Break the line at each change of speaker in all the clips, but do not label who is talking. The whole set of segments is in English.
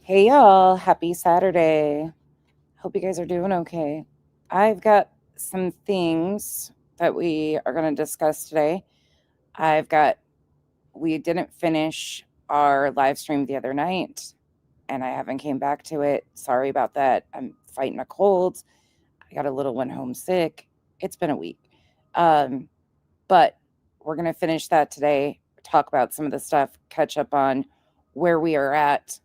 Hey y'all, happy Saturday. Hope you guys are doing okay. I've got some things that we are going to discuss today. I've got, we didn't finish our live stream the other night and I haven't came back to it. Sorry about that. I'm fighting a cold. I got a little one home sick. It's been a week. Um, but we're going to finish that today, talk about some of the stuff, catch up on where we are at,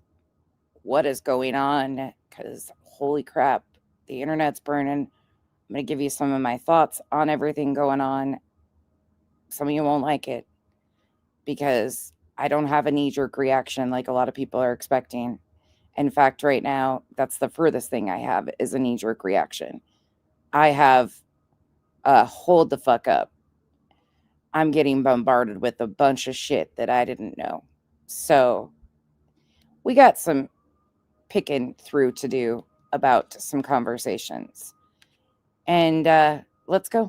what is going on, because holy crap, the internet's burning. I'm going to give you some of my thoughts on everything going on. Some of you won't like it because I don't have a knee jerk reaction like a lot of people are expecting. In fact, right now, that's the furthest thing I have is a knee jerk reaction. I have a hold the fuck up. I'm getting bombarded with a bunch of shit that I didn't know. So we got some picking through to do about some conversations. And let's go.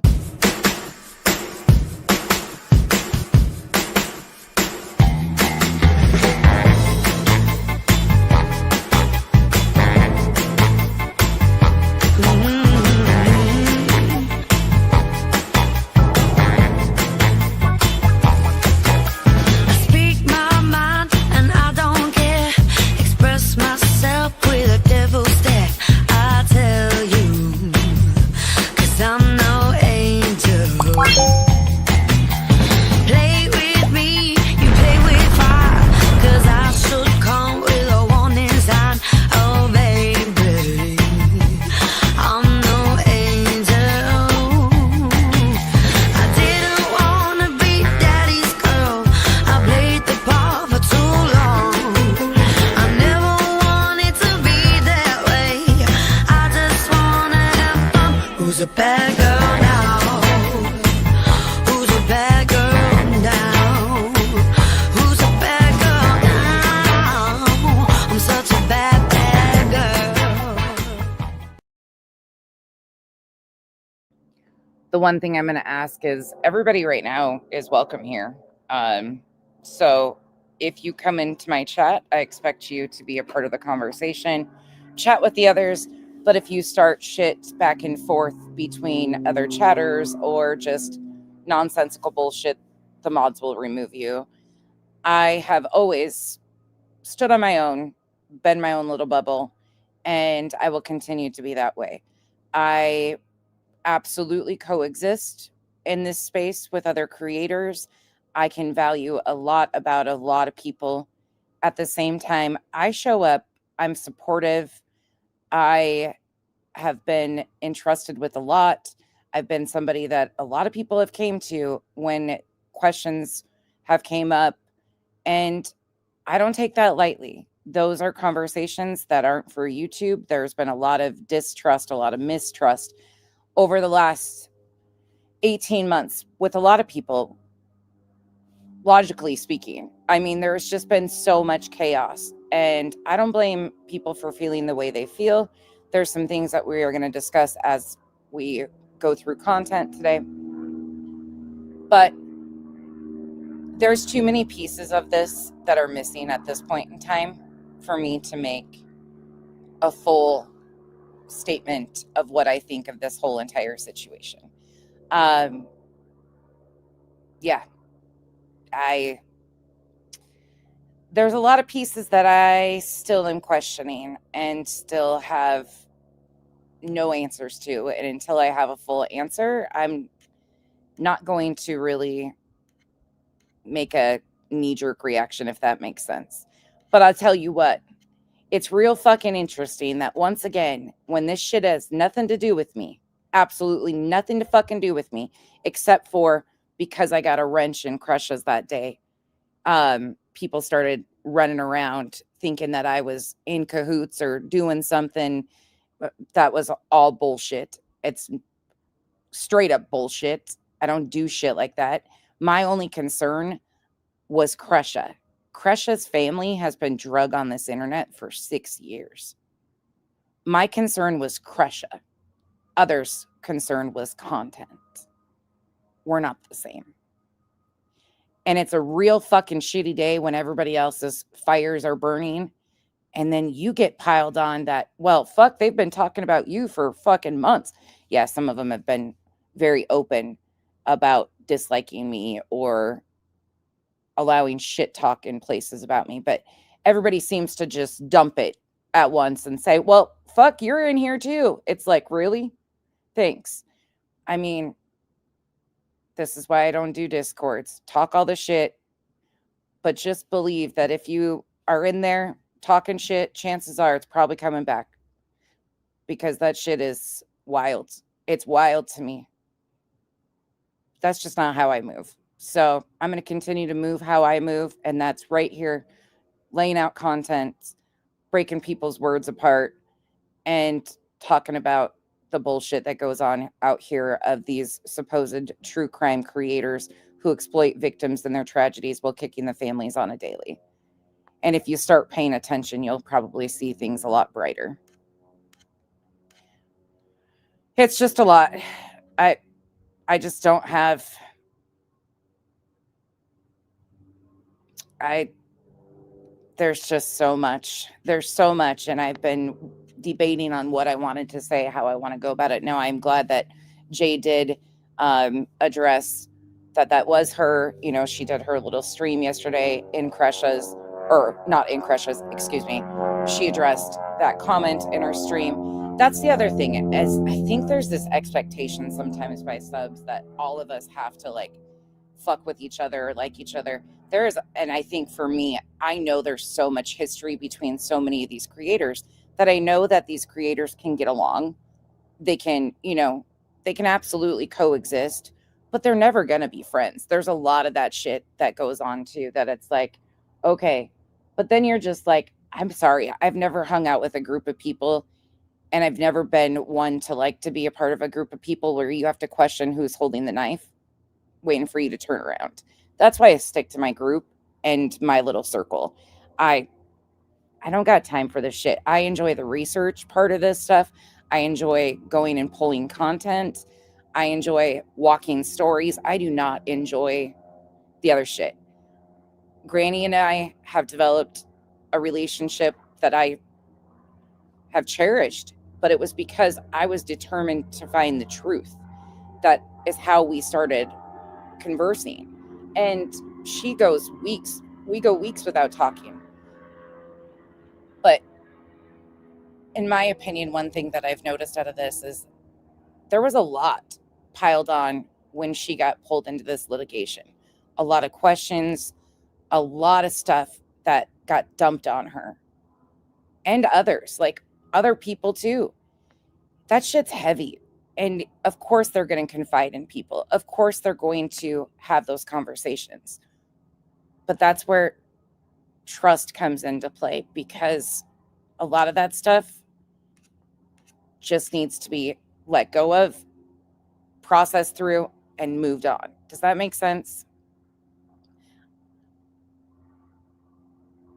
The one thing I'm going to ask is everybody right now is welcome here. So if you come into my chat, I expect you to be a part of the conversation, chat with the others. But if you start shit back and forth between other chatters or just nonsensical bullshit, the mods will remove you. I have always stood on my own, been my own little bubble, and I will continue to be that way. I absolutely coexist in this space with other creators. I can value a lot about a lot of people. At the same time, I show up, I'm supportive. I have been entrusted with a lot. I've been somebody that a lot of people have came to when questions have came up, and I don't take that lightly. Those are conversations that aren't for YouTube. There's been a lot of distrust, a lot of mistrust over the last 18 months with a lot of people, logically speaking. I mean, there's just been so much chaos, and I don't blame people for feeling the way they feel. There's some things that we are going to discuss as we go through content today. But there's too many pieces of this that are missing at this point in time for me to make a full statement of what I think of this whole entire situation. Yeah, there's a lot of pieces that I still am questioning and still have no answers to. And until I have a full answer, I'm not going to really make a knee-jerk reaction, if that makes sense. But I'll tell you what, it's real fucking interesting that once again, when this shit has nothing to do with me, absolutely nothing to fucking do with me, except for because I got a wrench in crushes that day, people started running around thinking that I was in cahoots or doing something. That was all bullshit. It's straight up bullshit. I don't do shit like that. My only concern was Crusha. Crusha's family has been drug on this internet for 6 years. My concern was Crusha. Others' concern was content. We're not the same. And it's a real fucking shitty day when everybody else's fires are burning And then you get piled on that, well, fuck, they've been talking about you for fucking months. Yeah, some of them have been very open about disliking me or allowing shit talk in places about me, but everybody seems to just dump it at once and say, well, fuck, you're in here too. It's like, really? Thanks. I mean, this is why I don't do discords. Talk all the shit, but just believe that if you are in there talking shit, chances are it's probably coming back, because that shit is wild. It's wild to me. That's just not how I move. So I'm going to continue to move how I move. And that's right here, laying out content, breaking people's words apart, and talking about the bullshit that goes on out here of these supposed true crime creators who exploit victims and their tragedies while kicking the families on a daily. And if you start paying attention, you'll probably see things a lot brighter. It's just a lot. I just don't have there's just so much. There's so much, and I've been debating on what I wanted to say, how I want to go about it. Now, I'm glad that Jay did address that was her. You know, she did her little stream yesterday in Crushes, or not in Crushes, excuse me. She addressed that comment in her stream. That's the other thing, as I think there's this expectation sometimes by subs that all of us have to like fuck with each other, like each other. And I think for me, I know there's so much history between so many of these creators that I know that these creators can get along. They can, they can absolutely coexist, but they're never going to be friends. There's a lot of that shit that goes on too, that it's like, okay, but then you're just like, I'm sorry, I've never hung out with a group of people, and I've never been one to like to be a part of a group of people where you have to question who's holding the knife, waiting for you to turn around. That's why I stick to my group and my little circle. I don't got time for this shit. I enjoy the research part of this stuff. I enjoy going and pulling content. I enjoy walking stories. I do not enjoy the other shit. Granny and I have developed a relationship that I have cherished, but it was because I was determined to find the truth. That is how we started conversing. And we go weeks without talking. But in my opinion, one thing that I've noticed out of this is there was a lot piled on when she got pulled into this litigation. A lot of questions, a lot of stuff that got dumped on her and others, like other people too. That shit's heavy. And of course, they're going to confide in people. Of course, they're going to have those conversations. But that's where trust comes into play, because a lot of that stuff just needs to be let go of, processed through, and moved on. Does that make sense?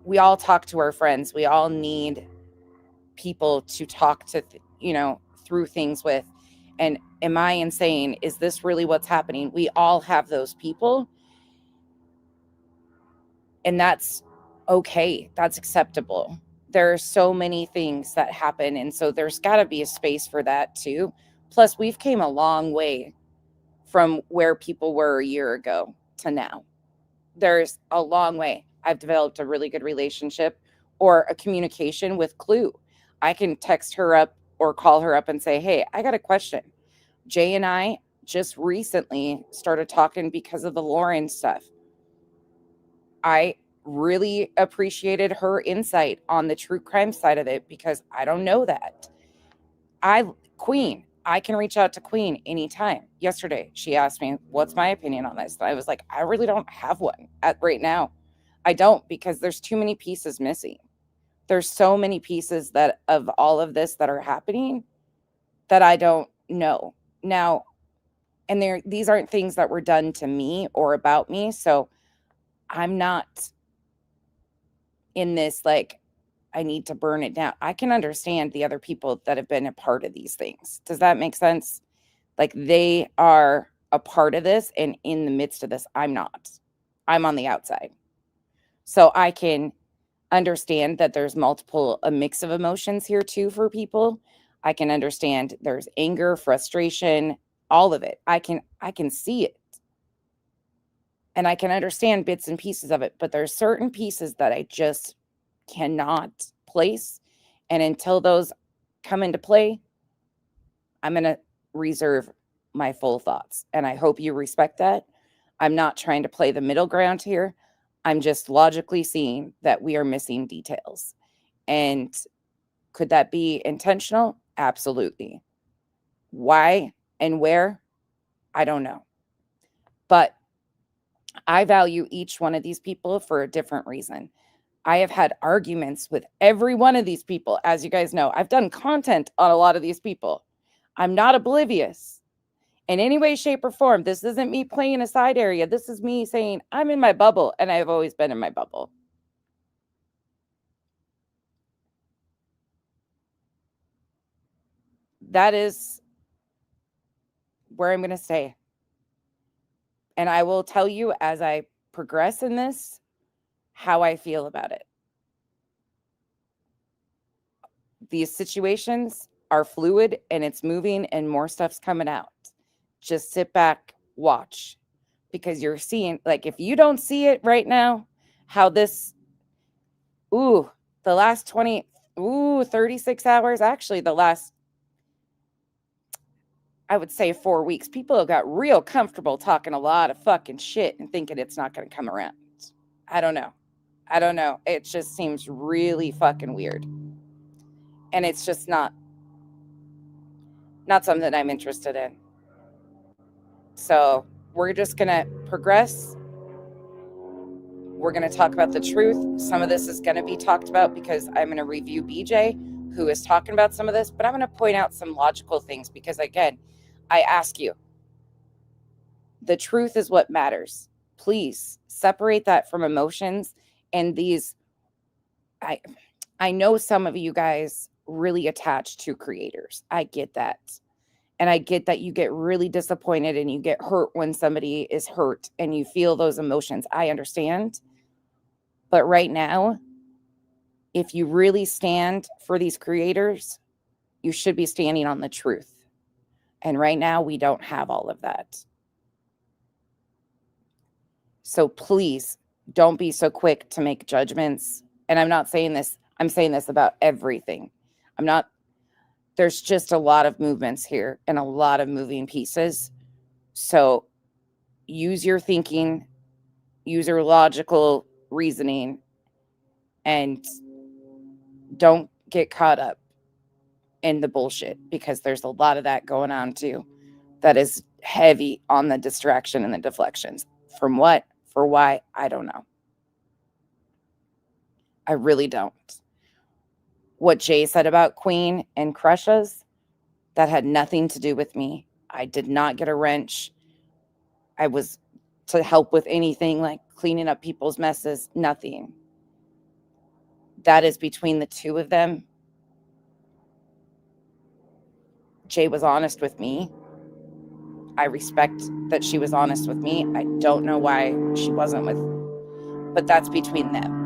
We all talk to our friends. We all need people to talk to, through things with. And am I insane? Is this really what's happening? We all have those people. And that's okay. That's acceptable. There are so many things that happen. And so there's got to be a space for that too. Plus, we've came a long way from where people were a year ago to now. There's a long way. I've developed a really good relationship or a communication with Clue. I can text her up or call her up and say, hey, I got a question. Jay and I just recently started talking because of the Lauren stuff. I really appreciated her insight on the true crime side of it, because I don't know that. Queen, I can reach out to Queen anytime. Yesterday, she asked me, what's my opinion on this? I was like, I really don't have one right now. I don't, because there's too many pieces missing. There's so many pieces that of all of this that are happening that I don't know. Now, and these aren't things that were done to me or about me. So I'm not in this, like, I need to burn it down. I can understand the other people that have been a part of these things. Does that make sense? Like, they are a part of this, and in the midst of this, I'm not. I'm on the outside. So I can understand that there's a mix of emotions here too for people. I can understand there's anger, frustration, all of it. I can see it. And I can understand bits and pieces of it, but there's certain pieces that I just cannot place. And until those come into play, I'm going to reserve my full thoughts. And I hope you respect that. I'm not trying to play the middle ground here. I'm just logically seeing that we are missing details. And could that be intentional? Absolutely. Why and where? I don't know. But I value each one of these people for a different reason. I have had arguments with every one of these people. As you guys know, I've done content on a lot of these people. I'm not oblivious in any way, shape, or form. This isn't me playing a side area. This is me saying I'm in my bubble, and I've always been in my bubble. That is where I'm going to stay. And I will tell you as I progress in this how I feel about it. These situations are fluid and it's moving and more stuff's coming out. Just sit back, watch, because you're seeing, like, if you don't see it right now, how this, the last 36 hours, actually the last, I would say 4 weeks, people have got real comfortable talking a lot of fucking shit and thinking it's not going to come around. I don't know. It just seems really fucking weird. And it's just not something I'm interested in. So we're just going to progress. We're going to talk about the truth. Some of this is going to be talked about because I'm going to review BJ, who is talking about some of this, but I'm going to point out some logical things because, again, I ask you, the truth is what matters. Please separate that from emotions and these. I know some of you guys really attach to creators. I get that. And I get that you get really disappointed and you get hurt when somebody is hurt and you feel those emotions. I understand. But right now, if you really stand for these creators, you should be standing on the truth. And right now, we don't have all of that. So please don't be so quick to make judgments. And I'm not saying this, I'm saying this about everything. There's just a lot of movements here and a lot of moving pieces. So use your thinking, use your logical reasoning, and don't get caught up in the bullshit because there's a lot of that going on too. That is heavy on the distraction and the deflections. From what? For why? I don't know. I really don't. What Jay said about Queen and crushes, that had nothing to do with me. I did not get a wrench. I was to help with anything like cleaning up people's messes, nothing. That is between the two of them. Jay was honest with me. I respect that she was honest with me. I don't know why she wasn't but that's between them.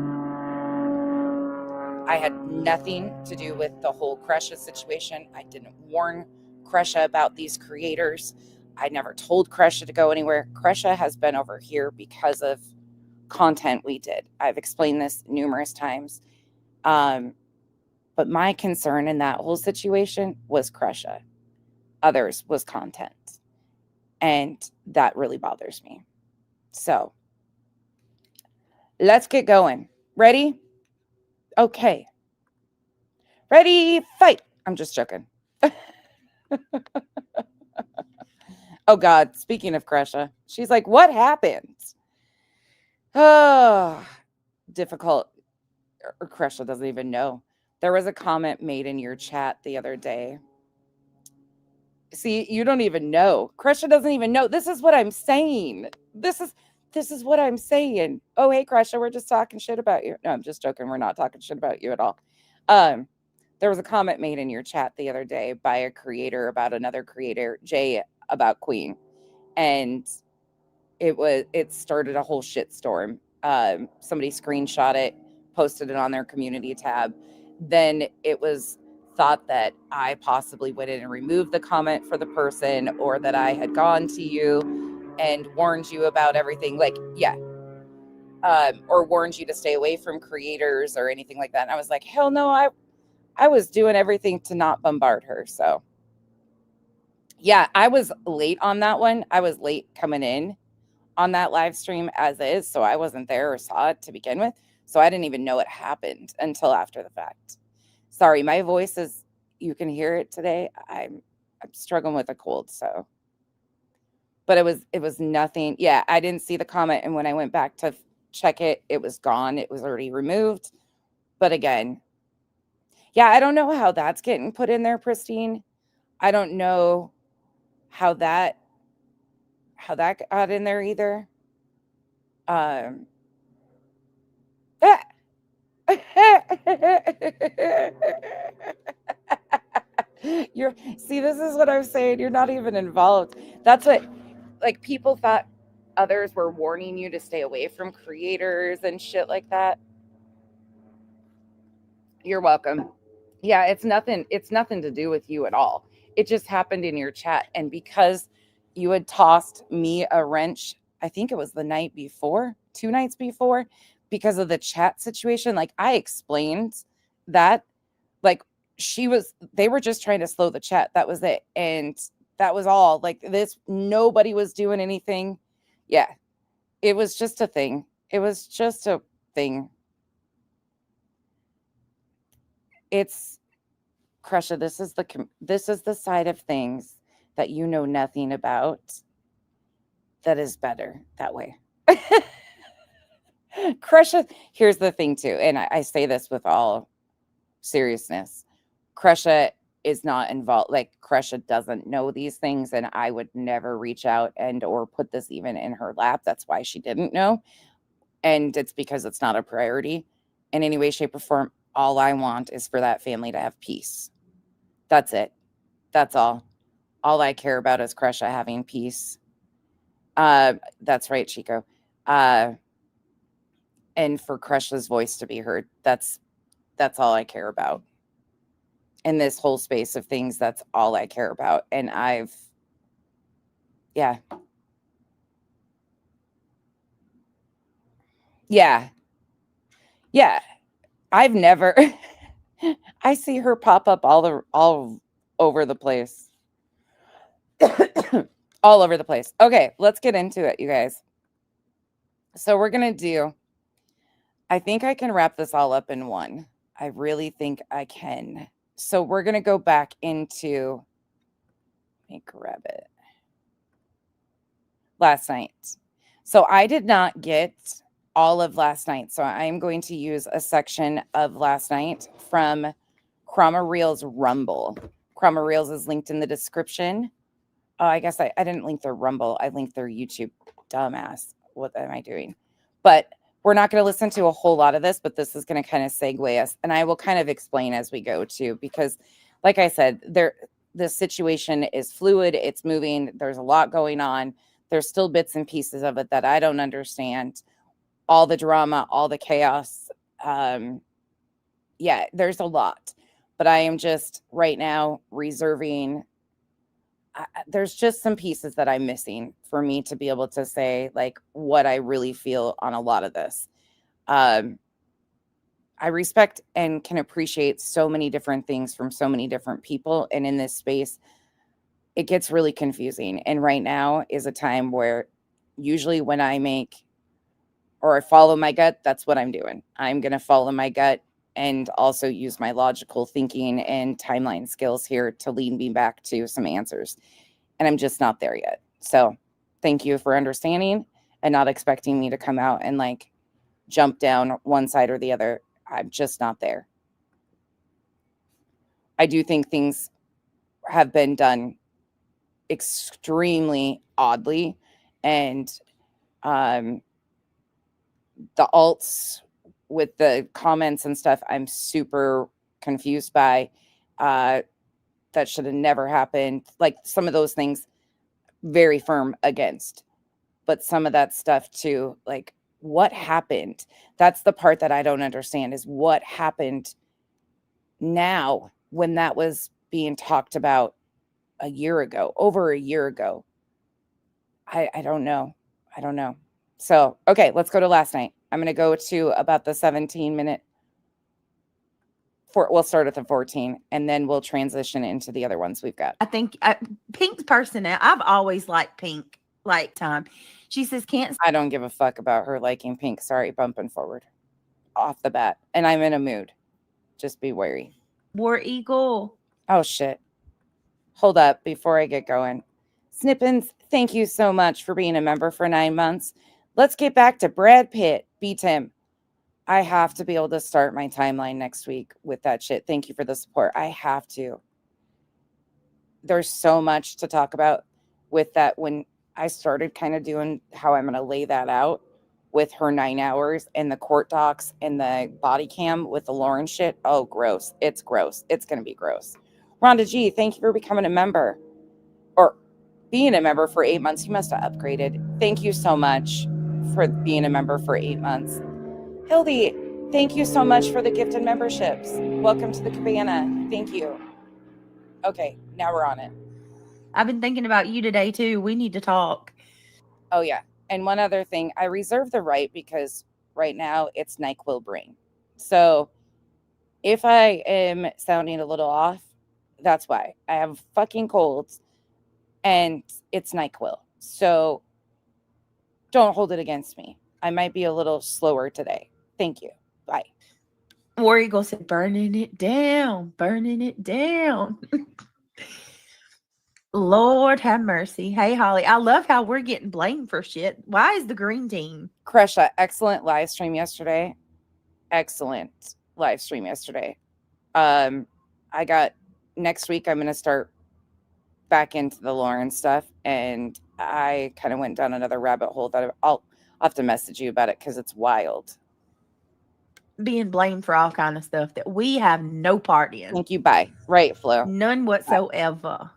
I had nothing to do with the whole Kresha situation. I didn't warn Kresha about these creators. I never told Kresha to go anywhere. Kresha has been over here because of content we did. I've explained this numerous times. But my concern in that whole situation was Kresha. Others was content. And that really bothers me. So let's get going. Ready? Okay. Ready, fight. I'm just joking. Oh, God. Speaking of Kresha, she's like, what happened? Oh, difficult. Or Kresha doesn't even know. There was a comment made in your chat the other day. See, you don't even know. Kresha doesn't even know. This is what I'm saying. This is what I'm saying. Oh, hey, Kresha, we're just talking shit about you. No, I'm just joking. We're not talking shit about you at all. There was a comment made in your chat the other day by a creator about another creator, Jay, about Queen. And it started a whole shitstorm. Somebody screenshot it, posted it on their community tab, then it was thought that I possibly went in and removed the comment for the person, or that I had gone to you and warned you about everything. Like, yeah. Or warned you to stay away from creators or anything like that. And I was like, hell no, I was doing everything to not bombard her. So yeah, I was late on that one. I was late coming in on that live stream as is. So I wasn't there or saw it to begin with. So I didn't even know it happened until after the fact. Sorry, my voice is, you can hear it today. I'm struggling with a cold, so. But it was nothing. Yeah, I didn't see the comment, and when I went back to check it, it was gone. It was already removed. But again, yeah, I don't know how that's getting put in there, Pristine. I don't know how that got in there either. You're see, this is what I'm saying. You're not even involved. That's what, like, people thought others were warning you to stay away from creators and shit like that. You're welcome. Yeah, it's nothing to do with you at all. It just happened in your chat. And because you had tossed me a wrench, I think it was the night before, 2 nights before, because of the chat situation, like I explained that, like they were just trying to slow the chat. That was it. And that was all. Like nobody was doing anything. Yeah. It was just a thing. It was just a thing. It's Crusha, this is the side of things that you know nothing about that is better that way. Crusha, here's the thing too, and I say this with all seriousness. Crusha is not involved. Like, Crusha doesn't know these things, and I would never reach out and or put this even in her lap. That's why she didn't know. And it's because it's not a priority in any way, shape, or form. All I want is for that family to have peace. That's it. That's all. All I care about is Crusha having peace. That's right, Chico. And for Crusha's voice to be heard. That's all I care about. In this whole space of things, that's all I care about. And yeah. Yeah. Yeah. I've never, I see her pop up all over the place. All over the place. Okay, let's get into it, you guys. So we're going to do, I think I can wrap this all up in one. I really think I can. So we're going to go back into, let me grab it. Last night. So I did not get all of last night. So I'm going to use a section of last night from Chroma Reels Rumble. Chroma Reels is linked in the description. Oh, I guess I didn't link their Rumble. I linked their YouTube. Dumbass. What am I doing? But we're not going to listen to a whole lot of this, but this is going to kind of segue us. And I will kind of explain as we go too, because like I said, the situation is fluid. It's moving. There's a lot going on. There's still bits and pieces of it that I don't understand. All the drama, all the chaos. Yeah, there's a lot. But I am just right now reserving. There's just some pieces that I'm missing for me to be able to say like what I really feel on a lot of this. I respect and can appreciate so many different things from so many different people. And in this space, it gets really confusing. And right now is a time where usually when I make or I follow my gut, that's what I'm doing. I'm going to follow my gut and also use my logical thinking and timeline skills here to lead me back to some answers. And I'm just not there yet. So thank you for understanding and not expecting me to come out and like jump down one side or the other. I'm just not there. I do think things have been done extremely oddly, and the alts with the comments and stuff, I'm super confused by. That should have never happened. Like some of those things, very firm against. But some of that stuff too, like what happened? That's the part that I don't understand, is what happened now when that was being talked about a year ago, over a year ago. I don't know. I don't know. So, okay, let's go to last night. I'm going to go to about the 17-minute. We'll start at the 14, and then we'll transition into the other ones we've got.
I think Pink's personality, I've always liked Pink, like time. She says, can't.
I don't give a fuck about her liking Pink. Sorry, bumping forward off the bat. And I'm in a mood. Just be wary.
War Eagle.
Oh, shit. Hold up before I get going. Snippins, thank you so much for being a member for 9 months. Let's get back to Brad Pitt. Beat him. I have to be able to start my timeline next week with that shit. Thank you for the support. I have to. There's so much to talk about with that. When I started kind of doing how I'm going to lay that out with her 9 hours and the court docs and the body cam with the Lauren shit. Oh, gross. It's gross. It's going to be gross. Rhonda G, thank you for becoming a member or being a member for 8 months. You must have upgraded. Thank you so much for being a member for 8 months. Hildy, thank you so much for the gifted memberships. Welcome to the cabana. Thank you. Okay, now we're on it.
I've been thinking about you today too. We need to talk.
Oh yeah. And one other thing, I reserve the right because right now it's NyQuil brain. So if I am sounding a little off, that's why. I have fucking colds and it's NyQuil. So don't hold it against me. I might be a little slower today. Thank you. Bye.
War Eagle said, burning it down, burning it down. Lord have mercy. Hey, Holly, I love how we're getting blamed for shit. Why is the green team?
Kresha, excellent live stream yesterday. Excellent live stream yesterday. I got next week, I'm going to start back into the Lauren stuff. And I kind of went down another rabbit hole that I'll have to message you about it because it's wild.
Being blamed for all kind of stuff that we have no part in.
Thank you. Bye. Right, Flo.
None whatsoever. Bye.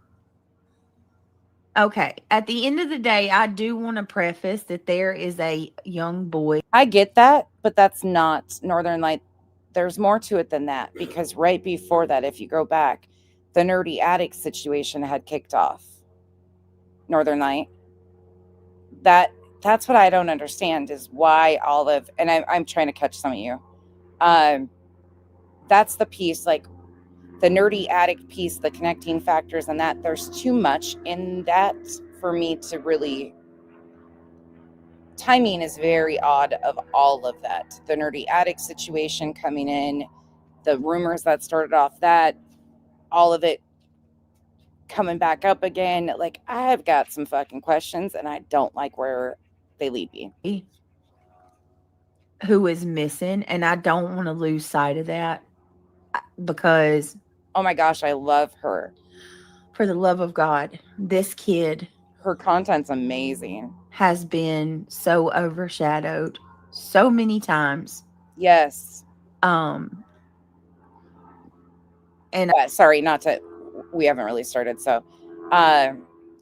Okay. At the end of the day, I do want to preface that there is a young boy.
I get that, but that's not Northern Light. There's more to it than that, because right before that, if you go back, the nerdy addict situation had kicked off. Northern Light. That's what I don't understand, is why all of, and I'm trying to catch some of you. That's the piece, like the nerdy addict piece, the connecting factors, and that there's too much in that for me to really. Timing is very odd of all of that. The nerdy addict situation coming in, the rumors that started off that, all of it coming back up again. Like, I've got some fucking questions and I don't like where they lead me.
Who is missing, and I don't want to lose sight of that because,
oh my gosh, I love her.
For the love of God, this kid,
her content's amazing,
has been so overshadowed so many times.
Yes.
And
sorry, we haven't really started. So,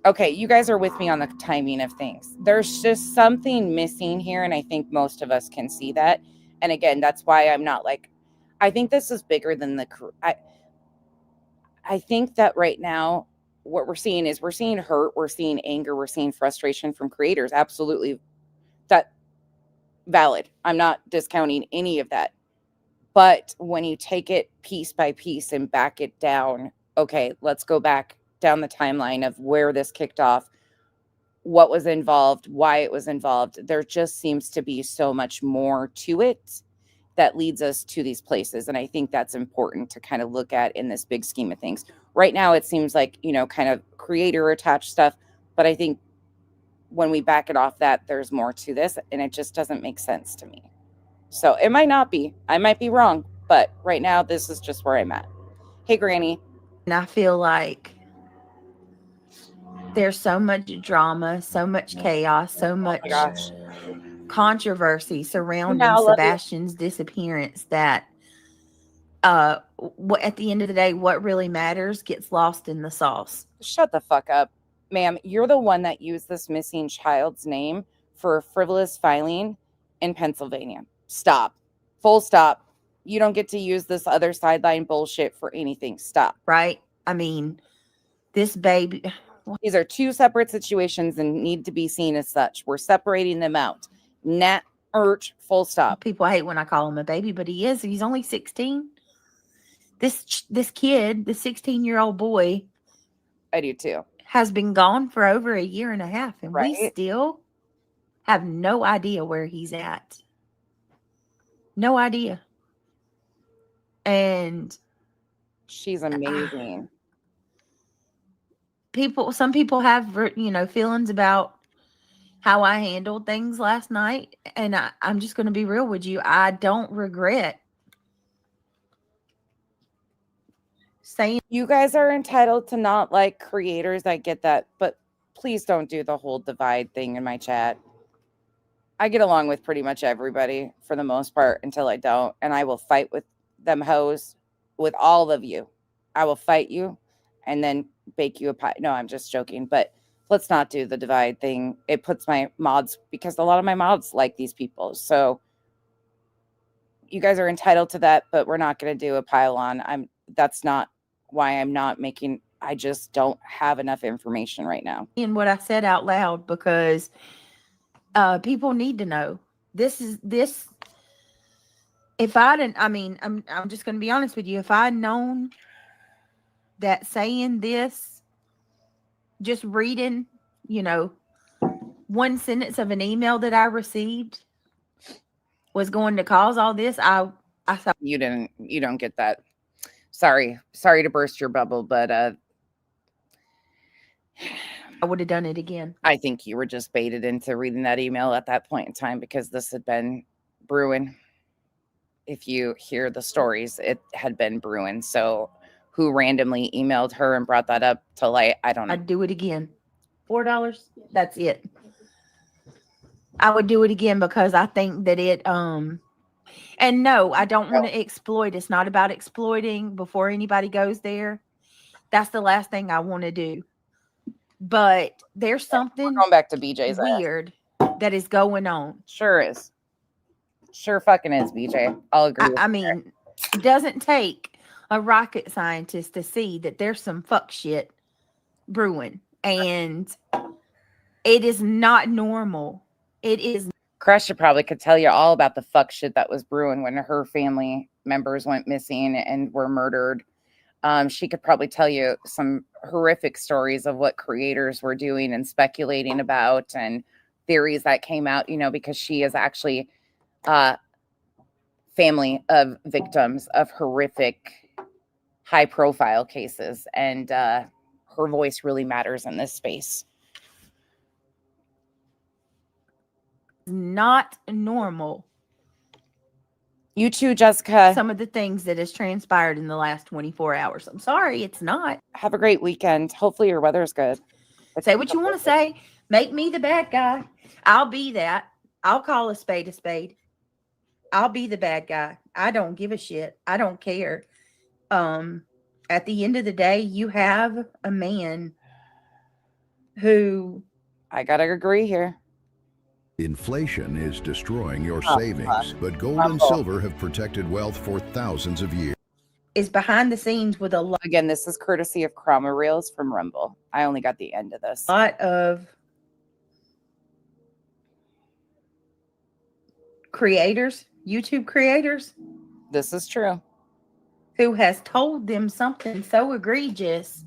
okay, you guys are with me on the timing of things. There's just something missing here, and I think most of us can see that. And again, that's why I'm not like, I think this is bigger than I think that right now, what we're seeing is we're seeing hurt, we're seeing anger, we're seeing frustration from creators. Absolutely. That valid. I'm not discounting any of that. But when you take it piece by piece and back it down, okay, let's go back down the timeline of where this kicked off, what was involved, why it was involved. There just seems to be so much more to it that leads us to these places. And I think that's important to kind of look at in this big scheme of things. Right now, it seems like, kind of creator attached stuff. But I think when we back it off that, there's more to this. And it just doesn't make sense to me. So it might not be. I might be wrong. But right now, this is just where I'm at. Hey, Granny.
And I feel like there's so much drama, so much chaos, so much controversy surrounding Sebastian's disappearance that at the end of the day, what really matters gets lost in the sauce.
Shut the fuck up, ma'am. You're the one that used this missing child's name for frivolous filing in Pennsylvania. Stop. Full stop. You don't get to use this other sideline bullshit for anything. Stop.
Right? I mean, this baby.
These are two separate situations and need to be seen as such. We're separating them out. Full stop.
People hate when I call him a baby, but he is. He's only 16. This kid, the 16-year-old boy,
I do too,
has been gone for over a year and a half, and
right?
we still have no idea where he's at. No idea. And
she's amazing.
Some people have, feelings about how I handled things last night. And I'm just going to be real with you. I don't regret saying.
You guys are entitled to not like creators. I get that. But please don't do the whole divide thing in my chat. I get along with pretty much everybody for the most part until I don't. And I will fight with them hoes, with all of you. I will fight you and then bake you a pie. No, I'm just joking. But let's not do the divide thing. It puts my mods, because a lot of my mods like these people. So you guys are entitled to that, but we're not going to do a pile on. That's not why I'm not making. I just don't have enough information right now.
In what I said out loud, because people need to know. This. If I didn't, I'm just going to be honest with you. If I'd known that saying this, just reading, one sentence of an email that I received was going to cause all this, I thought
you don't get that. Sorry to burst your bubble, but
I would have done it again.
I think you were just baited into reading that email at that point in time, because this had been brewing. If you hear the stories, it had been brewing. So who randomly emailed her and brought that up to light? I don't know.
I'd do it again. $4. That's it. I would do it again, because I think that it, and no, I don't want to exploit. It's not about exploiting before anybody goes there. That's the last thing I want to do. But there's something
going back to BJ's
weird that is going on.
Sure is. Sure fucking is, BJ. I'll agree.
It doesn't take a rocket scientist to see that there's some fuck shit brewing, and it is not normal. It is.
Crusher probably could tell you all about the fuck shit that was brewing when her family members went missing and were murdered. She could probably tell you some horrific stories of what creators were doing and speculating about, and theories that came out, because she is actually family of victims of horrific, high profile cases. And her voice really matters in this space.
Not normal.
You too, Jessica.
Some of the things that has transpired in the last 24 hours. I'm sorry, it's not.
Have a great weekend. Hopefully your weather's good.
Say what you want to say. Make me the bad guy. I'll be that. I'll call a spade a spade. I'll be the bad guy. I don't give a shit. I don't care. At the end of the day, you have a man who...
I gotta agree here.
Inflation is destroying your savings, but gold and silver have protected wealth for thousands of years.
Is behind the scenes with a lot.
Again, this is courtesy of Chroma Reels from Rumble. I only got the end of this.
A lot of creators, YouTube creators.
This is true.
Who has told them something so egregious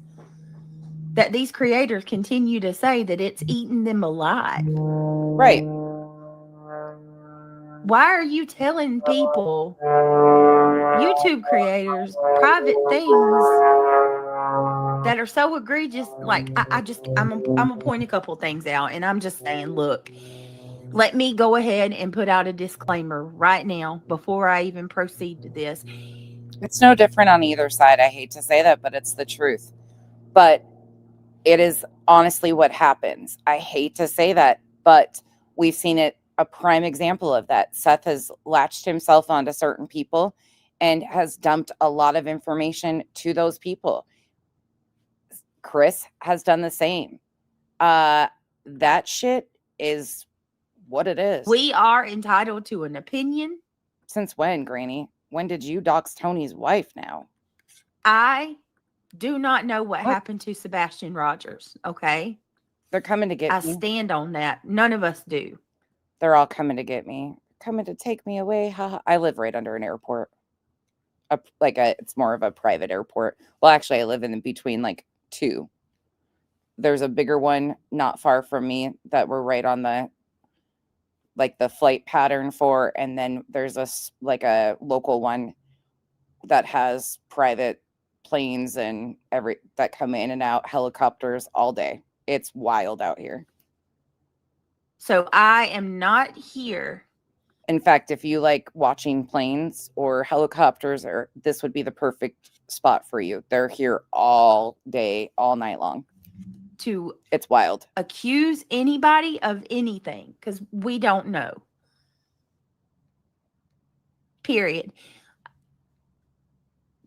that these creators continue to say that it's eating them alive.
Right.
Why are you telling people, YouTube creators, private things that are so egregious? Like, I'm gonna point a couple things out, and I'm just saying, look, let me go ahead and put out a disclaimer right now before I even proceed to this.
It's no different on either side. I hate to say that, but it's the truth. But it is honestly what happens. I hate to say that, but we've seen it, a prime example of that. Seth has latched himself onto certain people and has dumped a lot of information to those people. Chris has done the same. That shit is what it is.
We are entitled to an opinion.
Since when, Granny? When did you dox Tony's wife now?
I do not know what happened to Sebastian Rogers, okay?
They're coming to get
I
me.
stand on that. None of us do.
They're all coming to get me. Coming to take me away. Haha. I live right under an airport. It's more of a private airport. Well, actually, I live in between like two. There's a bigger one not far from me that we're right on the flight pattern for, and then there's a local one that has private planes and that come in and out, helicopters all day. It's wild out here.
So I am not here.
In fact, if you like watching planes or helicopters, this would be the perfect spot for you. They're here all day, all night long. It's wild.
Accuse anybody of anything, because we don't know. Period.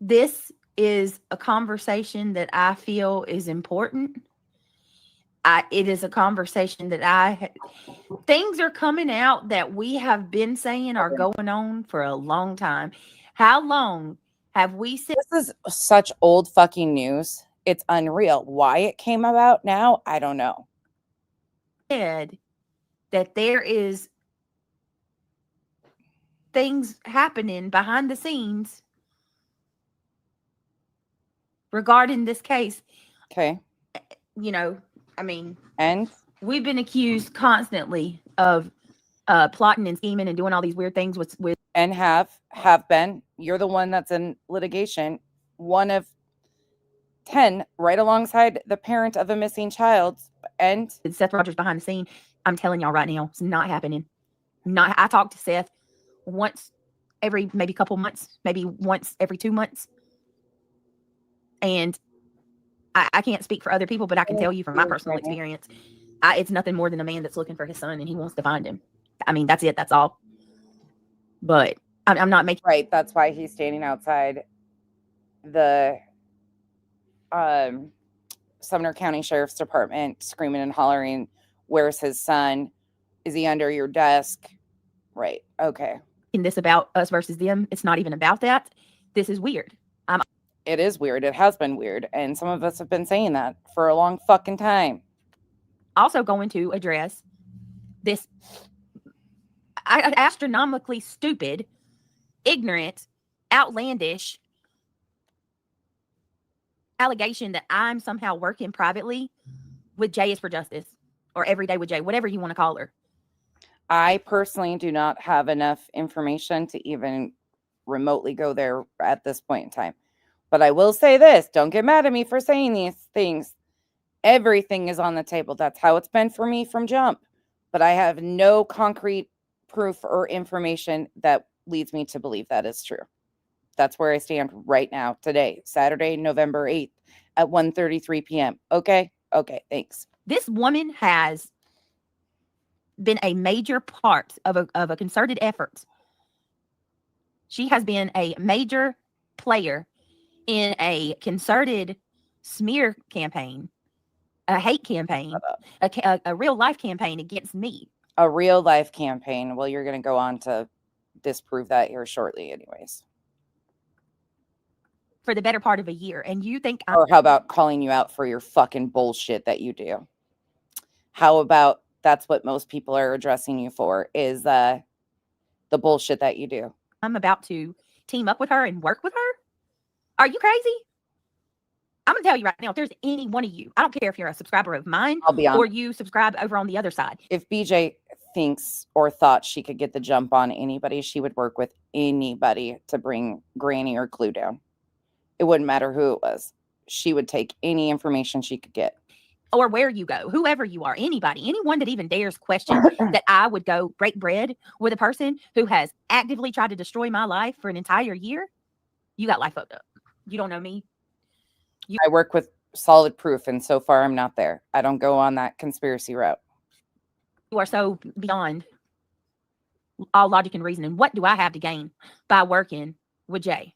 This is a conversation that I feel is important. It is a conversation that things are coming out that we have been saying are going on for a long time. How long have we said?
This is such old fucking news. It's unreal. Why it came about now, I don't know.
Said that there is things happening behind the scenes regarding this case.
Okay.
You know, I mean,
and
we've been accused constantly of plotting and scheming and doing all these weird things with
and have been. You're the one that's in litigation. One of 10, right alongside the parent of a missing child. And
Seth Rogers behind the scene. I'm telling y'all right now, it's not happening. I talk to Seth once every maybe couple months, maybe once every 2 months. And I can't speak for other people, but I can tell you from my personal experience, it's nothing more than a man that's looking for his son and he wants to find him. I mean, that's it. That's all. But I'm not making...
Right. That's why he's standing outside the Sumner County Sheriff's Department screaming and hollering, where's his son? Is he under your desk? Right. Okay.
In this about us versus them, it's not even about that. This is weird.
It is weird. It has been weird. And some of us have been saying that for a long fucking time.
Also going to address this astronomically stupid, ignorant, outlandish allegation that I'm somehow working privately with Jay is for Justice or Everyday with Jay, whatever you want to call her.
I personally do not have enough information to even remotely go there at this point in time. But I will say this, don't get mad at me for saying these things. Everything is on the table. That's how it's been for me from jump. But I have no concrete proof or information that leads me to believe that is true. That's where I stand right now, today, Saturday, November 8th at 1:33 p.m. Okay? Okay, thanks.
This woman has been a major part of a concerted effort. She has been a major player in a concerted smear campaign, a hate campaign, a real life campaign against me.
A real life campaign. Well, you're going to go on to disprove that here shortly anyways.
For the better part of a year. And you think
or how about calling you out for your fucking bullshit that you do? How about that's what most people are addressing you for is the bullshit that you do.
I'm about to team up with her and work with her? Are you crazy? I'm going to tell you right now, if there's any one of you, I don't care if you're a subscriber of mine
I'll be honest.
Or you subscribe over on the other side.
If BJ thinks or thought she could get the jump on anybody, she would work with anybody to bring Granny or Clue down. It wouldn't matter who it was. She would take any information she could get.
Or where you go, whoever you are, anybody, anyone that even dares question that I would go break bread with a person who has actively tried to destroy my life for an entire year, you got life fucked up. You don't know me.
I work with solid proof, and so far I'm not there. I don't go on that conspiracy route.
You are so beyond all logic and reason. And what do I have to gain by working with Jay?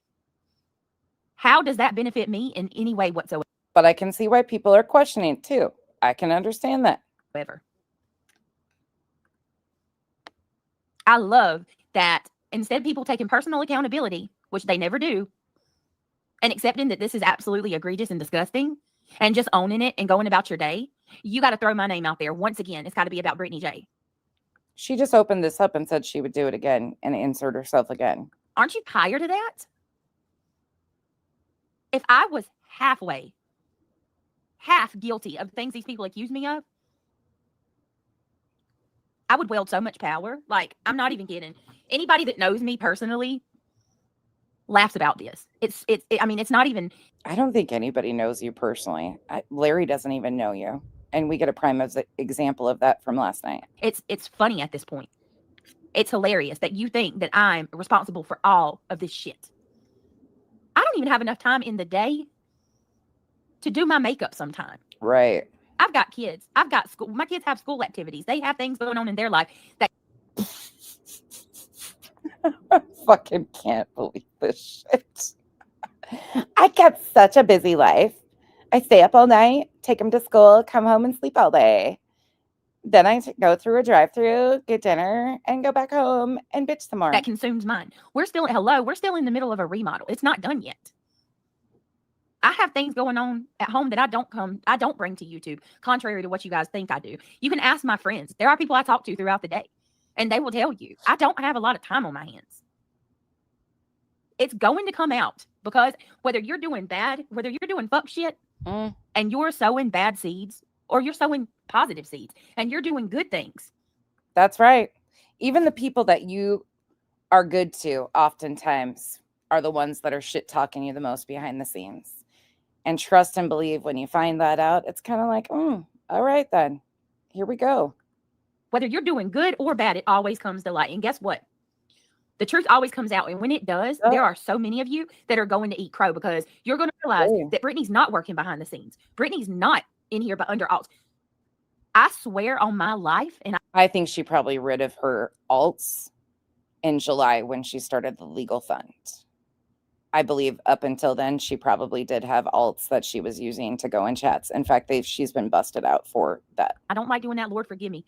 How does that benefit me in any way whatsoever?
But I can see why people are questioning it too. I can understand that.
Ever. I love that instead of people taking personal accountability, which they never do, and accepting that this is absolutely egregious and disgusting and just owning it and going about your day, you got to throw my name out there. Once again, it's got to be about Brittany J.
She just opened this up and said she would do it again and insert herself again.
Aren't you tired of that? If I was half guilty of things these people accuse me of, I would wield so much power. Like, I'm not even kidding. Anybody that knows me personally laughs about this. I mean, it's not even.
I don't think anybody knows you personally. Larry doesn't even know you. And we get a prime example of that from last night.
It's funny at this point. It's hilarious that you think that I'm responsible for all of this shit. I don't even have enough time in the day to do my makeup sometime.
Right.
I've got kids. I've got school. My kids have school activities. They have things going on in their life that.
I fucking can't believe this shit. I got such a busy life. I stay up all night, take them to school, come home and sleep all day. Then I go through a drive-through, get dinner, and go back home and bitch some more.
That consumes mine. We're still in the middle of a remodel. It's not done yet. I have things going on at home that I don't bring to YouTube, contrary to what you guys think I do. You can ask my friends. There are people I talk to throughout the day, and they will tell you I don't have a lot of time on my hands. It's going to come out because whether you're doing bad, whether you're doing fuck shit, and you're sowing bad seeds, or you're sowing positive seeds, and you're doing good things.
That's right. Even the people that you are good to oftentimes are the ones that are shit talking you the most behind the scenes. And trust and believe when you find that out, it's kind of like, all right then, here we go.
Whether you're doing good or bad, it always comes to light. And guess what? The truth always comes out. And when it does, there are so many of you that are going to eat crow because you're going to realize that Brittany's not working behind the scenes. Brittany's not in here but under alts. I swear on my life. And
I think she probably rid of her alts in July when she started the legal fund. I believe up until then, she probably did have alts that she was using to go in chats. In fact, she's been busted out for that.
I don't like doing that. Lord, forgive me.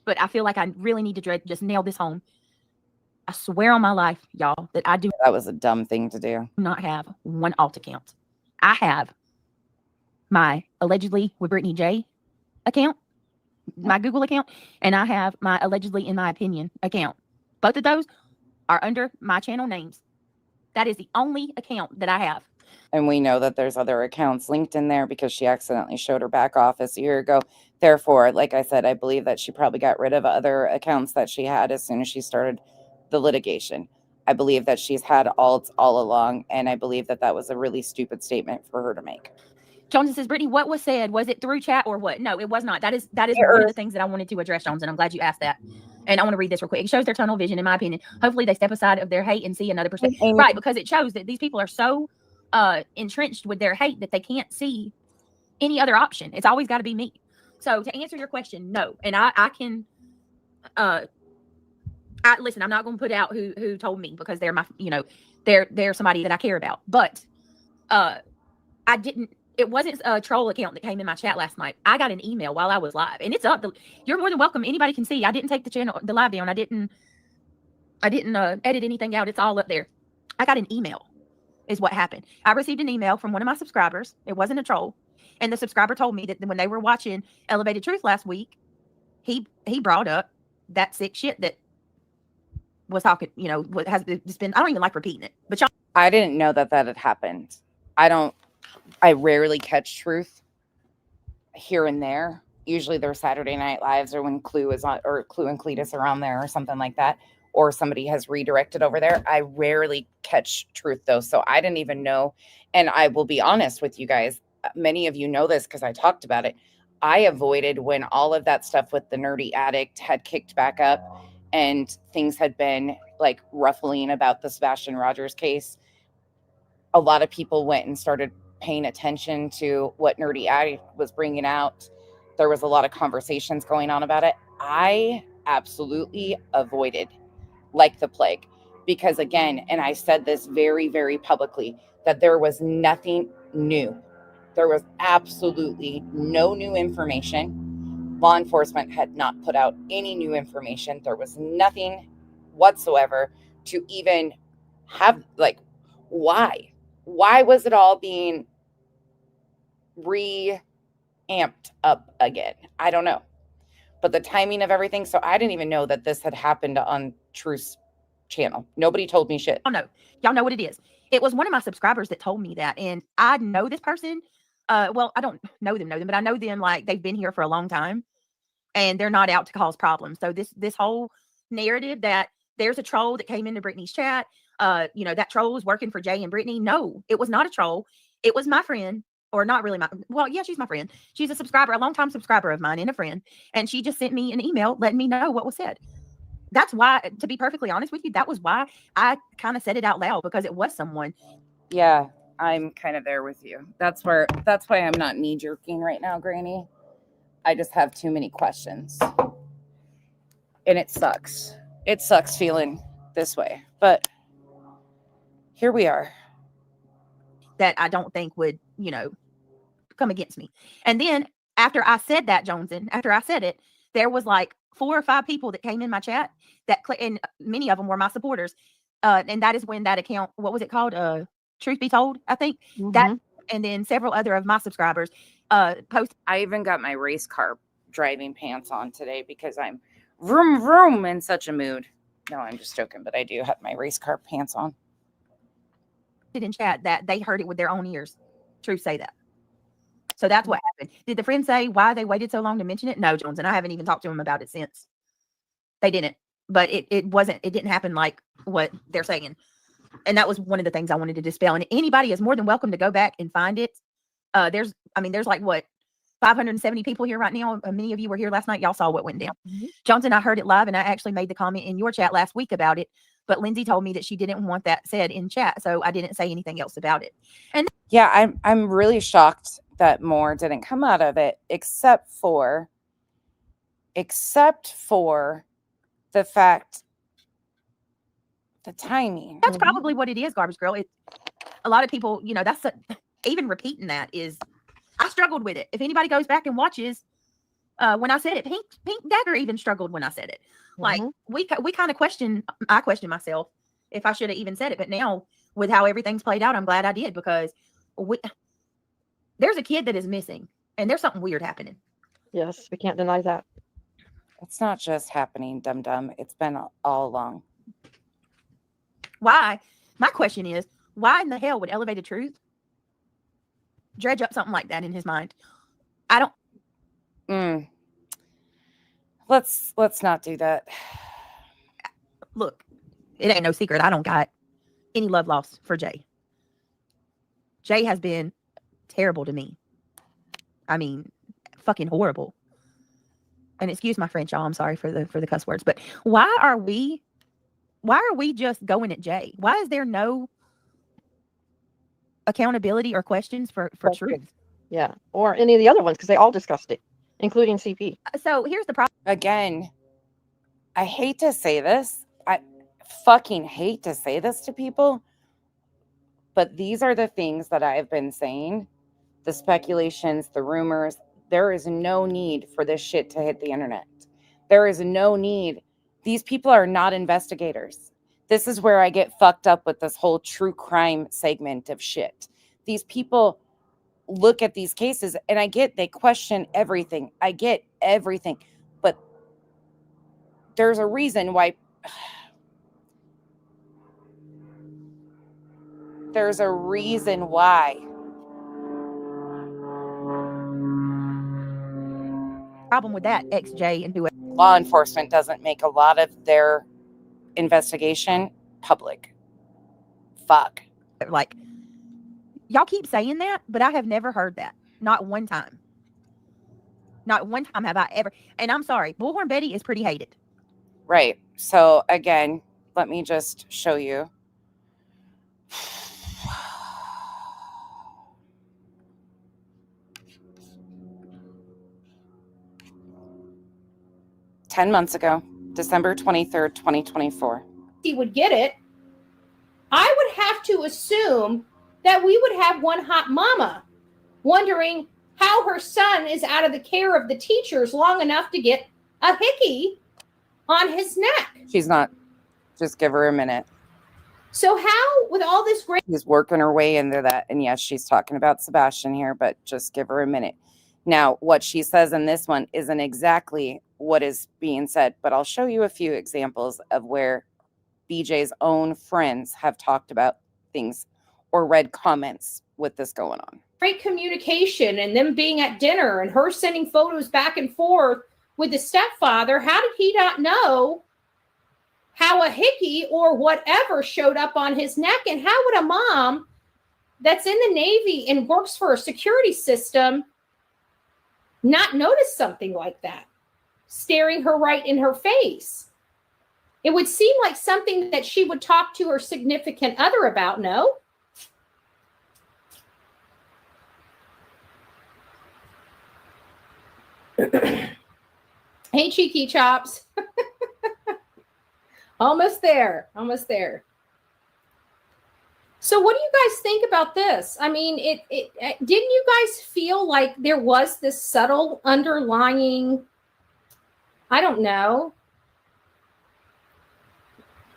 But I feel like I really need to just nail this home. I swear on my life, y'all, that I do.
That was a dumb thing to do.
Not have one alt account. I have my allegedly with Brittany J account, my Google account, and I have my allegedly in my opinion account. Both of those are under my channel names. That is the only account that I have.
And we know that there's other accounts linked in there because she accidentally showed her back office a year ago. Therefore, like I said, I believe that she probably got rid of other accounts that she had as soon as she started the litigation. I believe that she's had alts all along, and I believe that that was a really stupid statement for her to make.
Jones says, Brittany, what was said? Was it through chat or what? No, it was not. That is one of the things that I wanted to address, Jones, and I'm glad you asked that. And I want to read this real quick. It shows their tunnel vision, in my opinion. Hopefully they step aside of their hate and see another perspective. Right, because it shows that these people are so entrenched with their hate that they can't see any other option. It's always got to be me. So to answer your question, no. And I can listen, I'm not going to put out who told me because they're my, they're somebody that I care about. But it wasn't a troll account that came in my chat last night. I got an email while I was live, and it's up. You're more than welcome. Anybody can see. I didn't take the live down. I didn't edit anything out. It's all up there. I got an email is what happened. I received an email from one of my subscribers. It wasn't a troll. And the subscriber told me that when they were watching Elevated Truth last week, he brought up that sick shit that was talking, what has been, I don't even like repeating it, but y'all.
I didn't know that had happened. I rarely catch truth here and there. Usually they're Saturday Night Lives or when Clue is on, or Clue and Cletus are on there or something like that, or somebody has redirected over there. I rarely catch truth though. So I didn't even know. And I will be honest with you guys. Many of you know this because I talked about it. I avoided when all of that stuff with the nerdy addict had kicked back up and things had been like ruffling about the Sebastian Rogers case. A lot of people went and started paying attention to what Nerdy Addict was bringing out. There was a lot of conversations going on about it. I absolutely avoided like the plague because again, and I said this very, very publicly, that there was nothing new. There was absolutely no new information. Law enforcement had not put out any new information. There was nothing whatsoever to even have, like, why was it all being reamped up again? I don't know. But the timing of everything, so I didn't even know that this had happened on Truth's channel. Nobody told me shit.
Oh no, y'all know what it is. It was one of my subscribers that told me that, and I know this person. Well, I don't know them, but I know them like they've been here for a long time, and they're not out to cause problems. So this whole narrative that there's a troll that came into Brittany's chat, that troll was working for Jay and Brittany. No, it was not a troll. It was my friend. Or not really yeah, she's my friend. She's a subscriber, a longtime subscriber of mine and a friend. And she just sent me an email letting me know what was said. That's why, to be perfectly honest with you, that was why I kind of said it out loud, because it was someone.
Yeah, I'm kind of there with you. That's why I'm not knee-jerking right now, Granny. I just have too many questions. And it sucks. It sucks feeling this way. But here we are.
That I don't think would, come against me. And then after I said that, Joneson, after I said it, there was like 4 or 5 people that came in my chat and many of them were my supporters. And that is when that account, what was it called? Truth Be Told, I think. That, and then several other of my subscribers post.
I even got my race car driving pants on today because I'm vroom in such a mood. No, I'm just joking, but I do have my race car pants on.
In chat that they heard it with their own ears. Truth say that. So that's what happened. Did the friend say why they waited so long to mention it? No, Jones, and I haven't even talked to them about it since. They didn't. But it didn't happen like what they're saying. And that was one of the things I wanted to dispel. And anybody is more than welcome to go back and find it. There's like what, 570 people here right now. Many of you were here last night. Y'all saw what went down. Johnson, I heard it live, and I actually made the comment in your chat last week about it. But Lindsay told me that she didn't want that said in chat, so I didn't say anything else about it. And
yeah, I'm really shocked that more didn't come out of it, except for the fact, the timing.
That's probably what it is, Garbage Girl. A lot of people, even repeating that is, I struggled with it. If anybody goes back and watches, when I said it, Pink Dagger even struggled when I said it. Like we kind of I question myself if I should have even said it. But now with how everything's played out, I'm glad I did, because there's a kid that is missing and there's something weird happening.
Yes, we can't deny that.
It's not just happening, dum-dum. It's been all along.
Why? My question is, why in the hell would Elevated Truth dredge up something like that in his mind? I don't.
Let's not do that.
Look, it ain't no secret. I don't got any love lost for Jay. Jay has been terrible to me. I mean, fucking horrible. And excuse my French, y'all. I'm sorry for the cuss words. But why are we just going at Jay? Why is there no accountability or questions for Truth?
Yeah, or any of the other ones, because they all discussed it, including CP.
So here's the problem.
Again, I hate to say this. I fucking hate to say this to people, but these are the things that I've been saying, the speculations, the rumors. There is no need for this shit to hit the internet. There is no need. These people are not investigators. This is where I get fucked up with this whole true crime segment of shit. These people look at these cases, and I get they question everything. I get everything. But there's a reason why. There's a reason why.
Problem with that, XJ and whoever.
Law enforcement doesn't make a lot of their investigation public. Fuck.
Like, y'all keep saying that, but I have never heard that. Not one time. Not one time have I ever. And I'm sorry, Bullhorn Betty is pretty hated.
Right. So again, let me just show you. $10 months ago, December 23rd, 2024.
He would get it. I would have to assume that we would have one hot mama wondering how her son is out of the care of the teachers long enough to get a hickey on his neck.
She's not. Just give her a minute.
So how, with all this great,
She's working her way into that. And yes, she's talking about Sebastian here, but just give her a minute. Now, what she says in this one isn't exactly what is being said, but I'll show you a few examples of where BJ's own friends have talked about things or read comments with this going on.
great communication and them being at dinner and her sending photos back and forth with the stepfather, how did he not know how a hickey or whatever showed up on his neck? And how would a mom that's in the Navy and works for a security system not notice something like that staring her right in her face? It would seem like something that she would talk to her significant other about, no? Hey, Cheeky Chops. Almost there. Almost there. So what do you guys think about this? I mean, didn't you guys feel like there was this subtle underlying, I don't know,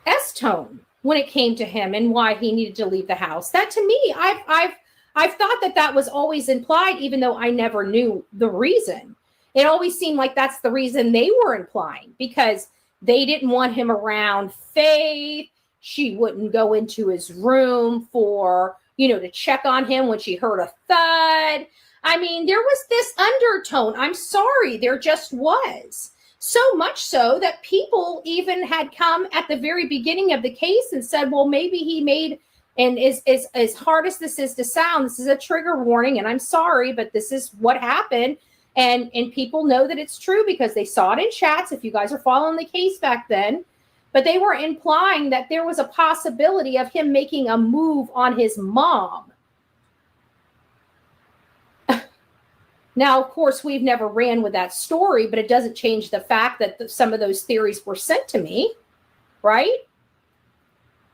S-tone when it came to him and why he needed to leave the house? That to me, I've thought that was always implied, even though I never knew the reason. It always seemed like that's the reason they were implying, because they didn't want him around Faith. She wouldn't go into his room for, to check on him when she heard a thud. I mean, there was this undertone. I'm sorry, there just was. So much so that people even had come at the very beginning of the case and said, well, maybe he made, and as hard as this is to sound, this is a trigger warning, and I'm sorry, but this is what happened. And people know that it's true because they saw it in chats, if you guys are following the case back then. But they were implying that there was a possibility of him making a move on his mom. Now, of course, we've never ran with that story, but it doesn't change the fact that some of those theories were sent to me, right?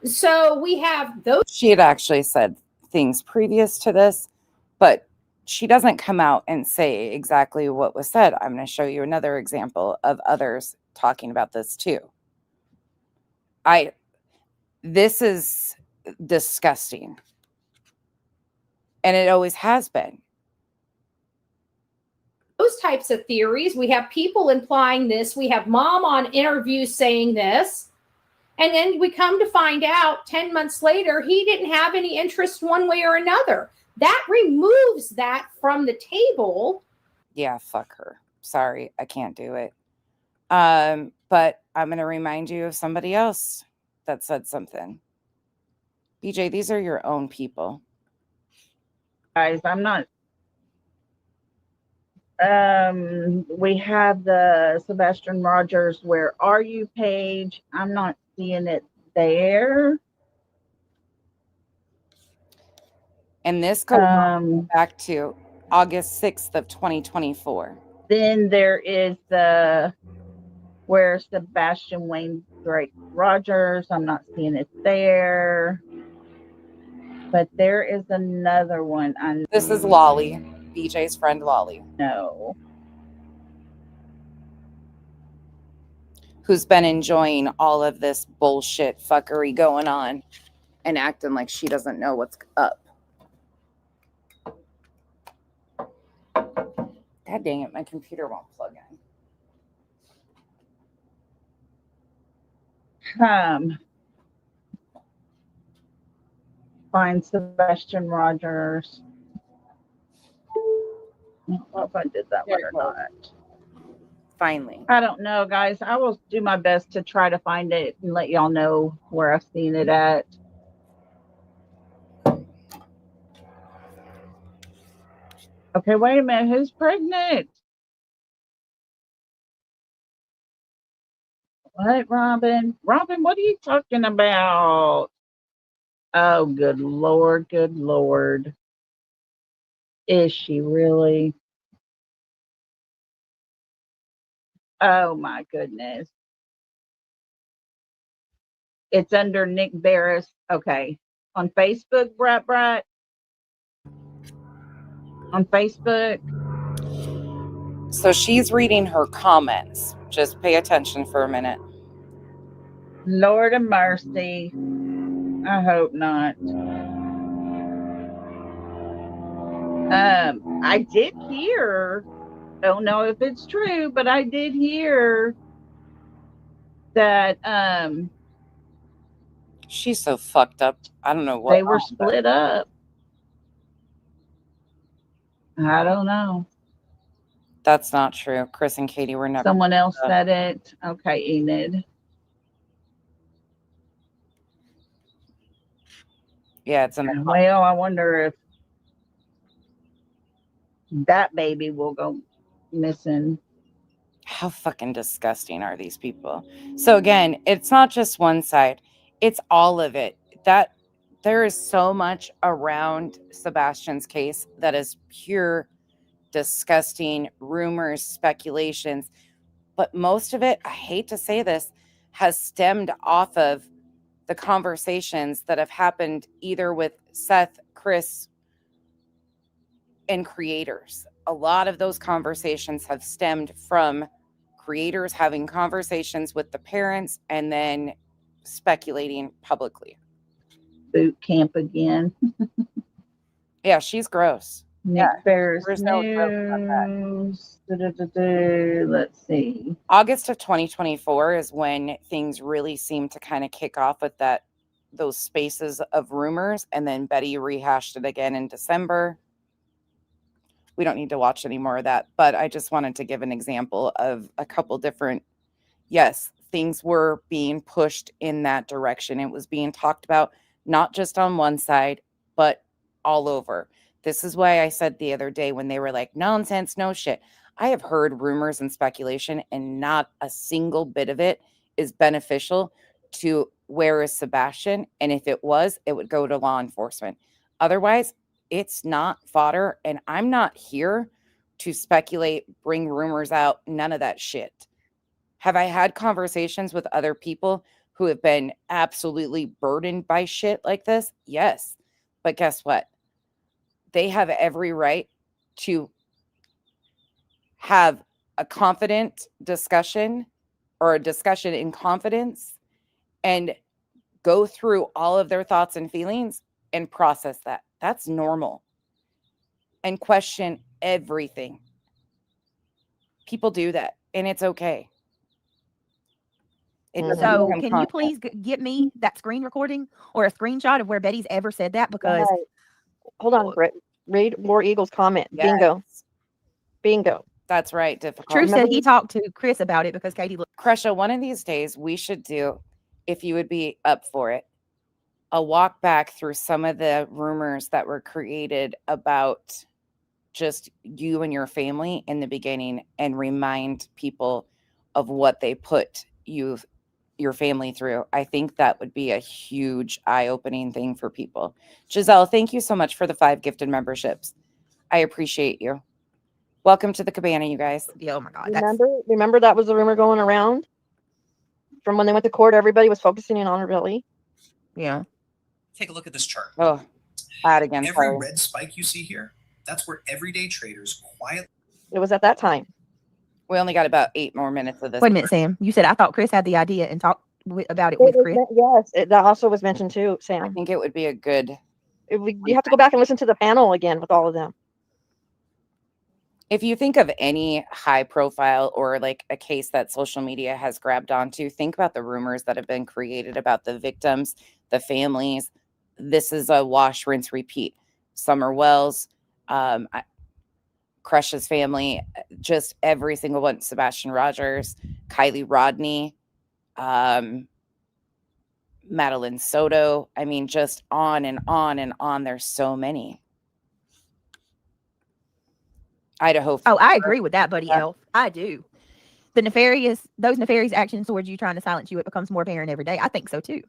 So we have those.
She had actually said things previous to this, but she doesn't come out and say exactly what was said. I'm going to show you another example of others talking about this too. This is disgusting. And it always has been.
Those types of theories. We have people implying this. We have mom on interviews saying this. And then we come to find out 10 months later, he didn't have any interest one way or another. That removes that from the table.
Yeah, fuck her. Sorry, I can't do it. But I'm going to remind you of somebody else that said something. BJ, these are your own people.
Guys, I'm not. We have the Sebastian Rogers "Where Are You" page. I'm not seeing it there.
And this goes back to August 6th of 2024.
Then there is the "Where Sebastian Wayne Drake Rogers." I'm not seeing it there. But there is another one.
This is Lolly, BJ's friend Lolly.
No.
Who's been enjoying all of this bullshit fuckery going on and acting like she doesn't know what's up. God dang it, my computer won't plug in.
Find Sebastian Rogers. I don't know if I did that one or not.
Finally.
I don't know, guys. I will do my best to try to find it and let y'all know where I've seen it at. Okay, wait a minute. Who's pregnant? What, Robin? Robin, what are you talking about? Oh, good Lord, good Lord. Is she really? Oh, my goodness. It's under Nick Barris. Okay. On Facebook, Brat. On Facebook.
So she's reading her comments. Just pay attention for a minute.
Lord of mercy. I hope not. I did hear, don't know if it's true, but I did hear that
She's so fucked up. I don't know what
they were split up. I don't know.
That's not true. Chris and Katie were never.
Someone else said it. Okay, Enid.
Yeah, it's in the.
Well, I wonder if that baby will go missing.
How fucking disgusting are these people? So again, it's not just one side, it's all of it. That there is so much around Sebastian's case that is pure disgusting rumors, speculations, but most of it, I hate to say this, has stemmed off of the conversations that have happened either with Seth, Chris, and creators. A lot of those conversations have stemmed from creators having conversations with the parents and then speculating publicly.
Boot camp again.
Yeah, she's gross.
Nick Ferris
there's no doubt about
News. Let's see.
August of 2024 is when things really seem to kind of kick off with those spaces of rumors, and then Betty rehashed it again in December. We don't need to watch any more of that, but I just wanted to give an example of a couple different, yes, things were being pushed in that direction. It was being talked about, not just on one side, but all over. This is why I said the other day when they were like, nonsense, no shit. I have heard rumors and speculation, and not a single bit of it is beneficial to where is Sebastian. And if it was, it would go to law enforcement. Otherwise, it's not fodder. And I'm not here to speculate, bring rumors out, none of that shit. Have I had conversations with other people who have been absolutely burdened by shit like this? Yes. But guess what? They have every right to have a confident discussion, or a discussion in confidence, and go through all of their thoughts and feelings and process that. That's normal. And question everything. People do that, and it's okay.
So can you please get me that screen recording or a screenshot of where Betty's ever said that? Because
hold on, Britt. Read War Eagle's comment.
Yes.
Bingo.
That's right. Difficult.
True said he talked to Chris about it because Katie looked.
Kresha, one of these days we should do, if you would be up for it, a walk back through some of the rumors that were created about just you and your family in the beginning, and remind people of what they put your family through. I think that would be a huge eye-opening thing for people. Giselle, thank you so much for the 5 gifted memberships. I appreciate you. Welcome to the cabana, you guys.
Oh my God.
Remember that was the rumor going around from when they went to court. Everybody was focusing in on her belly.
Yeah.
Take a look at this chart.
Oh, bad again.
Every
Sorry.
red spike you see here, that's where everyday traders quietly.
It was at that time.
We only got about 8 more minutes of this.
Wait a minute, Sam. You said I thought Chris had the idea and talked about it with Chris.
Yes, that also was mentioned too,
I
Sam.
think it would be a good.
You have to go back and listen to the panel again with all of them.
If you think of any high profile or like a case that social media has grabbed onto, think about the rumors that have been created about the victims, the families. This is a wash, rinse, repeat. Summer Wells, Crush's family, just every single one. Sebastian Rogers, Kylie Rodney, Madeline Soto. I mean, just on and on and on. There's so many. Idaho.
Oh, I agree with that, buddy Elf. I do. Those nefarious actions towards you trying to silence you, it becomes more apparent every day. I think so too.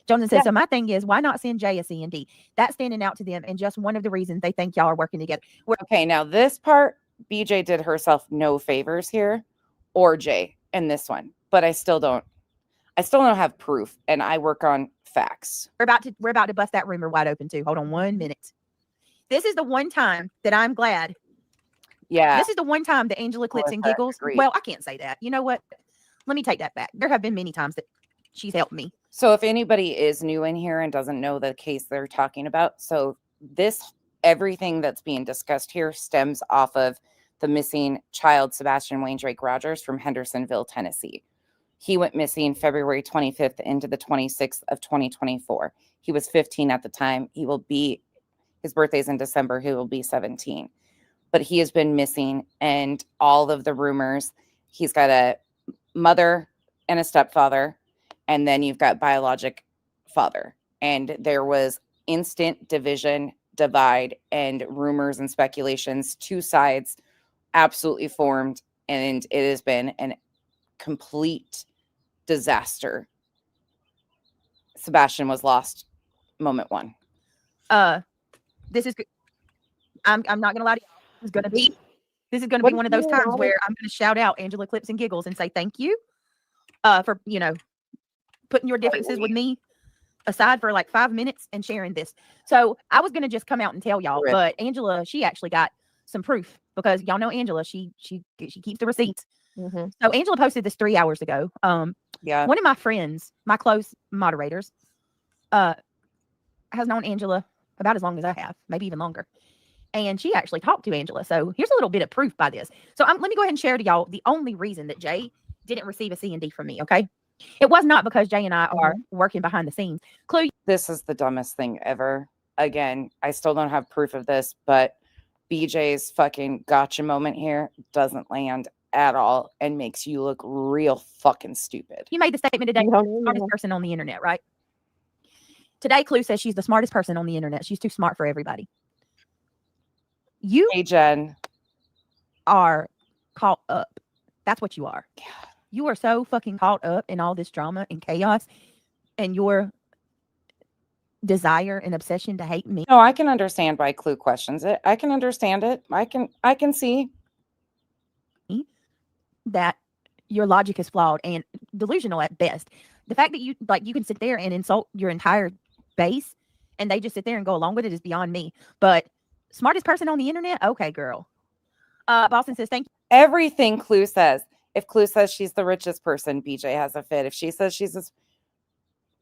Jonathan says, so my thing is, why not send Jay a C&D? That's standing out to them, and just one of the reasons they think y'all are working together.
Okay, now this part, BJ did herself no favors here, or Jay in this one, but I still don't have proof, and I work on facts.
We're about to bust that rumor wide open too. Hold on 1 minute. This is the one time that I'm glad.
Yeah.
This is the one time that Angela clicks and giggles.
Agreed.
Well, I can't say that. You know what? Let me take that back. There have been many times that she's helped me.
So if anybody is new in here and doesn't know the case they're talking about, so everything that's being discussed here stems off of the missing child, Sebastian Wayne Drake Rogers from Hendersonville, Tennessee. He went missing February 25th into the 26th of 2024. He was 15 at the time. His birthday's in December. He will be 17. But he has been missing, and all of the rumors, he's got a mother and a stepfather, and then you've got biologic father. And there was instant division, divide, and rumors and speculations. Two sides absolutely formed, and it has been an complete disaster. Sebastian was lost moment one.
This is I'm not gonna lie to you. This is gonna be one of those times where I'm gonna shout out Angela Clips and Giggles and say thank you for putting your differences with me aside for like 5 minutes and sharing this. So I was gonna just come out and tell y'all, but Angela, she actually got some proof, because y'all know Angela, she keeps the receipts.
Mm-hmm.
So Angela posted this 3 hours ago.
Yeah.
One of my friends, my close moderators, has known Angela about as long as I have, maybe even longer. And she actually talked to Angela. So here's a little bit of proof by this. So let me go ahead and share to y'all the only reason that Jay didn't receive a C&D from me, okay? It was not because Jay and I are working behind the scenes. Clue.
This is the dumbest thing ever. Again, I still don't have proof of this, but BJ's fucking gotcha moment here doesn't land at all and makes you look real fucking stupid.
You made the statement today, the smartest person on the internet, right? Today, Clue says she's the smartest person on the internet. She's too smart for everybody. You,
hey, Jen,
are caught up. That's what you are. You are so fucking caught up in all this drama and chaos and your desire and obsession to hate me.
No, I can understand why Clue questions it. I can understand it. I can see
that your logic is flawed and delusional at best. The fact that you can sit there and insult your entire base and they just sit there and go along with it is beyond me. But smartest person on the internet? Okay, girl. Boston says, thank you.
Everything Clue says. If Clue says she's the richest person, BJ has a fit. If she says she's this,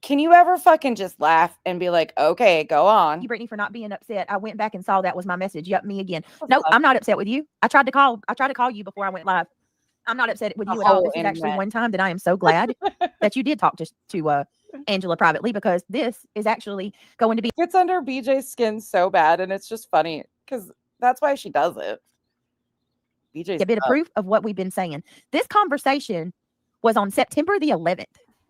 can you ever fucking just laugh and be like, okay, go on?
You, Brittany, for not being upset. I went back and saw that was my message. Yep, me again. No, I'm not upset with you. I tried to call you before I went live. I'm not upset with you at all. This is actually one time that I am so glad that you did talk to Angela privately, because this is actually going to be.
It's under BJ's skin so bad, and it's just funny because that's why she does it. BJ's
a bit of proof of what we've been saying. This conversation was on September the 11th.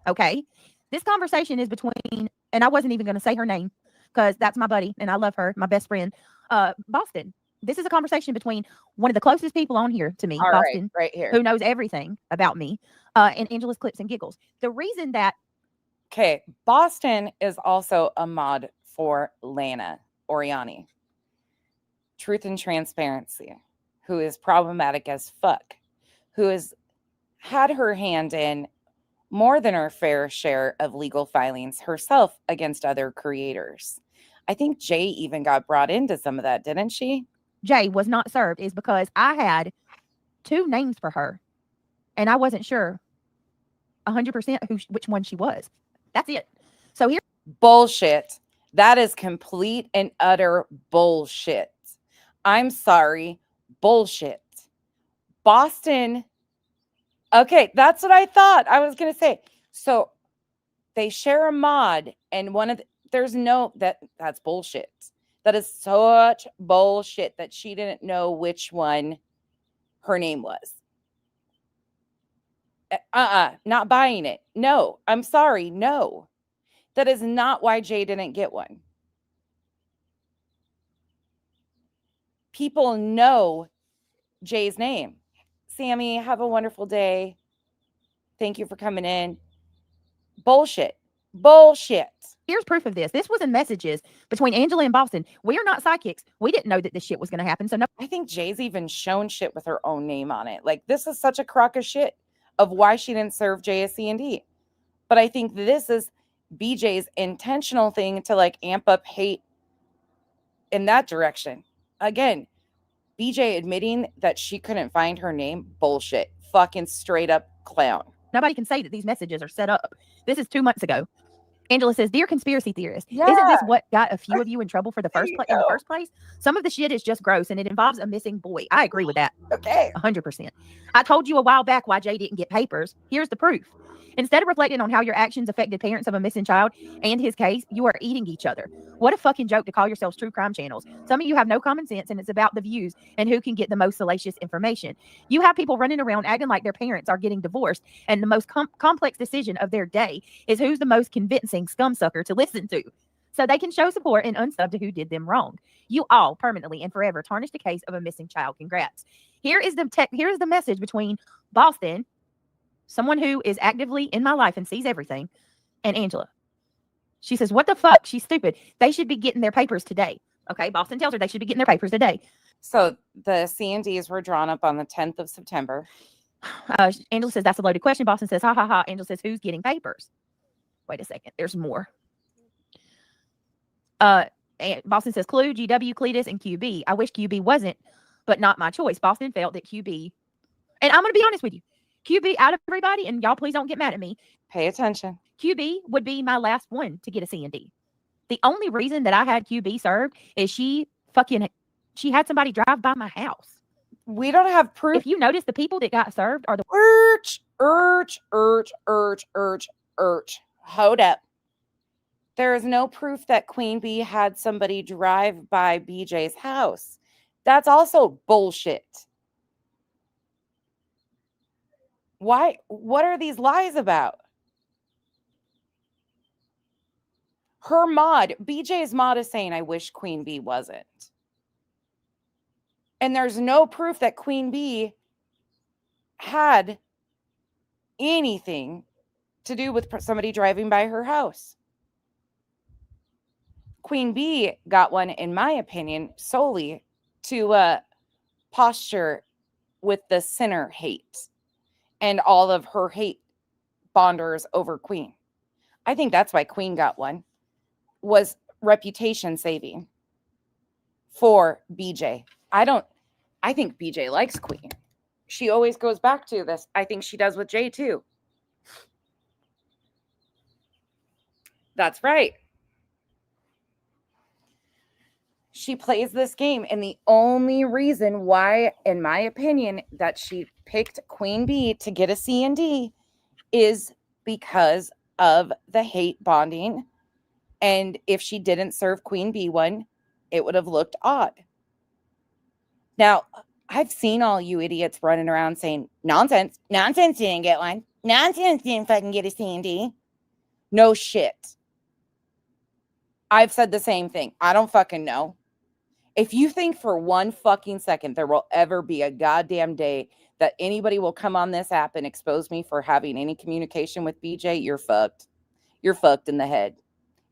Okay. This conversation is between, and I wasn't even going to say her name because that's my buddy and I love her, my best friend, Boston. This is a conversation between one of the closest people on here to me, Boston,
right here,
who knows everything about me, and Angela's Clips and Giggles. The reason that.
Okay. Boston is also a mod for Lana Oriani. Truth and Transparency, who is problematic as fuck, who has had her hand in more than her fair share of legal filings herself against other creators. I think Jay even got brought into some of that, didn't she?
Jay was not served is because I had 2 names for her and I wasn't sure 100% which one she was. That's it. So here.
Bullshit. That is complete and utter bullshit. I'm sorry. Bullshit. Boston. Okay, that's what I thought I was going to say. So they share a mod and that's bullshit. That is such bullshit that she didn't know which one her name was. Not buying it. No, I'm sorry. No, that is not why Jay didn't get one. People know Jay's name. Sammy, have a wonderful day. Thank you for coming in. Bullshit.
Here's proof of this. This was in messages between Angela and Boston. We are not psychics. We didn't know that this shit was going to happen. So no.
I think Jay's even shown shit with her own name on it. Like, this is such a crock of shit of why she didn't serve Jay a C&D. But I think this is BJ's intentional thing to like amp up hate in that direction. Again, BJ admitting that she couldn't find her name, bullshit. Fucking straight up clown.
Nobody can say that these messages are set up. This is 2 months ago. Angela says, "Dear conspiracy theorist,
Yeah.
isn't this what got a few of you in trouble for the
There
first
you
in the
go.
first place? Some of the shit is just gross, and it involves a missing boy." I agree with that.
Okay.
100%. I told you a while back why Jay didn't get papers. Here's the proof. Instead of reflecting on how your actions affected parents of a missing child and his case, you are eating each other. What a fucking joke to call yourselves true crime channels. Some of you have no common sense, and it's about the views and who can get the most salacious information. You have people running around acting like their parents are getting divorced, and the most complex decision of their day is who's the most convincing scumsucker to listen to, so they can show support and unsub to who did them wrong. You all permanently and forever tarnished the case of a missing child. Congrats. Here is the message between Boston, someone who is actively in my life and sees everything, and Angela. She says, "What the fuck? She's stupid. They should be getting their papers today." Okay, Boston tells her they should be getting their papers today.
So the C&Ds were drawn up on the 10th of September.
Angela says, "That's a loaded question." Boston says, "Ha ha ha." Angela says, "Who's getting papers?" Wait a second. There's more. And Boston says, "Clue, GW, Cletus, and QB. I wish QB wasn't, but not my choice." Boston felt that QB, and I'm going to be honest with you, QB out of everybody, and y'all please don't get mad at me,
Pay attention.
QB would be my last one to get a C&D. The only reason that I had QB served is she had somebody drive by my house.
We don't have proof.
If you notice, the people that got served are the
Hold up. There is no proof that Queen Bee had somebody drive by BJ's house. That's also bullshit. Why? What are these lies about? Her mod, BJ's mod, is saying, "I wish Queen Bee wasn't." And there's no proof that Queen Bee had anything to do with somebody driving by her house. Queen Bee got one, in my opinion, solely to posture with the sinner hate and all of her hate bonders over Queen. I think that's why Queen got one, was reputation saving for BJ. I think BJ likes Queen. She always goes back to this. I think she does with Jay too. That's right. She plays this game, and the only reason why, in my opinion, that she picked Queen Bee to get a C&D is because of the hate bonding. And if she didn't serve Queen Bee one, it would have looked odd. Now, I've seen all you idiots running around saying, nonsense didn't get one. Nonsense didn't fucking get a C&D. No shit. I've said the same thing. I don't fucking know. If you think for one fucking second there will ever be a goddamn day that anybody will come on this app and expose me for having any communication with BJ, you're fucked. You're fucked in the head.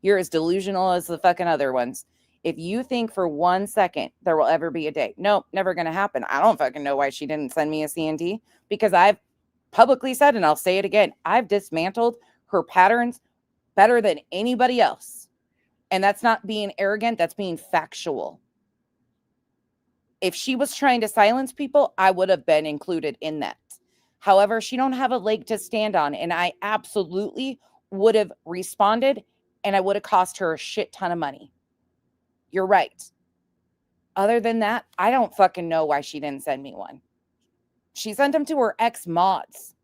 You're as delusional as the fucking other ones. If you think for 1 second there will ever be a day, nope, never going to happen. I don't fucking know why she didn't send me a C&D, because I've publicly said, and I'll say it again, I've dismantled her patterns better than anybody else. And that's not being arrogant. That's being factual. If she was trying to silence people, I would have been included in that. However, she don't have a leg to stand on, and I absolutely would have responded, and I would have cost her a shit ton of money. You're right. Other than that, I don't fucking know why she didn't send me one. She sent them to her ex-mods.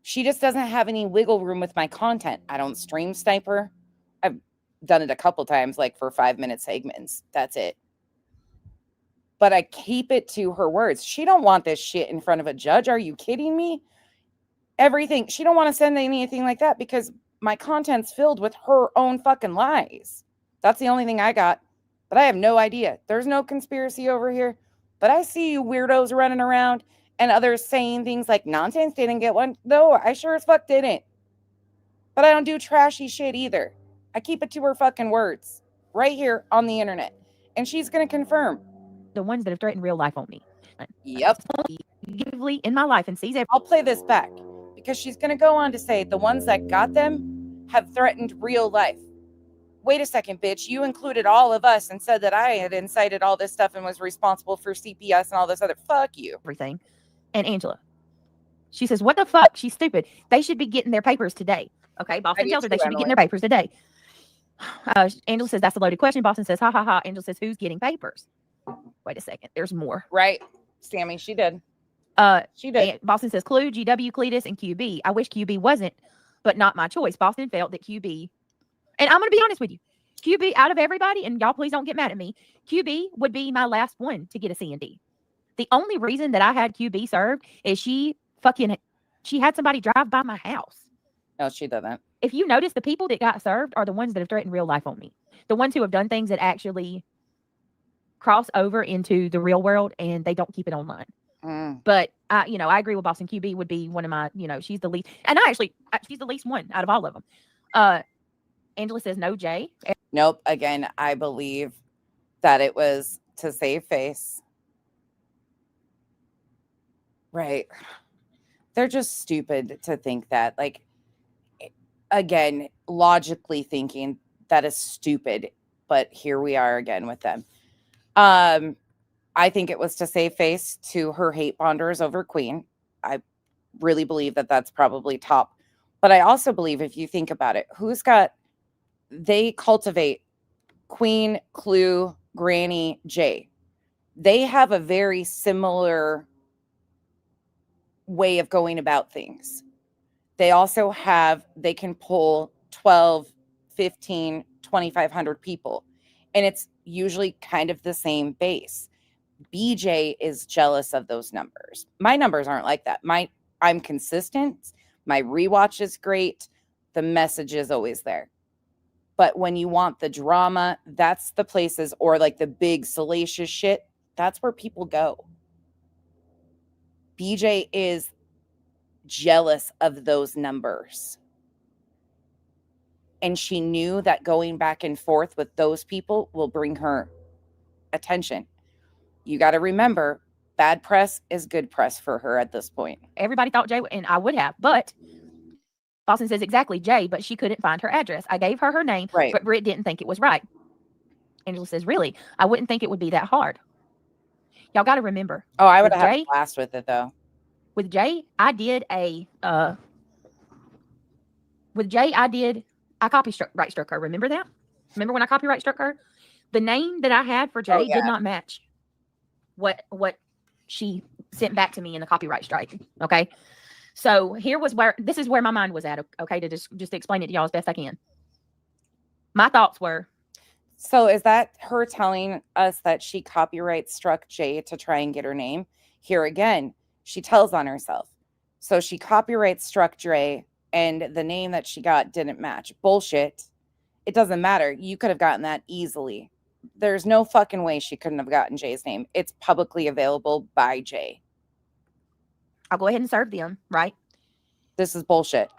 She just doesn't have any wiggle room with my content. I don't stream sniper. I've done it a couple times, like for 5-minute segments. That's it. But I keep it to her words. She don't want this shit in front of a judge. Are you kidding me? Everything. She don't want to send anything like that because my content's filled with her own fucking lies. That's the only thing I got. But I have no idea. There's no conspiracy over here. But I see you weirdos running around and others saying things like, nonsense didn't get one. No, I sure as fuck didn't. But I don't do trashy shit either. I keep it to her fucking words. Right here on the internet. And she's going to confirm.
The ones that have threatened real life on me.
Yep.
In my life and sees everything.
I'll play this back because she's going to go on to say the ones that got them have threatened real life. Wait a second, bitch. You included all of us and said that I had incited all this stuff and was responsible for CPS and all this other. Fuck you.
Everything. And Angela. She says, what the fuck? She's stupid. They should be getting their papers today. Okay. Boston
do
tells her they
too,
should be getting
Emily.
their papers today. Angela says, that's a loaded question. Boston says, ha, ha, ha. Angela says, who's getting papers? Wait a second. There's more.
Right. Sammy, she did. She did.
And Boston says, Clue, GW, Cletus, and QB. I wish QB wasn't, but not my choice. Boston felt that QB, and I'm going to be honest with you, QB out of everybody, and y'all please don't get mad at me, QB would be my last one to get a C&D. The only reason that I had QB served is she had somebody drive by my house.
No, she didn't.
If you notice, the people that got served are the ones that have threatened real life on me. The ones who have done things that actually cross over into the real world and they don't keep it online. But I agree with Boston. QB would be one of my, she's the least, and she's the least one out of all of them. Angela says no, Jay.
Nope. Again, I believe that it was to save face. Right. They're just stupid to think that. Like, again, logically thinking that is stupid. But here we are again with them. I think it was to save face to her hate bonders over Queen. I really believe that that's probably top. But I also believe, if you think about it, they cultivate Queen, Clue, Granny, Jay. They have a very similar way of going about things. They also they can pull 12, 15, 2,500 people. And it's usually kind of the same base. BJ is jealous of those numbers. My numbers aren't like that. I'm consistent. My rewatch is great. The message is always there. But when you want the drama, that's the places, or like the big salacious shit, that's where people go. BJ is jealous of those numbers. And she knew that going back and forth with those people will bring her attention. You got to remember, bad press is good press for her at this point.
Everybody thought Jay, and I would have, but Boston says exactly Jay, but she couldn't find her address. I gave her name,
right,
but Britt didn't think it was right. Angela says, really? I wouldn't think it would be that hard. Y'all got to remember.
Oh, I would have had a blast with it, though.
With Jay, I copyright struck her. Remember that? Remember when I copyright struck her? The name that I had for Jay did not match what she sent back to me in the copyright strike. Okay. So this is where my mind was at. Okay. To just explain it to y'all as best I can. My thoughts were.
So is that her telling us that she copyright struck Jay to try and get her name? Here again, she tells on herself. So she copyright struck Dre and the name that she got didn't match. Bullshit. It doesn't matter. You could have gotten that easily. There's no fucking way she couldn't have gotten Jay's name. It's publicly available by Jay.
I'll go ahead and serve them, right?
This is bullshit.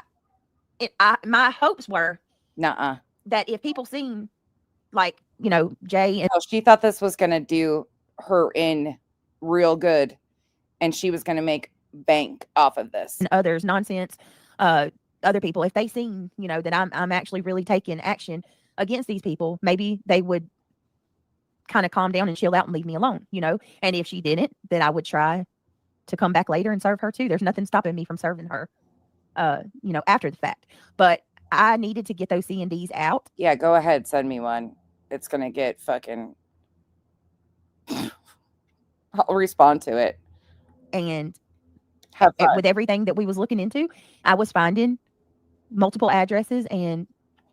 My hopes were
nuh-uh.
That if people seen, like, Jay and
she thought this was going to do her in real good, and she was going to make bank off of this.
And others, nonsense, other people, if they seen, that I'm actually really taking action against these people, maybe they would kind of calm down and chill out and leave me alone, and if she didn't, then I would try to come back later and serve her too. There's nothing stopping me from serving her, after the fact, but I needed to get those C&Ds out.
Yeah, go ahead. Send me one. It's going to get fucking, I'll respond to it.
And with everything that we was looking into, I was finding multiple addresses and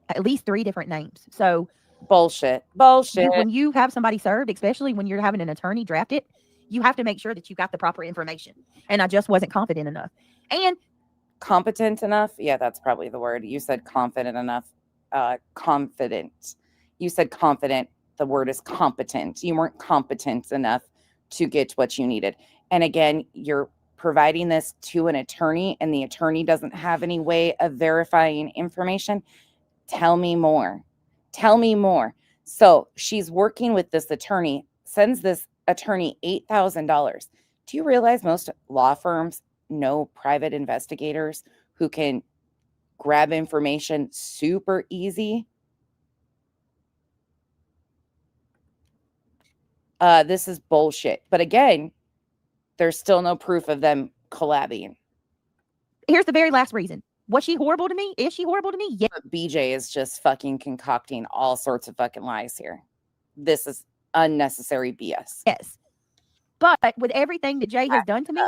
at least 3 different names. So
bullshit.
When you have somebody served, especially when you're having an attorney draft it, you have to make sure that you got the proper information. And I just wasn't confident enough. And
competent enough. Yeah, that's probably the word. You said confident enough. Confident. You said confident. The word is competent. You weren't competent enough to get what you needed. And again, you're providing this to an attorney and the attorney doesn't have any way of verifying information. Tell me more. Tell me more. So she's working with this attorney, sends this attorney $8,000. Do you realize most law firms know private investigators who can grab information super easy? This is bullshit. But again, there's still no proof of them collabing.
Here's the very last reason. Was she horrible to me? Is she horrible to me? Yeah.
But BJ is just fucking concocting all sorts of fucking lies here. This is unnecessary BS.
Yes. But with everything that Jay has done to me,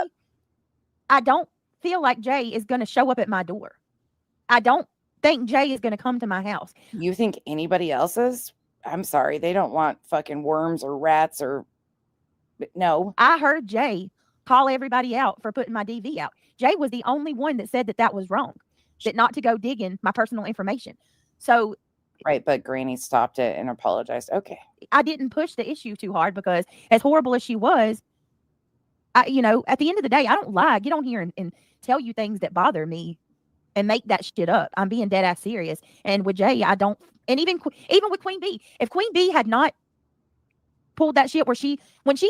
I don't feel like Jay is going to show up at my door. I don't think Jay is going to come to my house.
You think anybody else is? I'm sorry. They don't want fucking worms or rats or... No.
I heard Jay call everybody out for putting my DV out. Jay was the only one that said that that was wrong, that not to go digging my personal information. So...
Right, but Granny stopped it and apologized. Okay.
I didn't push the issue too hard because as horrible as she was, at the end of the day, I don't lie. Get on here and tell you things that bother me and make that shit up. I'm being dead ass serious. And with Jay, I don't, and even with Queen Bee, if Queen Bee had not pulled that shit when she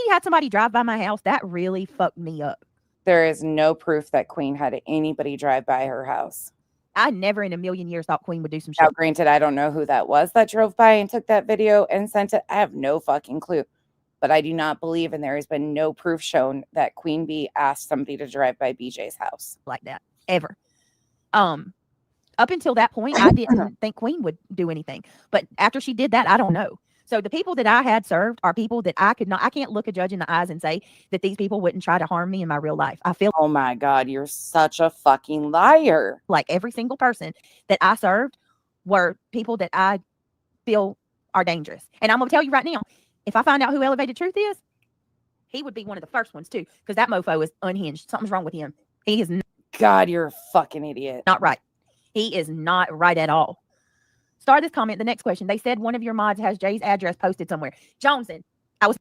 had somebody drive by my house, that really fucked me up.
There is no proof that Queen had anybody drive by her house.
I never in a million years thought Queen would do some shit.
Now, granted, I don't know who that was that drove by and took that video and sent it. I have no fucking clue. But I do not believe, and there has been no proof shown that Queen Bee asked somebody to drive by BJ's house.
Like that, ever. Up until that point, I didn't think Queen would do anything. But after she did that, I don't know. So the people that I had served are people that I can't look a judge in the eyes and say that these people wouldn't try to harm me in my real life. I feel,
oh my God, you're such a fucking liar.
Like every single person that I served were people that I feel are dangerous. And I'm going to tell you right now, if I find out who Elevated Truth is, he would be one of the first ones too, because that mofo is unhinged. Something's wrong with him. He is
God, you're a fucking idiot.
Not right. He is not right at all. Start this comment. The next question. They said one of your mods has Jay's address posted somewhere. Johnson.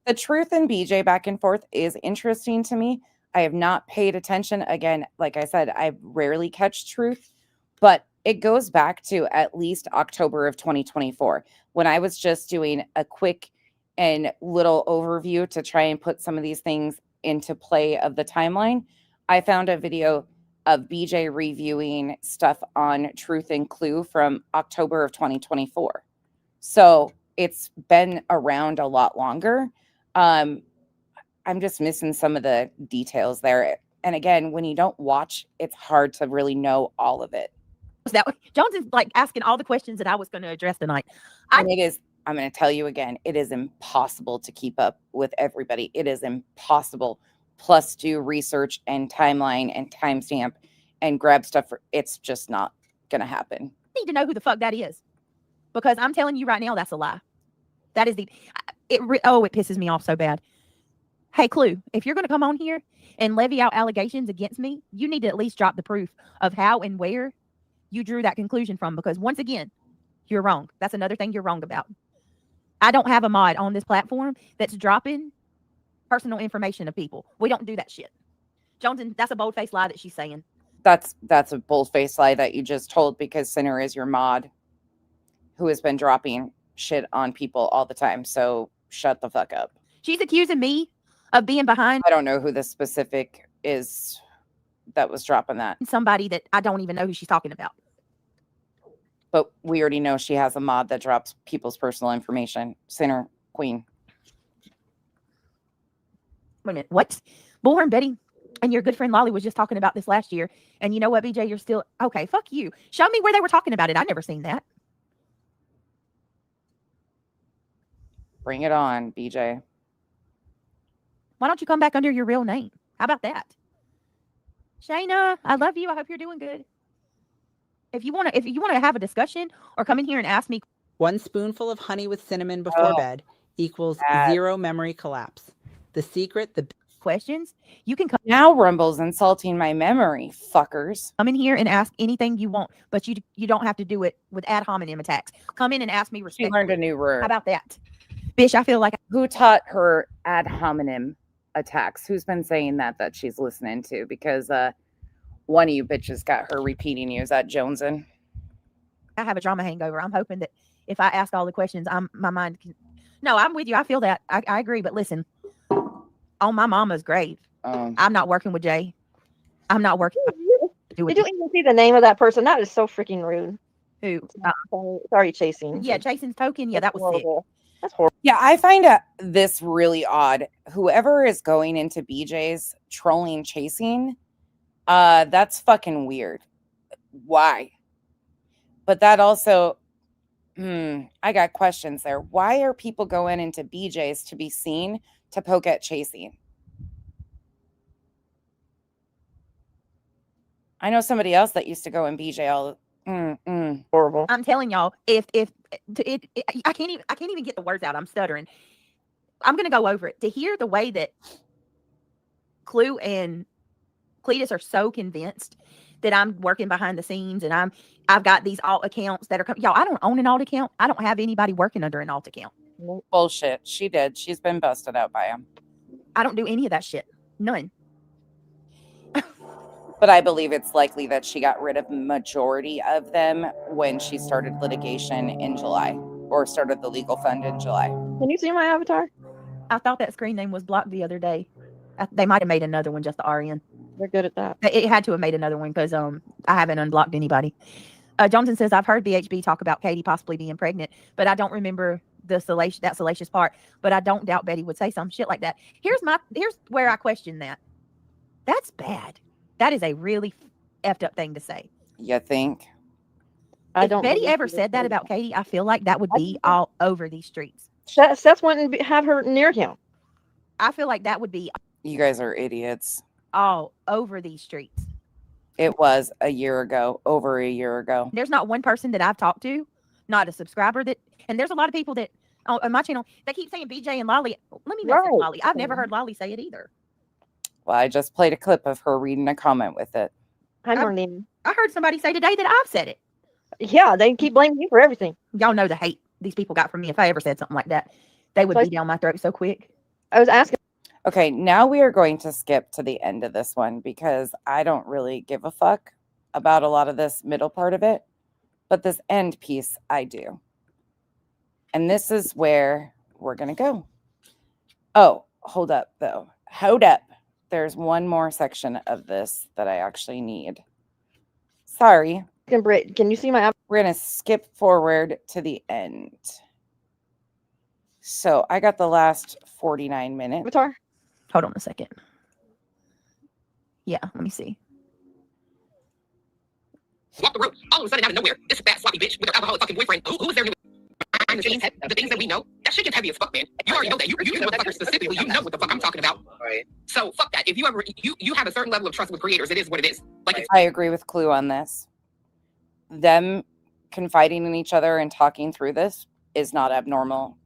The Truth and BJ back and forth is interesting to me. I have not paid attention. Again, like I said, I rarely catch Truth, but it goes back to at least October of 2024 when I was just doing a quick and little overview to try and put some of these things into play of the timeline. I found a video of BJ reviewing stuff on Truth and Clue from October of 2024. So it's been around a lot longer. I'm just missing some of the details there. And again, when you don't watch, it's hard to really know all of it.
That Jones is like asking all the questions that I was going to address tonight.
And it is, I'm going to tell you again, it is impossible to keep up with everybody. It is impossible. Plus do research and timeline and timestamp and grab stuff. It's just not going to happen.
I need to know who the fuck that is, because I'm telling you right now, that's a lie. That is it pisses me off so bad. Hey, Clue, if you're going to come on here and levy out allegations against me, you need to at least drop the proof of how and where you drew that conclusion from, because once again, you're wrong. That's another thing you're wrong about. I don't have a mod on this platform that's dropping personal information of people. We don't do that shit. Jones, that's a bold-faced lie that she's saying.
That's a bold-faced lie that you just told, because Sinner is your mod who has been dropping shit on people all the time. So shut the fuck up.
She's accusing me of being behind.
I don't know who the specific is that was dropping that.
Somebody that I don't even know who she's talking about.
But we already know she has a mod that drops people's personal information. Sinner Queen.
Wait a minute. What? Bullhorn Betty and your good friend Lolly was just talking about this last year. And you know what, BJ? You're still... Okay, fuck you. Show me where they were talking about it. I never seen that.
Bring it on, BJ.
Why don't you come back under your real name? How about that? Shayna, I love you. I hope you're doing good. If you want to have a discussion or come in here and ask me...
1 spoonful of honey with cinnamon before bed equals 0 memory collapse. The secret, the
questions, you can come...
Now Rumble's insulting my memory, fuckers.
Come in here and ask anything you want, but you don't have to do it with ad hominem attacks. Come in and ask me respectfully.
She learned a new word.
How about that? Bish, I feel like...
Who taught her ad hominem attacks? Who's been saying that she's listening to? Because one of you bitches got her repeating you. Is that Jonesin?
I have a drama hangover. I'm hoping that if I ask all the questions, my mind can... No, I'm with you. I feel that. I agree. But listen, on my mama's grave, I'm not working with Jay. I'm not working.
Did you even see the name of that person? That is so freaking rude.
Who?
Sorry, Chasing.
Yeah, Chasing's token. Yeah, that was
horrible.
Sick.
That's horrible.
Yeah, I find this really odd. Whoever is going into BJ's trolling Chasing, That's fucking weird. Why? But that also, I got questions there. Why are people going into BJ's to be seen to poke at chasing? I know somebody else that used to go in BJ all.
Horrible.
I'm telling y'all, if I can't even get the words out. I'm stuttering. I'm gonna go over it to hear the way that Clue and Cletus are so convinced that I'm working behind the scenes and I've got these alt accounts that are coming. Y'all, I don't own an alt account. I don't have anybody working under an alt account.
Bullshit. She did. She's been busted out by him.
I don't do any of that shit. None.
But I believe it's likely that she got rid of majority of them when she started litigation in July, or started the legal fund in July.
Can you see my avatar?
I thought that screen name was blocked the other day. They might have made another one, just the RN.
They're good at that.
It had to have made another one because I haven't unblocked anybody. Johnson says, I've heard BHB talk about Katie possibly being pregnant, but I don't remember that salacious part. But I don't doubt Betty would say some shit like that. Here's where I question that. That's bad. That is a really effed up thing to say.
You think?
If Betty ever said that about Katie, I feel like that would be all over these streets.
Seth went and have her near him.
I feel like that would be.
You guys are idiots.
All over these streets.
It was a year ago, over a year ago.
There's not one person that I've talked to, not a subscriber and there's a lot of people that on my channel, they keep saying BJ and Lolly. Let me message Lolly. I've never heard Lolly say it either.
Well, I just played a clip of her reading a comment with it.
Hi, Marlene.
I heard somebody say today that I've said it.
Yeah, they keep blaming you for everything.
Y'all know the hate these people got from me. If I ever said something like that, they would be down my throat so quick.
I was asking.
Okay, now we are going to skip to the end of this one because I don't really give a fuck about a lot of this middle part of it. But this end piece, I do. And this is where we're going to go. Oh, hold up, though. Hold up. There's one more section of this that I actually need. Sorry.
Britt, can you see my?
We're going to skip forward to the end. So I got the last 49 minutes.
Avatar?
Hold on a second. Yeah, let me see.
Walk the road. All of a sudden, out of nowhere, this fat sloppy bitch with her alcoholic fucking boyfriend. Who is their new? The things that we know, that shit gets heavy as fuck, man. You already know that. You motherfucker specifically, you know what the fuck I'm talking about. Right. So fuck that. If you ever you have a certain level of trust with creators, it is what it is. Like
I agree with Clue on this. Them confiding in each other and talking through this is not abnormal.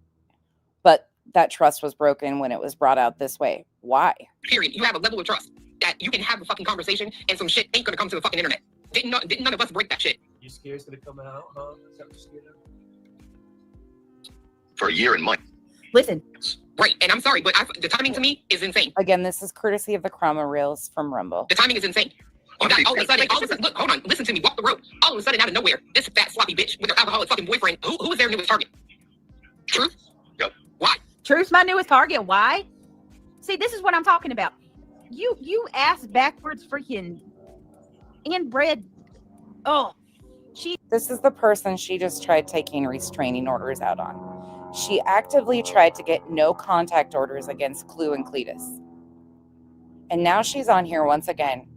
But that trust was broken when it was brought out this way. Why?
Period. You have a level of trust that you can have a fucking conversation and some shit ain't gonna come to the fucking internet. Didn't none of us break that shit?
You scared it's gonna come out, huh? Is that what you're scared of?
For a year and months.
Listen.
Right, and I'm sorry, but the timing to me is insane.
Again, this is courtesy of the Chroma Reels from Rumble.
The timing is insane. All of a sudden, look, hold on, listen to me, walk the road. All of a sudden, out of nowhere, this fat sloppy bitch with her alcoholic fucking boyfriend, who is their newest target? Truth? Yep. Why?
Truth's my newest target. Why? See, this is what I'm talking about. You ass backwards freaking inbred. Oh,
This is the person she just tried taking restraining orders out on. She actively tried to get no contact orders against Clue and Cletus. And now she's on here once again,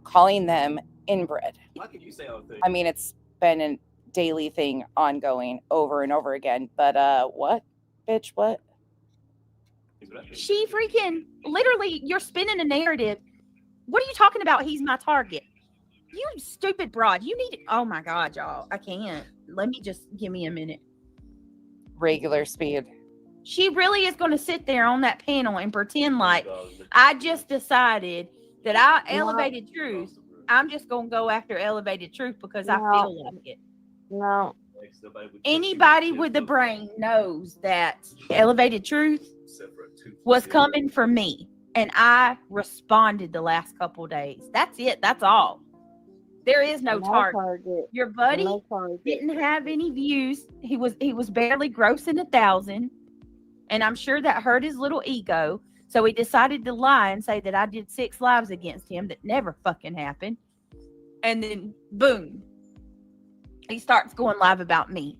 calling them inbred.
Why could you say all things?
I mean, it's been a daily thing ongoing over and over again. But what? Bitch, what?
She freaking literally, you're spinning a narrative. What are you talking about? He's my target. You stupid broad. You need, oh my God, y'all. I can't. Let me just give me a minute.
Regular speed.
She really is going to sit there on that panel and pretend like I just decided that I elevated truth. I'm just going to go after elevated truth because I feel like it.
No.
Anybody with a brain knows that elevated truth was coming for me. And I responded the last couple days. That's it. That's all. There is no target. Your buddy didn't have any views. He was barely grossing 1,000. And I'm sure that hurt his little ego. So he decided to lie and say that I did 6 lives against him that never fucking happened. And then boom, he starts going live about me.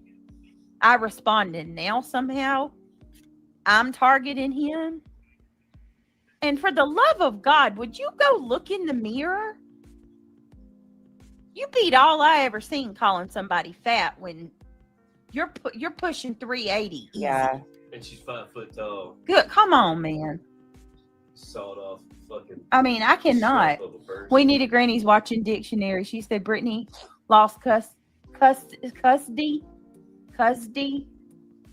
I responded. Now somehow I'm targeting him. And for the love of God, would you go look in the mirror You beat all I ever seen calling somebody fat when you're pushing 380. Easy.
Yeah.
And she's 5 foot tall.
Good. Come on, man.
Sawed off fucking.
I mean, I cannot. We need a Granny's watching dictionary. She said Brittany lost custody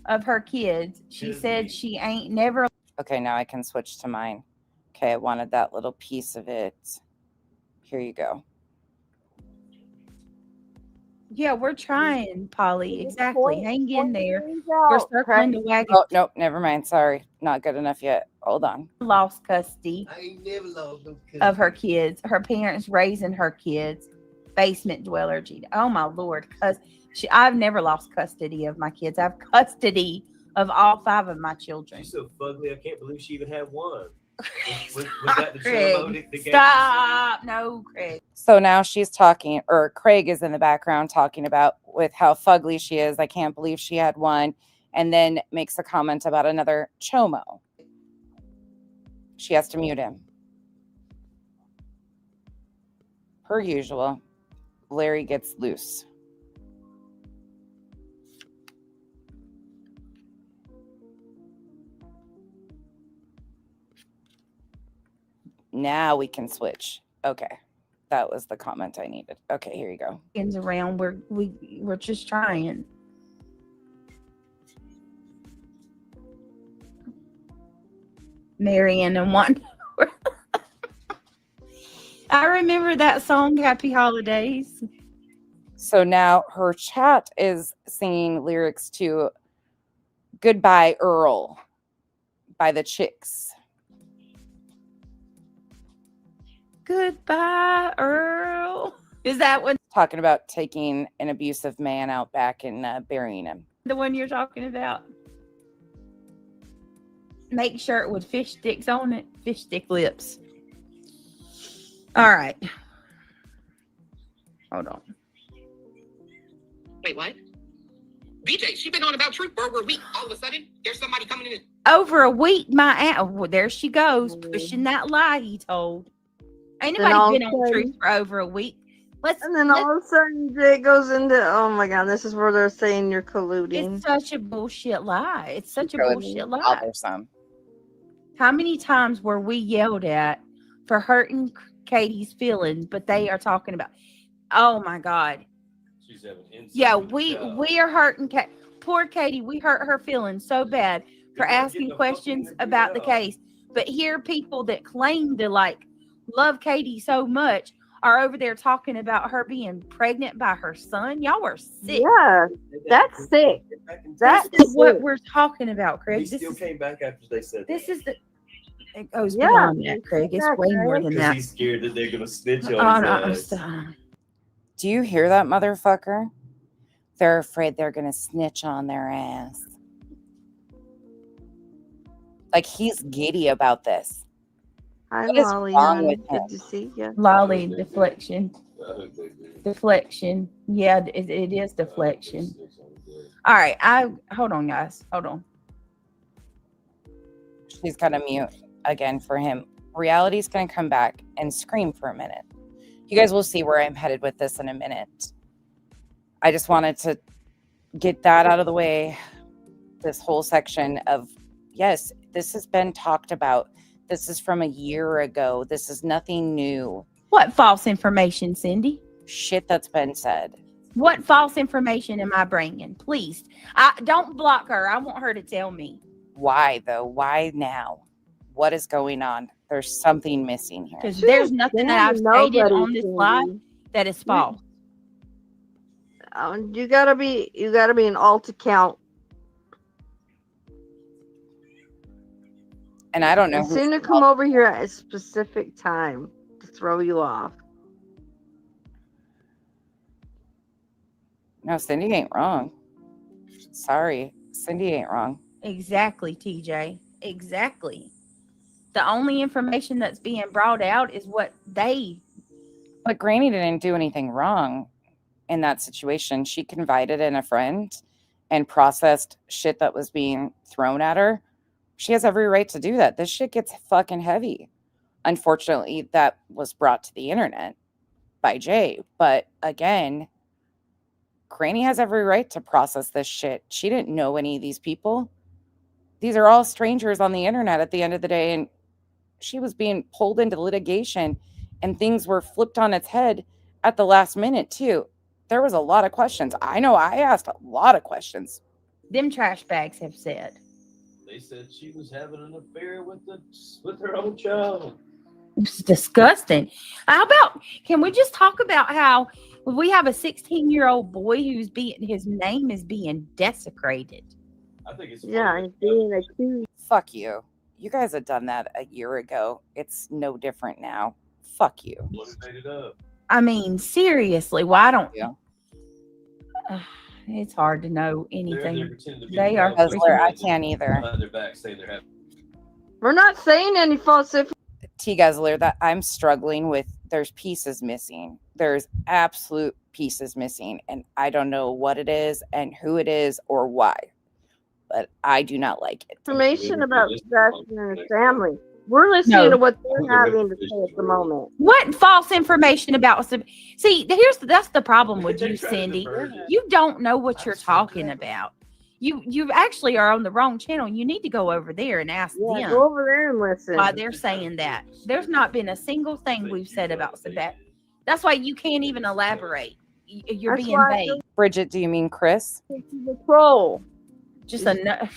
of her kids. She said she ain't never.
Okay, now I can switch to mine. Okay, I wanted that little piece of it. Here you go.
Yeah, we're trying, Polly. Exactly. Hang in there. We're circling the wagon.
Oh, no, never mind. Sorry. Not good enough yet. Hold on.
Lost custody
I ain't never lost no kids.
of her kids. Her parents raising her kids. Basement dweller. Gee, oh, my Lord. I've never lost custody of my kids. I have custody of all 5 of my children.
She's so fugly. I can't believe she even had one. Was
Stop,
that the
Craig.
the
Stop. No, Craig.
So now she's talking, or Craig is in the background talking about with how fugly she is. I can't believe she had one. And then makes a comment about another chomo. She has to mute him. Per usual, Larry gets loose. Now we can switch. Okay. That was the comment I needed. Okay, here you go.
Around, we're just trying. Marion and one. I remember that song, Happy Holidays.
So now her chat is singing lyrics to Goodbye Earl by the Chicks.
Goodbye, Earl. Is that what?
Talking about taking an abusive man out back and burying him.
The one you're talking about? Make sure it with fish sticks on it. Fish stick lips. All right. Hold on.
Wait, what? BJ, she been on about truth for over a week. All of a sudden, there's somebody coming in.
Over a week, well, there she goes, pushing that lie he told. Ain't nobody been on truth for over a week.
And then all of a sudden, Jay goes into, oh my God, this is where they're saying you're colluding.
It's such a bullshit lie. It's such a bullshit lie.
Bothersome.
How many times were we yelled at for hurting Katie's feelings, but they are talking about, oh my God.
She's having insight.
Yeah, we are hurting poor Katie. We hurt her feelings so bad for asking questions about the case. But here people that claim to love Katie so much are over there talking about her being pregnant by her son. Y'all are sick.
Yeah, that's sick.
This is what we're talking about, Craig.
He still came back after they said
this
that.
is the. It goes beyond that, Craig. It's way more than that.
He's scared that they're gonna snitch on his ass.
Do you hear that, motherfucker? They're afraid they're gonna snitch on their ass. Like he's giddy about this.
Hi,
What is
Molly.
wrong with him?
Good to see you.
Lolly, deflection. Deflection. Yeah, it is deflection. All right. Hold on, guys. Hold on.
She's got to mute again for him. Reality's going to come back and scream for a minute. You guys will see where I'm headed with this in a minute. I just wanted to get that out of the way. This whole section of, yes, this has been talked about. This is from a year ago. This is nothing new.
What false information, Cindy?
Shit that's been said.
What false information am I bringing? Please, don't block her. I want her to tell me.
Why, though? Why now? What is going on? There's something missing here.
Because there's nothing that I've stated on this live that is false.
You gotta be an alt account.
And I don't know.
It's soon to come over here at a specific time to throw you off.
No, Cindy ain't wrong. Sorry, Cindy ain't wrong.
Exactly, TJ. Exactly. The only information that's being brought out is what they.
But Granny didn't do anything wrong in that situation. She confided in a friend and processed shit that was being thrown at her. She has every right to do that. This shit gets fucking heavy. Unfortunately, that was brought to the internet. by Jay. But again, Granny has every right to process this shit. She didn't know any of these people. These are all strangers on the internet at the end of the day. And she was being pulled into litigation and things were flipped on its head at the last minute too. There was a lot of questions. I know I asked a lot of questions.
Them trash bags have said.
They said she was having an affair with her own child.
It's disgusting. How about, can we just talk about how we have a 16-year-old boy his name is being desecrated?
I think it's
he's being accused.
Fuck you. You guys had done that a year ago. It's no different now. Fuck you.
Made it up.
I mean, seriously, why don't
you?
It's hard to know anything.
They are. I can't either.
We're not saying any false information.
T Guzzler, that I'm struggling with. There's pieces missing. There's absolute pieces missing, and I don't know what it is and who it is or why. But I do not like it.
Information about Sebastian and his family. We're listening to what they're having to say at the moment.
What false information about? See, that's the problem with you, Cindy. You don't know what you're talking about. You actually are on the wrong channel. You need to go over there and ask them.
Go over there and listen.
Why they're saying that. There's not been a single thing we've said about Sebastian. That's why you can't even elaborate. You're being vague.
Bridget, do you mean Chris?
The troll.
Just another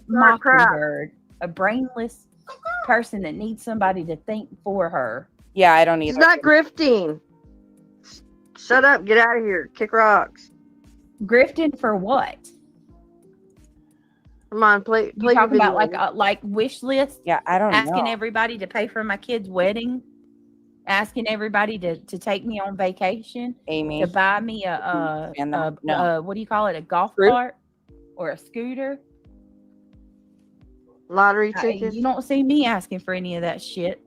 mockingbird, a brainless person that needs somebody to think for her.
Yeah, I don't either.
He's not grifting. Shut up. Get out of here. Kick rocks.
Grifting for what?
Come on, play.
You talking about like wish list?
Yeah, I don't know.
Asking everybody to pay for my kid's wedding. Asking everybody to take me on vacation.
Amy.
To buy me what do you call it? A golf cart or a scooter.
Lottery tickets.
You don't see me asking for any of that shit.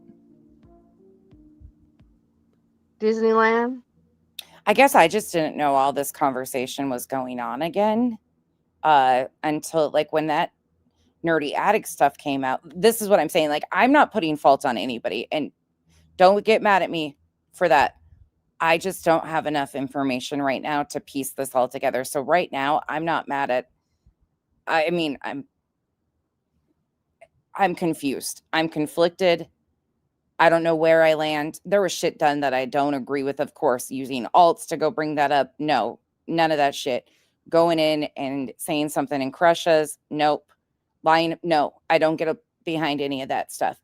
Disneyland.
I guess I just didn't know all this conversation was going on again until like when that nerdy addict stuff came out. This is what I'm saying. Like, I'm not putting fault on anybody, and don't get mad at me for that. I just don't have enough information right now to piece this all together. So right now, I'm not mad at. I mean, I'm confused. I'm conflicted. I don't know where I land. There was shit done that I don't agree with, of course, using alts to go bring that up. No, none of that shit. Going in and saying something in crushes. Nope. Lying. No, I don't get behind any of that stuff.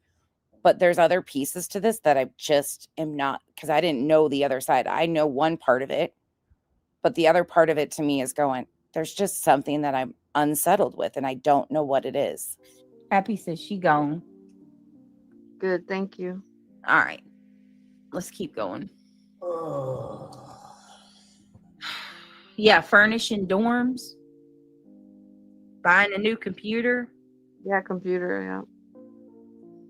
But there's other pieces to this that I just am not, because I didn't know the other side. I know one part of it, but the other part of it to me is going, there's just something that I'm unsettled with, and I don't know what it is.
Happy says she gone.
Good, thank you.
All right, let's keep going. Yeah, furnishing dorms, buying a new computer.
Yeah, computer. Yeah.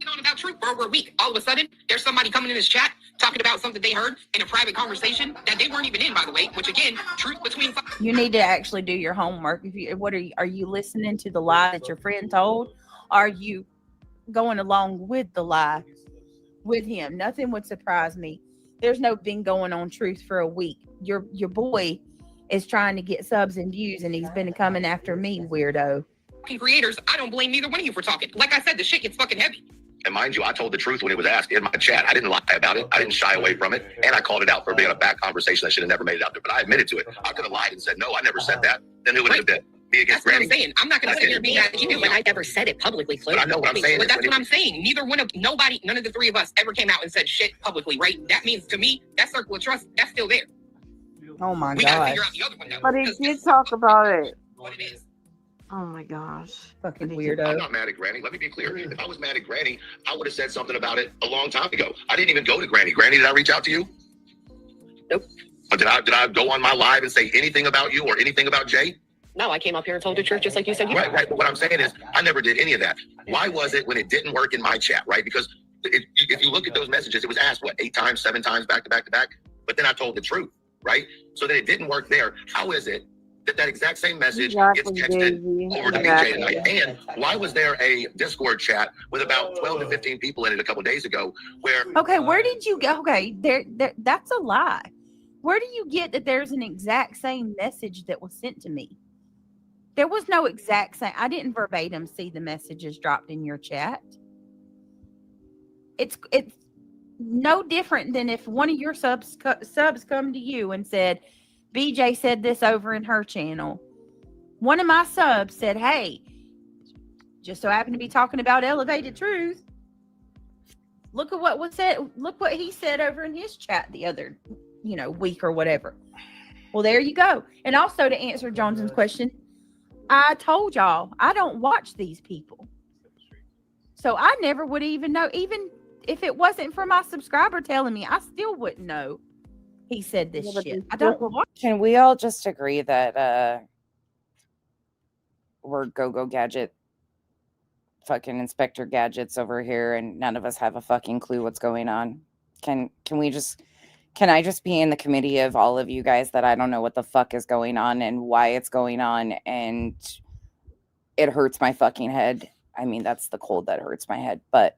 On about truth for over a week. All of a sudden, there's somebody coming in this chat talking about something they heard in a private conversation that they weren't even in, by the way. Which again, truth between.
You need to actually do your homework. Are you listening to the lie that your friend told? Are you going along with the lie with him? Nothing would surprise me. There's no been going on truth for a week. Your boy is trying to get subs and views, and he's been coming after me, weirdo.
Creators, I don't blame neither one of you for talking. Like I said, the shit gets fucking heavy.
And mind you, I told the truth when it was asked in my chat. I didn't lie about it. I didn't shy away from it. And I called it out for being a bad conversation that should have never made it out there. But I admitted to it. I could have lied and said, no, I never said that. Then who would it have been? Me against
That's
Granny?
what I'm saying. I'm not going to sit here being mad at you when I never said it publicly, Cliff.
But I know what I'm saying.
But that's what I'm saying. None of the three of us ever came out and said shit publicly, right? That means to me, that circle of trust, that's still there.
Oh my
we gotta
God.
figure out the other one though.
But he did talk about it.
What it is.
Oh my gosh.
Fucking weirdo.
I'm not mad at Granny. Let me be clear. If I was mad at Granny, I would have said something about it a long time ago. I didn't even go to Granny. Granny, did I reach out to you?
Nope.
Or did I go on my live and say anything about you or anything about Jay?
No, I came up here and told the truth just like you said.
Right. But what I'm saying is I never did any of that. Why was it when it didn't work in my chat, right? Because if you look at those messages, it was asked, 8 times, 7 times, back to back to back. But then I told the truth, right? So then it didn't work there. How is it that exact same message
Exactly,
gets texted
Daisy.
over to BJ tonight? And why was there a Discord chat with about 12 to 15 people in it a couple days ago where...
Okay, where did you go? Okay, there, that's a lie. Where do you get that there's an exact same message that was sent to me? There was no exact same. I didn't verbatim see the messages dropped in your chat. It's no different than if one of your subs come to you and said, BJ said this over in her channel. One of my subs said, hey, just so happened to be talking about elevated truth. Look at what was said. Look what he said over in his chat the other, week or whatever. Well, there you go. And also to answer Johnson's question, I told y'all I don't watch these people. So I never would even know, even if it wasn't for my subscriber telling me, I still wouldn't know he said this shit. I don't watch.
Can we all just agree that we're go gadget fucking Inspector Gadgets over here and none of us have a fucking clue what's going on? Can I just be in the committee of all of you guys that I don't know what the fuck is going on and why it's going on, and it hurts my fucking head. I mean, that's the cold that hurts my head, but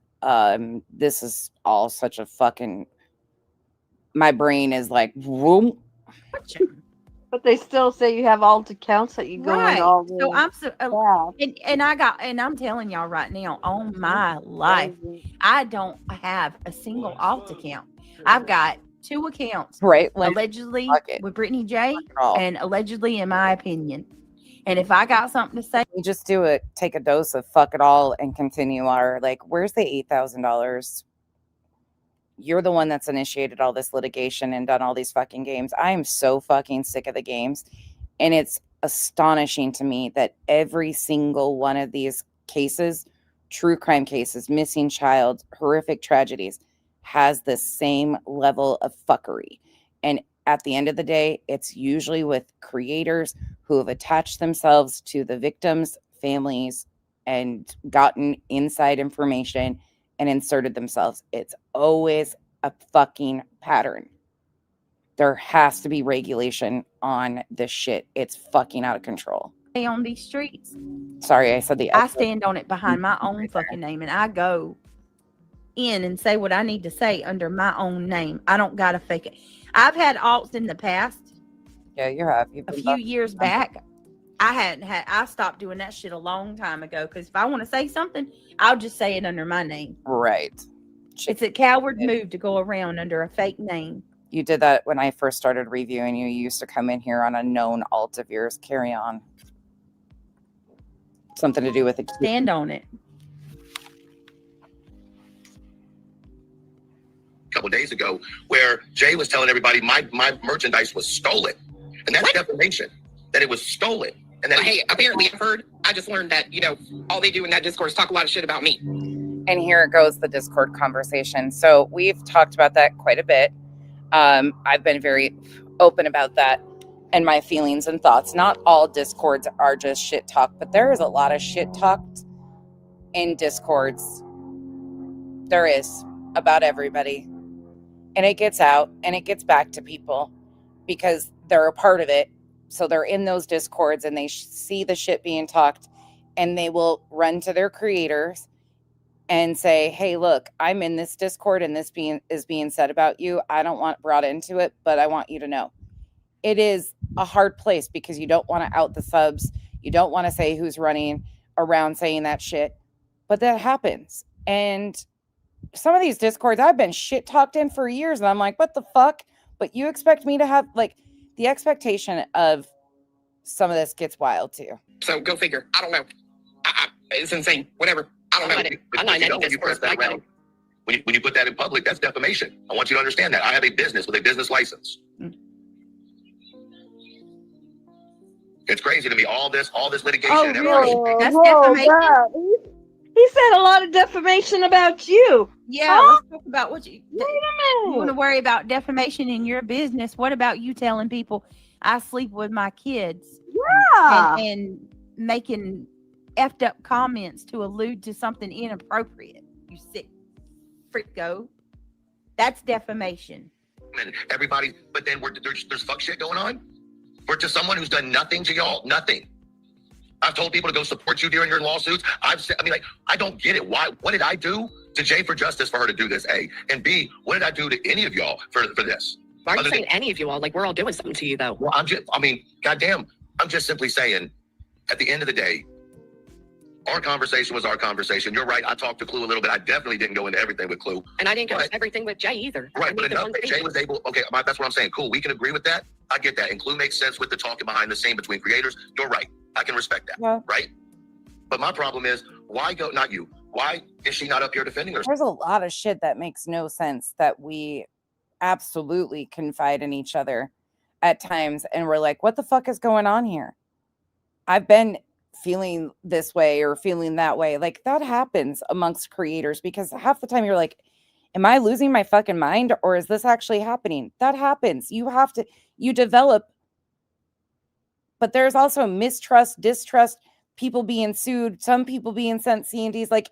this is all such a fucking, my brain is like, whoom.
But they still say you have alt accounts that you go in all the
So I'm telling y'all right now, on my life, I don't have a single alt account. I've got 2 accounts,
right?
Allegedly with Brittany J and allegedly in my opinion. And if I got something to say,
we just do it, take a dose of fuck it all and continue our, like, where's the $8,000? You're the one that's initiated all this litigation and done all these fucking games. I am so fucking sick of the games. And it's astonishing to me that every single one of these cases, true crime cases, missing child, horrific tragedies, has the same level of fuckery. And at the end of the day, it's usually with creators who have attached themselves to the victims' families and gotten inside information and inserted themselves. It's always a fucking pattern. There has to be regulation on this shit. It's fucking out of control.
On these streets.
Sorry, I said the
I stand on it behind my own fucking name, and I go in and say what I need to say under my own name. I don't gotta fake it. I've had alts in the past.
Yeah, you have.
A few years back, I stopped doing that shit a long time ago, because if I want to say something, I'll just say it under my name.
Right.
It's a coward move to go around under a fake name.
You did that when I first started reviewing you. You used to come in here on a known alt of yours. Carry on. Something to do with it.
Stand on it.
A couple days ago, where Jay was telling everybody my merchandise was stolen, and that's defamation. That it was stolen. And then,
hey, apparently I've heard. I just learned that all they do in that Discord is talk a lot of shit about me.
And here it goes, the Discord conversation. So we've talked about that quite a bit. I've been very open about that and my feelings and thoughts. Not all Discords are just shit talk, but there is a lot of shit talked in Discords. There is, about everybody. And it gets out and it gets back to people because they're a part of it. So they're in those Discords and they see the shit being talked, and they will run to their creators and say, hey, look, I'm in this Discord and this is being said about you. I don't want brought into it, but I want you to know. It is a hard place because you don't want to out the subs. You don't want to say who's running around saying that shit, but that happens. And some of these Discords I've been shit talked in for years, and I'm like, what the fuck? But you expect me to have, like, the expectation of some of this gets wild too.
So go figure. I don't know. It's insane. Whatever. I don't know.
When you press that round, when you put that in public, that's defamation. I want you to understand that. I have a business with a business license. It's crazy to me. All this litigation.
Oh,
and
really?
That's defamation.
He said a lot of defamation about you.
Yeah, let's talk about what you
minute.
You want to worry about defamation in your business. What about you telling people I sleep with my kids?
Yeah.
And making effed up comments to allude to something inappropriate. You sick freako. That's defamation.
And everybody, but then there's fuck shit going on. to someone who's done nothing to y'all, nothing. I've told people to go support you during your lawsuits. I've said, I mean, like, I don't get it. Why? What did I do to Jay for Justice for her to do this? A and B. What did I do to any of y'all for this?
Why are you saying any of you all? Like, we're all doing something to you, though.
Well, goddamn, I'm just simply saying, at the end of the day, our conversation was our conversation. You're right. I talked to Clue a little bit. I definitely didn't go into everything with Clue.
And I didn't go into everything with Jay either.
Right, but enough that Jay was able, okay, that's what I'm saying. Cool, we can agree with that. I get that. And Clue makes sense with the talking behind the scene between creators. You're right. I can respect that, right? But my problem is, why go, not you, why is she not up here defending herself?
There's a lot of shit that makes no sense that we absolutely confide in each other at times. And we're like, what the fuck is going on here? I've been feeling this way or feeling that way. Like, that happens amongst creators, because half the time you're like, am I losing my fucking mind, or is this actually happening? That happens. You develop, but there's also mistrust, distrust, people being sued, some people being sent C&Ds. Like,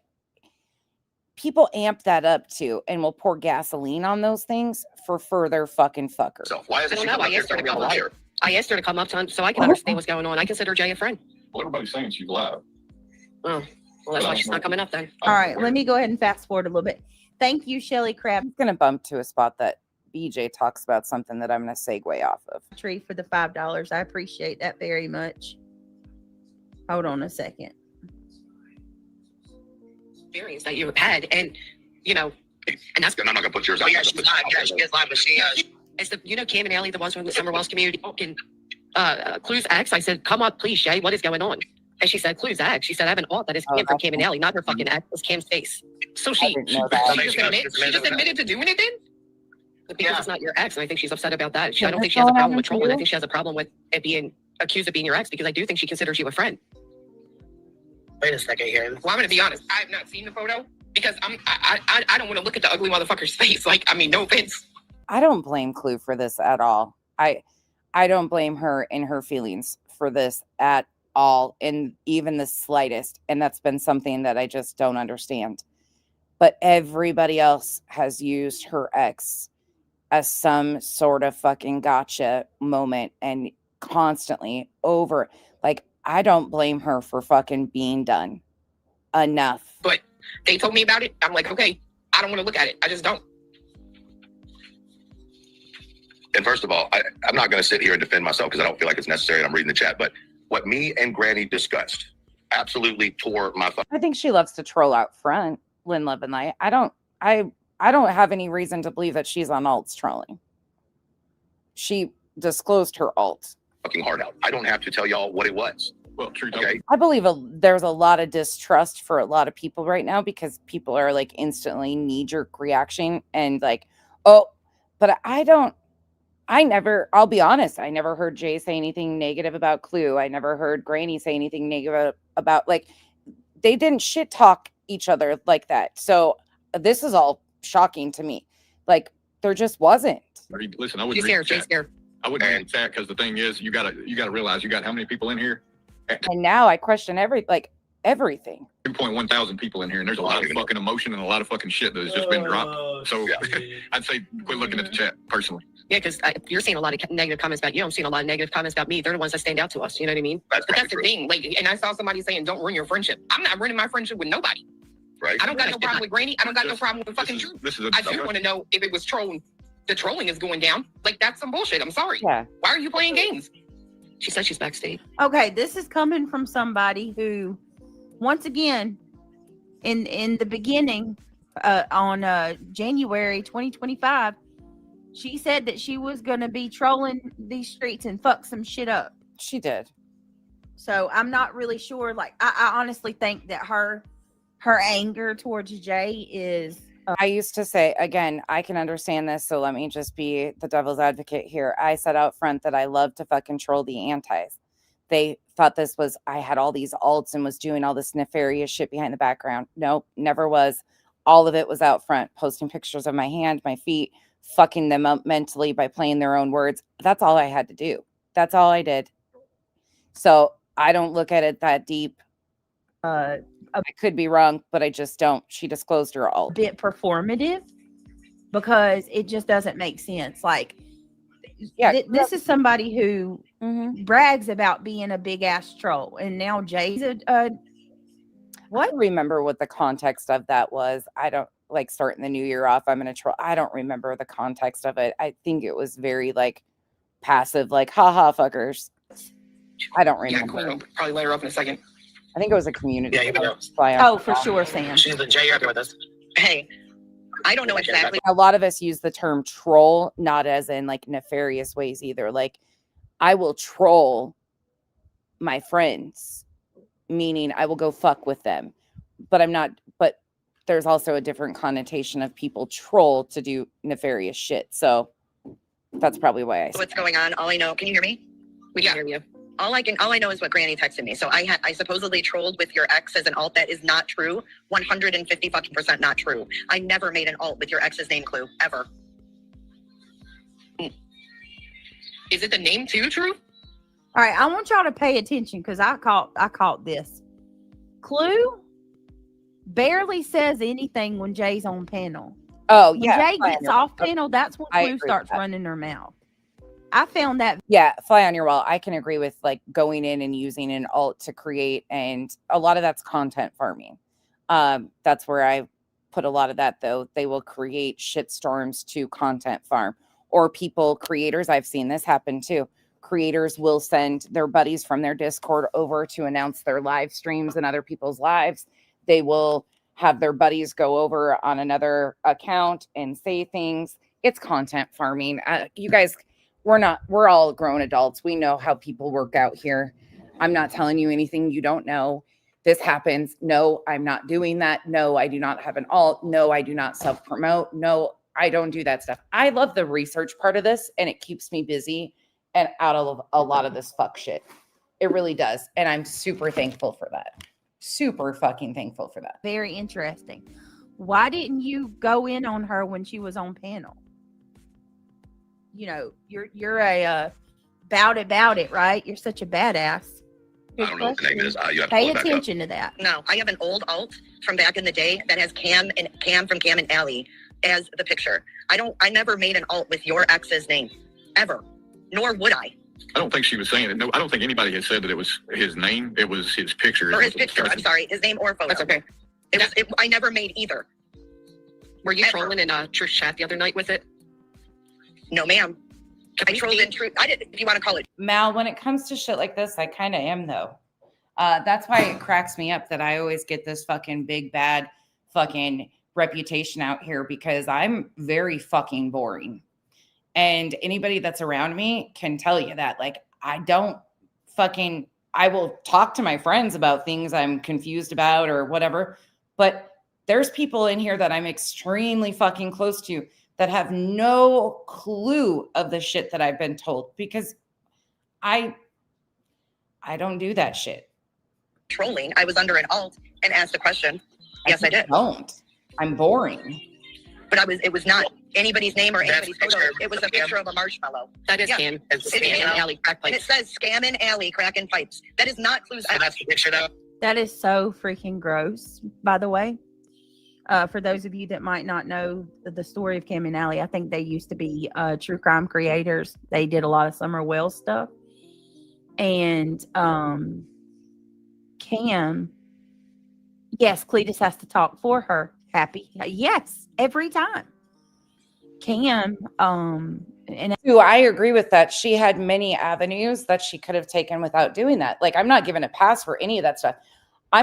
people amp that up too, and will pour gasoline on those things for further fucking fuckers.
So why is it
I asked her to come up so I can understand what's going on. I consider Jay a friend.
Well, everybody's saying she's live.
Oh, well, that's why she's not coming up then.
All right, let me go ahead and fast forward a little bit. Thank you, Shelly Crab.
I'm going to bump to a spot that BJ talks about something that I'm going to segue off of.
Tree for the $5. I appreciate that very much. Hold on a second.
Experience that you had, and and that's
good. I'm not going to put yours out.
Yeah, she's not. Yeah, she is live, but she it's the Cam and Allie, the ones from the Summer Wells community. Clue's ex, I said, come up, please, Shay. What is going on? And she said, Clue's ex. She said, I have an alt that is Cam from Cam and Allie, not her fucking ex. It's Cam's face. So she just admitted to doing it then? But because it's not your ex, and I think she's upset about that. I don't think she has a problem with trolling. I think she has a problem with it being accused of being your ex, because I do think she considers you a friend.
Wait a second here.
Well, I'm going to be honest. I have not seen the photo because I don't want to look at the ugly motherfucker's face. Like, I mean, no offense.
I don't blame Clue for this at all. I don't blame her in her feelings for this at all, in even the slightest. And that's been something that I just don't understand. But everybody else has used her ex as some sort of fucking gotcha moment, and constantly over. Like, I don't blame her for fucking being done enough.
But they told me about it. I'm like, okay, I don't want to look at it. I just don't.
And first of all, I'm not going to sit here and defend myself because I don't feel like it's necessary. I'm reading the chat. But what me and Granny discussed absolutely tore my phone.
I think she loves to troll out front, Lynn Love and Light. I don't have any reason to believe that she's on alts trolling. She disclosed her alt.
Fucking hard out. I don't have to tell y'all what it was.
Well, true.
Okay.
I believe there's a lot of distrust for a lot of people right now, because people are like instantly knee-jerk reaction and like, oh, but I'll be honest, I never heard Jay say anything negative about Clue. I never heard Granny say anything negative about, like, they didn't shit talk each other like that. So this is all shocking to me. Like, there just wasn't.
Listen, I wouldn't read the chat. I wouldn't read the chat, because the thing is, you gotta realize you got how many people in here?
And now I question everything.
2.1 thousand people in here, and there's a lot of fucking emotion and a lot of fucking shit that has just been dropped. So I'd say quit looking at the chat personally.
Yeah, because you're seeing a lot of negative comments about you. I'm seeing a lot of negative comments about me. They're the ones that stand out to us. You know what I mean? But that's the thing. Like, and I saw somebody saying, "Don't ruin your friendship." I'm not ruining my friendship with nobody.
Right.
I don't got no problem with Granny. I don't got no problem with fucking Drew. I do want to know if it was trolling. The trolling is going down. Like, that's some bullshit. I'm sorry.
Yeah.
Why are you playing games? She said she's backstage.
Okay, this is coming from somebody who, once again, in the beginning, on January 2025, she said that she was going to be trolling these streets and fuck some shit up.
She did.
So I'm not really sure. Like, I honestly think that her anger towards Jay is.
I used to say, again, I can understand this, so let me just be the devil's advocate here. I said out front that I love to fucking troll the antis. They thought I had all these alts and was doing all this nefarious shit behind the background. Nope, never was. All of it was out front, posting pictures of my hand, my feet, fucking them up mentally by playing their own words. That's all I had to do. That's all I did. So I don't look at it that deep. I could be wrong, but I just don't. She disclosed her alt.
A bit performative, because it just doesn't make sense. Like,
yeah,
this is somebody who brags about being a big ass troll, and now Jay's a what?
I don't remember what the context of that was. I don't like starting the new year off. I'm gonna troll. I don't remember the context of it. I think it was very like passive, like haha fuckers. I don't remember.
Yeah, cool. Probably later up in a second.
I think it was a community.
Yeah, you know.
Oh, for sure, Sam.
She's the Jay, you're happy with us.
Hey, I don't know exactly.
A lot of us use the term troll, not as in like nefarious ways either. Like, I will troll my friends, meaning I will go fuck with them, but I'm not. But there's also a different connotation of people troll to do nefarious shit. So that's probably why I.
What's going on? All I know. Can you hear me? We can hear you. All I know is what Granny texted me. So I supposedly trolled with your ex as an alt. That is not true. 150% not true. I never made an alt with your ex's name clue ever. Is it the name too true?
All right, I want y'all to pay attention because I caught this. Clue barely says anything when Jay's on panel.
Oh
when
yeah.
Jay gets off panel, that's when Clue starts running her mouth. I found that.
Yeah, fly on your wall. I can agree with like going in and using an alt to create, and a lot of that's content farming. That's where I put a lot of that though. They will create shitstorms to content farm, or creators. I've seen this happen too. Creators will send their buddies from their Discord over to announce their live streams and other people's lives. They will have their buddies go over on another account and say things. It's content farming. You guys, we're all grown adults. We know how people work out here. I'm not telling you anything you don't know. This happens. No, I'm not doing that. No, I do not have an alt. No, I do not self-promote. No, I don't do that stuff. I love the research part of this, and it keeps me busy and out of a lot of this fuck shit. It really does. And I'm super thankful for that. Super fucking thankful for that.
Very interesting. Why didn't you go in on her when she was on panel? You know, you're a bout it, right? You're such a badass.
I don't know what the name is. You have to
Pay attention to that.
No, I have an old alt from back in the day that has Cam from Cam and Allie as the picture. I never made an alt with your ex's name ever, nor would I.
I don't think she was saying it. No, I don't think anybody had said that it was his name. It was his picture.
Or his picture. I'm sorry, his name or photo. That's okay. I never made either. Were you trolling in Truth Chat the other night with it? No, ma'am. I trolled in Truth. I didn't. If you want to call it.
Mal, when it comes to shit like this, I kind of am though. That's why it cracks me up that I always get this fucking big bad fucking reputation out here, because I'm very fucking boring. And anybody that's around me can tell you that. Like, I will talk to my friends about things I'm confused about or whatever. But there's people in here that I'm extremely fucking close to that have no clue of the shit that I've been told, because I don't do that shit.
Trolling. I was under an alt and asked a question. Yes, I did.
I'm boring.
But it was not anybody's name or anybody's photo. It was a picture of a marshmallow. That is Cam. It's Scam and Alley crack pipes. It says Scam and Alley cracking pipes. That is not Clue's.
So that's the picture though.
That is so freaking gross, by the way. For those of you that might not know the story of Cam and Alley, I think they used to be true crime creators. They did a lot of Summer Wells stuff. And Cam, yes, Cletus has to talk for her. Happy. Yes, every time. Cam, and
I agree with that. She had many avenues that she could have taken without doing that. Like, I'm not giving a pass for any of that stuff. I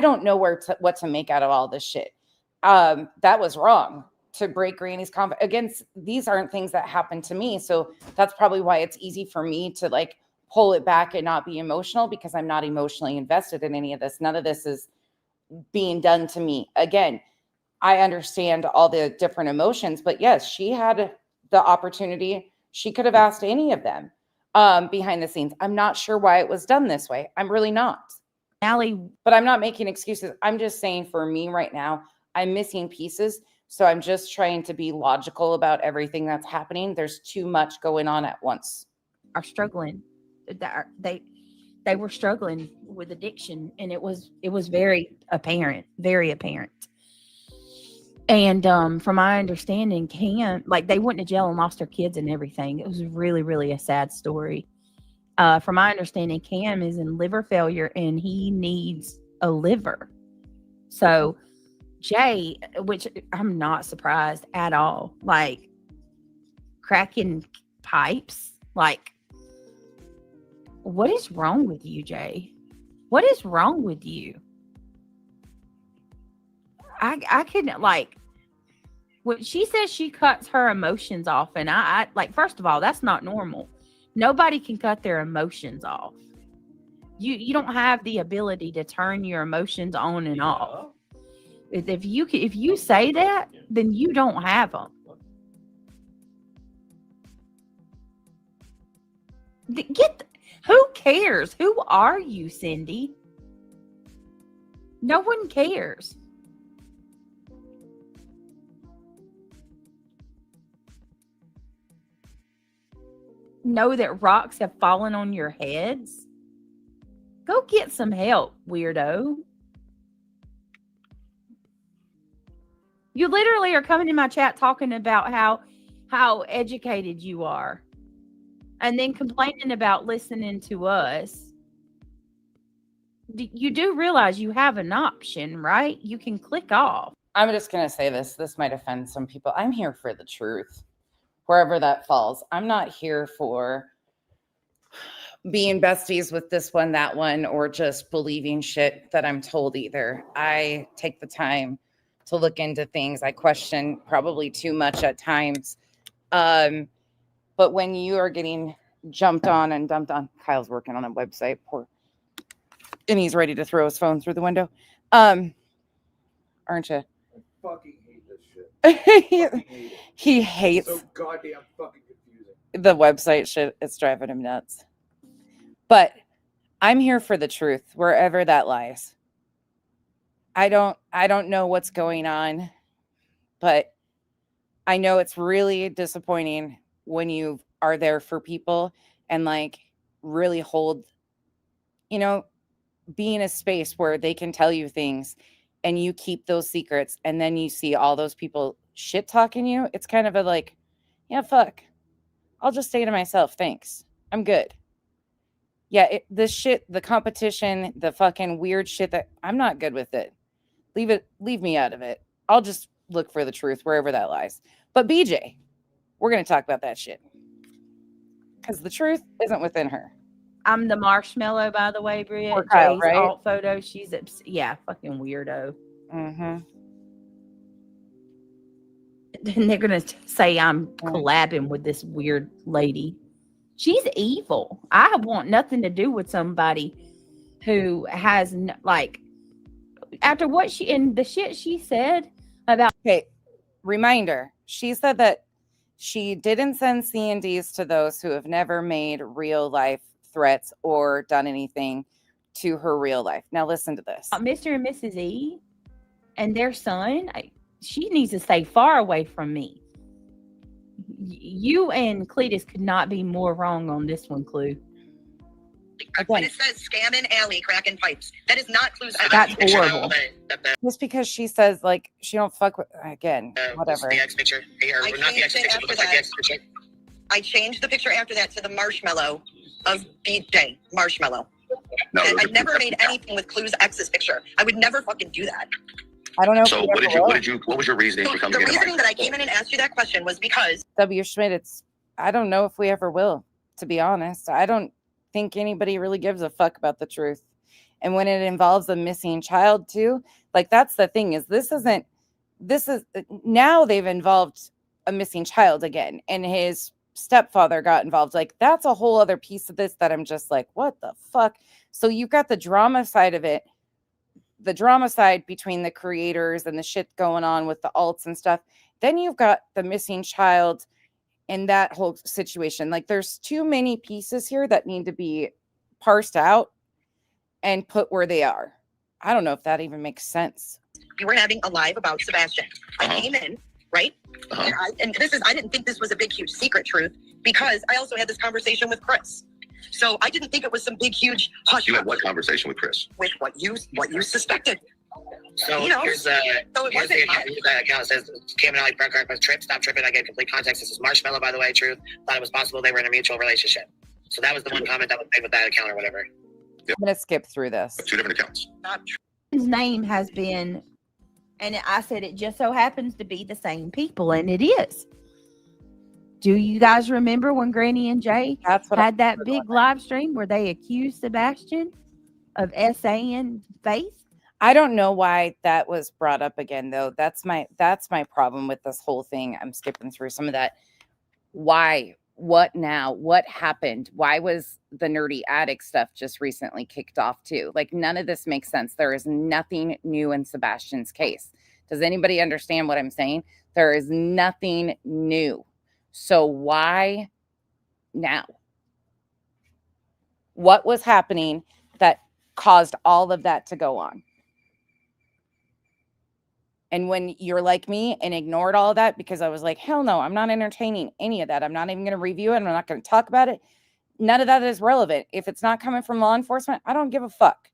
don't know what to make out of all this shit. That was wrong to break Granny's confidence. Again, these aren't things that happen to me. So that's probably why it's easy for me to like pull it back and not be emotional, because I'm not emotionally invested in any of this. None of this is being done to me. Again, I understand all the different emotions, but yes, she had the opportunity. She could have asked any of them behind the scenes. I'm not sure why it was done this way. I'm really not.
Allie,
but I'm not making excuses. I'm just saying, for me right now, I'm missing pieces. So I'm just trying to be logical about everything that's happening. There's too much going on at once.
Are struggling. They were struggling with addiction, and it was very apparent. And from my understanding, Cam, like, they went to jail and lost their kids and everything. It was really, really a sad story. From my understanding, Cam is in liver failure and he needs a liver. So Jay, which I'm not surprised at all, like cracking pipes, like what is wrong with you, Jay? What is wrong with you? I couldn't, like, when she says she cuts her emotions off, and I like, first of all, that's not normal. Nobody can cut their emotions off. You don't have the ability to turn your emotions on and off. If you say that, then you don't have them. Who cares? Who are you, Cindy? No one cares. Know that rocks have fallen on your heads? Go get some help, weirdo. You literally are coming in my chat talking about how educated you are, and then complaining about listening to us. You do realize you have an option, right? You can click off.
I'm just going to say this. This might offend some people. I'm here for the truth, wherever that falls. I'm not here for being besties with this one, that one, or just believing shit that I'm told either. I take the time to look into things. I question probably too much at times. But when you are getting jumped on and dumped on, Kyle's working on a website, and he's ready to throw his phone through the window. Aren't you?
I fucking hate this shit.
He hates
so goddamn fucking confusing.
The website shit. It's driving him nuts. But I'm here for the truth, wherever that lies. I don't know what's going on, but I know it's really disappointing when you are there for people and like really hold, be in a space where they can tell you things and you keep those secrets, and then you see all those people shit talking you. It's kind of a like, yeah, fuck. I'll just stay to myself. Thanks. I'm good. Yeah, this shit, the competition, the fucking weird shit that I'm not good with it. Leave me out of it. I'll just look for the truth wherever that lies. But BJ, we're going to talk about that shit. Because the truth isn't within her.
I'm the marshmallow, by the way, Britt.
Or Kyle,
Jay's
right?
alt photo. She's fucking weirdo.
Mm-hmm.
And they're going to say I'm collabing with this weird lady. She's evil. I want nothing to do with somebody who has after what the shit she said about.
Okay, reminder. She said that she didn't send C&Ds to those who have never made real life threats or done anything to her real life. Now listen to this.
Mr. and Mrs. E and their son, she needs to stay far away from me. You and Cletus could not be more wrong on this one, Clue.
When it says scamming alley cracking pipes, that is not Clue's.
That's horrible.
Just because she says like she don't fuck with whatever.
The X picture. Or not the X picture, but the X picture. I changed the picture after that to the marshmallow of BJ Marshmallow.
No,
I've never made anything with Clue's X's picture. I would never fucking do that.
I don't know.
So what was your reasoning for coming
The
in?
reasoning that I came in and asked you that question was because
W. Schmidt, I don't know if we ever will, to be honest. I don't think anybody really gives a fuck about the truth. And when it involves a missing child too, like that's the thing is now they've involved a missing child again, and his stepfather got involved. Like that's a whole other piece of this that I'm just like, what the fuck? So you've got the drama side of it, the drama side between the creators and the shit going on with the alts and stuff. Then you've got the missing child and that whole situation. Like there's too many pieces here that need to be parsed out and put where they are. I don't know if that even makes sense.
you were having a live about Sebastian. I came in, right? And I didn't think this was a big, huge secret truth because I also had this conversation with Chris. So I didn't think it was some big, huge hush.
You had what conversation with Chris?
With what you suspected.
So
You know,
here's
so it
the
wasn't
account that says Cam and I broke our trip. Stop tripping. I gave complete context. This is Marshmallow, by the way. Truth. Thought it was possible they were in a mutual relationship. So that was the one comment that was made with that account or whatever.
I'm going to skip through this.
2 different accounts.
His name has been, and I said it just so happens to be the same people, and it is. Do you guys remember when Granny and Jay had that big live stream where they accused Sebastian of saying Faith?
I don't know why that was brought up again, though. That's my problem with this whole thing. I'm skipping through some of that. Why? What now? What happened? Why was the nerdy addict stuff just recently kicked off too? Like, none of this makes sense. There is nothing new in Sebastian's case. Does anybody understand what I'm saying? There is nothing new. So why now? What was happening that caused all of that to go on? And when you're like me and ignored all of that because I was like, hell no, I'm not entertaining any of that. I'm not even going to review it. I'm not going to talk about it. None of that is relevant. If it's not coming from law enforcement, I don't give a fuck.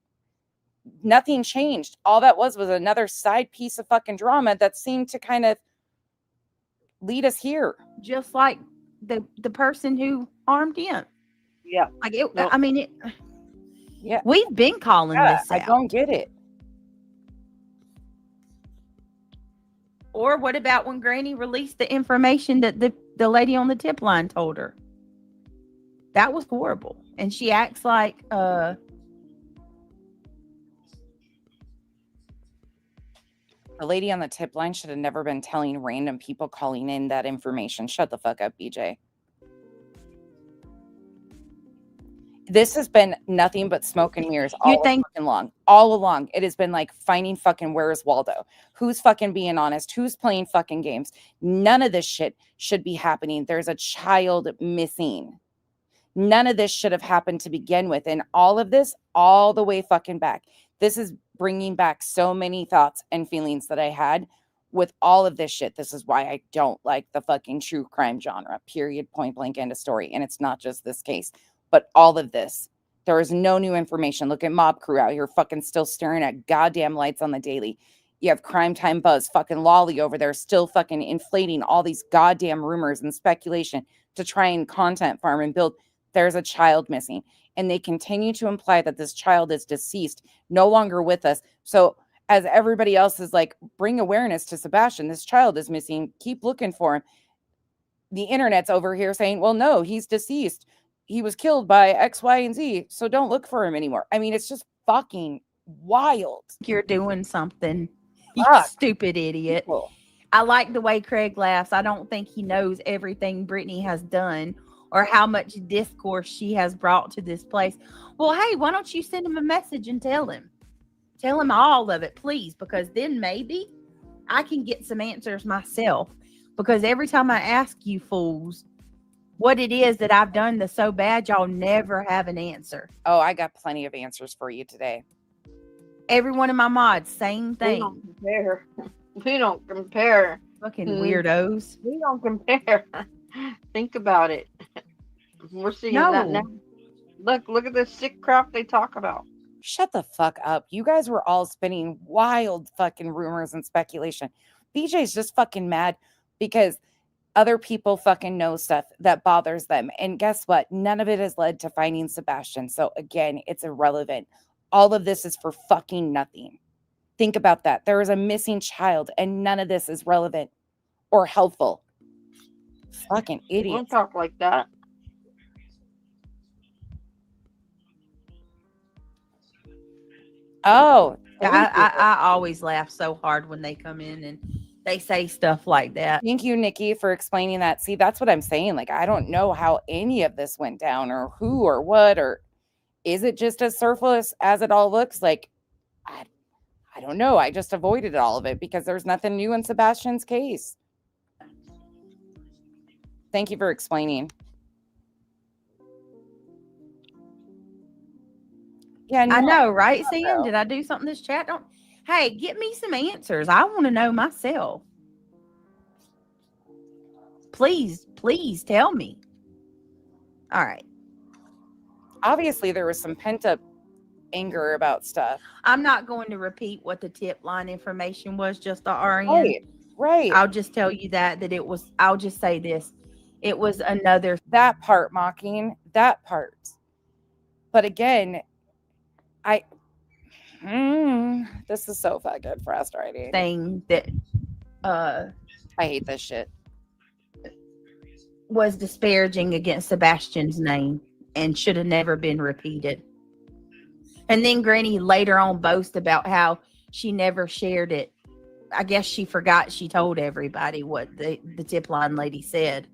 Nothing changed. All that was another side piece of fucking drama that seemed to kind of lead us here.
Just like the person who armed him.
Yeah.
Like it,
Nope.
I mean, it.
Yeah.
We've been calling this out.
I don't get it.
Or what about when Granny released the information that the lady on the tip line told her? That was horrible. And she acts like
the lady on the tip line should have never been telling random people calling in that information. Shut the fuck up, BJ. This has been nothing but smoke and mirrors all along. It has been like finding fucking Where's Waldo? Who's fucking being honest? Who's playing fucking games? None of this shit should be happening. There's a child missing. None of this should have happened to begin with. And all of this, all the way fucking back. This is bringing back so many thoughts and feelings that I had with all of this shit. This is why I don't like the fucking true crime genre, period, point blank, end of story. And it's not just this case. But all of this, there is no new information. Look at Mob Crew out here fucking still staring at goddamn lights on the daily. You have Crime Time Buzz, fucking Lolly over there still fucking inflating all these goddamn rumors and speculation to try and content farm and build. There's a child missing. And they continue to imply that this child is deceased, no longer with us. So as everybody else is like, bring awareness to Sebastian, this child is missing, keep looking for him. The internet's over here saying, well, no, he's deceased. He was killed by X, Y, and Z, so don't look for him anymore. I mean, it's just fucking wild.
You're doing something, you
Fuck.
stupid idiot. I like the way Craig laughs. I don't think he knows everything Brittany has done or how much discourse she has brought to this place. Well, hey, why don't you send him a message and tell him? Tell him all of it, please, because then maybe I can get some answers myself. Because every time I ask you fools what it is that I've done that's so bad, y'all never have an answer.
Oh, I got plenty of answers for you today.
Every one of my mods, same thing.
We don't compare.
Fucking weirdos.
We don't compare. Think about it. We're seeing that now. Look at this sick crap they talk about.
Shut the fuck up. You guys were all spinning wild fucking rumors and speculation. BJ's just fucking mad because other people fucking know stuff that bothers them. And guess what? None of it has led to finding Sebastian. So again, it's irrelevant. All of this is for fucking nothing. Think about that. There is a missing child and none of this is relevant or helpful. Fucking idiots.
Don't talk like that.
Oh,
I always laugh so hard when they come in and they say stuff like that.
Thank you, Nikki, for explaining that. See, that's what I'm saying. Like, I don't know how any of this went down or who or what, or is it just as surface as it all looks? Like, I don't know. I just avoided all of it because there's nothing new in Sebastian's case. Thank you for explaining. Yeah,
I know, right, Sam? Did I do something in this chat? Hey, get me some answers. I want to know myself. Please tell me. All right.
Obviously, there was some pent-up anger about stuff.
I'm not going to repeat what the tip line information was, just the RN.
Right.
I'll just tell you that it was, I'll just say this. It was another
that part mocking that part. But again, this is so fucking frustrating.
thing that
I hate this shit.
was disparaging against Sebastian's name and should have never been repeated. And then Granny later on boasts about how she never shared it. I guess she forgot she told everybody what the tip line lady said.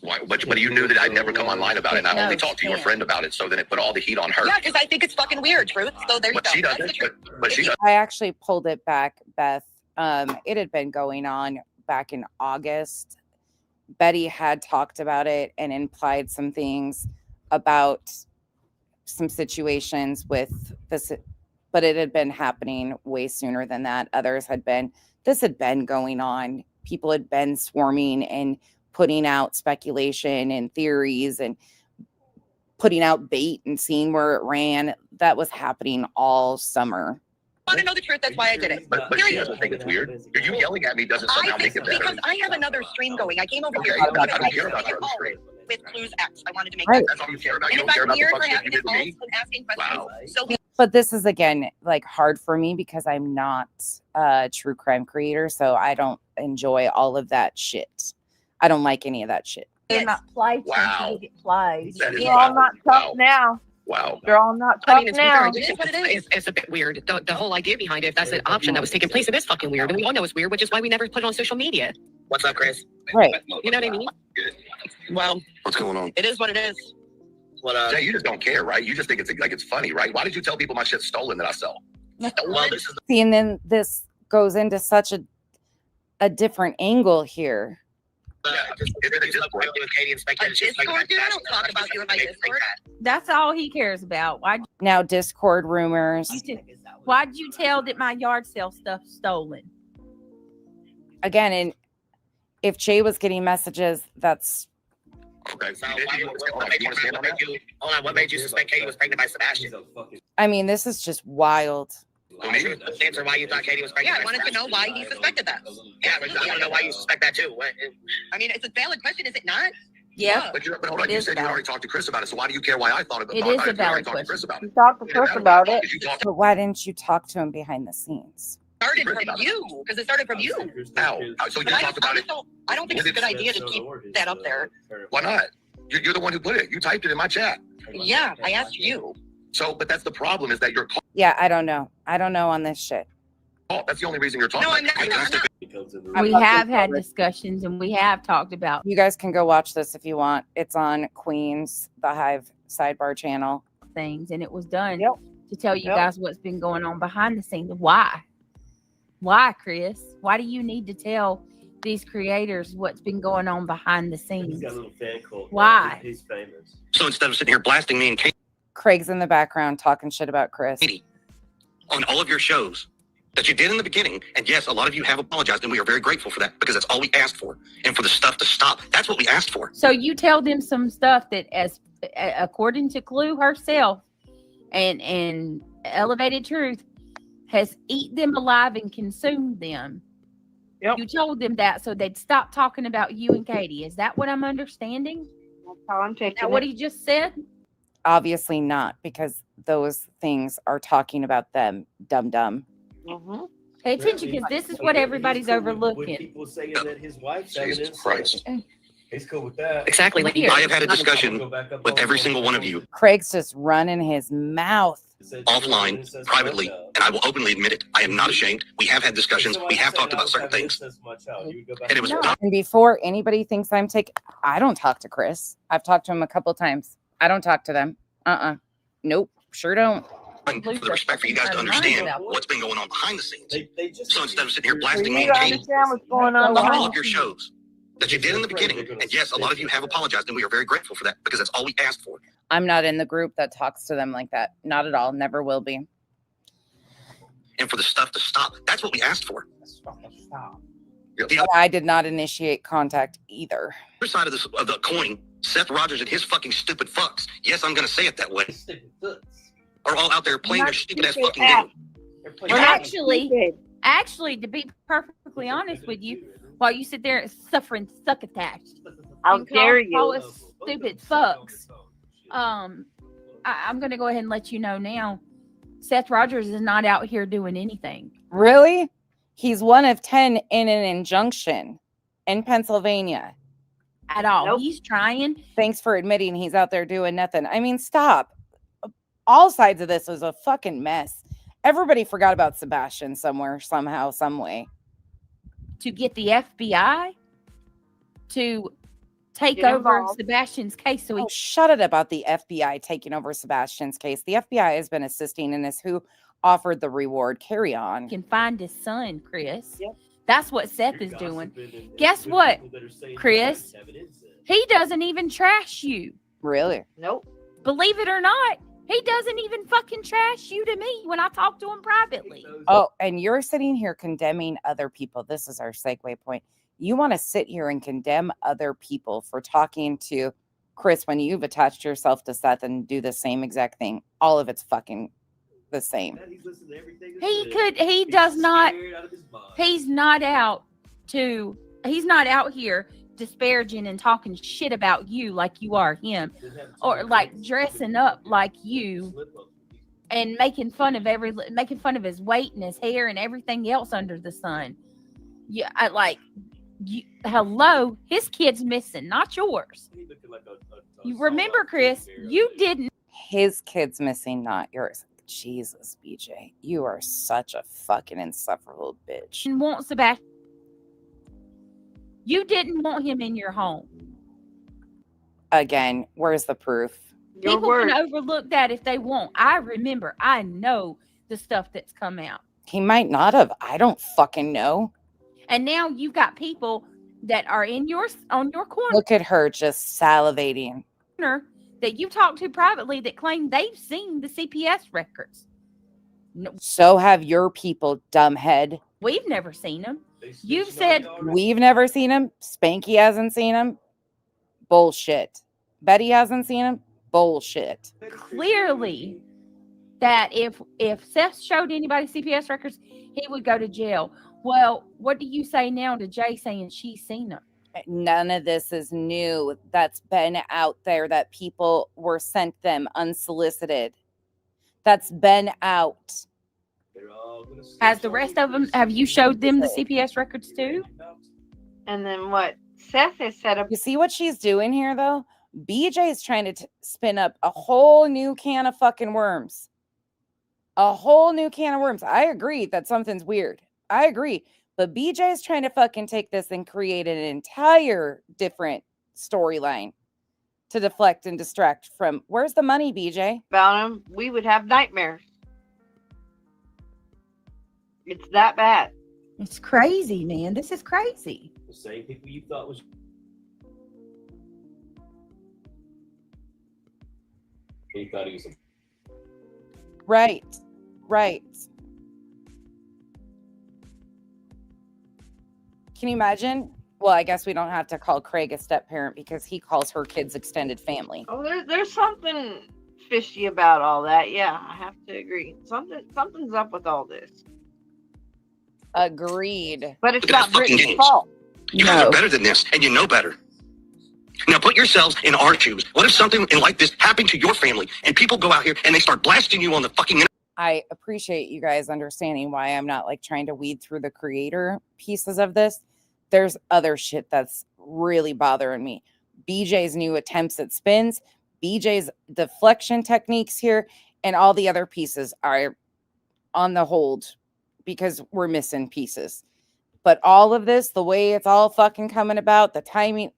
Why, but you knew that I'd never come online about it, and I only talked to your friend about it, so then it put all the heat on her.
Yeah, because I think it's fucking weird, Truth. So there you go.
She doesn't. But she does.
I actually pulled it back, Beth. It had been going on back in August. Betty had talked about it and implied some things about some situations with this, but it had been happening way sooner than that. This had been going on. People had been swarming and putting out speculation and theories and putting out bait and seeing where it ran. That was happening all summer.
I want to know the truth. That's why I did it.
But she doesn't think it's weird. You yelling at me doesn't somehow make it better.
Because I have another stream going. I came over here.
I don't care about your stream.
With Clues X. I wanted to make
Right.
that.
That's all you care about.
And
You
if
don't care
I'm
about the
here
fuck
for
shit you
having
did
this
to me.
and asking questions,
Wow.
so
But this is again like hard for me because I'm not a true crime creator, so I don't enjoy all of that shit. I don't like any of that shit.
They're not played.
Wow.
You get played.
That is
You're all not tough
wow.
now.
Wow.
You're all not
I
tough
mean, it's
now.
weird. It is what it is. It's a bit weird. The whole idea behind it, if that's an option that was taking place, it is fucking weird. And we all know it's weird, which is why we never put it on social media.
What's up, Chris?
Right.
You know what I mean? Well,
What's going on?
it is what it is.
What
Jay, you just don't care, right? You just think it's like it's funny, right? Why did you tell people my shit's stolen that I sell?
Well, this is
See, and then this goes into such a different angle here.
Katie and Spectator.
Discord, dude, I don't talk about you in my Discord.
That's all he cares about.
Now Discord rumors.
Why'd you tell that my yard sale stuff stolen?
Again, and if Jay was getting messages, that's
Okay.
So what made you suspect Katie was pregnant by Sebastian?
I mean, this is just wild.
Answer why you thought Katie was pregnant.
Yeah, I wanted to know why he suspected that.
Yeah, but I want to know why you suspect that too.
I mean, it's a valid question, is it not?
Yeah.
But hold on, you said you already talked to Chris about it, so why do you care why I thought about it?
It is a
You already
valid
talked to Chris
question.
about
You
it.
talked to Chris about it.
Did you talk to
But why didn't you talk to him behind the scenes?
Started from you, because it started from you.
How? So you
But
talked about it?
I don't think it's a good idea to keep that up there.
Why not? You're the one who put it. You typed it in my chat.
Yeah, I asked you.
So, but that's the problem is that you're called.
Yeah, I don't know. I don't know on this shit.
That's the only reason you're talking.
No, I'm not.
We have had discussions and we have talked about
You guys can go watch this if you want. It's on Queen's The Hive sidebar channel.
things, and it was done
Yep.
to tell you
Yep.
guys what's been going on behind the scenes. Why? Why, Chris? Why do you need to tell these creators what's been going on behind the scenes?
He's got a little fan cult.
Why?
He's famous.
So instead of sitting here blasting me and
Craig's in the background talking shit about Chris.
Katie on all of your shows that you did in the beginning, and yes, a lot of you have apologized, and we are very grateful for that because that's all we asked for. And for the stuff to stop, that's what we asked for.
So you tell them some stuff that, as according to Clue herself, and Elevated Truth, has eat them alive and consumed them.
Yep.
You told them that so they'd stop talking about you and Katie. Is that what I'm understanding?
That's how I'm
Is
taking
that what
it.
he just said?
Obviously not, because those things are talking about them. Dumb.
Mhm.
Pay attention, because this is what everybody's overlooking.
People saying that his wife's having
Jesus Christ.
He's cool with that.
Exactly. Like
Weird.
I have had a discussion with every single one of you
Craig's just running his mouth.
offline, privately, and I will openly admit it. I am not ashamed. We have had discussions. We have talked about certain things. And it was
No. And before anybody thinks I'm taking, I don't talk to Chris. I've talked to him a couple times. I don't talk to them. Nope. Sure don't.
for the respect for you guys to understand what's been going on behind the scenes. So instead of sitting here blasting me
You
and Katie
understand what's going on
on
behind
all
the
of your
scenes.
shows that you did in the beginning, and yes, a lot of you have apologized, and we are very grateful for that because that's all we asked for.
I'm not in the group that talks to them like that. Not at all. Never will be.
And for the stuff to stop, that's what we asked for. The
I did not initiate contact either.
other side of the coin, Seth Rogers and his fucking stupid fucks. Yes, I'm going to say it that way. Are all out there playing their stupid ass fucking game.
Well, actually, to be perfectly honest with you, while you sit there suffering succotash.
How dare
Call
you?
us stupid fucks. I'm going to go ahead and let you know now. Seth Rogers is not out here doing anything.
Really? He's one of 10 in an injunction in Pennsylvania.
At all.
Nope.
He's trying.
Thanks for admitting he's out there doing nothing. I mean, stop. All sides of this was a fucking mess. Everybody forgot about Sebastian somewhere, somehow, some way.
To get the FBI to take
Get
over
involved.
Sebastian's case. So he
Shut it about the FBI taking over Sebastian's case. The FBI has been assisting in this. Who offered the reward? Carry on.
can find his son, Chris.
Yep.
That's what Seth is doing. Guess what, Chris? He doesn't even trash you.
Really?
Nope.
Believe it or not, he doesn't even fucking trash you to me when I talk to him privately.
Oh, and you're sitting here condemning other people. This is our segue point. You want to sit here and condemn other people for talking to Chris when you've attached yourself to Seth and do the same exact thing. All of it's fucking the same.
He does not, he's not out here disparaging and talking shit about you like you are him, or like dressing up like you and making fun of his weight and his hair and everything else under the sun. Yeah, hello, his kid's missing, not yours. You remember, Chris, you didn't.
His kid's missing, not yours. Jesus, BJ, you are such a fucking insufferable bitch.
Want Sebastian. You didn't want him in your home.
Again, where's the proof?
Your
People
word.
can overlook that if they want. I know the stuff that's come out.
He might not have. I don't fucking know.
And now you've got people that are on your corner
Look at her just salivating.
that you talk to privately that claim they've seen the CPS records. No,
So have your people, dumbhead.
we've never seen them. You've said
We've never seen him. Spanky hasn't seen him. Bullshit. Betty hasn't seen him. Bullshit.
clearly that if Seth showed anybody CPS records, he would go to jail. Well, what do you say now to Jay saying she's seen them?
None of this is new. That's been out there, that people were sent them unsolicited. That's been out.
Has the rest of them, have you showed them the CPS records too?
And then what Seth has set up.
You see what she's doing here, though? BJ is trying to spin up a whole new can of fucking worms. A whole new can of worms. I agree that something's weird. I agree. But BJ is trying to fucking take this and create an entire different storyline to deflect and distract from. Where's the money, BJ?
About him, we would have nightmares. It's that bad.
It's crazy, man. This is crazy.
The same people you thought was. He thought he was a.
Right. Right. Can you imagine? Well, I guess we don't have to call Craig a step parent because he calls her kids extended family.
Oh, there's something fishy about all that. Yeah, I have to agree. Something's up with all this.
Agreed.
But it's
Look at
not
the fucking
Britney's
games.
fault.
You guys are better than this, and you know better. Now put yourselves in our shoes. What if something like this happened to your family, and people go out here and they start blasting you on the fucking internet?
I appreciate you guys understanding why I'm not like trying to weed through the creator pieces of this. There's other shit that's really bothering me. BJ's new attempts at spins, BJ's deflection techniques here, and all the other pieces are on the hold because we're missing pieces. But all of this, the way it's all fucking coming about, the timing,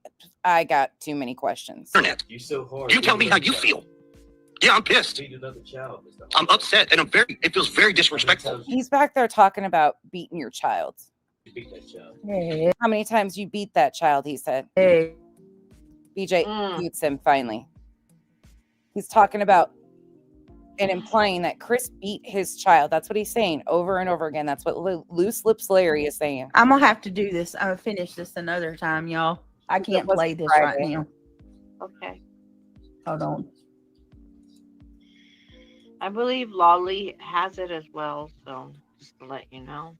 I got too many questions.
Internet.
You so hard.
You tell me how you feel. Yeah, I'm pissed.
Beat another child.
I'm upset, and it feels very disrespectful.
He's back there talking about beating your child.
You beat that child.
Hey,
How many times you beat that child, he said.
hey.
BJ beats him finally. He's talking about and implying that Chris beat his child. That's what he's saying over and over again. That's what Loose Lips Larry is saying.
I'm gonna have to do this. I'm gonna finish this another time, y'all. I can't play this right now.
Okay.
Hold on.
I believe Lolly has it as well, so just to let you know.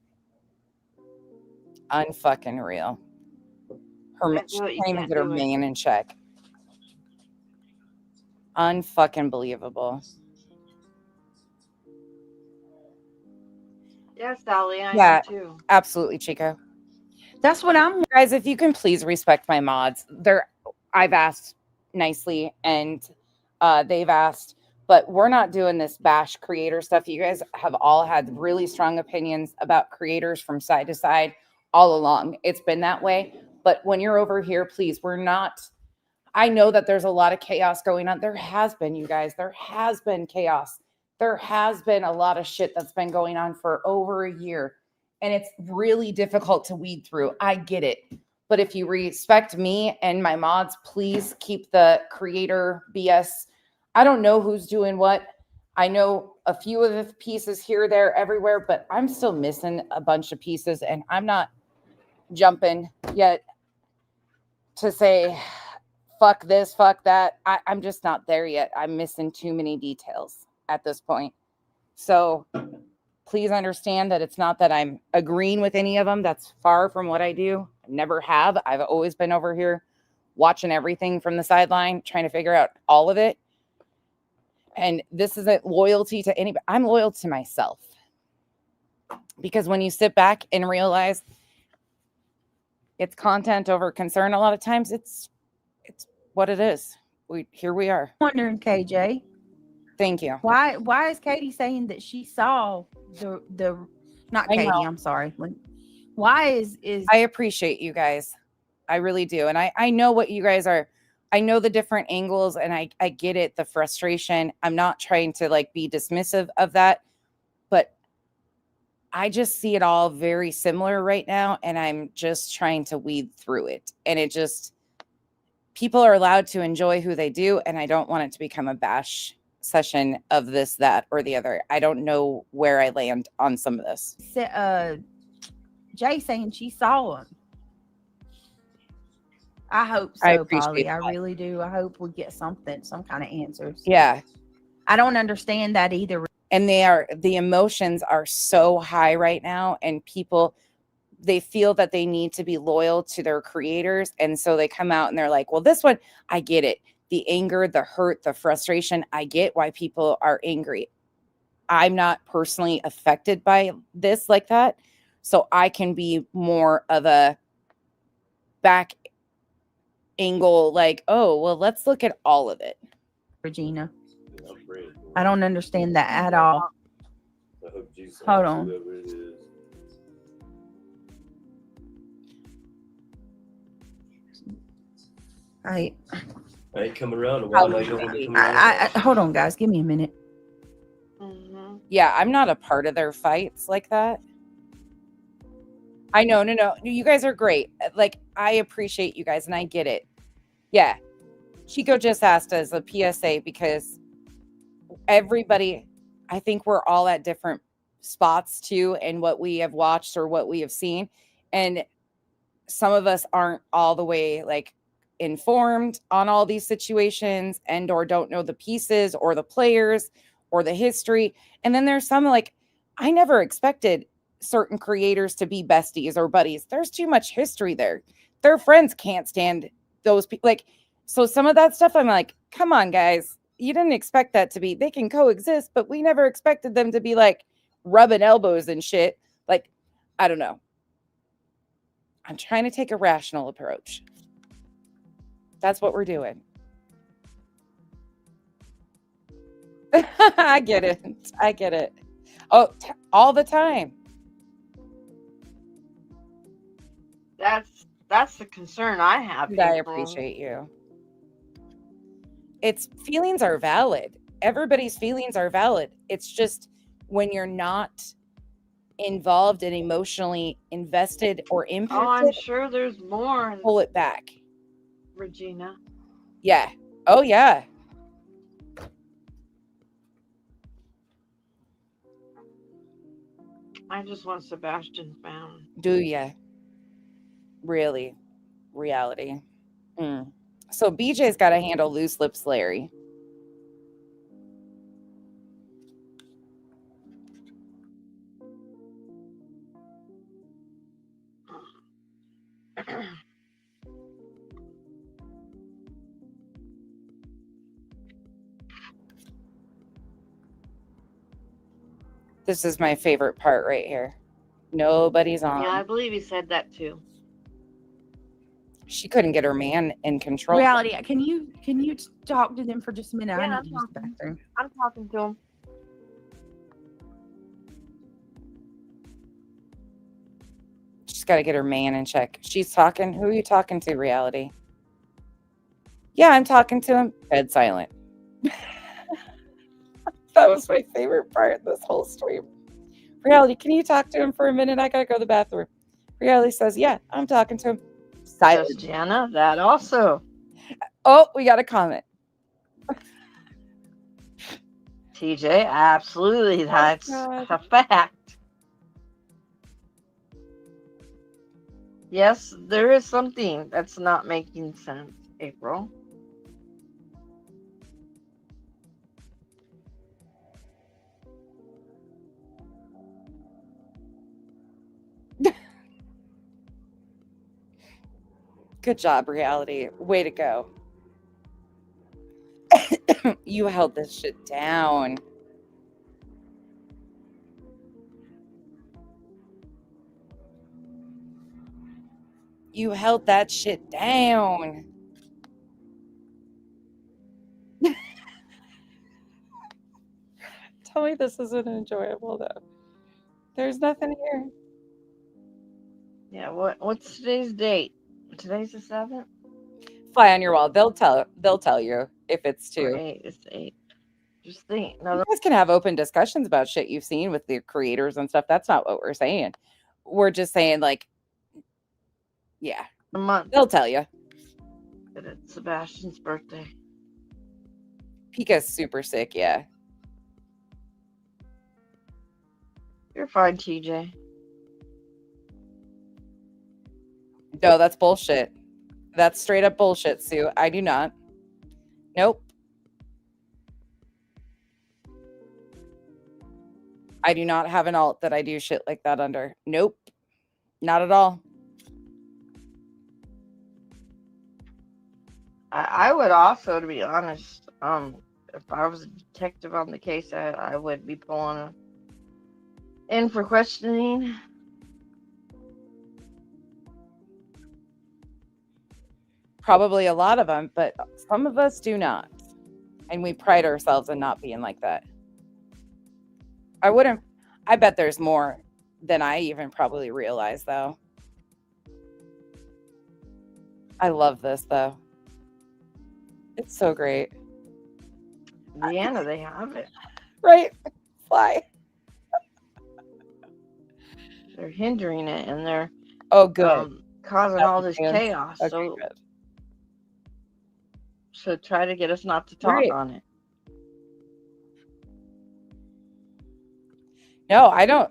Unfucking real.
Can't
She
do it. You
can't even
can't
get her
do it.
man in check. Unfucking believable.
Yeah, Sally, I
Yeah,
am too.
absolutely, Chico.
That's what I'm.
Guys, if you can please respect my mods. I've asked nicely, and they've asked, but we're not doing this bash creator stuff. You guys have all had really strong opinions about creators from side to side all along. It's been that way. But when you're over here, please, we're not. I know that there's a lot of chaos going on. There has been, you guys. There has been chaos. There has been a lot of shit that's been going on for over a year. And it's really difficult to weed through. I get it. But if you respect me and my mods, please keep the creator BS. I don't know who's doing what. I know a few of the pieces here, there, everywhere, but I'm still missing a bunch of pieces. And I'm not jumping yet to say, fuck this, fuck that. I'm just not there yet. I'm missing too many details at this point. So please understand that it's not that I'm agreeing with any of them. That's far from what I do. I never have. I've always been over here watching everything from the sideline, trying to figure out all of it. And this isn't loyalty to anybody. I'm loyal to myself. Because when you sit back and realize it's content over concern, a lot of times it's what it is. Here we are.
Wondering, KJ.
Thank you.
Why is Katie saying that she saw the not Katie, I'm sorry. Why is
I appreciate you guys. I really do. And I know what you guys are. I know the different angles, and I get it, the frustration. I'm not trying to like be dismissive of that, but I just see it all very similar right now, and I'm just trying to weed through it. And it just, people are allowed to enjoy who they do, and I don't want it to become a bash session of this, that, or the other. I don't know where I land on some of this.
Jay saying she saw him. I hope
I
so,
appreciate
Polly.
that.
I really do. I hope we get some kind of answers.
Yeah.
I don't understand that either.
And the emotions are so high right now, and people, they feel that they need to be loyal to their creators. And so they come out and they're like, well, this one, I get it. The anger, the hurt, the frustration. I get why people are angry. I'm not personally affected by this like that. So I can be more of a back angle, like, oh, well, let's look at all of it.
Regina. I don't understand that at all. Hold on. I
ain't coming around. Why am I going to come around?
hold on, guys. Give me a minute.
Yeah, I'm not a part of their fights like that. I know, no. You guys are great. Like, I appreciate you guys, and I get it. Yeah. Chico just asked as a PSA because everybody, I think we're all at different spots too, and what we have watched or what we have seen. And some of us aren't all the way like informed on all these situations, and or don't know the pieces or the players or the history. And then there's some like, I never expected certain creators to be besties or buddies. There's too much history there. Their friends can't stand those people. Like, so some of that stuff, I'm like, come on, guys. You didn't expect that to be, they can coexist, but we never expected them to be like rubbing elbows and shit. Like, I don't know. I'm trying to take a rational approach. That's what we're doing. I get it. Oh, all the time.
That's the concern I have.
I appreciate you. It's feelings are valid. Everybody's feelings are valid. It's just when you're not involved and emotionally invested or impacted.
Oh, I'm sure there's more.
Pull it back.
Regina.
Yeah. Oh, yeah.
I just want Sebastian found.
Do ya? Really? Reality. So BJ's got to handle Loose Lips Larry. This is my favorite part right here. Nobody's on.
Yeah, I believe he said that too.
She couldn't get her man in control.
Reality, can you talk to them for just a minute?
Yeah,
I need
I'm
to use the bathroom.
talking to him.
She's got to get her man in check. She's talking. Who are you talking to, Reality? Yeah, I'm talking to him. Dead silent. That was my favorite part of this whole stream. Reality, can you talk to him for a minute? I got to go to the bathroom. Reality says, yeah, I'm talking to him. Silent.
Jana, that also.
Oh, we got a comment.
TJ, absolutely. That's a fact. Yes, there is something that's not making sense, April.
Good job, Reality. Way to go. You held this shit down. You held that shit down. Tell me this isn't enjoyable, though. There's nothing here.
Yeah, what's today's date? Today's the 7th?
Fly on your wall. They'll tell you if it's 2.
8, it's 8. Just think.
You guys can have open discussions about shit you've seen with the creators and stuff. That's not what we're saying. We're just saying, like, yeah.
A month.
They'll tell you.
But it's Sebastian's birthday.
Pika's super sick, yeah.
You're fine, TJ.
No, that's bullshit. That's straight up bullshit, Sue. I do not. Nope. I do not have an alt that I do shit like that under. Nope. Not at all.
I would also, to be honest, if I was a detective on the case, I would be pulling in for questioning.
Probably a lot of them, but some of us do not. And we pride ourselves in not being like that. I bet there's more than I even probably realize, though. I love this, though. It's so great.
Deanna, they have it.
Right? Fly.
They're hindering it, and they're
good.
causing all this chaos.
Okay,
So,
good.
so try to get us not to talk
Right.
on it.
No, I don't.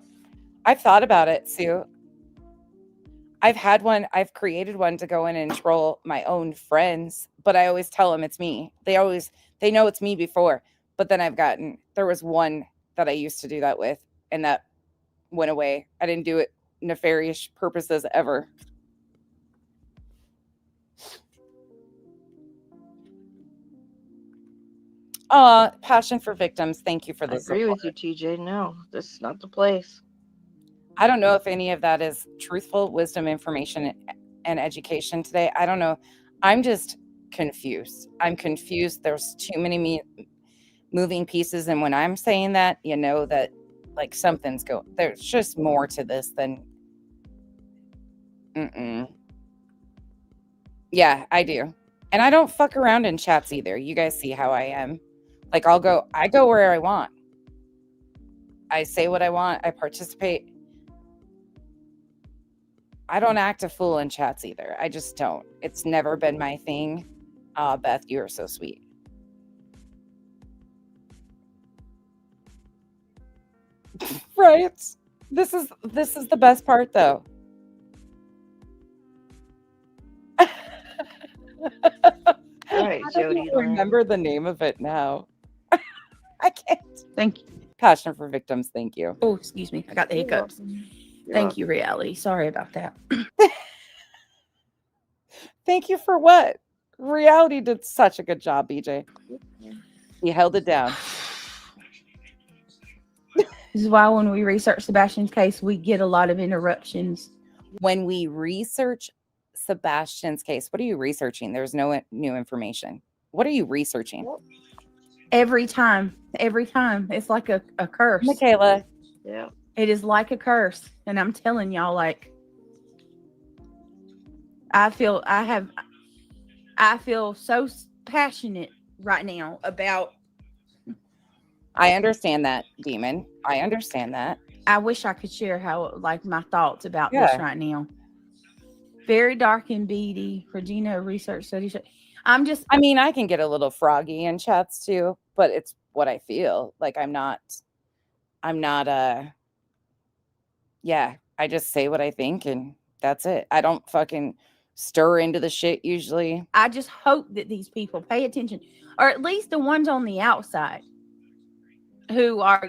I've thought about it, Sue. I've created one to go in and troll my own friends, but I always tell them it's me. They know it's me before, but then there was one that I used to do that with, and that went away. I didn't do it nefarious purposes ever. Passion for victims. Thank you for
I
this.
agree with you, TJ. No, this is not the place.
I don't know if any of that is truthful wisdom, information, and education today. I don't know. I'm just confused. I'm confused. There's too many moving pieces. And when I'm saying that, you know that like something's going, there's just more to this than, yeah, I do. And I don't fuck around in chats either. You guys see how I am. Like I go where I want. I say what I want. I participate. I don't act a fool in chats either. I just don't. It's never been my thing. Beth, you are so sweet. Right? This is the best part though.
All right,
I don't
Jody.
even remember the name of it now. I can't.
Thank you.
Passion for victims. Thank you.
Oh, excuse me. I got the hiccups. Thank you, Reality. Sorry about that.
Thank you for what? Reality did such a good job, BJ. He held it down.
This is why when we research Sebastian's case, we get a lot of interruptions.
When we research Sebastian's case, what are you researching? There's no new information. What are you researching?
Every time. It's like a curse.
Michaela.
Yeah.
It is like a curse. And I'm telling y'all, like, I feel so passionate right now about.
I understand that, Demon. I understand that.
I wish I could share my thoughts about this right now. Very dark and beady. Regina research study. I
mean, I can get a little froggy in chats too, but it's what I feel. Like I just say what I think and that's it. I don't fucking stir into the shit usually.
I just hope that these people pay attention, or at least the ones on the outside who are,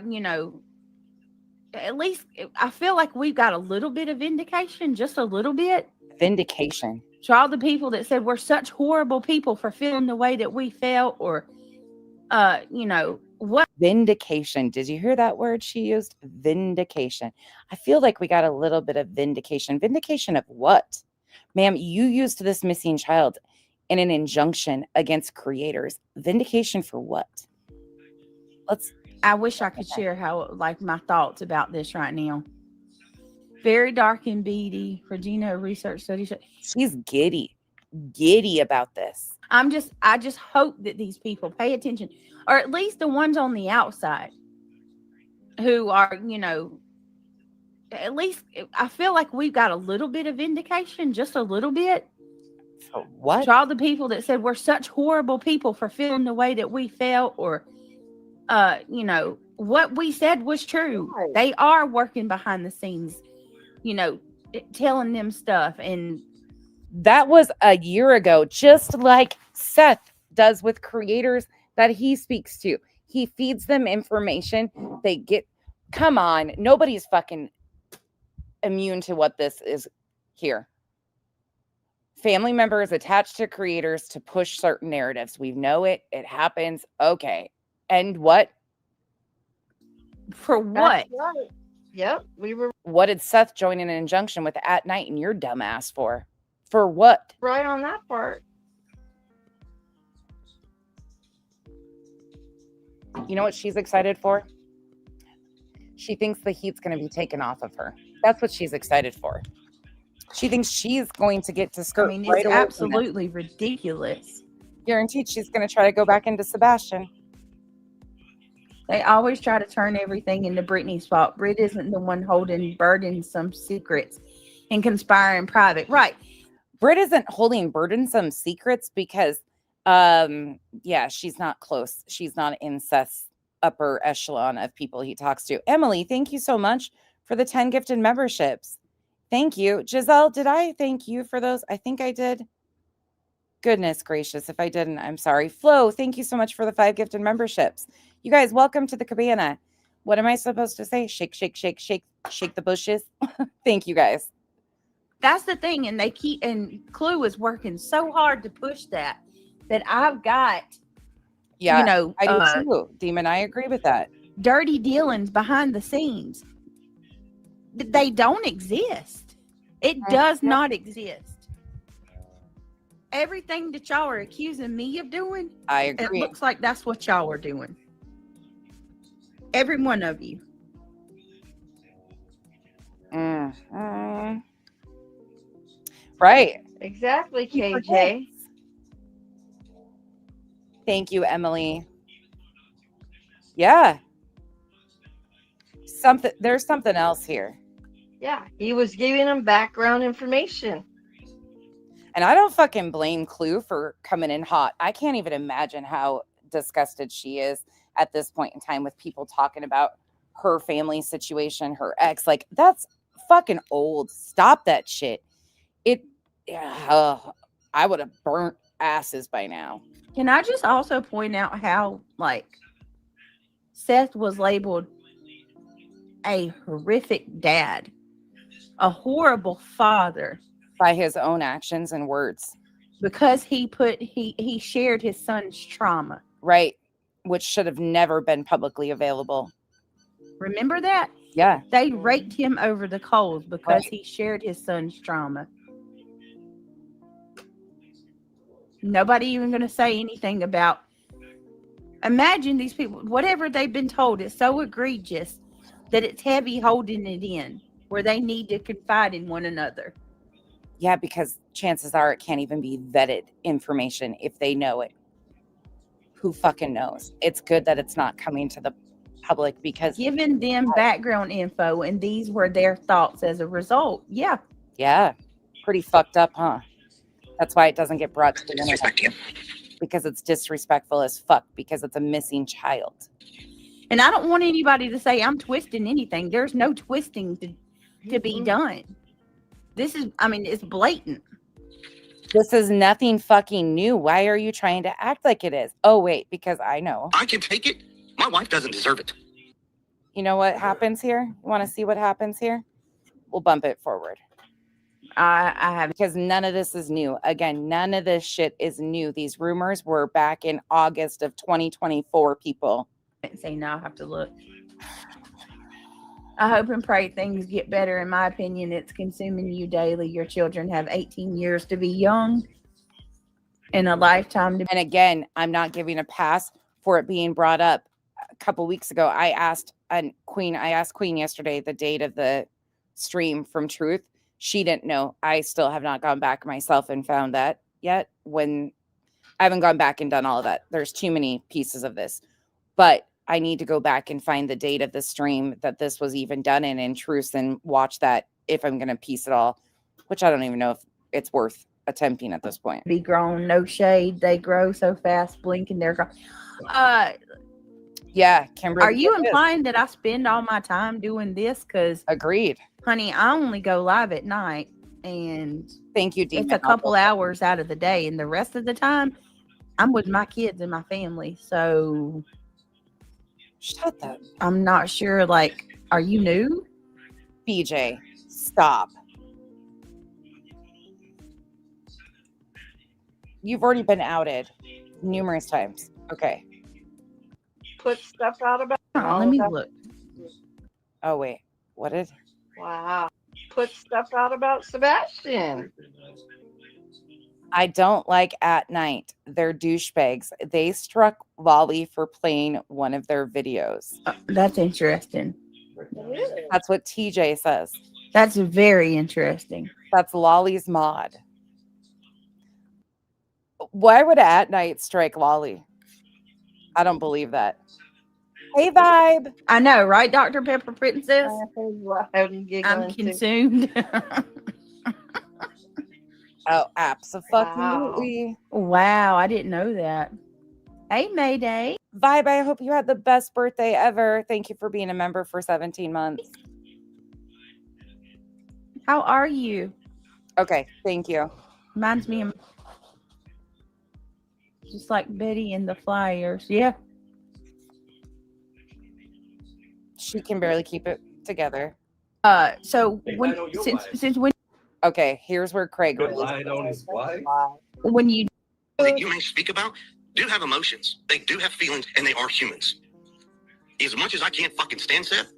at least I feel like we've got a little bit of vindication, just a little bit.
Vindication.
To all the people that said we're such horrible people for feeling the way that we felt, or, what?
Vindication. Did you hear that word she used? Vindication. I feel like we got a little bit of vindication. Vindication of what? Ma'am, you used this missing child in an injunction against creators. Vindication for what?
I wish I could share my thoughts about this right now. Very dark and beady. Regina research study.
She's giddy about this.
I just hope that these people pay attention, or at least the ones on the outside who are, at least I feel like we've got a little bit of vindication, just a little bit.
For what?
To all the people that said we're such horrible people for feeling the way that we felt, or, what we said was true. Right. They are working behind the scenes, telling them stuff. And
that was a year ago, just like Seth does with creators that he speaks to. He feeds them information. Come on, nobody's fucking immune to what this is here. Family members attached to creators to push certain narratives. We know it. It happens. Okay. And what?
For what?
Right. Yep.
What did Seth join an injunction with at night and your dumb ass for? For what?
Right on that part.
You know what she's excited for? She thinks the heat's going to be taken off of her. That's what she's excited for. She thinks she's going to get to skirt.
I mean, it's absolutely ridiculous.
Guaranteed she's going to try to go back into Sebastian.
They always try to turn everything into Brittany's fault. Britt isn't the one holding burdensome secrets and conspiring private. Right.
Britt isn't holding burdensome secrets because, she's not close. She's not in Seth's upper echelon of people he talks to. Emily, thank you so much for the 10 gifted memberships. Thank you. Giselle, did I thank you for those? I think I did. Goodness gracious. If I didn't, I'm sorry. Flo, thank you so much for the 5 gifted memberships. You guys, welcome to the cabana. What am I supposed to say? Shake, shake, shake, shake, shake the bushes. Thank you guys.
That's the thing. And Clue is working so hard to push that I've got,
I do too. Demon, I agree with that.
Dirty dealings behind the scenes. They don't exist. It does not exist. Everything that y'all are accusing me of doing,
I agree.
It looks like that's what y'all are doing. Every one of you.
Right.
Exactly, KJ.
Thank you, Emily. Yeah. There's something else here.
Yeah, he was giving them background information.
And I don't fucking blame Clue for coming in hot. I can't even imagine how disgusted she is at this point in time with people talking about her family situation, her ex. Like, that's fucking old. Stop that shit. I would have burnt asses by now.
Can I just also point out how, Seth was labeled a horrific dad, a horrible father,
by his own actions and words,
because he shared his son's trauma,
right, which should have never been publicly available.
Remember that?
Yeah.
They raked him over the coals because he shared his son's trauma. Nobody even going to say anything about. Imagine these people, whatever they've been told is so egregious that it's heavy holding it in, where they need to confide in one another.
Yeah, because chances are it can't even be vetted information if they know it. Who fucking knows? It's good that it's not coming to the public because
giving them background info, and these were their thoughts as a result. Yeah.
Yeah. Pretty fucked up, huh? That's why it doesn't get brought to the internet. Because it's disrespectful as fuck, because it's a missing child.
And I don't want anybody to say I'm twisting anything. There's no twisting to be done. This is, I mean, it's blatant.
This is nothing fucking new. Why are you trying to act like it is? Oh, wait, because I know.
I can take it. My wife doesn't deserve it.
You know what happens here? You want to see what happens here? We'll bump it forward.
I have,
because none of this is new. Again, none of this shit is new. These rumors were back in August of 2024, people.
Say no, I have to look. I hope and pray things get better. In my opinion, it's consuming you daily. Your children have 18 years to be young and a lifetime to.
And again, I'm not giving a pass for it being brought up. A couple weeks ago, I asked Queen yesterday the date of the stream from Truth. She didn't know. I still have not gone back myself and found that yet. When I haven't gone back and done all of that. There's too many pieces of this. But I need to go back and find the date of the stream that this was even done in Truth and watch that if I'm going to piece it all, which I don't even know if it's worth attempting at this point.
Be grown, no shade. They grow so fast, blinking, they're gone.
Yeah, Kimberly.
Are you implying that I spend all my time doing this? Because
agreed,
honey, I only go live at night, and
thank you, Dean.
It's a couple hours out of the day, and the rest of the time, I'm with my kids and my family. So,
shut up.
I'm not sure. Like, are you new?
BJ, stop. You've already been outed numerous times. Okay.
Put stuff out about.
Let me look.
Oh wait, what is?
Wow. Put stuff out about Sebastian.
I don't like At Night. They're douchebags. They struck Lolly for playing one of their videos.
That's interesting.
That's what TJ says.
That's very interesting.
That's Lolly's mod. Why would At Night strike Lolly? I don't believe that. Hey, Vibe.
I know, right, Dr. Pepper Princess?
I'm
consumed.
Oh, absolutely.
Wow, I didn't know that. Hey, Mayday.
Vibe, I hope you had the best birthday ever. Thank you for being a member for 17 months.
How are you?
Okay, thank you.
Reminds me of just like Betty and the Flyers. Yeah.
She can barely keep it together.
So when since when?
Okay, here's where Craig
lied on his wife.
When you
that you may speak about do have emotions. They do have feelings, and they are humans. As much as I can't fucking stand Seth,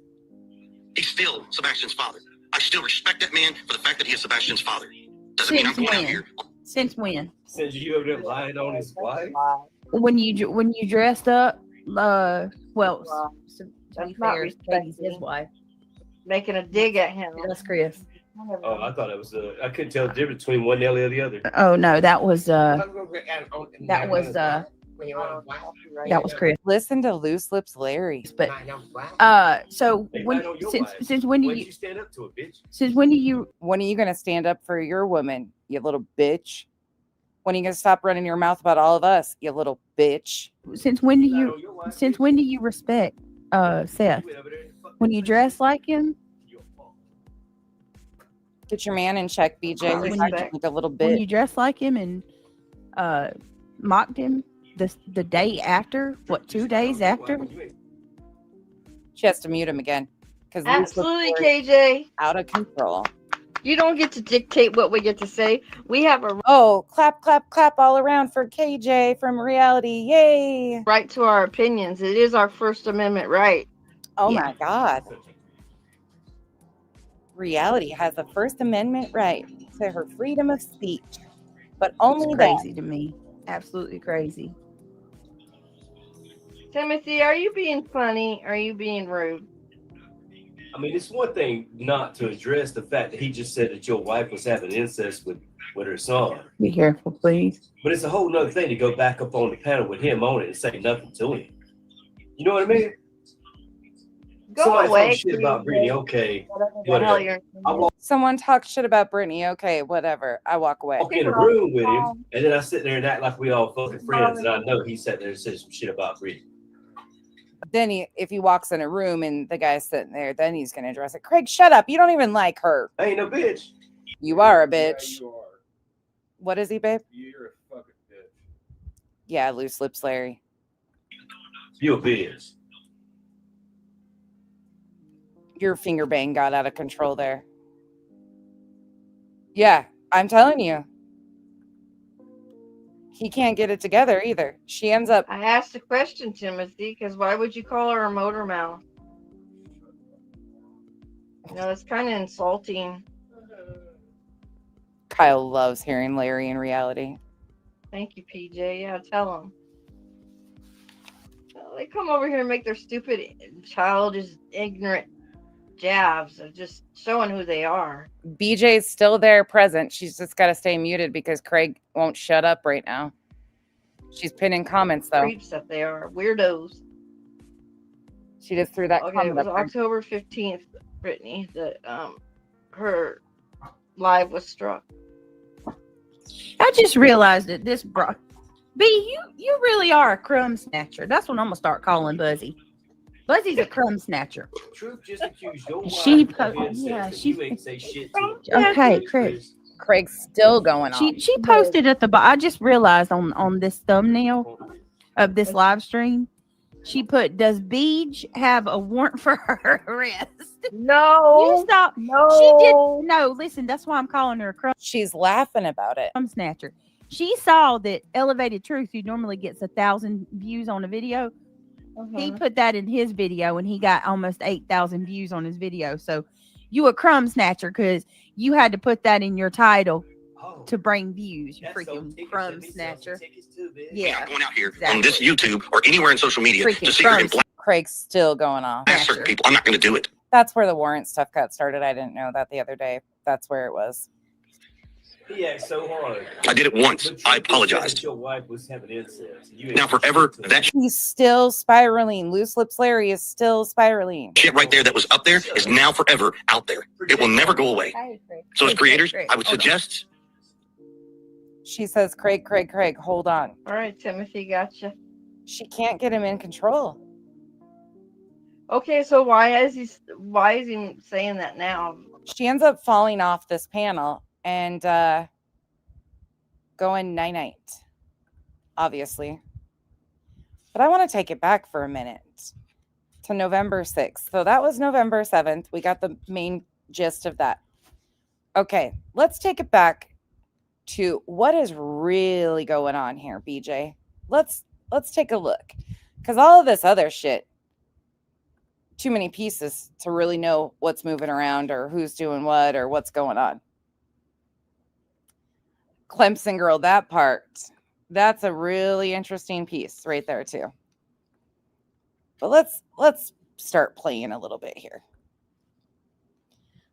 he's still Sebastian's father. I still respect that man for the fact that he is Sebastian's father. Doesn't mean I'm going out here.
Since when?
Since you ever lied on his wife.
When you dressed up, to be fair, Katie's his wife.
Making a dig at him.
That's Chris.
Oh, I thought it was. I couldn't tell the difference between one Nelly or the other.
Oh no, that was Chris.
Listen to Loose Lips Larry.
But so since when do you
stand up to a bitch?
Since when are you
gonna stand up for your woman, you little bitch? When are you gonna stop running your mouth about all of us, you little bitch?
Since when do you respect Seth? When you dress like him?
Get your man in check, BJ. He's acting like a little bitch.
When you dress like him and mocked him the day after, 2 days after?
She has to mute him again.
Absolutely, KJ.
Out of control.
You don't get to dictate what we get to say. We have a
clap, clap, clap all around for KJ from reality. Yay.
Right to our opinions. It is our First Amendment right.
Oh
Yeah.
my God. Reality has a First Amendment right to her freedom of speech, but only
It's crazy to me. Absolutely crazy.
Timothy, are you being funny? Are you being rude?
I mean, it's one thing not to address the fact that he just said that your wife was having incest with her son.
Be careful, please.
But it's a whole nother thing to go back up on the panel with him on it and say nothing to him. You know what I mean?
Go
Somebody
away,
talk shit about Brittany, okay.
Whatever.
Someone talks shit about Brittany. Okay, whatever. I walk away.
Walk in a room with him, and then I sit there and act like we all fucking friends, and I know he sat there and said some shit about Brittany.
Then if he walks in a room and the guy's sitting there, then he's going to address it. Craig, shut up. You don't even like her.
I ain't no bitch.
You are a bitch.
Yeah, you are.
What is he, babe?
You're a fucking bitch.
Yeah, loose lips, Larry.
You a bitch.
Your finger bang got out of control there. Yeah, I'm telling you. He can't get it together either. She ends up.
I asked a question, Timothy, because why would you call her a motor mouth? You know, it's kind of insulting.
Kyle loves hearing Larry in reality.
Thank you, PJ. Yeah, tell him. They come over here and make their stupid, childish, ignorant jabs of just showing who they are.
BJ's still there present. She's just got to stay muted because Craig won't shut up right now. She's pinning comments though.
Creeps that they are. Weirdos.
She just threw that
Okay, it
comment
was
up there.
October 15th, Brittany, that her live was struck.
I just realized that this brought B, you really are a crumb snatcher. That's what I'm gonna start calling Buzzy. Buzzy's a crumb snatcher.
Truth just accused your wife
She
of incest, and you ain't say shit to her.
Okay, Chris.
Craig's still going on.
She posted at the bottom. I just realized on this thumbnail of this live stream, she put, "Does Beej have a warrant for her arrest?"
No.
You stop.
No.
She did. No, listen. That's why I'm calling her a crumb.
She's laughing about it.
Crumb snatcher. She saw that Elevated Truth, who normally gets 1,000 views on a video, he put that in his video, and he got almost 8,000 views on his video. So, you a crumb snatcher because you had to put that in your title to bring views. You freaking crumb snatcher.
Yeah, I'm going out here on this YouTube or anywhere in social media
Freaking
to sit here and
crumbs. Craig's still going on.
blast certain people. I'm not going to do it.
That's where the warrant stuff got started. I didn't know that the other day. That's where it was.
He acts so hard.
I did it once. I apologized.
Your wife was having incest.
Now forever, that
He's still spiraling. Loose lips Larry is still spiraling.
shit right there that was up there is now forever out there. It will never go away. So as creators, I would suggest
She says, Craig, hold on.
All right, Timothy, gotcha.
She can't get him in control.
Okay, so why is he saying that now?
She ends up falling off this panel and going night-night, obviously. But I want to take it back for a minute to November 6th. So that was November 7th. We got the main gist of that. Okay, let's take it back to what is really going on here, BJ. Let's take a look. Because all of this other shit, too many pieces to really know what's moving around or who's doing what or what's going on. Clemson girl, that part, that's a really interesting piece right there too. But let's start playing a little bit here.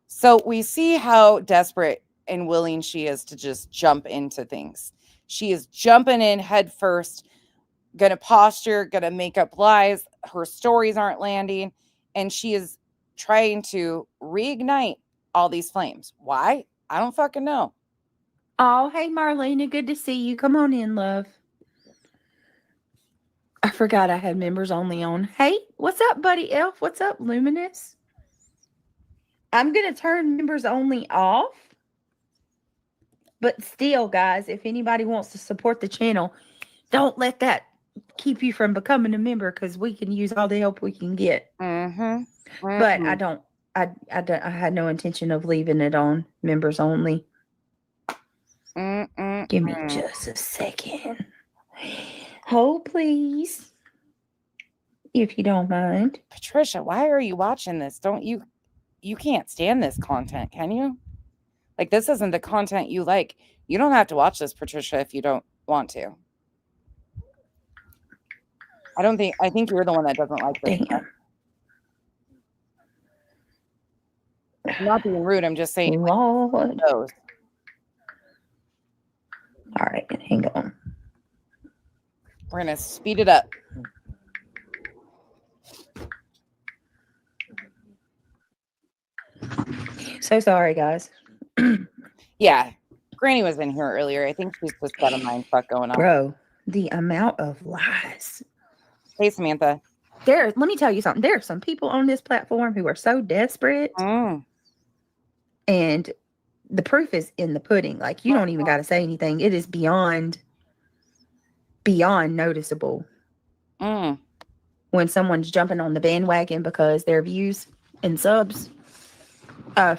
So we see how desperate and willing she is to just jump into things. She is jumping in head first, gonna posture, gonna make up lies. Her stories aren't landing, and she is trying to reignite all these flames. Why? I don't fucking know.
Oh, hey, Marlena. Good to see you. Come on in, love. I forgot I had members only on. Hey, what's up, Buddy Elf? What's up, Luminous? I'm going to turn members only off. But still, guys, if anybody wants to support the channel, don't let that keep you from becoming a member because we can use all the help we can get. But I had no intention of leaving it on members only. Give me just a second. Hold, please. if you don't mind.
Patricia, why are you watching this? You can't stand this content, can you? Like, this isn't the content you like. You don't have to watch this, Patricia, if you don't want to. I think you're the one that doesn't like this. I'm not being rude. I'm just saying.
Lord. All right, hang on.
We're going to speed it up.
So sorry, guys.
Yeah. Granny was in here earlier. I think she's just got a mind fuck going on.
Bro, the amount of lies.
Hey, Samantha.
Let me tell you something. There are some people on this platform who are so desperate. And the proof is in the pudding. Like, you don't even got to say anything. It is beyond noticeable. When someone's jumping on the bandwagon because their views and subs,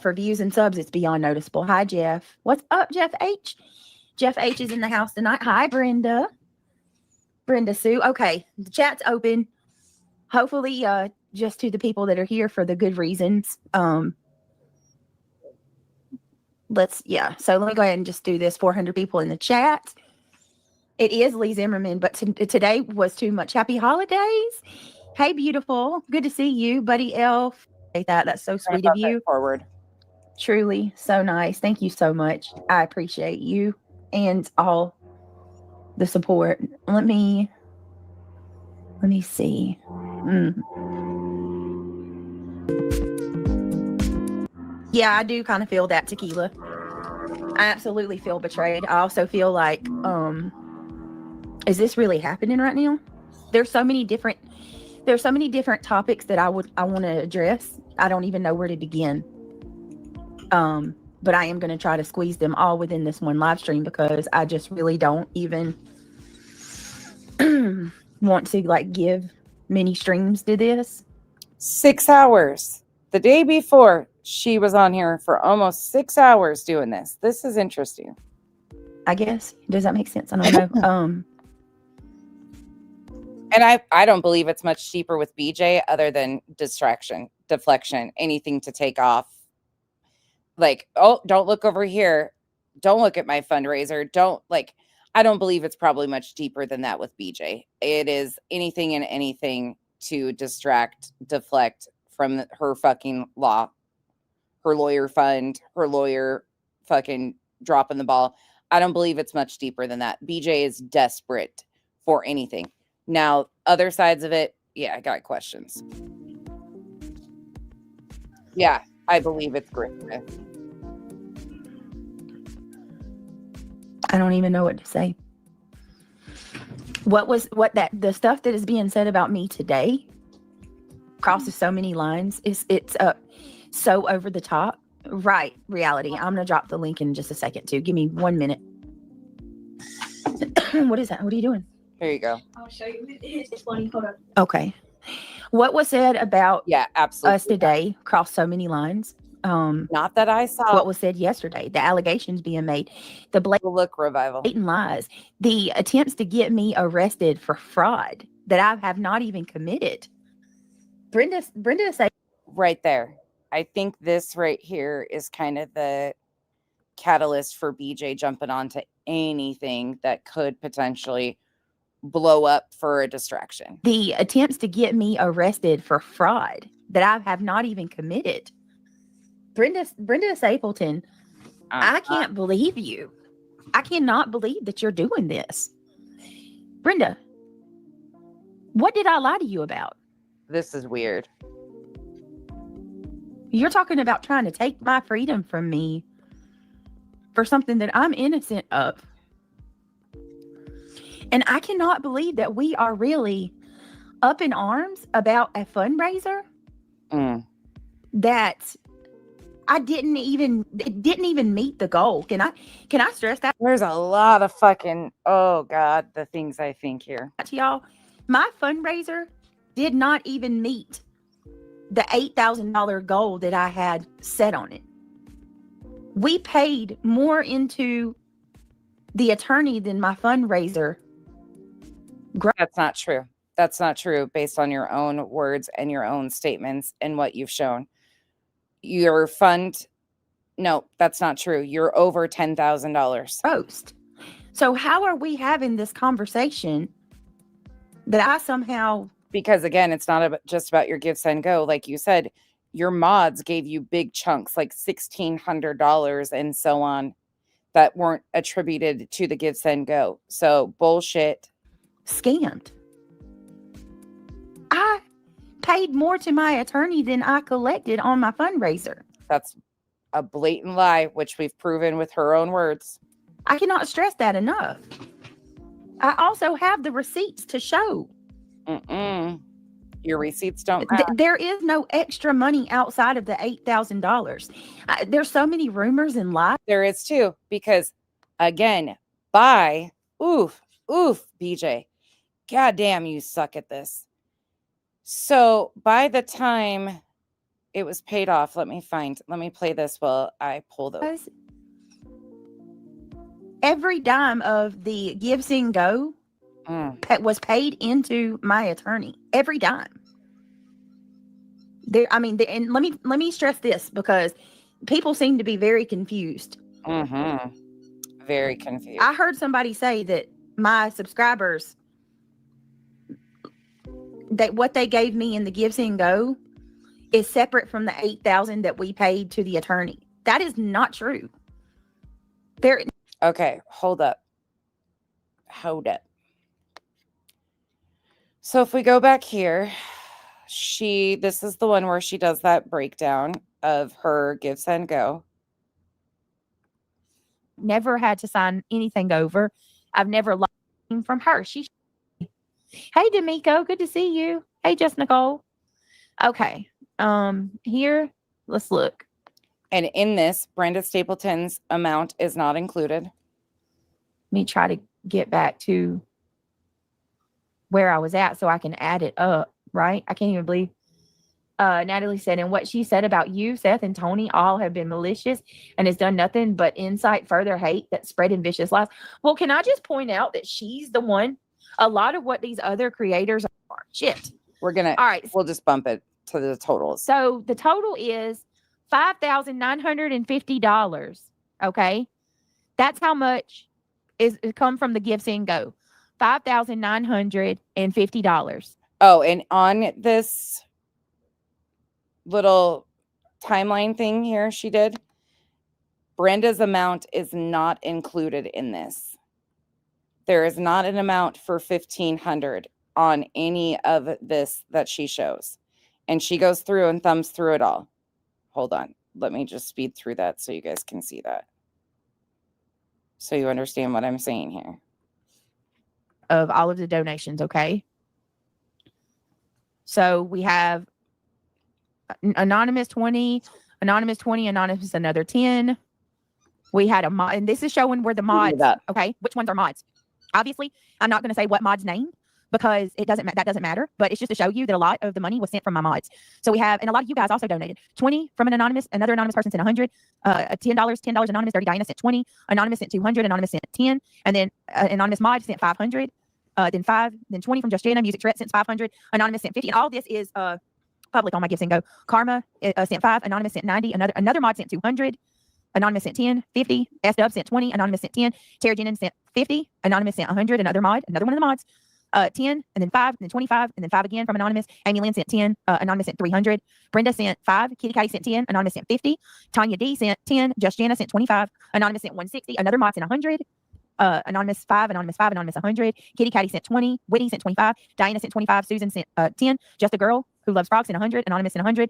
for views and subs, it's beyond noticeable. Hi, Jeff. What's up, Jeff H? Jeff H is in the house tonight. Hi, Brenda. Brenda Sue. Okay, the chat's open. Hopefully, just to the people that are here for the good reasons. So let me go ahead and just do this. 400 people in the chat. It is Lee Zimmerman, but today was too much. Happy holidays. Hey, beautiful. Good to see you, Buddy Elf. That's so sweet of you.
Forward.
Truly so nice. Thank you so much. I appreciate you and all the support. Let me see. Yeah, I do kind of feel that, Tequila. I absolutely feel betrayed. I also feel like, is this really happening right now? There's so many different topics that I want to address. I don't even know where to begin. But I am going to try to squeeze them all within this one live stream because I just really don't even want to like give many streams to this.
6 hours. The day before, she was on here for almost 6 hours doing this. This is interesting.
I guess. Does that make sense? I don't know.
And I don't believe it's much cheaper with BJ other than deflection, anything to take off. Like, oh, don't look over here. Don't look at my fundraiser. I don't believe it's probably much cheaper than that with BJ. It is anything and anything to deflect from her fucking law, her lawyer fund, her lawyer fucking dropping the ball. I don't believe it's much deeper than that. BJ is desperate for anything. Now, other sides of it, yeah, I got questions. Yeah, I believe it's great.
I don't even know what to say. The stuff that is being said about me today crosses so many lines. It's so over the top. Right, reality. I'm gonna drop the link in just a second too. Give me 1 minute. What is that? What are you doing?
Here you go.
I'll show you. It's funny. Hold on.
Okay. What was said about
absolutely
us today crossed so many lines.
Not that I saw.
What was said yesterday, the allegations being made, the
look revival,
blatant lies, the attempts to get me arrested for fraud that I have not even committed. Brenda said
right there. I think this right here is kind of the catalyst for BJ jumping onto anything that could potentially blow up for a distraction.
The attempts to get me arrested for fraud that I have not even committed. Brenda Stapleton, I can't believe you. I cannot believe that you're doing this. Brenda, what did I lie to you about?
This is weird.
You're talking about trying to take my freedom from me for something that I'm innocent of. And I cannot believe that we are really up in arms about a fundraiser that it didn't even meet the goal. Can I stress that?
There's a lot of fucking, oh God, the things I think here.
Y'all, my fundraiser did not even meet the $8,000 goal that I had set on it. We paid more into the attorney than my fundraiser.
That's not true. That's not true based on your own words and your own statements and what you've shown. Your fund, no, that's not true. You're over $10,000.
Roast. So how are we having this conversation that I somehow...
Because again, it's not just about your Give, Send, Go. Like you said, your mods gave you big chunks, like $1,600 and so on, that weren't attributed to the Give, Send, Go. So bullshit.
Scammed. I paid more to my attorney than I collected on my fundraiser.
That's a blatant lie, which we've proven with her own words.
I cannot stress that enough. I also have the receipts to show.
Your receipts don't match.
There is no extra money outside of the $8,000. There's so many rumors and lies.
There is too, because again, BJ, goddamn, you suck at this. So by the time it was paid off, let me play this while I pull those.
Every dime of the Give, Send, Go was paid into my attorney. Every dime. And let me stress this, because people seem to be very confused.
Very confused.
I heard somebody say that my subscribers, that what they gave me in the Give, Send, Go is separate from the $8,000 that we paid to the attorney. That is not true.
Okay, hold up. So if we go back here, this is the one where she does that breakdown of her Give, Send, Go.
Never had to sign anything over. I've never lost anything from her. Hey, D'Amico, good to see you. Hey, Just Nicole. Okay, here, let's look.
And in this, Brenda Stapleton's amount is not included.
Let me try to get back to where I was at so I can add it up, right? I can't even believe. Natalie said, and what she said about you, Seth, and Tony all have been malicious and has done nothing but incite further hate that spread in vicious lies. Well, can I just point out that she's the one? A lot of what these other creators are. Shit.
All right. We'll just bump it to the totals.
So the total is $5,950. Okay. That's how much it come from the Give, Send, Go. $5,950.
Oh, and on this little timeline thing here she did, Brenda's amount is not included in this. There is not an amount for $1,500 on any of this that she shows. And she goes through and thumbs through it all. Hold on. Let me just speed through that so you guys can see that. So you understand what I'm saying here.
Of all of the donations, okay? So we have Anonymous 20, Anonymous 20, Anonymous another 10. We had a mod, and this is showing where the mods, okay? Which ones are mods? Obviously, I'm not going to say what mod's name because that doesn't matter, but it's just to show you that a lot of the money was sent from my mods. So we have, and a lot of you guys also donated 20 from an anonymous, another anonymous person sent 100, $10 anonymous, Dirty Dinah sent 20, anonymous sent 200, anonymous sent 10, and then anonymous mod sent 500, then 20 from Just Jana, Music Threat sent 500, anonymous sent 50, and all this is public on my Give, Send, Go. Karma sent 5, anonymous sent 90, another mod sent 200, anonymous sent 10, 50, S-Dub sent 20, anonymous sent 10, Tara Jennings sent 50, anonymous sent 100, another mod, another one of the mods, 10, and then 5, and then 25, and then 5 again from anonymous. Amy Lynn sent 10, anonymous sent 300, Brenda sent 5, Kitty Catty sent 10, anonymous sent 50, Tanya D sent 10, Just Jana sent 25, anonymous sent 160, another mod sent 100, anonymous 5, anonymous 5, anonymous 100, Kitty Catty sent 20, Whitney sent 25, Diana sent 25, Susan sent 10, Just a Girl Who Loves Frogs sent 100, anonymous sent 100,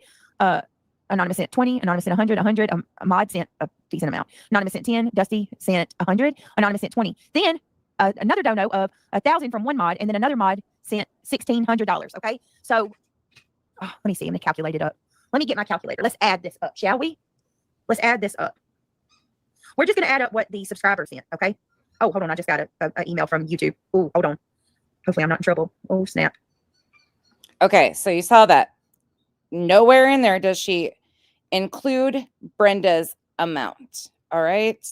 anonymous sent 20, anonymous sent 100, a mod sent a decent amount, anonymous sent 10, Dusty sent 100, anonymous sent 20. Then another dono of 1,000 from one mod, and then another mod sent $1,600. Okay, so let me see. I'm gonna calculate it up. Let me get my calculator. Let's add this up, shall we? Let's add this up. We're just gonna add up what the subscriber sent. Okay. Oh, hold on. I just got an email from YouTube. Oh, hold on. Hopefully, I'm not in trouble. Oh, snap.
Okay, so you saw that. Nowhere in there does she include Brenda's amount. All right.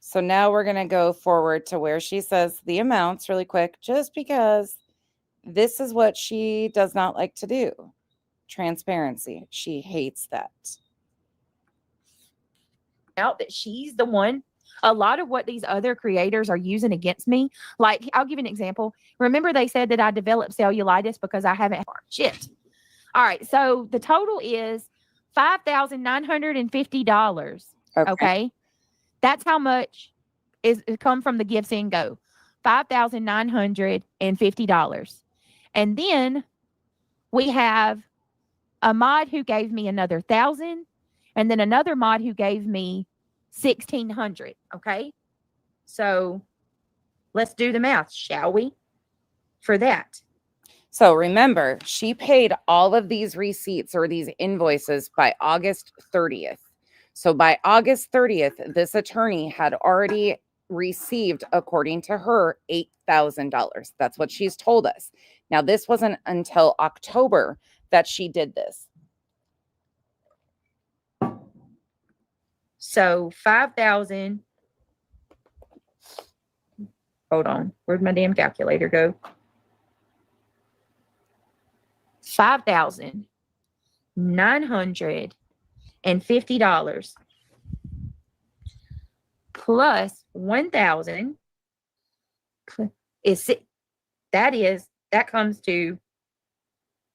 So now we're going to go forward to where she says the amounts really quick, just because this is what she does not like to do. Transparency. She hates that.
Out that she's the one. A lot of what these other creators are using against me, like I'll give you an example. Remember they said that I developed cellulitis because I haven't shit. All right, so the total is $5,950. Okay. That's how much is come from the Give Send Go. $5,950. And then we have a mod who gave me another 1,000, and then another mod who gave me 1,600. Okay. So let's do the math, shall we? For that.
So remember, she paid all of these receipts or these invoices by August 30th. So by August 30th, this attorney had already received, according to her, $8,000. That's what she's told us. Now, this wasn't until October that she did this.
So 5,000. Hold on. Where'd my damn calculator go? $5,950 plus 1,000 is that comes to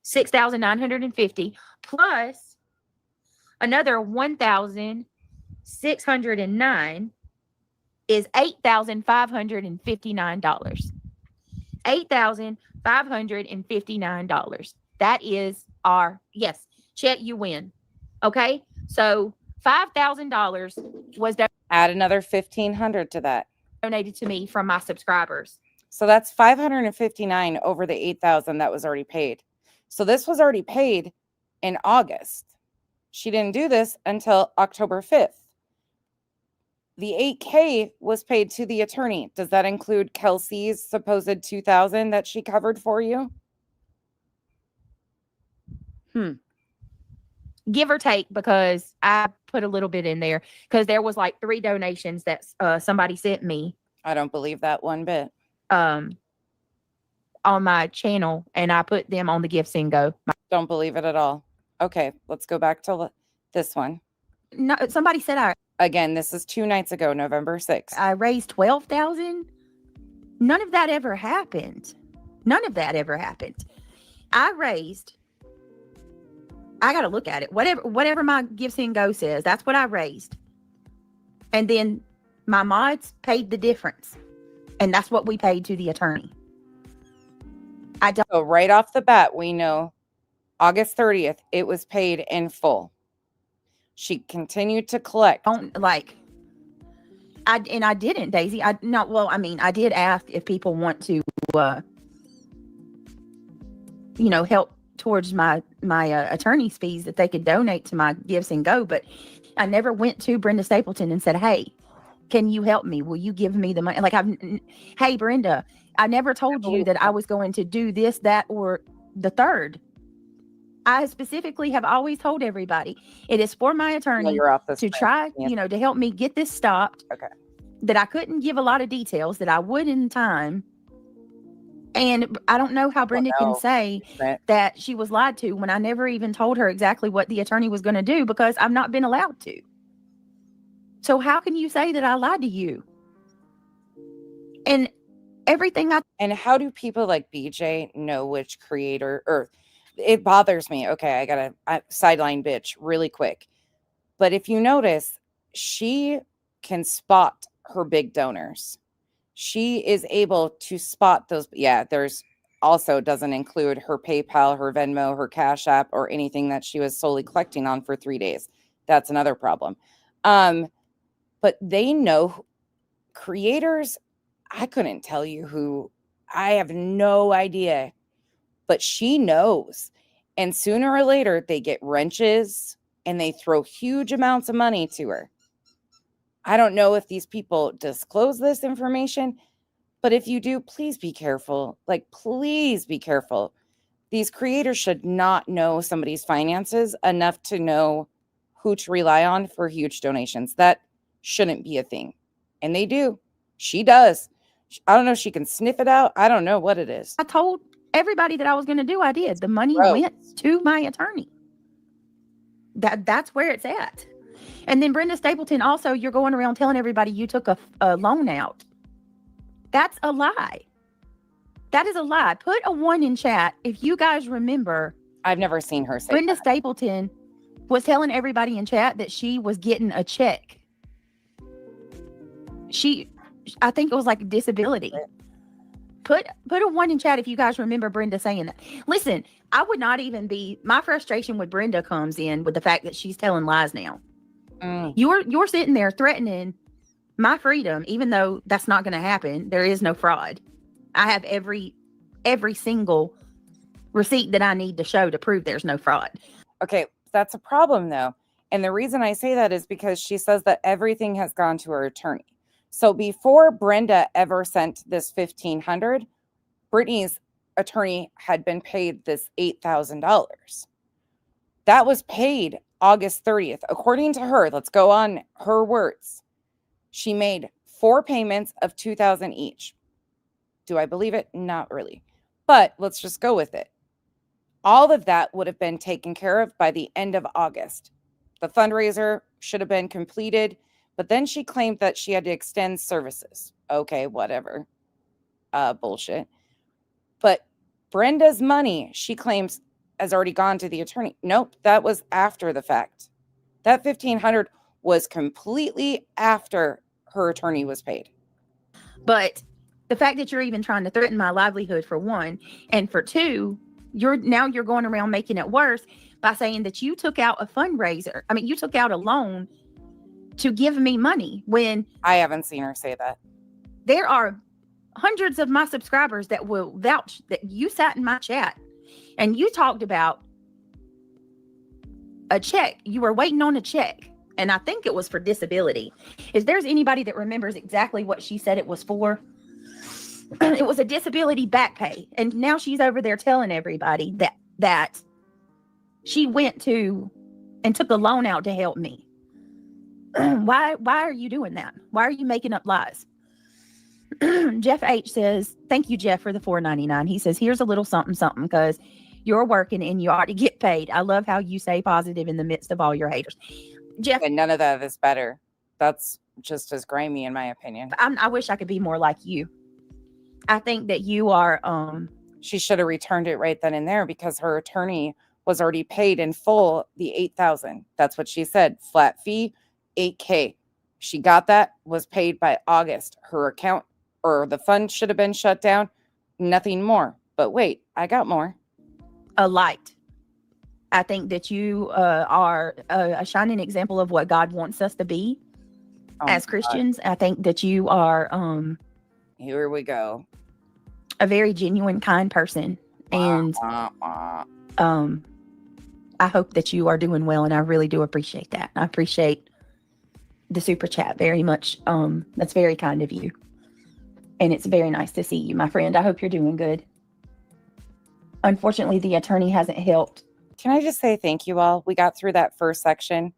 6,950 plus another 1,609 is $8,559. $8,559. That is our, yes, Chet, you win. Okay. So $5,000 was
add another 1,500 to that.
Donated to me from my subscribers.
So that's 559 over the 8,000 that was already paid. So this was already paid in August. She didn't do this until October 5th. The $8K was paid to the attorney. Does that include Kelsey's supposed $2,000 that she covered for you?
Give or take, because I put a little bit in there because there was like 3 donations that somebody sent me.
I don't believe that one bit.
On my channel, and I put them on the Give Send Go.
Don't believe it at all. Okay, let's go back to this one.
No, somebody said
Again, this is 2 nights ago, November 6th.
I raised 12,000. None of that ever happened. None of that ever happened. I got to look at it. Whatever my Give Send Go says, that's what I raised. And then my mods paid the difference. And that's what we paid to the attorney.
So right off the bat, we know August 30th, it was paid in full. She continued to collect.
I didn't, Daisy. I did ask if people want to, help towards my attorney's fees, that they could donate to my Give Send Go. But I never went to Brenda Stapleton and said, "Hey, can you help me? Will you give me the money?" Hey, Brenda, I never told you that I was going to do this, that, or the third. I specifically have always told everybody it is for my attorney to try, to help me get this stopped.
Okay.
That I couldn't give a lot of details, that I would in time. And I don't know how Brenda can say that she was lied to when I never even told her exactly what the attorney was going to do, because I've not been allowed to. So how can you say that I lied to you? And everything
and how do people like BJ know which creator, or it bothers me. Okay, I gotta sideline bitch really quick. But if you notice, she can spot her big donors. She is able to spot those. Yeah, there's also doesn't include her PayPal, her Venmo, her Cash App, or anything that she was solely collecting on for 3 days. That's another problem. But they know creators. I couldn't tell you who. I have no idea. But she knows. And sooner or later, they get wrenches and they throw huge amounts of money to her. I don't know if these people disclose this information, but if you do, please be careful. Please be careful. These creators should not know somebody's finances enough to know who to rely on for huge donations. That shouldn't be a thing. And they do. She does. I don't know if she can sniff it out. I don't know what it is.
I told Everybody that I was going to do, I did. The money went to my attorney. That's where it's at. And then Brenda Stapleton, also, you're going around telling everybody you took a loan out. That's a lie. That is a lie. Put a 1 in chat if you guys remember.
I've never seen her say
Brenda
that.
Stapleton was telling everybody in chat that she was getting a check. I think it was like a disability. Put a 1 in chat if you guys remember Brenda saying that. Listen, I would not even be. My frustration with Brenda comes in with the fact that she's telling lies now. You're sitting there threatening my freedom, even though that's not going to happen. There is no fraud. I have every single receipt that I need to show to prove there's no fraud.
Okay, that's a problem though. And the reason I say that is because she says that everything has gone to her attorney. So before Brenda ever sent this $1,500, Brittany's attorney had been paid this $8,000. That was paid August 30th. According to her, let's go on her words. She made 4 payments of $2,000 each. Do I believe it? Not really. But let's just go with it. All of that would have been taken care of by the end of August. The fundraiser should have been completed, but then she claimed that she had to extend services. Okay, whatever. Bullshit. But Brenda's money, she claims, has already gone to the attorney. Nope, that was after the fact. That $1,500 was completely after her attorney was paid.
But the fact that you're even trying to threaten my livelihood, for 1, and for 2, you're going around making it worse by saying that you took out a fundraiser. I mean, you took out a loan to give me money when
I haven't seen her say that.
There are hundreds of my subscribers that will vouch that you sat in my chat and you talked about a check. You were waiting on a check. And I think it was for disability. If there's anybody that remembers exactly what she said it was for, it was a disability back pay. And now she's over there telling everybody that she went to and took a loan out to help me. Why are you doing that? Why are you making up lies? Jeff H says, thank you, Jeff, for the $4.99. He says, here's a little something, because you're working and you ought to get paid. I love how you stay positive in the midst of all your haters. Jeff,
and none of that is better. That's just as grimy, in my opinion.
I wish I could be more like you. I think that you are.
She should have returned it right then and there, because her attorney was already paid in full the $8,000. That's what she said. Flat fee, $8,000. She got that, was paid by August. Her account or the fund should have been shut down. Nothing more. But wait, I got more.
A light. I think that you are a shining example of what God wants us to be as Christians. I think that you are
here we go,
a very genuine, kind person. And I hope that you are doing well, and I really do appreciate that. I appreciate the super chat very much. That's very kind of you. And it's very nice to see you, my friend. I hope you're doing good. Unfortunately, the attorney hasn't helped.
Can I just say thank you all? We got through that first section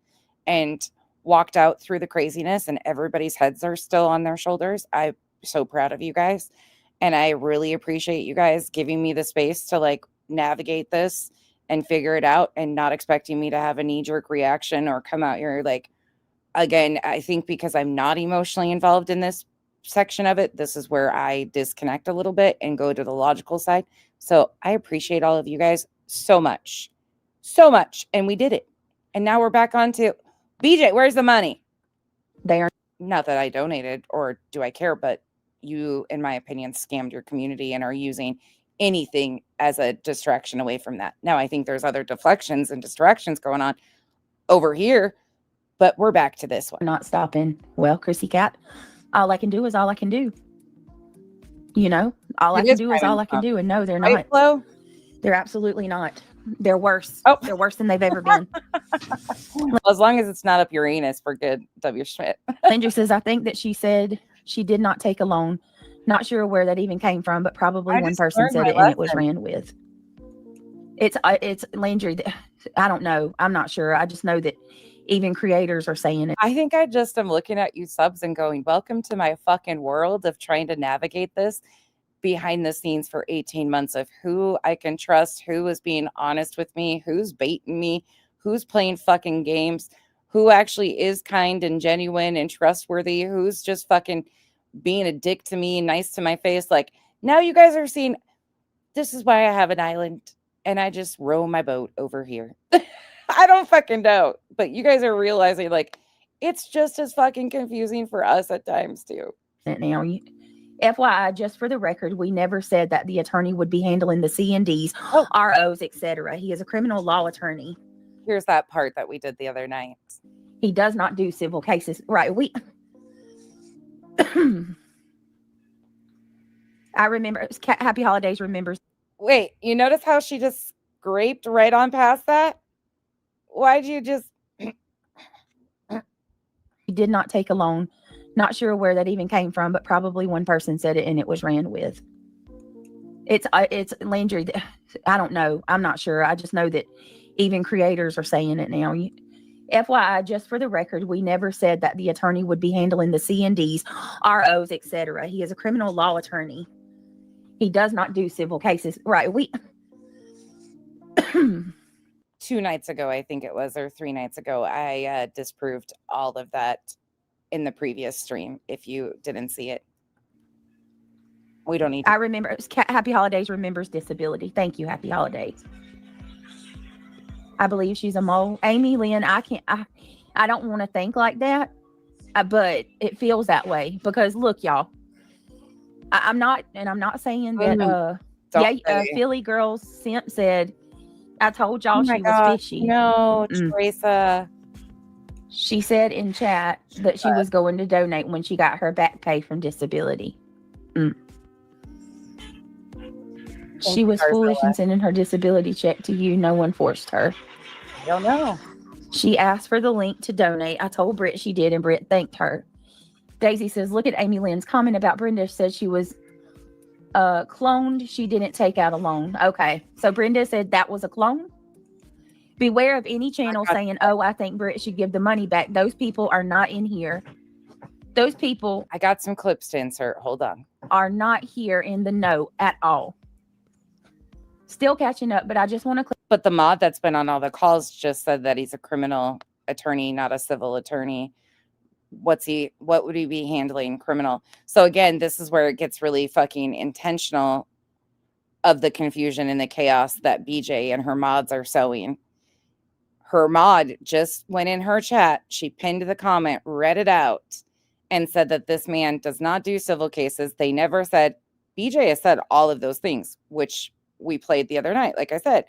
and walked out through the craziness, and everybody's heads are still on their shoulders. I'm so proud of you guys. And I really appreciate you guys giving me the space to navigate this and figure it out, and not expecting me to have a knee-jerk reaction or come out here again, I think because I'm not emotionally involved in this section of it, this is where I disconnect a little bit and go to the logical side. So I appreciate all of you guys so much. So much. And we did it. And now we're back on to BJ. Where's the money?
They are
not that I donated, or do I care, but you, in my opinion, scammed your community and are using anything as a distraction away from that. Now, I think there's other deflections and distractions going on over here, but we're back to this one.
Not stopping. Well, Chrissy Cat, all I can do is all I can do. All I can do is all I can do. And no, they're not.
Flo?
They're absolutely not. They're worse. They're worse than they've ever been.
Well, as long as it's not up your anus, we're good. W. Schmidt.
Landry says, I think that she said she did not take a loan. Not sure where that even came from, but probably one person said it and it was ran with. It's Landry. I don't know. I'm not sure. I just know that even creators are saying it.
I think I just am looking at you subs and going, welcome to my fucking world of trying to navigate this, behind the scenes for 18 months of who I can trust, who is being honest with me, who's baiting me, who's playing fucking games, who actually is kind and genuine and trustworthy, who's just fucking being a dick to me, nice to my face. Like, now you guys are seeing, this is why I have an island and I just row my boat over here. I don't fucking know, but you guys are realizing, like, it's just as fucking confusing for us at times too.
Now, FYI, just for the record, we never said that the attorney would be handling the C&Ds, ROs, etc. He is a criminal law attorney.
Here's that part that we did the other night.
He does not do civil cases. Right. I remember, Happy Holidays remembers.
Wait, you notice how she just scraped right on past that? Why'd you just...
He did not take a loan. Not sure where that even came from, but probably one person said it and it was ran with. It's Landry. I don't know. I'm not sure. I just know that even creators are saying it now. FYI, just for the record, we never said that the attorney would be handling the C&Ds, ROs, etc. He is a criminal law attorney. He does not do civil cases. Right.
2 nights ago, I think it was, or 3 nights ago, I disproved all of that in the previous stream. If you didn't see it, we don't need to.
I remember. Happy Holidays remembers disability. Thank you, Happy Holidays. I believe she's a mole. Amy Lynn, I don't want to think like that, but it feels that way because look, y'all, I'm not saying that, Philly Girls Simp said, I told y'all she was fishy.
No, Teresa.
She said in chat that she was going to donate when she got her back pay from disability. She was foolish in sending her disability check to you. No one forced her.
I don't know.
She asked for the link to donate. I told Britt she did, and Britt thanked her. Daisy says, look at Amy Lynn's comment about Brenda. Said she was cloned. She didn't take out a loan. Okay. So Brenda said that was a clone. Beware of any channel saying, oh, I think Britt should give the money back. Those people are not in here. Those people.
I got some clips to insert. Hold on.
Are not here in the know at all. Still catching up, but I just want to.
But the mod that's been on all the calls just said that he's a criminal attorney, not a civil attorney. What would he be handling? Criminal. So again, this is where it gets really fucking intentional of the confusion and the chaos that BJ and her mods are sowing. Her mod just went in her chat. She pinned the comment, read it out, and said that this man does not do civil cases. They never said. BJ has said all of those things, which we played the other night, like I said.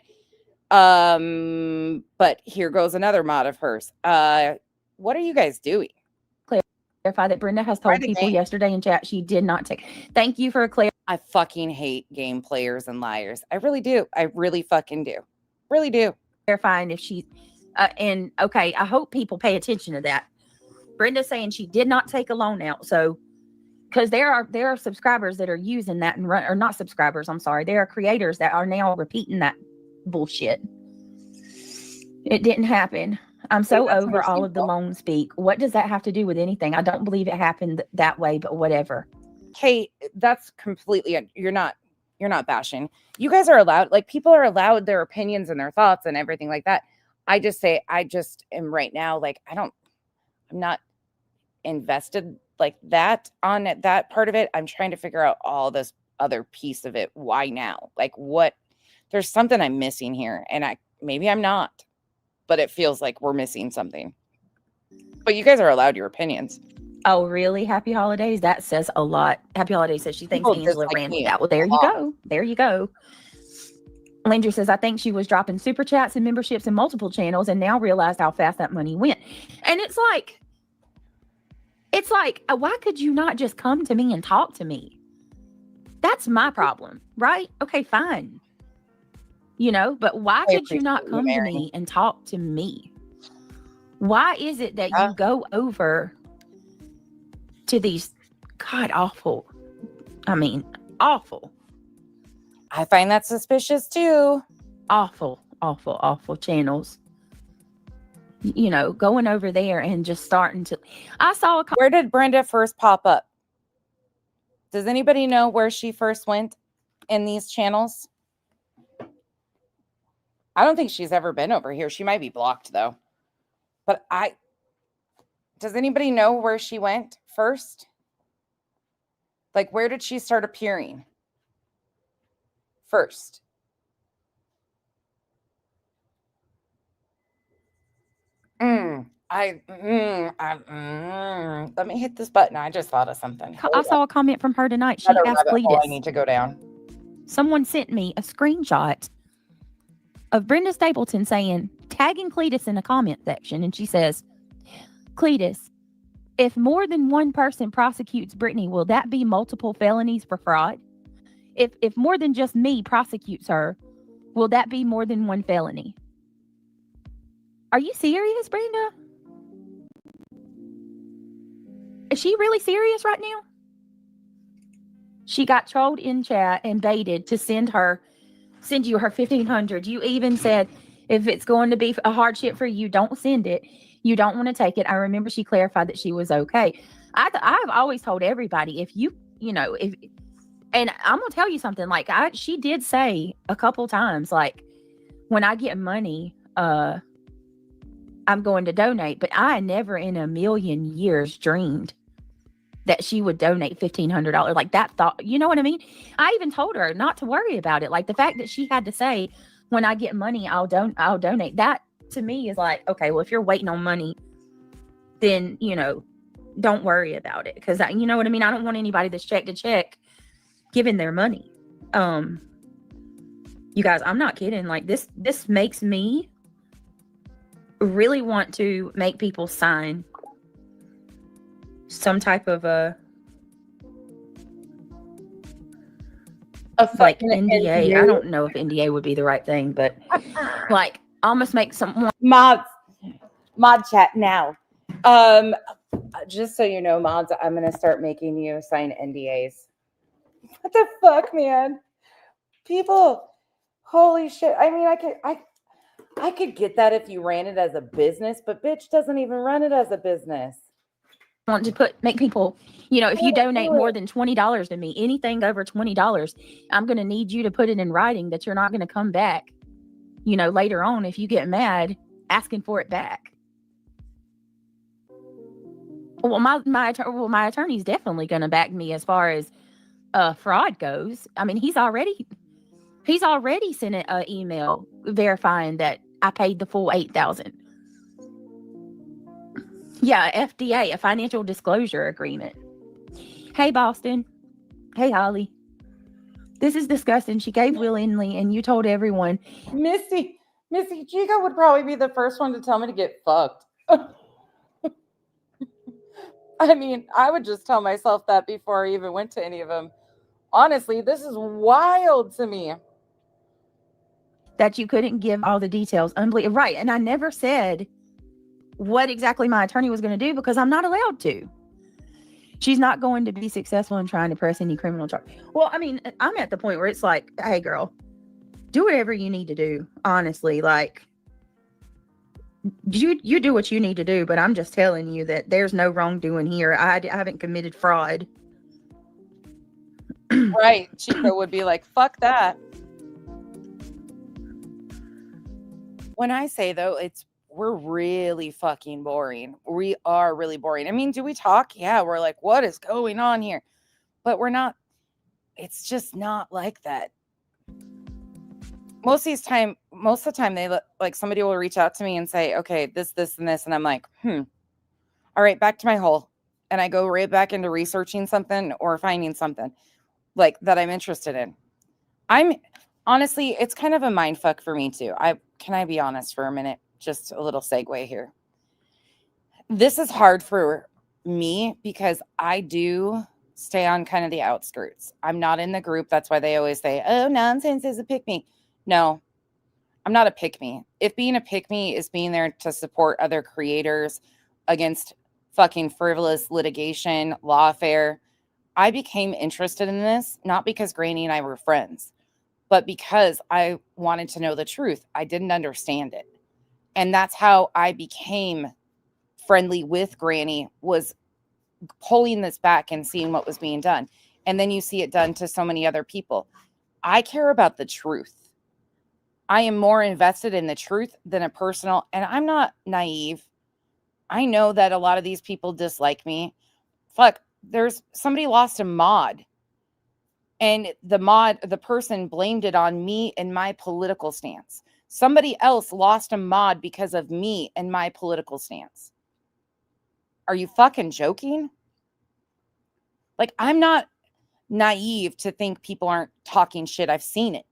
But here goes another mod of hers. What are you guys doing?
Clarify that Brenda has told people yesterday in chat she did not take. Thank you for a clear.
I fucking hate game players and liars. I really do. I really fucking do. Really do.
Clarifying if she and okay, I hope people pay attention to that. Brenda's saying she did not take a loan out, so because there are subscribers that are using that and run, or not subscribers. I'm sorry, there are creators that are now repeating that bullshit. It didn't happen. I'm so over all of the loan speak. What does that have to do with anything? I don't believe it happened that way, but whatever.
Kate, that's completely. You're not bashing. You guys are allowed. Like, people are allowed their opinions and their thoughts and everything like that. I just am right now. Like, I'm not invested like that on it, that part of it. I'm trying to figure out all this other piece of it. Why now? Like, what? There's something I'm missing here, and maybe I'm not, but it feels like we're missing something. But you guys are allowed your opinions.
Oh, really? Happy Holidays. That says a lot. Happy Holidays says she thinks Angela ran with that. Well, there you go. There you go. Landry says, I think she was dropping super chats and memberships in multiple channels and now realized how fast that money went. And it's like, why could you not just come to me and talk to me? That's my problem, right? Okay, fine. But why could you not come to me and talk to me? Why is it that you go over to these awful?
I find that suspicious too.
Awful channels. Going over there and just starting to. I saw
Where did Brenda first pop up? Does anybody know where she first went in these channels? I don't think she's ever been over here. She might be blocked though. But does anybody know where she went first? Like, where did she start appearing first? Let me hit this button. I just thought of something.
I saw a comment from her tonight. She
Another
asked
rabbit hole I
Cletus.
need to go down.
Someone sent me a screenshot of Brenda Stapleton saying, tagging Cletus in the comment section. And she says, Cletus, if more than one person prosecutes Brittany, will that be multiple felonies for fraud? If more than just me prosecutes her, will that be more than one felony? Are you serious, Brenda? Is she really serious right now? She got trolled in chat and baited to send you her $1,500. You even said, if it's going to be a hardship for you, don't send it. You don't want to take it. I remember she clarified that she was okay. I've always told everybody, and I'm gonna tell you something. Like, she did say a couple times, like, when I get money, I'm going to donate. But I never in a million years dreamed that she would donate $1,500. Like, that thought, you know what I mean? I even told her not to worry about it. Like, the fact that she had to say, when I get money, I'll donate. That to me is like, okay, well, if you're waiting on money, then, don't worry about it. Because you know what I mean? I don't want anybody that's check to check giving their money. You guys, I'm not kidding. Like, this makes me really want to make people sign some type of like NDA. I don't know if NDA would be the right thing, but like almost make some
mod chat now. Just so you know, mods, I'm gonna start making you sign NDAs. What the fuck, man? People, holy shit. I mean, I could get that if you ran it as a business, but bitch doesn't even run it as a business.
Want to make people, if you donate more than $20 to me, anything over $20, I'm going to need you to put it in writing that you're not going to come back, later on if you get mad asking for it back. Well, my attorney's definitely going to back me as far as fraud goes. I mean, he's already sent an email verifying that I paid the full $8,000. Yeah, FDA, a financial disclosure agreement. Hey, Boston. Hey, Holly. This is disgusting. She gave willingly, and you told everyone.
Missy Chica would probably be the first one to tell me to get fucked. I mean, I would just tell myself that before I even went to any of them. Honestly, this is wild to me.
That you couldn't give all the details. Unbelievable. Right, and I never said what exactly my attorney was going to do because I'm not allowed to. She's not going to be successful in trying to press any criminal charge. Well, I mean, I'm at the point where it's like, hey, girl, do whatever you need to do. Honestly, like, you do what you need to do, but I'm just telling you that there's no wrongdoing here. I haven't committed fraud.
Right. Chico would be like, fuck that. When I say, though, we're really fucking boring. We are really boring. I mean, do we talk? Yeah, we're like, what is going on here? But we're not. It's just not like that. Most of the time, they look like somebody will reach out to me and say, okay, this, and this. And I'm like, all right, back to my hole. And I go right back into researching something or finding something like that I'm interested in. Honestly, it's kind of a mind fuck for me too. Can I be honest for a minute? Just a little segue here. This is hard for me because I do stay on kind of the outskirts. I'm not in the group. That's why they always say, oh, nonsense is a pick-me. No, I'm not a pick-me. If being a pick-me is being there to support other creators against fucking frivolous litigation, lawfare, I became interested in this, not because Granny and I were friends, but because I wanted to know the truth. I didn't understand it. And that's how I became friendly with Granny, was pulling this back and seeing what was being done. And then you see it done to so many other people. I care about the truth. I am more invested in the truth than a personal, and I'm not naive. I know that a lot of these people dislike me. Fuck, there's somebody lost a mod, and the person blamed it on me and my political stance. Somebody else lost a mod because of me and my political stance. Are you fucking joking? Like, I'm not naive to think people aren't talking shit. I've seen it.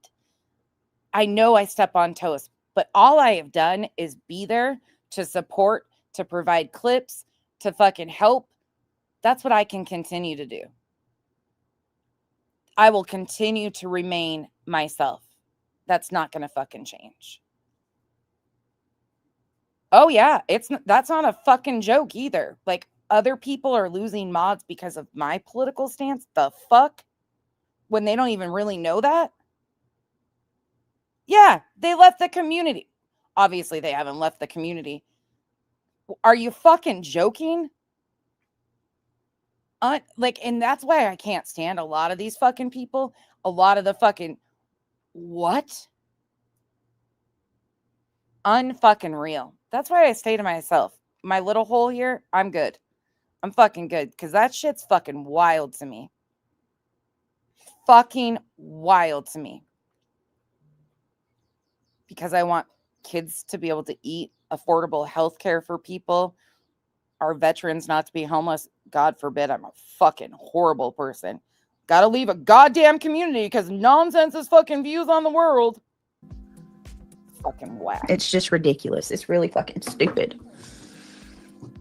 I know I step on toes, but all I have done is be there to support, to provide clips, to fucking help. That's what I can continue to do. I will continue to remain myself. That's not going to fucking change. Oh yeah, that's not a fucking joke either. Like, other people are losing mods because of my political stance. The fuck? When they don't even really know that? Yeah, they left the community. Obviously, they haven't left the community. Are you fucking joking? And that's why I can't stand a lot of these fucking people. A lot of the fucking what? Unfucking real. That's why I stay to myself. My little hole here, I'm good. I'm fucking good. Because that shit's fucking wild to me. Fucking wild to me. Because I want kids to be able to eat, affordable health care for people, our veterans not to be homeless. God forbid, I'm a fucking horrible person. Gotta leave a goddamn community because nonsense is fucking views on the world. Fucking whack.
It's just ridiculous. It's really fucking stupid.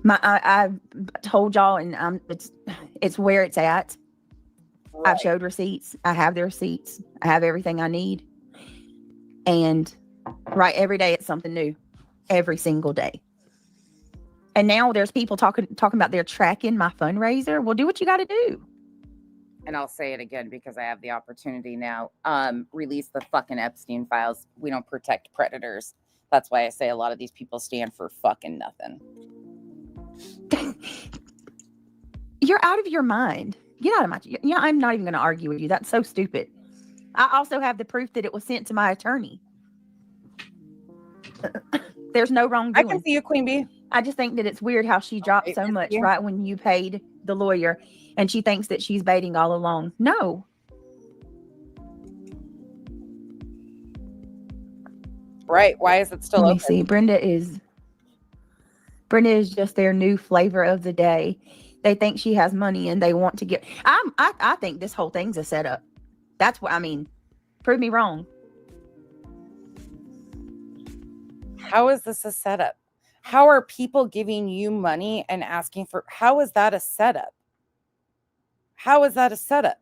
I told y'all, and it's where it's at. Right. I've showed receipts. I have the receipts. I have everything I need. And right, every day it's something new. Every single day. And now there's people talking about they're tracking my fundraiser. Well, do what you got to do.
And I'll say it again because I have the opportunity now. Release the fucking Epstein files. We don't protect predators. That's why I say a lot of these people stand for fucking nothing.
You're out of your mind. Get out of my... Yeah, I'm not even going to argue with you. That's so stupid. I also have the proof that it was sent to my attorney. There's no wrongdoing.
I can see you, Queen Bee.
I just think that it's weird how she dropped so much right when you paid the lawyer, and she thinks that she's baiting all along. No.
Right. Why is it still
Let
open?
me see. Brenda is just their new flavor of the day. They think she has money and they want to get... I think this whole thing's a setup. That's what I mean. Prove me wrong.
How is this a setup? How are people giving you money and asking for... How is that a setup? How is that a setup?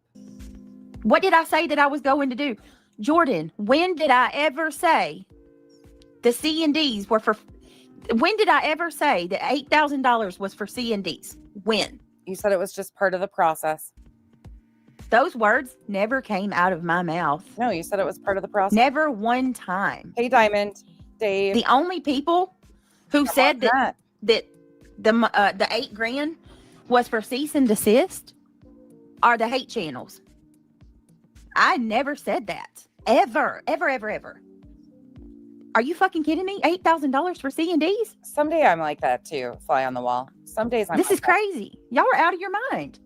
What did I say that I was going to do? Jordan, when did I ever say the C&Ds were for... When did I ever say that $8,000 was for C&Ds? When?
You said it was just part of the process.
Those words never came out of my mouth.
No, you said it was part of the process.
Never one time.
Hey, Diamond, Dave.
The only people who said that the $8,000 was for cease and desist are the hate channels. I never said that. Ever. Are you fucking kidding me? $8,000 for C&Ds?
Someday I'm like that too. Fly on the wall. Some days I'm
This is crazy. Y'all are out of your mind.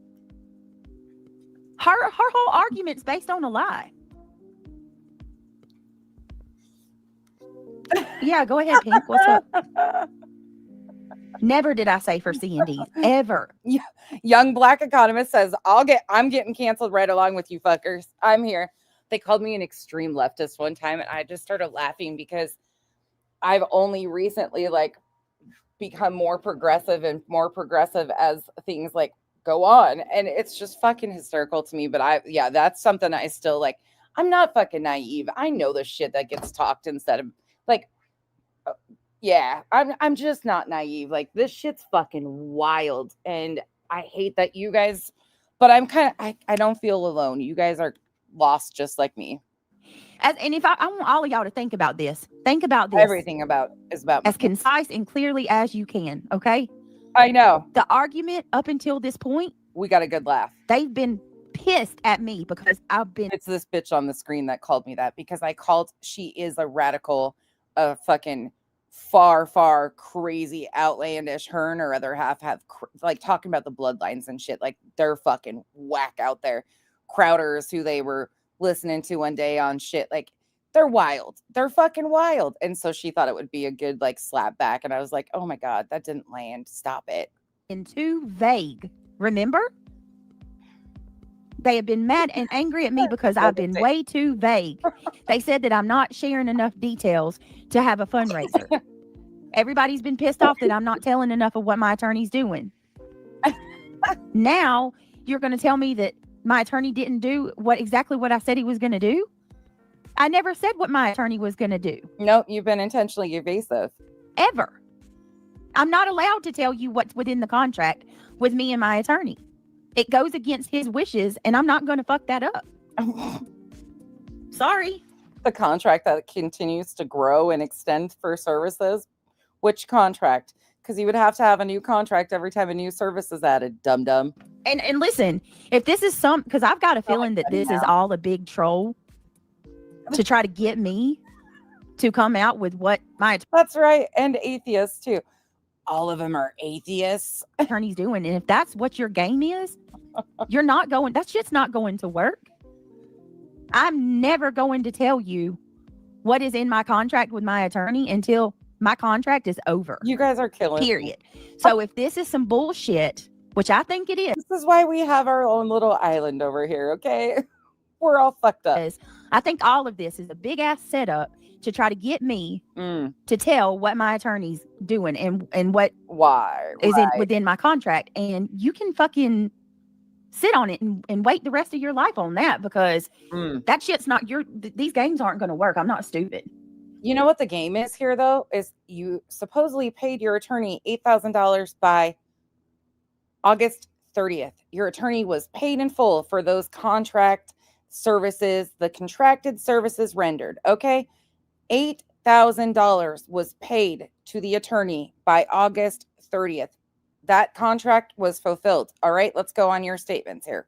Her whole argument's based on a lie. Yeah, go ahead, Pink. What's up? Never did I say for C&Ds. Ever.
Yeah. Young Black Economist says, I'm getting canceled right along with you fuckers. I'm here. They called me an extreme leftist one time, and I just started laughing because I've only recently become more progressive as things go on. And it's just fucking hysterical to me. But that's something I still I'm not fucking naive. I know the shit that gets talked instead of I'm just not naive. This shit's fucking wild. And I hate that you guys, but I don't feel alone. You guys are lost just like me.
And if I want all of y'all to think about this. Think about this.
Everything is about
as concise and clearly as you can. Okay.
I know.
The argument up until this point,
we got a good laugh.
pissed at me because I've been.
It's this bitch on the screen that called me that because she is a radical, fucking far crazy outlandish. Her and her other half have like talking about the bloodlines and shit. Like they're fucking whack out there. Crowders who they were listening to one day on shit. Like they're wild. They're fucking wild. And so she thought it would be a good like slap back. And I was like, oh my God, that didn't land. Stop it.
And too vague. Remember? They have been mad and angry at me because I've been way too vague. They said that I'm not sharing enough details to have a fundraiser. Everybody's been pissed off that I'm not telling enough of what my attorney's doing. Now you're going to tell me that my attorney didn't do exactly what I said he was going to do? I never said what my attorney was going to do.
Nope, you've been intentionally evasive.
Ever. I'm not allowed to tell you what's within the contract with me and my attorney. It goes against his wishes, and I'm not going to fuck that up. Sorry.
The contract that continues to grow and extend for services. Which contract? Because you would have to have a new contract every time a new service is added, dum-dum.
And listen, if this is because I've got a feeling that this is all a big troll to try to get me to come out with what my...
That's right. And atheists, too. All of them are atheists.
Attorney's doing. And if that's what your game is, you're not going... That shit's not going to work. I'm never going to tell you what is in my contract with my attorney until my contract is over.
You guys are killing
period. So if this is some bullshit, which I think it is.
This is why we have our own little island over here, okay? We're all fucked up.
I think all of this is a big ass setup to try to get me to tell what my attorney's doing and what is within my contract. And you can fucking sit on it and wait the rest of your life on that because that shit's not these games aren't going to work. I'm not stupid.
You know what the game is here, though, is you supposedly paid your attorney $8,000 by August 30th. Your attorney was paid in full for those contract services, the contracted services rendered. Okay. $8,000 was paid to the attorney by August 30th. That contract was fulfilled. All right. Let's go on your statements here.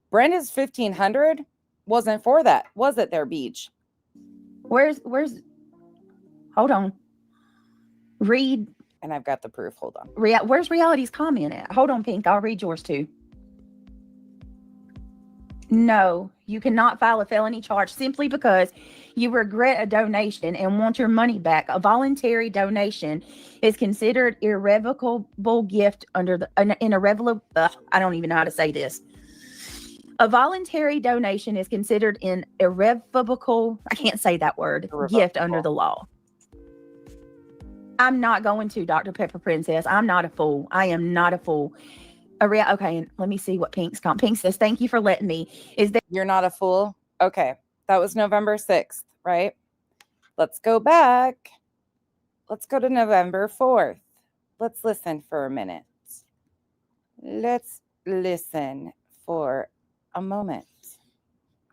Brenda's $1,500 wasn't for that. Was it there, Beach?
Where's hold on. Read.
And I've got the proof. Hold on.
Where's Reality's comment at? Hold on, Pink. I'll read yours too. No, you cannot file a felony charge simply because you regret a donation and want your money back. A voluntary donation is considered irrevocable gift under the irrevocable. I don't even know how to say this. A voluntary donation is considered an irrevocable. I can't say that word. Gift under the law. I'm not going to, Dr. Pepper Princess. I'm not a fool. I am not a fool. Okay, let me see what Pink's comment. Pink says, thank you for letting me.
You're not a fool? Okay. That was November 6th, right? Let's go back. Let's go to November 4th. Let's listen for a minute. Let's listen for a moment.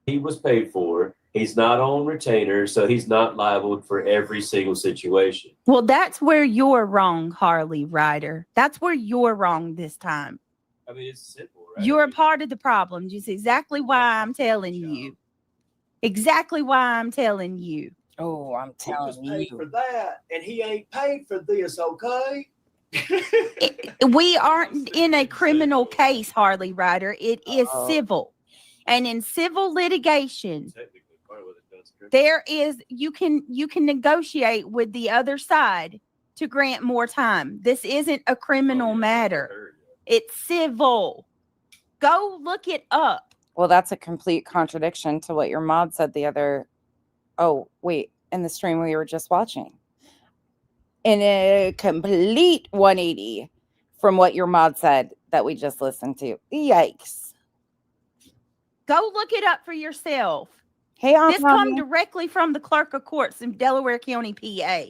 He was paid for. He's not on retainer, so he's not liable for every single situation.
Well, that's where you're wrong, Harley Ryder. That's where you're wrong this time.
I mean, it's simple, right?
You're a part of the problem. Just exactly why I'm telling you. Exactly why I'm telling you.
Oh, I'm telling
you. He was paid for that, and he ain't paid for this, okay?
We aren't in a criminal case, Harley Ryder. It is civil. And in civil litigation, there is you can negotiate with the other side to grant more time. This isn't a criminal matter. It's civil. Go look it up.
Well, that's a complete contradiction to what your mod said the other. Oh, wait, in the stream we were just watching. In a complete 180 from what your mod said that we just listened to. Yikes.
Go look it up for yourself.
Hey,
this comes directly from the clerk of courts in Delaware County, PA.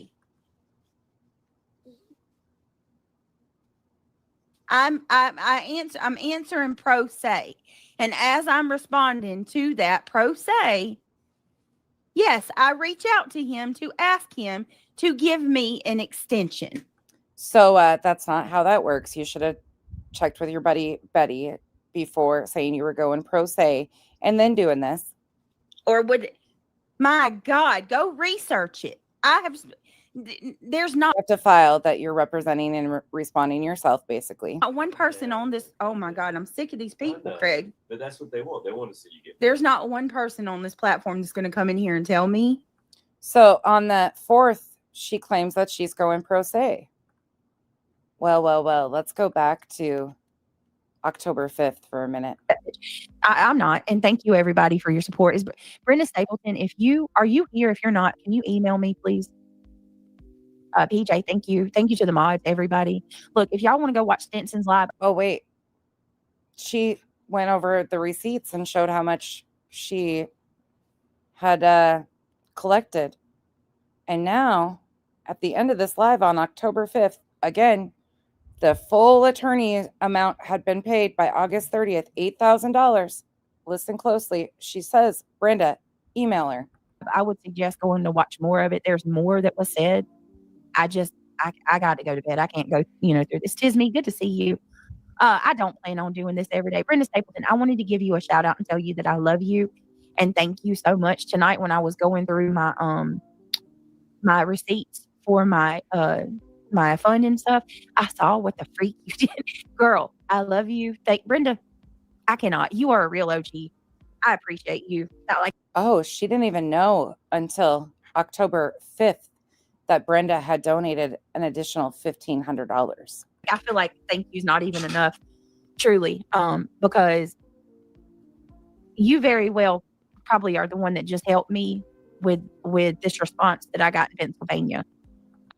I'm answering pro se. And as I'm responding to that pro se, yes, I reach out to him to ask him to give me an extension.
So that's not how that works. You should have checked with your buddy Betty before saying you were going pro se and then doing this?
Or would, my God, go research it. There's not
You have to file that you're representing and responding yourself, basically.
not one person on this. Oh my God, I'm sick of these people, Craig.
But that's what they want. They want to see you get.
There's not one person on this platform that's going to come in here and tell me.
So on the 4th, she claims that she's going pro se. Well, let's go back to October 5th for a minute.
I'm not. And thank you everybody for your support. Is Brenda Stapleton, are you here? If you're not, can you email me, please? PJ, thank you. Thank you to the mods, everybody. Look, if y'all want to go watch Stinson's live.
Oh, wait. She went over the receipts and showed how much she had collected. And now, at the end of this live on October 5th, again, the full attorney amount had been paid by August 30th, $8,000. Listen closely. She says, Brenda, email her.
I would suggest going to watch more of it. There's more that was said. I got to go to bed. I can't go, through this. Tisme, good to see you. I don't plan on doing this every day. Brenda Stapleton, I wanted to give you a shout out and tell you that I love you and thank you so much. Tonight when I was going through my my receipts for my fund and stuff, I saw what the freak you did. Girl, I love you. Brenda, I cannot. You are a real OG. I appreciate you.
Oh, she didn't even know until October 5th that Brenda had donated an additional $1,500.
I feel like thank you's not even enough, truly, because you very well probably are the one that just helped me with this response that I got in Pennsylvania.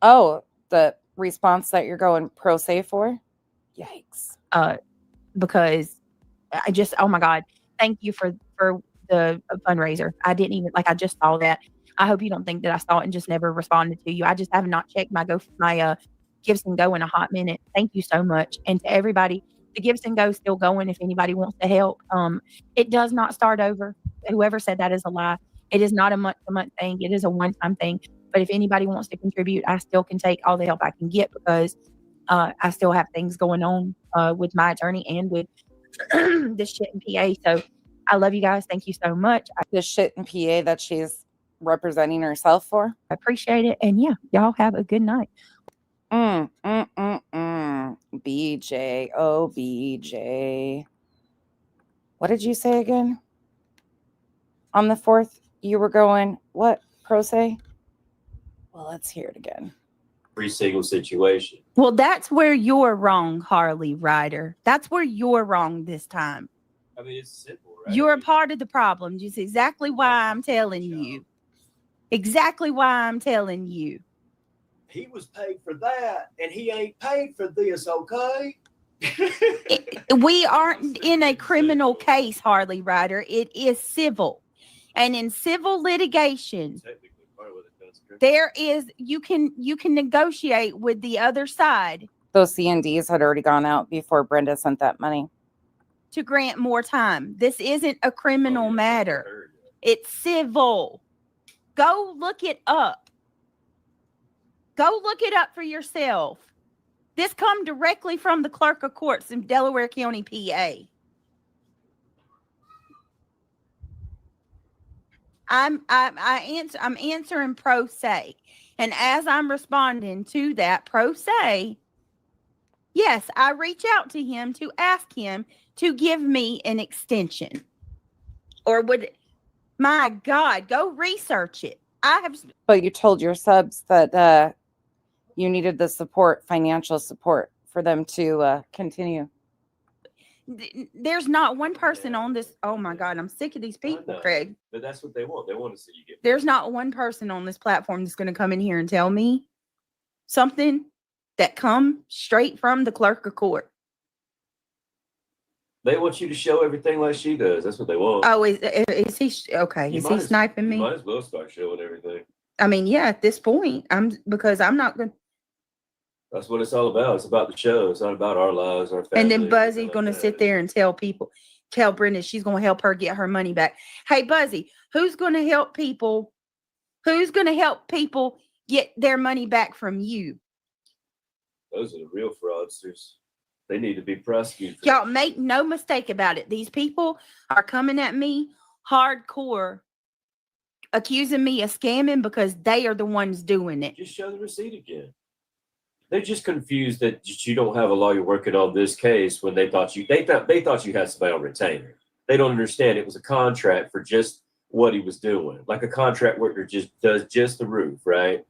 Oh, the response that you're going pro se for? Yikes.
Because I just, oh my God, thank you for the fundraiser. I didn't even, I just saw that. I hope you don't think that I saw it and just never responded to you. I just have not checked my Gives and Go in a hot minute. Thank you so much. And to everybody, the Gives and Go is still going if anybody wants to help. It does not start over. Whoever said that is a lie. It is not a month-to-month thing. It is a one-time thing. But if anybody wants to contribute, I still can take all the help I can get because I still have things going on with my attorney and with this shit in PA. So I love you guys. Thank you so much.
This shit in PA that she's representing herself for.
I appreciate it. And yeah, y'all have a good night.
BJ, AWBJ. What did you say again? On the 4th, you were going, what, pro se? Well, let's hear it again.
Free single situation.
Well, that's where you're wrong, Harley Ryder. That's where you're wrong this time.
I mean, it's simple, right?
You're a part of the problem. Just exactly why I'm telling you. Exactly why I'm telling you.
He was paid for that, and he ain't paid for this, okay?
We aren't in a criminal case, Harley Ryder. It is civil. And in civil litigation, there is you can negotiate with the other side.
Those C&Ds had already gone out before Brenda sent that money.
To grant more time. This isn't a criminal matter. It's civil. Go look it up. Go look it up for yourself. This come directly from the clerk of courts in Delaware County, PA. I'm answering pro se. And as I'm responding to that pro se, yes, I reach out to him to ask him to give me an extension. Or would, my God, go research it.
But you told your subs that you needed the support, financial support for them to continue.
There's not one person on this. Oh my God, I'm sick of these people, Craig.
But that's what they want. They want to see you get.
There's not one person on this platform that's going to come in here and tell me something that come straight from the clerk of court.
They want you to show everything like she does. That's what they want.
Oh, is he okay? Is he sniping me?
You might as well start showing everything.
I mean, yeah, at this point, because I'm not going to.
That's what it's all about. It's about the show. It's not about our lives, our family.
And then Buzzy's going to sit there and tell Brenda she's going to help her get her money back. Hey, Buzzy, who's going to help people? Who's going to help people get their money back from you?
Those are the real fraudsters. They need to be prosecuted.
Y'all make no mistake about it. These people are coming at me hardcore, accusing me of scamming because they are the ones doing it.
Just show the receipt again. They're just confused that you don't have a lawyer working on this case when they thought you had somebody on retainer. They don't understand it was a contract for just what he was doing. Like a contract worker just does just the roof, right?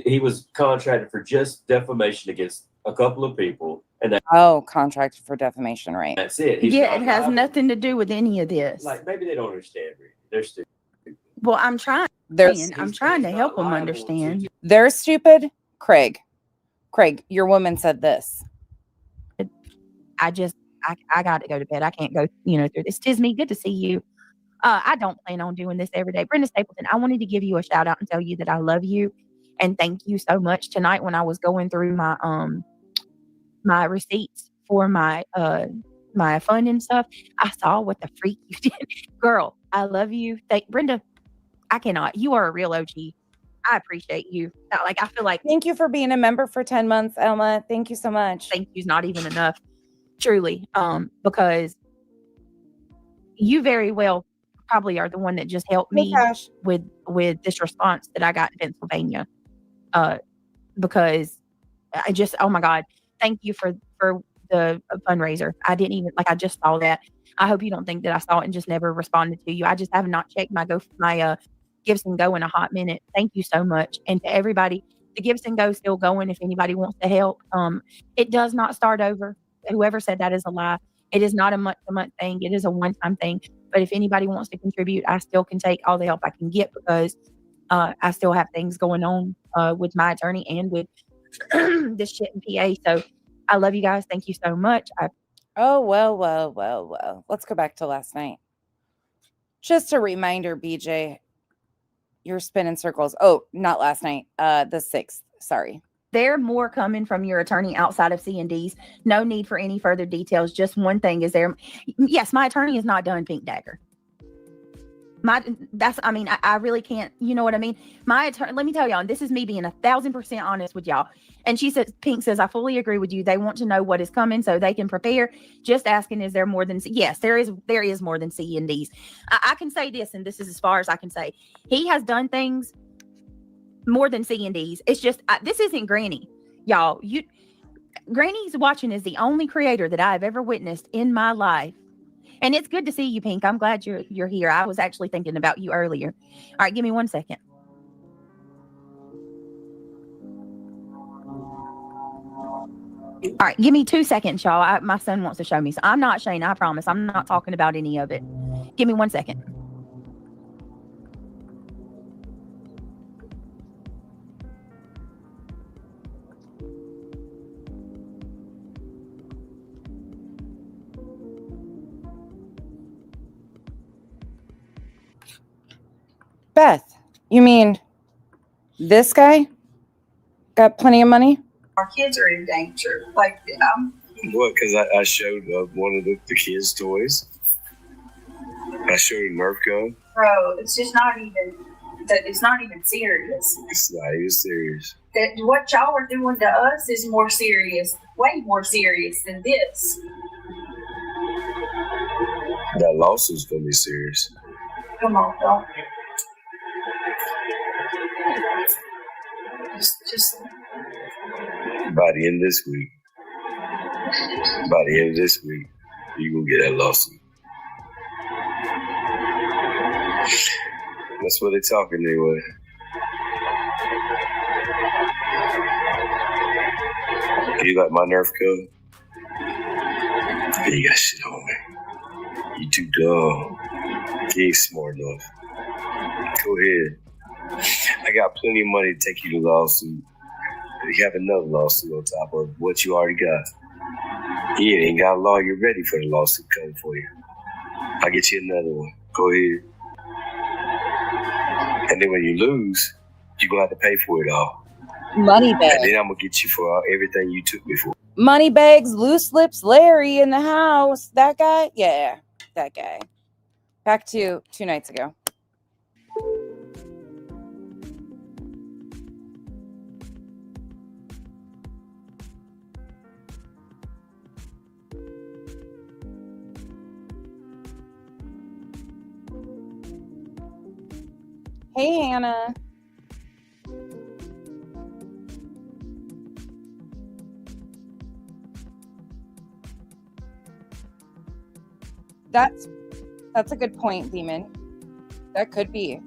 He was contracted for just defamation against a couple of people, and that
contracted for defamation, right?
That's it.
It has nothing to do with any of this.
Like maybe they don't understand. They're stupid.
Well, I'm trying to help them understand.
They're stupid. Craig, your woman said this.
I got to go to bed. I can't go, through this. Tisme, good to see you. I don't plan on doing this every day. Brenda Stapleton, I wanted to give you a shout out and tell you that I love you and thank you so much. Tonight when I was going through my my receipts for my fund and stuff, I saw what the freak you did. Girl, I love you. Brenda, I cannot. You are a real OG. I appreciate you. I feel like
thank you for being a member for 10 months, Elma. Thank you so much.
Thank you's not even enough. Truly. Because you very well probably are the one that just helped me with this response that I got in Pennsylvania. Because I just, oh my God, thank you for the fundraiser. I didn't even, I just saw that. I hope you don't think that I saw it and just never responded to you. I just have not checked my Gibson Go in a hot minute. Thank you so much. And to everybody, the Gibson Go is still going if anybody wants to help. It does not start over. Whoever said that is a lie. It is not a month-to-month thing. It is a one-time thing. But if anybody wants to contribute, I still can take all the help I can get because I still have things going on with my attorney and with this shit in PA. So I love you guys. Thank you so much.
Well. Let's go back to last night. Just a reminder, BJ, you're spinning circles. Oh, not last night. The 6th. Sorry.
There more coming from your attorney outside of C&D's. No need for any further details. Just one thing is there. Yes, my attorney is not done Pink Dagger. I really can't, you know what I mean? My attorney, let me tell y'all, and this is me being 1,000% honest with y'all. And she says, Pink says, I fully agree with you. They want to know what is coming so they can prepare. Just asking, is there more than, yes, there is more than C&D's. I can say this, and this is as far as I can say. He has done things more than C&D's. It's just, this isn't Granny. Y'all, Granny's Watching is the only creator that I've ever witnessed in my life. And it's good to see you, Pink. I'm glad you're here. I was actually thinking about you earlier. All right, give me 1 second. All right, give me 2 seconds, y'all. My son wants to show me. So I'm not Shane, I promise. I'm not talking about any of it. Give me 1 second.
Beth, you mean this guy got plenty of money?
Our kids are in danger. What? Because I showed one of the kids' toys. I showed a Nerf gun.
Bro, it's just not even that. It's not even serious.
It's not even serious.
That what y'all are doing to us is more serious, way more serious than this.
That lawsuit's gonna be serious.
Come on, don't. Just
by the end of this week. By the end of this week, you're gonna get that lawsuit. That's what they're talking anyway. You like my Nerf gun? You got shit on me. You too dumb. You ain't smart enough. Go ahead. I got plenty of money to take you to lawsuit. You have another lawsuit on top of what you already got. You ain't got a lawyer ready for the lawsuit coming for you. I'll get you another one. Go ahead. And then when you lose, you're going to have to pay for it all.
Money bags.
And then I'm going to get you for everything you took me for.
Money bags, loose lips, Larry in the house. That guy? Yeah, that guy. Back to 2 nights ago. Hey, Hannah. That's a good point, Demon. That could be.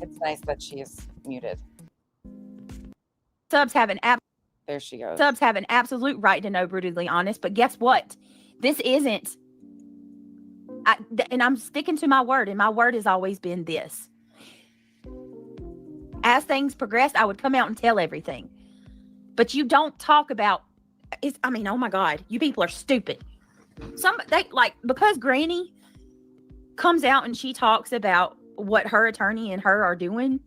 It's nice that she's muted.
Subs have an
There she goes.
Subs have an absolute right to know brutally honest, but guess what? This isn't. And I'm sticking to my word, and my word has always been this. As things progressed, I would come out and tell everything. But you don't talk about I mean, oh my God, you people are stupid. Because Granny comes out and she talks about what her attorney and her are doing,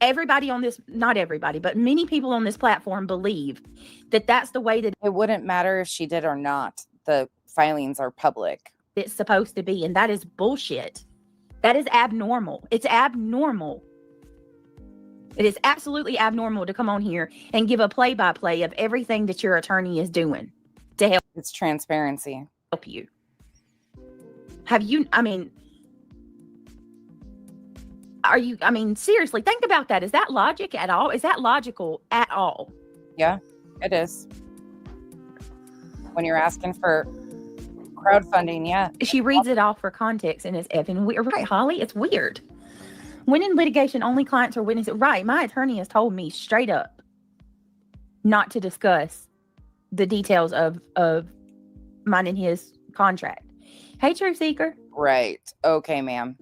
everybody on this, not everybody, but many people on this platform believe that that's the way that
it wouldn't matter if she did or not. The filings are public.
It's supposed to be, and that is bullshit. That is abnormal. It's abnormal. It is absolutely abnormal to come on here and give a play-by-play of everything that your attorney is doing to help.
It's transparency.
Help you. Have you, I mean, seriously, think about that. Is that logic at all? Is that logical at all?
Yeah, it is. When you're asking for crowdfunding, yeah.
She reads it off for context and it's effing weird. Right, Holly? It's weird. When in litigation, only clients are witnesses. Right, my attorney has told me straight up not to discuss the details of mine and his contract. Hey, Truth Seeker.
Right. Okay, ma'am.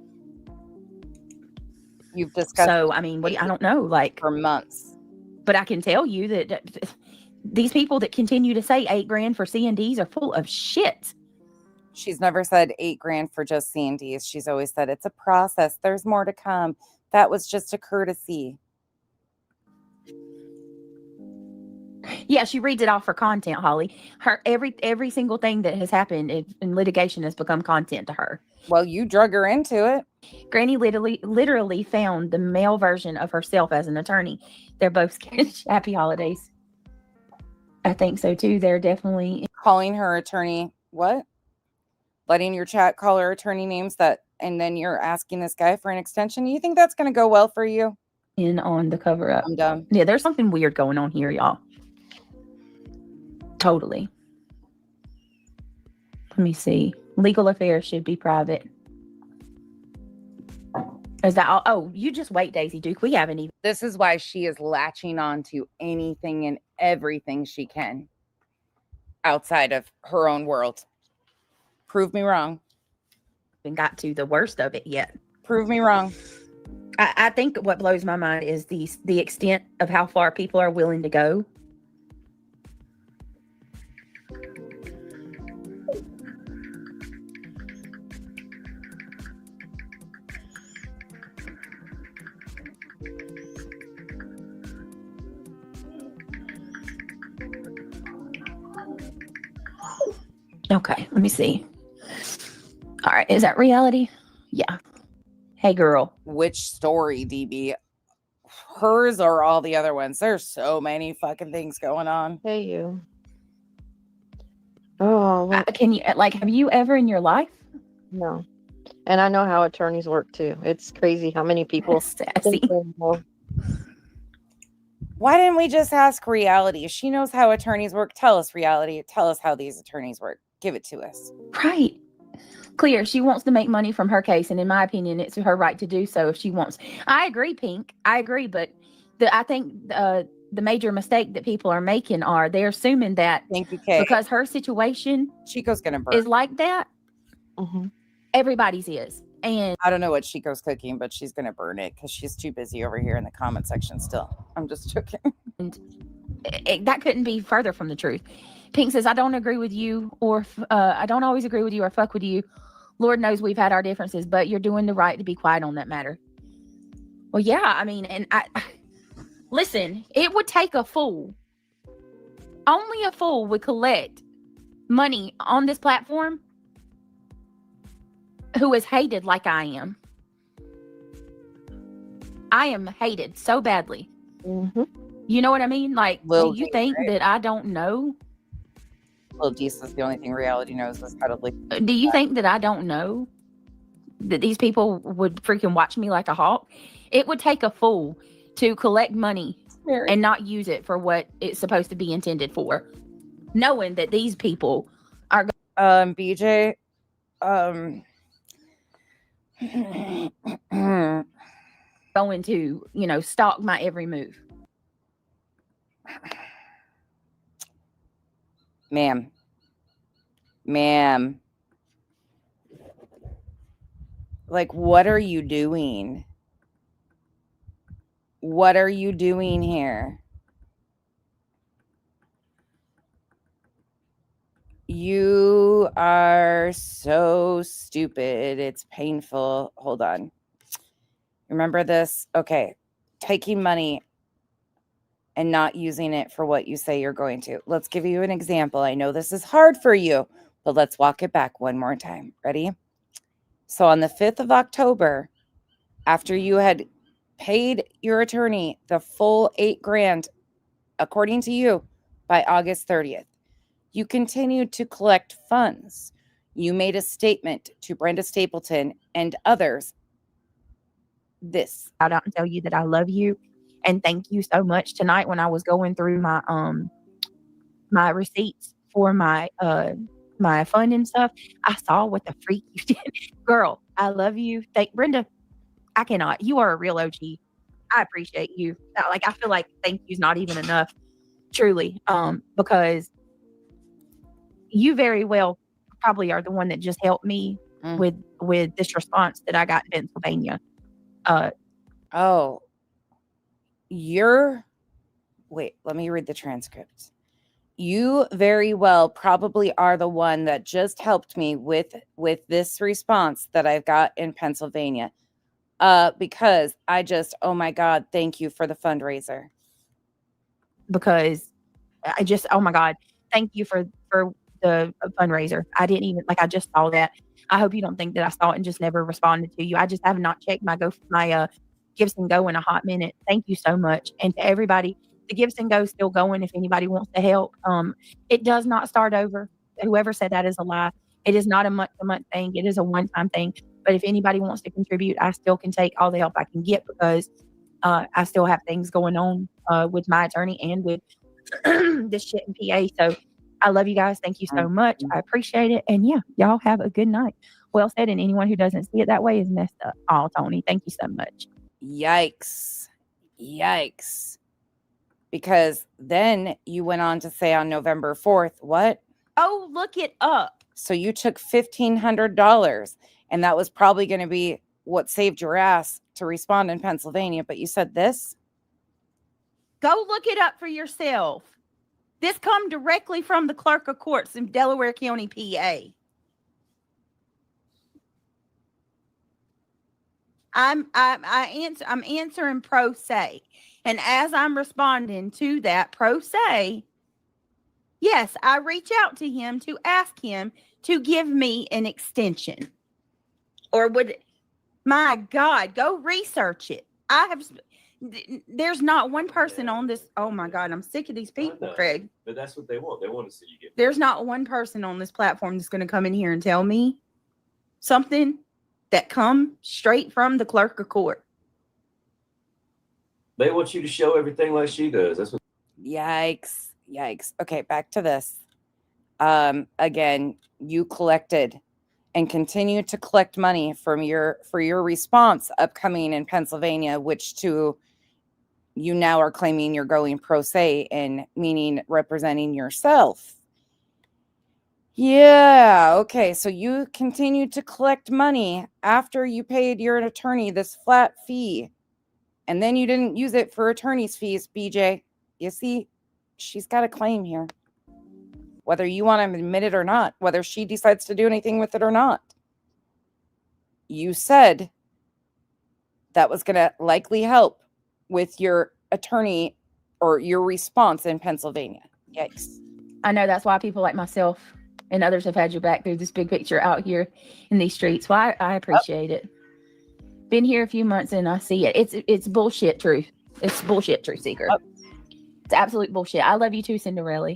You've discussed.
So, I mean, I don't know, like
for months.
But I can tell you that these people that continue to say $8,000 for C&Ds are full of shit.
She's never said $8,000 for just C&Ds. She's always said it's a process. There's more to come. That was just a courtesy.
Yeah, she reads it off for content, Holly. Her every single thing that has happened in litigation has become content to her.
Well, you drug her into it.
Granny literally found the male version of herself as an attorney. They're both scared. Happy holidays. I think so too. They're definitely
calling her attorney. What? Letting your chat call her attorney names and then you're asking this guy for an extension. You think that's going to go well for you?
In on the cover up.
I'm done.
Yeah, there's something weird going on here, y'all. Totally. Let me see. Legal affairs should be private. Is that all? Oh, you just wait, Daisy Duke. We haven't even.
This is why she is latching on to anything and everything she can outside of her own world. Prove me wrong.
Haven't got to the worst of it yet.
Prove me wrong.
I think what blows my mind is the extent of how far people are willing to go. Okay, let me see. All right, is that reality? Yeah. Hey, girl.
Which story, DB? Hers or all the other ones? There's so many fucking things going on.
Hey, you. Oh,
can you have you ever in your life?
No. And I know how attorneys work too. It's crazy how many people.
Sassy.
Why didn't we just ask reality? She knows how attorneys work. Tell us reality. Tell us how these attorneys work. Give it to us.
Right. Clear. She wants to make money from her case. And in my opinion, it's her right to do so if she wants. I agree, Pink. I agree. But I think the major mistake that people are making they're assuming that because her situation
Chico's going to burn.
Is like that.
Mm-hmm.
Everybody's is. And
I don't know what Chico's cooking, but she's going to burn it because she's too busy over here in the comment section still. I'm just joking.
And that couldn't be further from the truth. Pink says, I don't agree with you or I don't always agree with you or fuck with you. Lord knows we've had our differences, but you're doing the right to be quiet on that matter. Well, yeah, I mean, and listen, it would take a fool. Only a fool would collect money on this platform who is hated like I am. I am hated so badly.
Mm-hmm.
You know what I mean? Like, do you think that I don't know?
Lil Dees is the only thing reality knows is how to leave.
Do you think that I don't know that these people would freaking watch me like a hawk. It would take a fool to collect money and not use it for what it's supposed to be intended for, knowing that these people are
BJ,
going to, stalk my every move.
Ma'am, like, what are you doing? What are you doing here? You are so stupid. It's painful. Hold on. Remember this? Okay. Taking money and not using it for what you say you're going to. Let's give you an example. I know this is hard for you, but let's walk it back one more time. Ready? So on the 5th of October, after you had paid your attorney the full $8,000, according to you, by August 30th, you continued to collect funds. You made a statement to Brenda Stapleton and others. This.
I'll out and tell you that I love you and thank you so much. Tonight when I was going through my my receipts for my my fund and stuff, I saw what the freak you did. Girl, I love you. Thank Brenda. I cannot. You are a real OG. I appreciate you. Like, I feel like thank you's not even enough, truly, because you very well probably are the one that just helped me with this response that I got in Pennsylvania.
Wait, let me read the transcript. You very well probably are the one that just helped me with this response that I've got in Pennsylvania. Because I just, oh my God, thank you for the fundraiser.
Because I just, oh my God, thank you for the fundraiser. I didn't even, I just saw that. I hope you don't think that I saw it and just never responded to you. I just have not checked my Gives and Go in a hot minute. Thank you so much. And to everybody, the Gives and Go is still going if anybody wants to help. It does not start over. Whoever said that is a lie. It is not a month-to-month thing. It is a one-time thing. But if anybody wants to contribute, I still can take all the help I can get because I still have things going on with my attorney and with this shit in PA. So I love you guys. Thank you so much. I appreciate it. And yeah, y'all have a good night. Well said. And anyone who doesn't see it that way is messed up. Oh, Tony, thank you so much.
Yikes. Because then you went on to say on November 4th, what?
Oh, look it up.
So you took $1,500 and that was probably going to be what saved your ass to respond in Pennsylvania. But you said this?
Go look it up for yourself. This come directly from the clerk of courts in Delaware County, PA. I'm answering pro se. And as I'm responding to that pro se, yes, I reach out to him to ask him to give me an extension. Or my God, go research it. There's not one person on this. Oh my God, I'm sick of these people, Craig.
But that's what they want. They want to see you get.
There's not one person on this platform that's going to come in here and tell me something that come straight from the clerk of court.
They want you to show everything like she does. That's what.
Yikes. Okay, back to this. Again, you collected and continue to collect money for your response upcoming in Pennsylvania, which you now are claiming you're going pro se and meaning representing yourself. Yeah, okay. So you continued to collect money after you paid your attorney this flat fee. And then you didn't use it for attorney's fees, BJ. You see, she's got a claim here. Whether you want to admit it or not, whether she decides to do anything with it or not. You said that was going to likely help with your attorney or your response in Pennsylvania. Yikes.
I know that's why people like myself and others have had your back through this big picture out here in these streets. Well, I appreciate it. Been here a few months and I see it. It's bullshit truth. It's bullshit truth seeker. It's absolute bullshit. I love you too, Cinderella.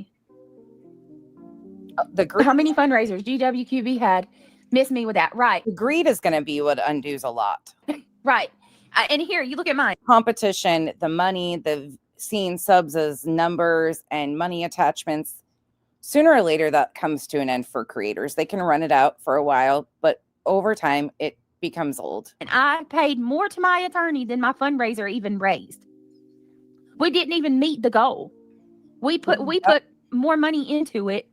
How many fundraisers GWQB had miss me with that. Right.
The greed is going to be what undoes a lot.
Right. And here, you look at mine.
Competition, the money, the seeing subs as numbers and money attachments. Sooner or later, that comes to an end for creators. They can run it out for a while, but over time, it becomes old.
And I paid more to my attorney than my fundraiser even raised. We didn't even meet the goal. We put more money into it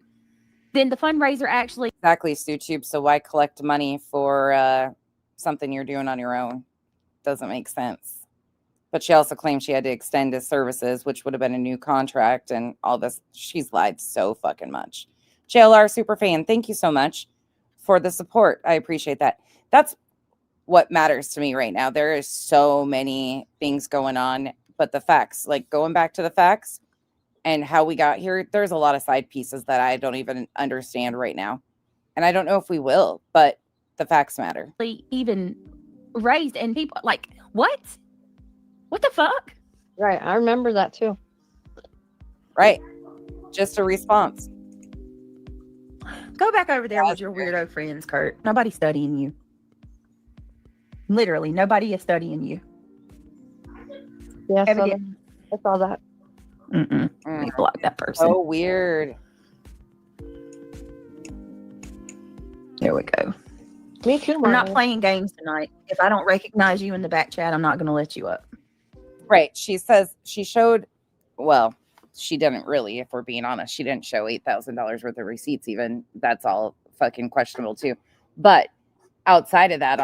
than the fundraiser actually.
Exactly, StuTube. So why collect money for something you're doing on your own? Doesn't make sense. But she also claimed she had to extend his services, which would have been a new contract and all this. She's lied so fucking much. JLR Superfan, thank you so much for the support. I appreciate that. That's what matters to me right now. There is so many things going on, but the facts, like going back to the facts and how we got here, there's a lot of side pieces that I don't even understand right now. And I don't know if we will, but the facts matter.
Even raised, and people like, what the fuck?
Right. I remember that too.
Right. Just a response.
Go back over there with your weirdo friends, Kurt. Nobody's studying you. Literally, nobody is studying you.
Yeah, I saw that.
We blocked that person.
So weird.
There we go.
Me too.
I'm not playing games tonight. If I don't recognize you in the back chat, I'm not going to let you up.
Right. She says she showed, well, she didn't really, if we're being honest. She didn't show $8,000 worth of receipts even. That's all fucking questionable too. But outside of that,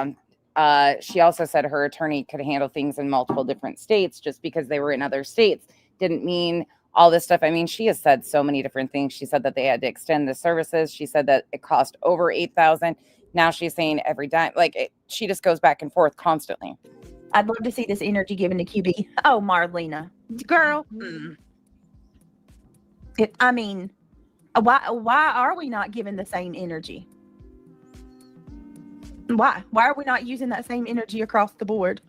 she also said her attorney could handle things in multiple different states. Just because they were in other states didn't mean all this stuff. I mean, she has said so many different things. She said that they had to extend the services. She said that it cost over $8,000. Now she's saying every dime. She just goes back and forth constantly.
I'd love to see this energy given to QB. Oh, Marlena, girl. I mean, why are we not given the same energy? Why are we not using that same energy across the board?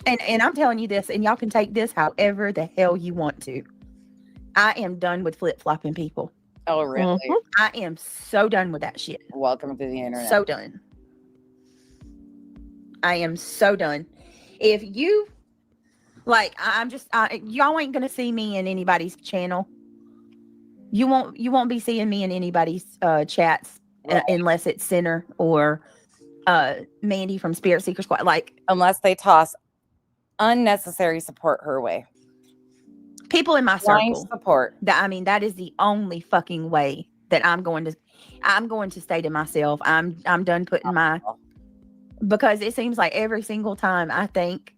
And I'm telling you this, and y'all can take this however the hell you want to. I am done with flip-flopping people.
Oh, really?
I am so done with that shit.
Welcome to the internet.
So done. I am so done. If you y'all ain't gonna see me in anybody's channel. You won't be seeing me in anybody's chats unless it's Sinner or Mandy from Spirit Seeker Squad.
Unless they toss unnecessary support her way.
People in my circle
support.
That is the only fucking way that I'm going to stay to myself. I'm done putting because it seems like every single time I think,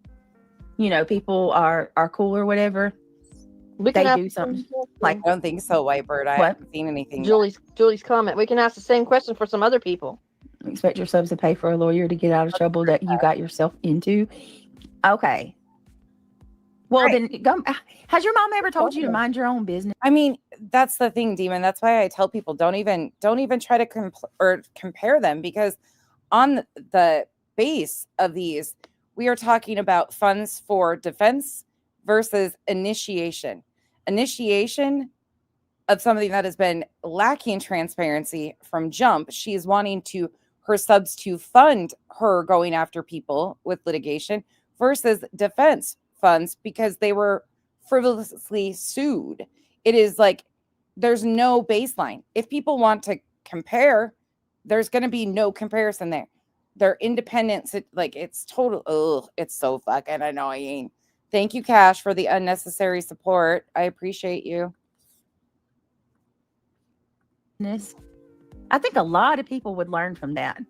people are cool or whatever, they do something.
I don't think so, Whitebird. I haven't seen anything.
Julie's comment. We can ask the same question for some other people.
Expect your subs to pay for a lawyer to get out of trouble that you got yourself into. Okay. Well, then has your mom ever told you to mind your own business?
I mean, that's the thing, Demon. That's why I tell people don't even try to compare them, because on the base of these, we are talking about funds for defense versus initiation of something that has been lacking transparency from jump. She's wanting her subs to fund her going after people with litigation versus defense funds because they were frivolously sued. It is there's no baseline. If people want to compare, there's going to be no comparison there. They're independent. It's total. It's so fucking annoying. Thank you, Cash, for the unnecessary support. I appreciate you.
I think a lot of people would learn from that.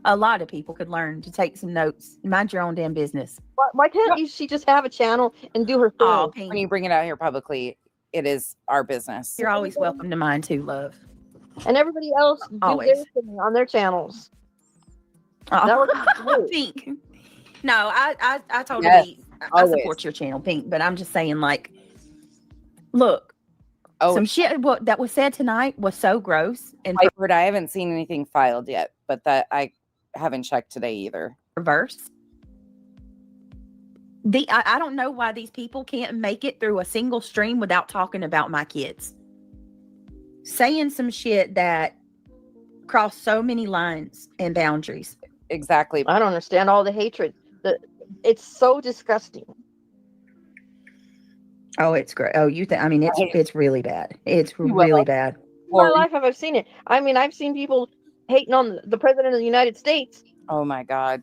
A lot of people could learn to take some notes. Mind your own damn business.
Why can't she just have a channel and do her thing?
Oh, when you bring it out here publicly, it is our business.
You're always welcome to mine too, love.
And everybody else do their thing on their channels.
Pink. No, I totally I support your channel, Pink. But I'm just saying, look. Some shit that was said tonight was so gross. And
I haven't seen anything filed yet, but that I haven't checked today either.
Reverse. I don't know why these people can't make it through a single stream without talking about my kids. Saying some shit that cross so many lines and boundaries.
Exactly.
I don't understand all the hatred. It's so disgusting.
Oh, it's great. Oh, I mean, it's really bad. It's really bad.
In my life, I've seen it. I mean, I've seen people hating on the president of the United States.
Oh my God.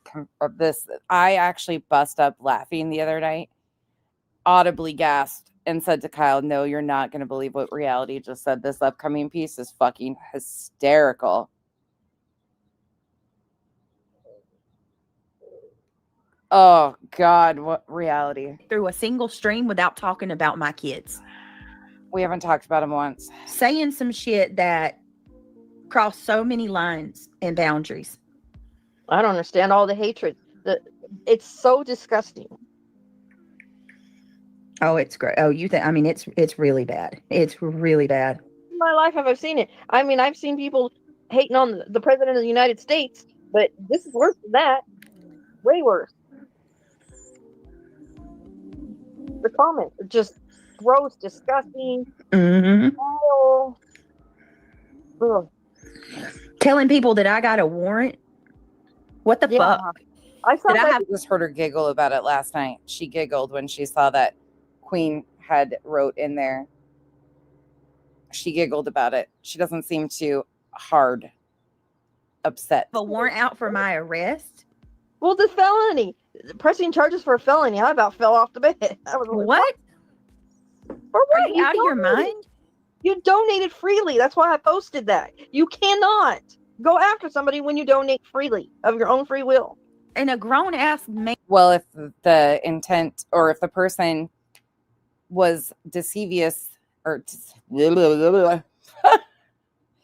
I actually bust up laughing the other night, audibly gasped and said to Kyle, no, you're not going to believe what reality just said. This upcoming piece is fucking hysterical. Oh God, what reality?
Through a single stream without talking about my kids.
We haven't talked about them once.
Saying some shit that cross so many lines and boundaries.
I don't understand all the hatred. It's so disgusting.
Oh, it's great. Oh, I mean, it's really bad. It's really bad.
In my life, I've seen it. I mean, I've seen people hating on the president of the United States, but this is worse than that. Way worse. The comments are just gross, disgusting. Vile. Ugh.
Telling people that I got a warrant. What the fuck?
I
just heard her giggle about it last night. She giggled when she saw that Queen had wrote in there. She giggled about it. She doesn't seem too hard upset.
A warrant out for my arrest?
Well, the felony. Pressing charges for a felony. I about fell off the bed. I was like,
what?
For what?
Are you out of your mind?
You donated freely. That's why I posted that. You cannot go after somebody when you donate freely of your own free will.
And a grown ass man.
Well, if the intent or if the person was deceivious or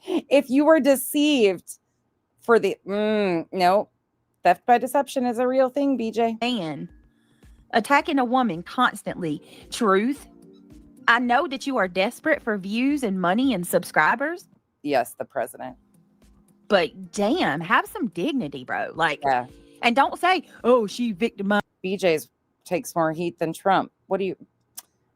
if you were deceived for the no, theft by deception is a real thing, BJ.
Man, attacking a woman constantly. Truth. I know that you are desperate for views and money and subscribers.
Yes, the president.
But damn, have some dignity, bro. Like,
yeah.
And don't say, oh, she victimized.
BJ's takes more heat than Trump. What do you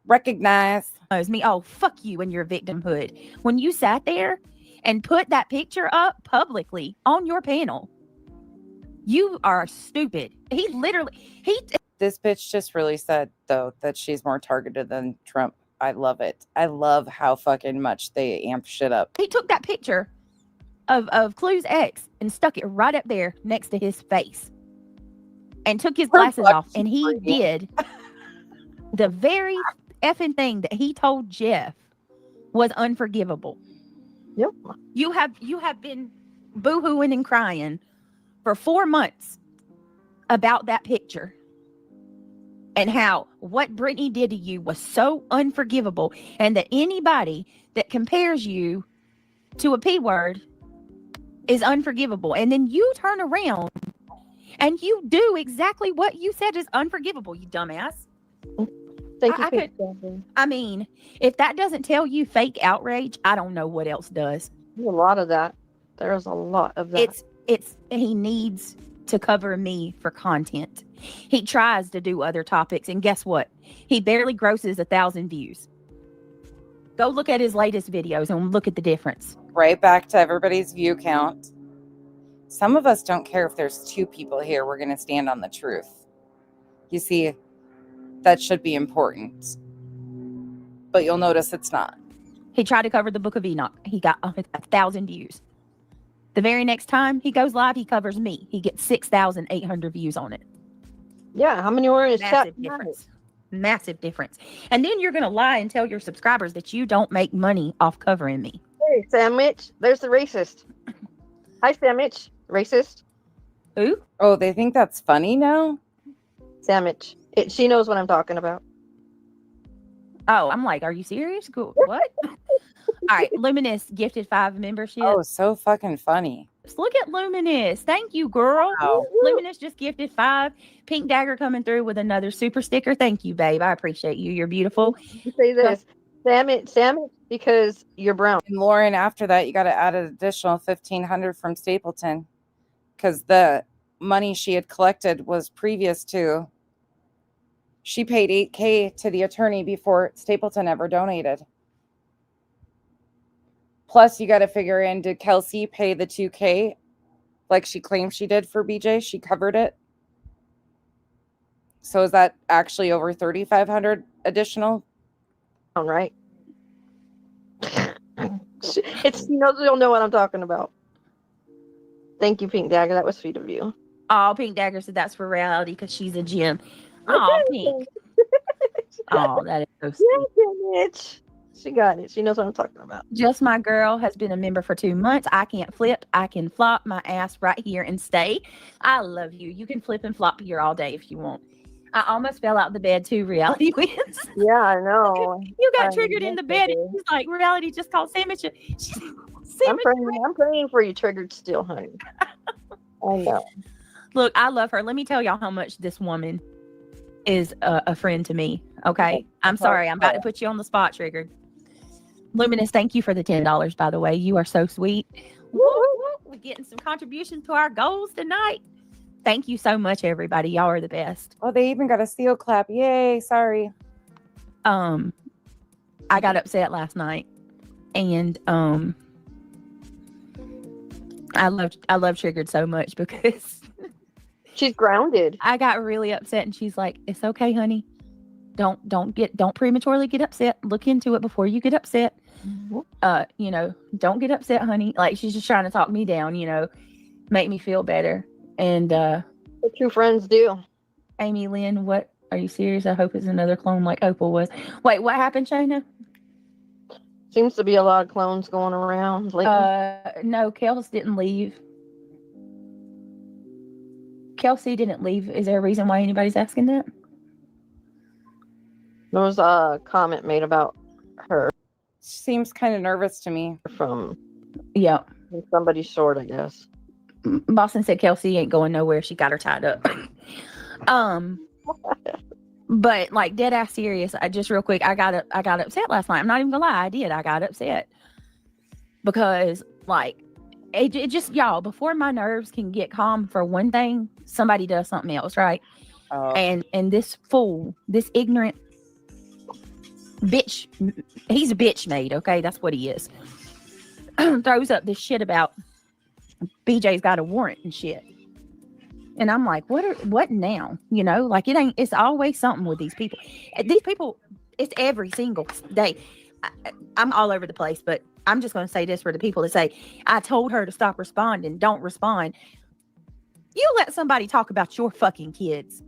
recognize?
Me. Oh, fuck you and your victimhood. When you sat there and put that picture up publicly on your panel, you are stupid.
This bitch just really said, though, that she's more targeted than Trump. I love it. I love how fucking much they amp shit up.
He took that picture of Clue's ex and stuck it right up there next to his face and took his glasses off. And he did the very effing thing that he told Jeff was unforgivable.
Yep.
You have been boo-hooing and crying for 4 months about that picture and how what Brittany did to you was so unforgivable, and that anybody that compares you to a P word is unforgivable. And then you turn around and you do exactly what you said is unforgivable, you dumbass.
Thank you.
I mean, if that doesn't tell you fake outrage, I don't know what else does.
There's a lot of that. There's a lot of that.
He needs to cover me for content. He tries to do other topics, and guess what? He barely grosses 1,000 views. Go look at his latest videos and look at the difference.
Right back to everybody's view count. Some of us don't care if there's 2 people here. We're going to stand on the truth. You see, that should be important. But you'll notice it's not.
He tried to cover the Book of Enoch. He got 1,000 views. The very next time he goes live, he covers me. He gets 6,800 views on it.
Yeah, how many were in his chat?
Massive difference. And then you're going to lie and tell your subscribers that you don't make money off covering me.
Hey, Sandwich, there's the racist. Hi, Sandwich, racist.
Who?
Oh, they think that's funny now?
Sandwich. She knows what I'm talking about.
Oh, I'm like, are you serious? Cool. What? All right, Luminous gifted 5 membership.
Oh, so fucking funny.
Look at Luminous. Thank you, girl.
Wow.
Luminous just gifted 5. Pink Dagger coming through with another super sticker. Thank you, babe. I appreciate you. You're beautiful.
You say this, Sandwich, because you're brown.
And Lauren, after that, you got to add an additional $1,500 from Stapleton, because the money she had collected was previous to. She paid $8,000 to the attorney before Stapleton ever donated. Plus, you got to figure in, did Kelsey pay the $2K like she claimed she did for BJ? She covered it. So is that actually over $3,500 additional?
All right. She knows you'll know what I'm talking about. Thank you, Pink Dagger. That was sweet of you.
Oh, Pink Dagger said that's for reality because she's a gem. Oh, Pink. Oh, that is so sweet.
She got it. She knows what I'm talking about.
Just My Girl has been a member for 2 months. I can't flip. I can flop my ass right here and stay. I love you. You can flip and flop here all day if you want. I almost fell out the bed too. Reality wins.
Yeah, I know.
You got triggered in the bed. And she's like, reality just called sandwich.
I'm praying for you, triggered still, honey. I know.
Look, I love her. Let me tell y'all how much this woman is a friend to me. Okay. I'm sorry. I'm about to put you on the spot, Triggered. Luminous, thank you for the $10, by the way. You are so sweet. We're getting some contributions to our goals tonight. Thank you so much, everybody. Y'all are the best.
Oh, they even got a steel clap. Yay. Sorry.
I got upset last night. And I love Triggered so much because
she's grounded.
I got really upset and she's like, it's okay, honey. Don't prematurely get upset. Look into it before you get upset. Don't get upset, honey. Like, she's just trying to talk me down, make me feel better. And
what true friends do.
Amy Lynn, what, are you serious? I hope it's another clone like Opal was. Wait, what happened, Shayna?
Seems to be a lot of clones going around lately.
No, Kels didn't leave. Kelsey didn't leave. Is there a reason why anybody's asking that?
There was a comment made about her.
Seems kind of nervous to me.
From
somebody's
short, I guess.
Boston said Kelsey ain't going nowhere. She got her tied up. But like dead ass serious. I just real quick. I got upset last night. I'm not even gonna lie. I did. I got upset because like it just y'all. Before my nerves can get calm for one thing, somebody does something else, right? And this fool, this ignorant bitch, he's a bitch made. Okay, that's what he is. Throws up this shit about BJ's got a warrant and shit. And I'm like, what now? Like it's always something with these people. These people, it's every single day. I'm all over the place, but I'm just going to say this for the people that say, I told her to stop responding. Don't respond. You let somebody talk about your fucking kids.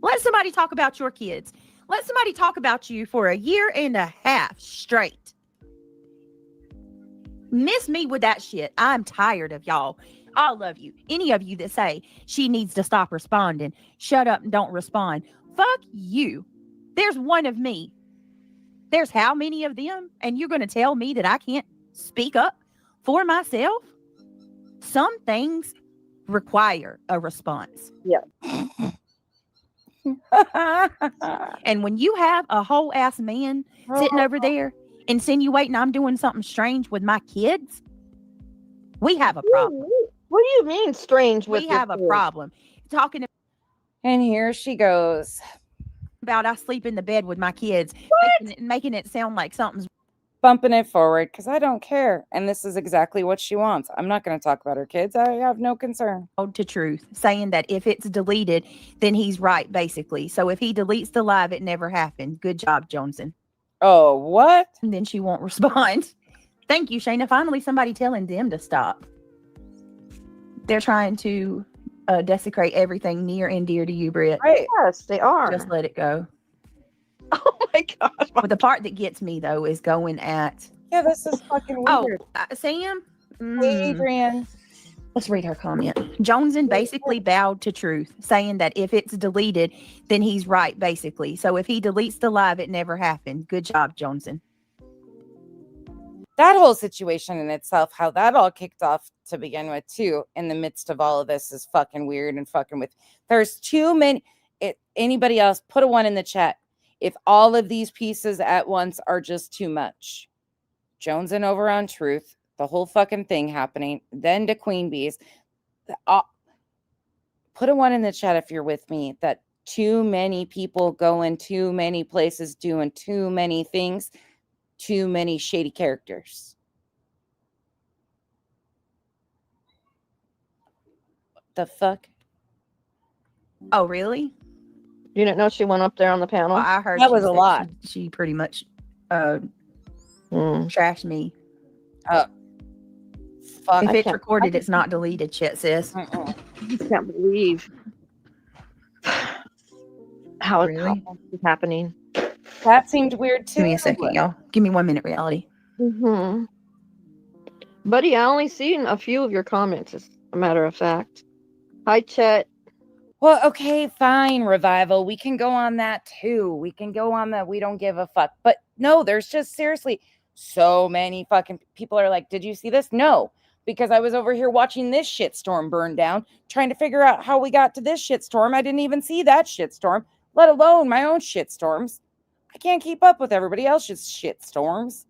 Let somebody talk about your kids. Let somebody talk about you for 1.5 years straight. Miss me with that shit. I'm tired of y'all. All of you. Any of you that say she needs to stop responding. Shut up and don't respond. Fuck you. There's one of me. There's how many of them? And you're going to tell me that I can't speak up for myself? Some things require a response.
Yeah.
And when you have a whole ass man sitting over there insinuating I'm doing something strange with my kids, we have a problem.
What do you mean strange with
we have a problem? Talking about,
and here she goes
about I sleep in the bed with my kids, making it sound like something's
bumping it forward because I don't care. And this is exactly what she wants. I'm not going to talk about her kids. I have no concern.
To truth, saying that if it's deleted, then he's right, basically. So if he deletes the live, it never happened. Good job, Johnson.
Oh, what?
And then she won't respond. Thank you, Shayna. Finally, somebody telling them to stop. They're trying to desecrate everything near and dear to you, Britt.
Right.
Yes, they are.
Just let it go.
Oh my gosh.
But the part that gets me though is going at.
Yeah, this is fucking weird.
Sam.
Adrian.
Let's read her comment. Joneson basically bowed to truth, saying that if it's deleted, then he's right, basically. So if he deletes the live, it never happened. Good job, Joneson.
That whole situation in itself, how that all kicked off to begin with, too, in the midst of all of this is fucking weird and fucking with. There's too many. Anybody else, put a 1 in the chat. If all of these pieces at once are just too much. Joneson over on truth, the whole fucking thing happening, then to Queen Bees. Put a 1 in the chat if you're with me, that too many people going too many places, doing too many things, too many shady characters. the fuck?
Oh, really?
You didn't know she went up there on the panel?
Well, I heard
That
she
was a
said
lot.
She pretty much trashed me.
Fuck.
If
I
it's
can't-
recorded, it's not deleted, Chet says.
I just can't believe how
Really?
it's happening.
That seemed weird too.
Give me a second, y'all. Give me 1 minute, reality.
Mm-hmm. Buddy, I only seen a few of your comments, as a matter of fact. Hi, Chet.
Well, okay, fine, Revival. We can go on that too. We can go on that. We don't give a fuck. But no, there's just seriously so many fucking people are like, did you see this? No, because I was over here watching this shitstorm burn down, trying to figure out how we got to this shitstorm. I didn't even see that shitstorm, let alone my own shitstorms. I can't keep up with everybody else's shitstorms.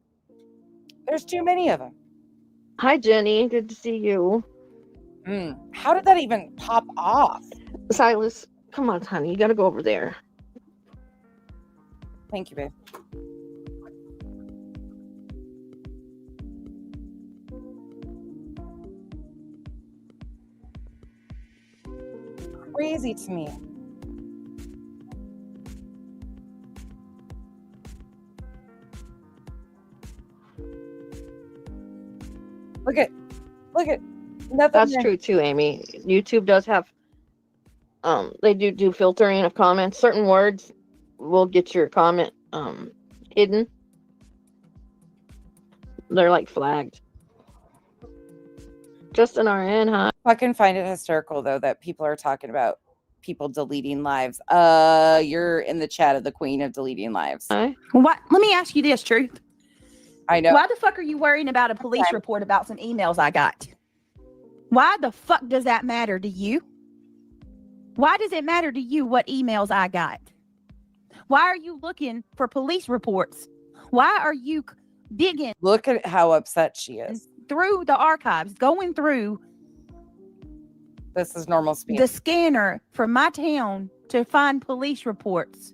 There's too many of them.
Hi, Jenny. Good to see you.
How did that even pop off?
Silas, come on, honey. You got to go over there.
Thank you, babe. Crazy to me. Look at nothing.
That's
there.
true too, Amy. YouTube does have they do filtering of comments. Certain words will get your comment hidden. They're like flagged. Just an RN, huh?
I can find it hysterical though that people are talking about people deleting lives. You're in the chat of the queen of deleting lives.
What? Let me ask you this, Truth.
I know.
Why the fuck are you worrying about a police report about some emails I got? Why the fuck does that matter to you? Why does it matter to you what emails I got? Why are you looking for police reports? Why are you digging?
Look at how upset she is.
Through the archives, going through
This is normal speed.
the scanner for my town to find police reports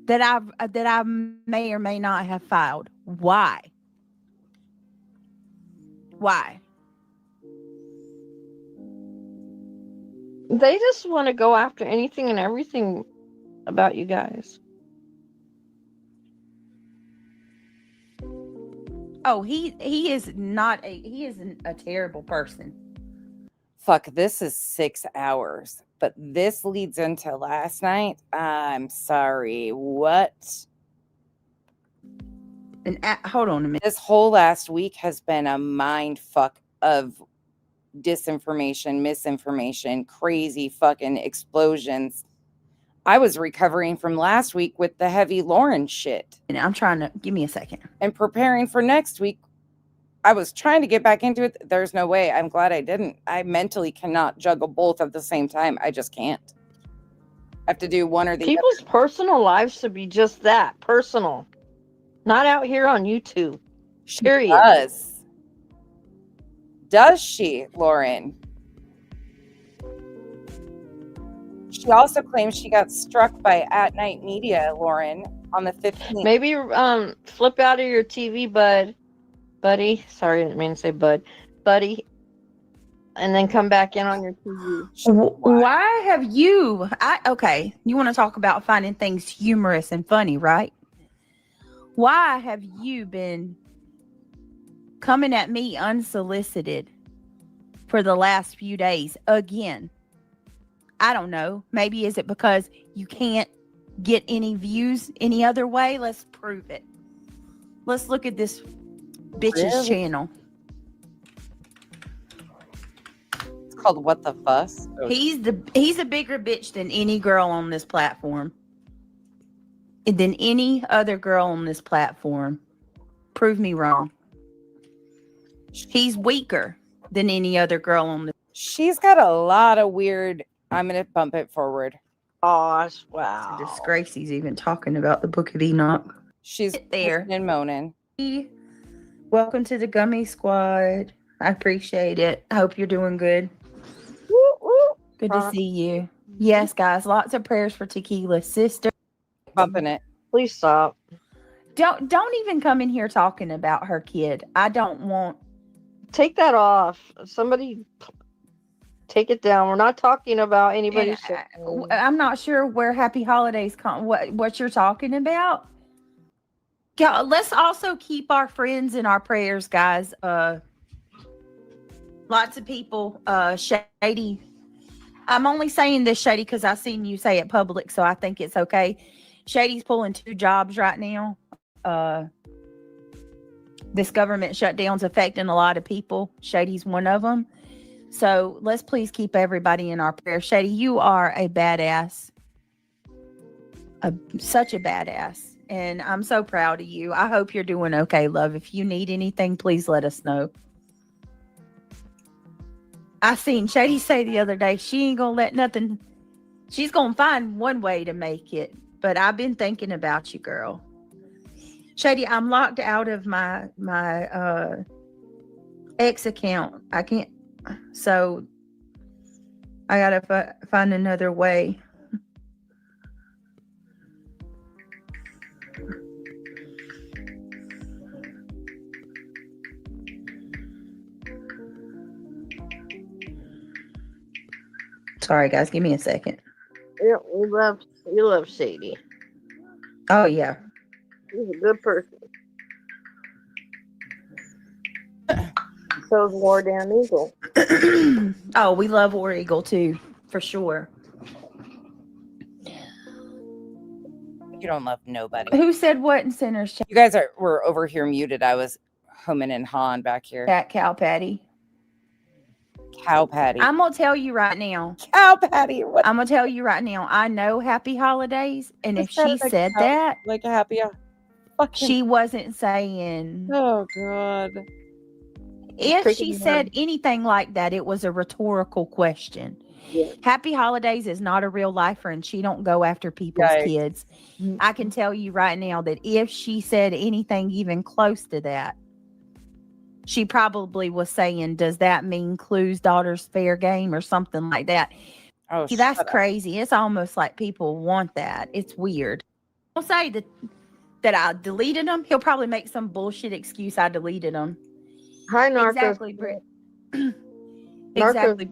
that I may or may not have filed. Why? Why?
They just want to go after anything and everything about you guys.
Oh, he is a terrible person.
Fuck, this is 6 hours, but this leads into last night. I'm sorry. What?
And hold on a minute.
This whole last week has been a mind fuck of disinformation, misinformation, crazy fucking explosions. I was recovering from last week with the heavy Lauren shit.
And I'm trying to give me a second.
And preparing for next week. I was trying to get back into it. There's no way. I'm glad I didn't. I mentally cannot juggle both at the same time. I just can't. I have to do one or the
People's personal lives should be just that, personal. Not out here on YouTube. Period.
Does she, Lauren? She also claims she got struck by At Night Media, Lauren, on the 15th.
Maybe flip out of your TV, buddy. Sorry, I didn't mean to say buddy. And then come back in on your TV.
Why have you? Okay, you want to talk about finding things humorous and funny, right? Why have you been coming at me unsolicited for the last few days again? I don't know. Maybe is it because you can't get any views any other way? Let's prove it. Let's look at this bitch's channel.
It's called What the Fuss.
He's a bigger bitch than any girl on this platform. Than any other girl on this platform. Prove me wrong. He's weaker than any other girl on the.
She's got a lot of weird. I'm gonna bump it forward.
Gosh, wow.
It's a disgrace he's even talking about the Book of Enoch.
She's
there
and moaning.
Welcome to the Gummy Squad. I appreciate it. I hope you're doing good. Good to see you. Yes, guys. Lots of prayers for Tequila's sister.
Bumping it.
Please stop.
Don't even come in here talking about her kid. I don't want.
Take that off. Somebody take it down. We're not talking about anybody's.
I'm not sure where Happy Holidays what you're talking about. Yeah, let's also keep our friends in our prayers, guys. Lots of people, Shady. I'm only saying this, Shady, because I've seen you say it public, so I think it's okay. Shady's pulling 2 jobs right now. This government shutdown's affecting a lot of people. Shady's one of them. So let's please keep everybody in our prayers. Shady, you are a badass. Such a badass. And I'm so proud of you. I hope you're doing okay, love. If you need anything, please let us know. I seen Shady say the other day, she ain't gonna let nothing. She's gonna find one way to make it. But I've been thinking about you, girl. Shady, I'm locked out of my X account. I can't. So I gotta find another way. Sorry, guys. Give me a second.
Yeah, we love Sadie.
Oh yeah,
She's a good person. So's War Down Eagle.
Oh, we love War Eagle too, for sure.
You don't love nobody.
Who said what in Center's chat?
You guys were over here muted. I was humming and hawing back here.
Cat Cow Patty.
Cow Patty.
I'm gonna tell you right now.
Cow Patty. What?
I'm gonna tell you right now. I know Happy Holidays, and if she said that,
like a happy,
she wasn't saying.
Oh God.
If she said anything like that, it was a rhetorical question.
Yeah.
Happy Holidays is not a real lifer, and she don't go after people's kids. I can tell you right now that if she said anything even close to that, she probably was saying, does that mean Clue's daughter's fair game or something like that?
Oh,
see, that's crazy. It's almost like people want that. It's weird. I'll say that I deleted them. He'll probably make some bullshit excuse I deleted them.
Hi, Narcos.
Exactly, Britt.
Exactly.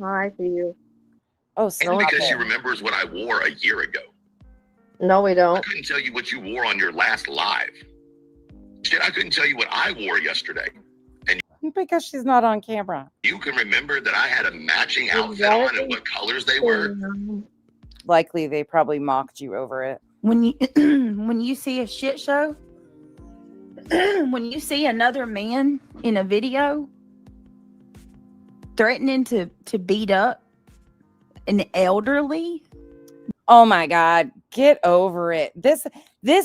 Hi to you.
Oh,
and because she remembers what I wore a year ago.
No, we don't.
I couldn't tell you what you wore on your last live. Shit, I couldn't tell you what I wore yesterday. And
because she's not on camera.
You can remember that I had a matching outfit on and what colors they were.
Likely they probably mocked you over it.
When you when you see a shit show, when you see another man in a video threatening to beat up an elderly.
Oh my God, get over it. This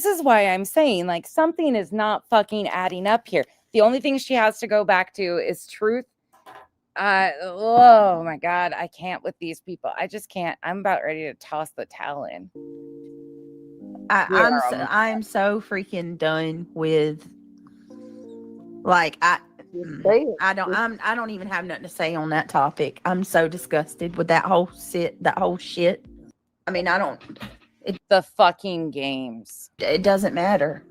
is why I'm saying, like, something is not fucking adding up here. The only thing she has to go back to is truth. Oh my God, I can't with these people. I just can't. I'm about ready to toss the towel in.
I'm so freaking done with, like, I don't even have nothing to say on that topic. I'm so disgusted with that whole shit. I mean,
the fucking games.
It doesn't matter.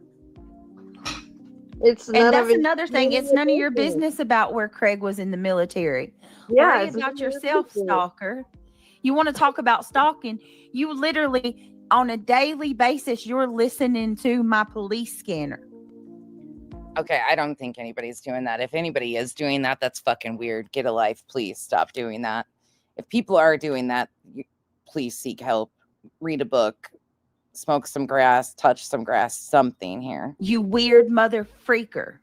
That's
another thing. It's none of your business about where Craig was in the military.
Yeah,
worry about yourself, stalker. You want to talk about stalking? You literally, on a daily basis, you're listening to my police scanner.
Okay, I don't think anybody's doing that. If anybody is doing that, that's fucking weird. Get a life. Please stop doing that. If people are doing that, please seek help. Read a book. Smoke some grass. Touch some grass. Something here.
You weird mother freaker.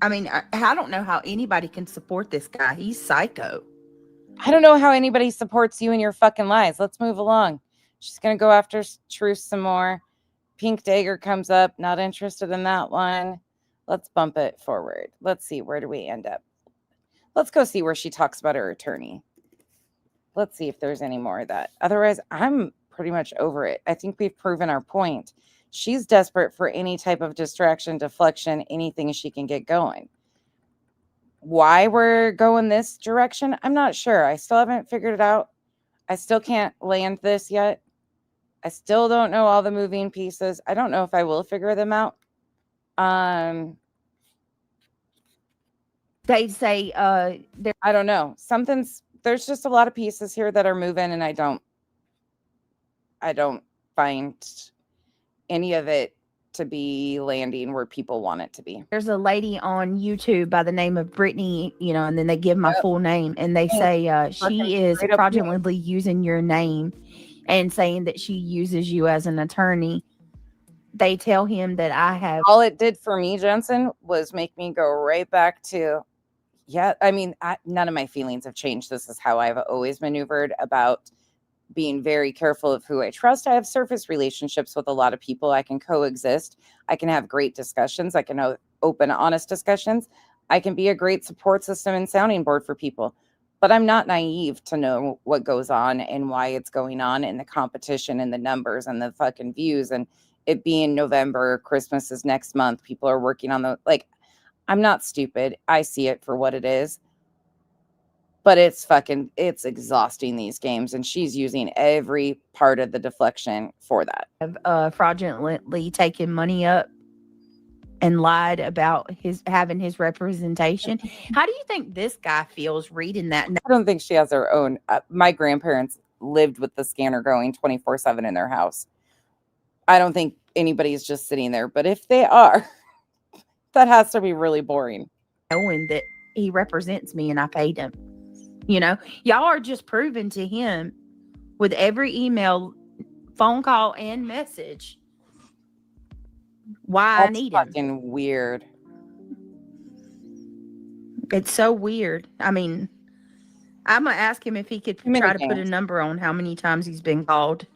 I mean, I don't know how anybody can support this guy. He's psycho.
I don't know how anybody supports you in your fucking lies. Let's move along. She's going to go after Truth some more. Pink Dagger comes up. Not interested in that one. Let's bump it forward. Let's see. Where do we end up? Let's go see where she talks about her attorney. Let's see if there's any more of that. Otherwise, I'm pretty much over it. I think we've proven our point. She's desperate for any type of distraction, deflection, anything she can get going. Why we're going this direction, I'm not sure. I still haven't figured it out. I still can't land this yet. I still don't know all the moving pieces. I don't know if I will figure them out.
They say
I don't know. There's just a lot of pieces here that are moving, and I don't find any of it to be landing where people want it to be.
there's a lady on YouTube by the name of Brittany, and then they give my full name, and they say she is
straight up
fraudulently using your name and saying that she uses you as an attorney. They tell him that I have.
All it did for me, Jensen, was make me go right back to, none of my feelings have changed. This is how I've always maneuvered about being very careful of who I trust. I have surface relationships with a lot of people. I can coexist. I can have great discussions. I can have open, honest discussions. I can be a great support system and sounding board for people. But I'm not naive to know what goes on and why it's going on, and the competition and the numbers and the fucking views, and it being November, Christmas is next month. People are working on I'm not stupid. I see it for what it is. But it's exhausting, these games, and she's using every part of the deflection for that.
Fraudulently taken money up and lied about having his representation. How do you think this guy feels reading that?
I don't think she has her own. My grandparents lived with the scanner going 24/7 in their house. I don't think anybody's just sitting there, but if they are, that has to be really boring.
Knowing that he represents me and I paid him. Y'all are just proving to him with every email, phone call, and message why I need him.
Fucking weird.
It's so weird. I mean, I'm gonna ask him if he could try to put a number on how many times he's been called.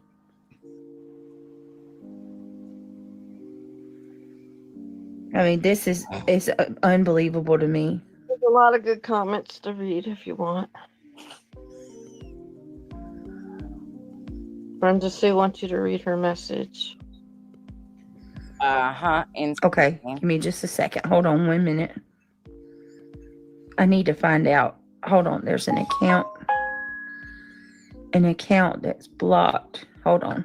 I mean, this is unbelievable to me.
There's a lot of good comments to read if you want. Brenda Sue wants you to read her message.
Okay, give me just a second. Hold on 1 minute. I need to find out. Hold on, there's an account that's blocked. Hold on.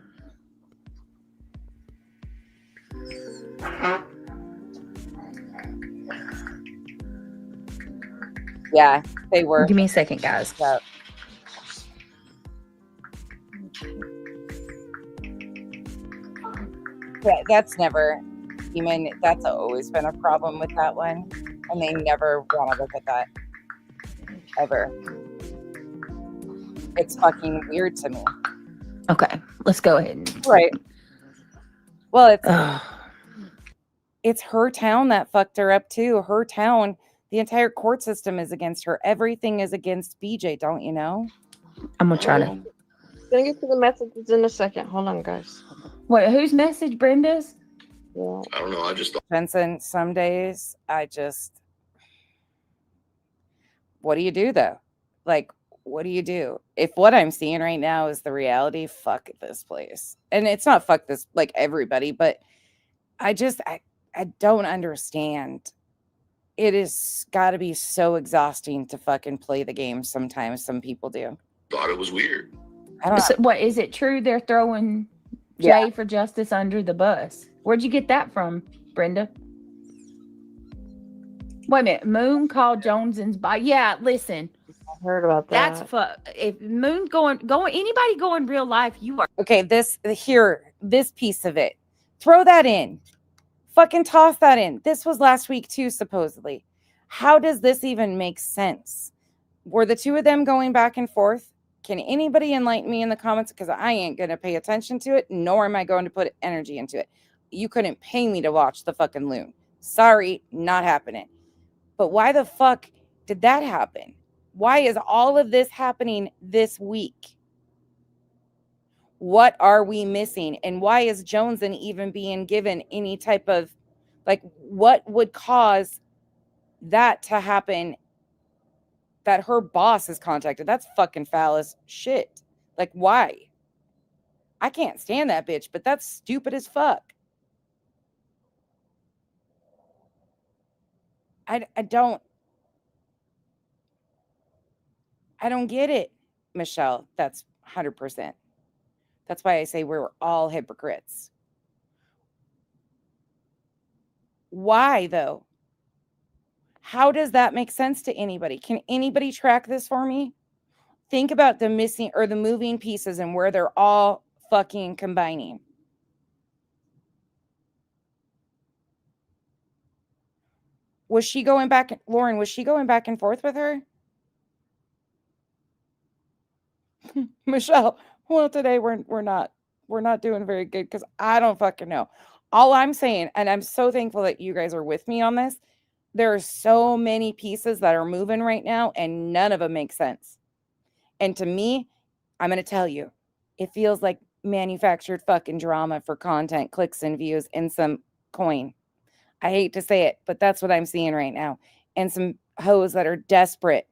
Yeah, they were.
Give me a second, guys.
Yep. Yeah, that's always been a problem with that one. And they never want to look at that. Ever. It's fucking weird to me.
Okay, let's go ahead.
Right. Well, it's her town that fucked her up too. Her town, the entire court system is against her. Everything is against BJ, don't you know?
I'm gonna try to.
Gonna get to the messages in a second. Hold on, guys.
Wait, whose message? Brenda's?
Yeah.
I don't know. I just thought.
Jensen, some days what do you do though? What do you do? If what I'm seeing right now is the reality, fuck this place. And it's not fuck this, everybody, but I don't understand. It is got to be so exhausting to fucking play the game sometimes. Some people do.
Thought it was weird.
I don't know.
So, what is it true they're throwing Jay for Justice under the bus? Where'd you get that from, Brenda? Wait a minute. Moon called Jones's by. Yeah, listen.
I heard about that.
That's if Moon going anybody go in real life, you are
okay. This piece of it. Throw that in. Fucking toss that in. This was last week too, supposedly. How does this even make sense? Were the two of them going back and forth? Can anybody enlighten me in the comments? Because I ain't going to pay attention to it, nor am I going to put energy into it. You couldn't pay me to watch the fucking loon. Sorry, not happening. But why the fuck did that happen? Why is all of this happening this week? What are we missing? And why is Joneson even being given any type of, what would cause that to happen? That her boss is contacted. That's fucking foul as shit. Why? I can't stand that bitch, but that's stupid as fuck. I don't get it, Michelle. That's 100%. That's why I say we're all hypocrites. Why, though? How does that make sense to anybody? Can anybody track this for me? Think about the missing or the moving pieces and where they're all fucking combining. Was she going back, Lauren, was she going back and forth with her? Michelle, well, today we're not doing very good because I don't fucking know. All I'm saying, and I'm so thankful that you guys are with me on this, there are so many pieces that are moving right now and none of them make sense. And to me, I'm going to tell you, it feels like manufactured fucking drama for content, clicks and views, and some coin. I hate to say it, but that's what I'm seeing right now. And some hoes that are desperate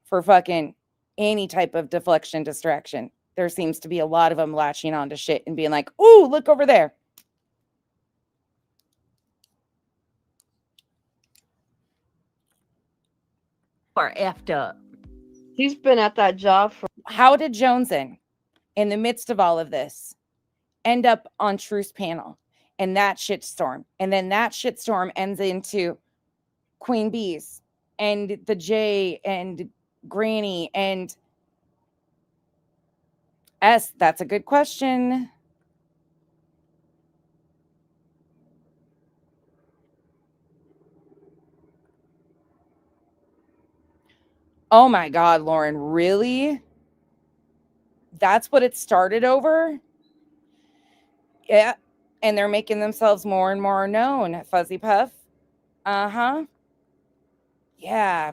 for fucking any type of deflection, distraction. There seems to be a lot of them latching onto shit and being like, ooh, look over there.
Or effed up.
He's been at that job for.
How did Joneson, in the midst of all of this, end up on Truth's panel and that shitstorm? And then that shitstorm ends into Queen Bees and the J and Granny and S. That's a good question. Oh my God, Lauren, really? That's what it started over? Yeah. And they're making themselves more and more known. Fuzzy Puff. Uh-huh. Yeah.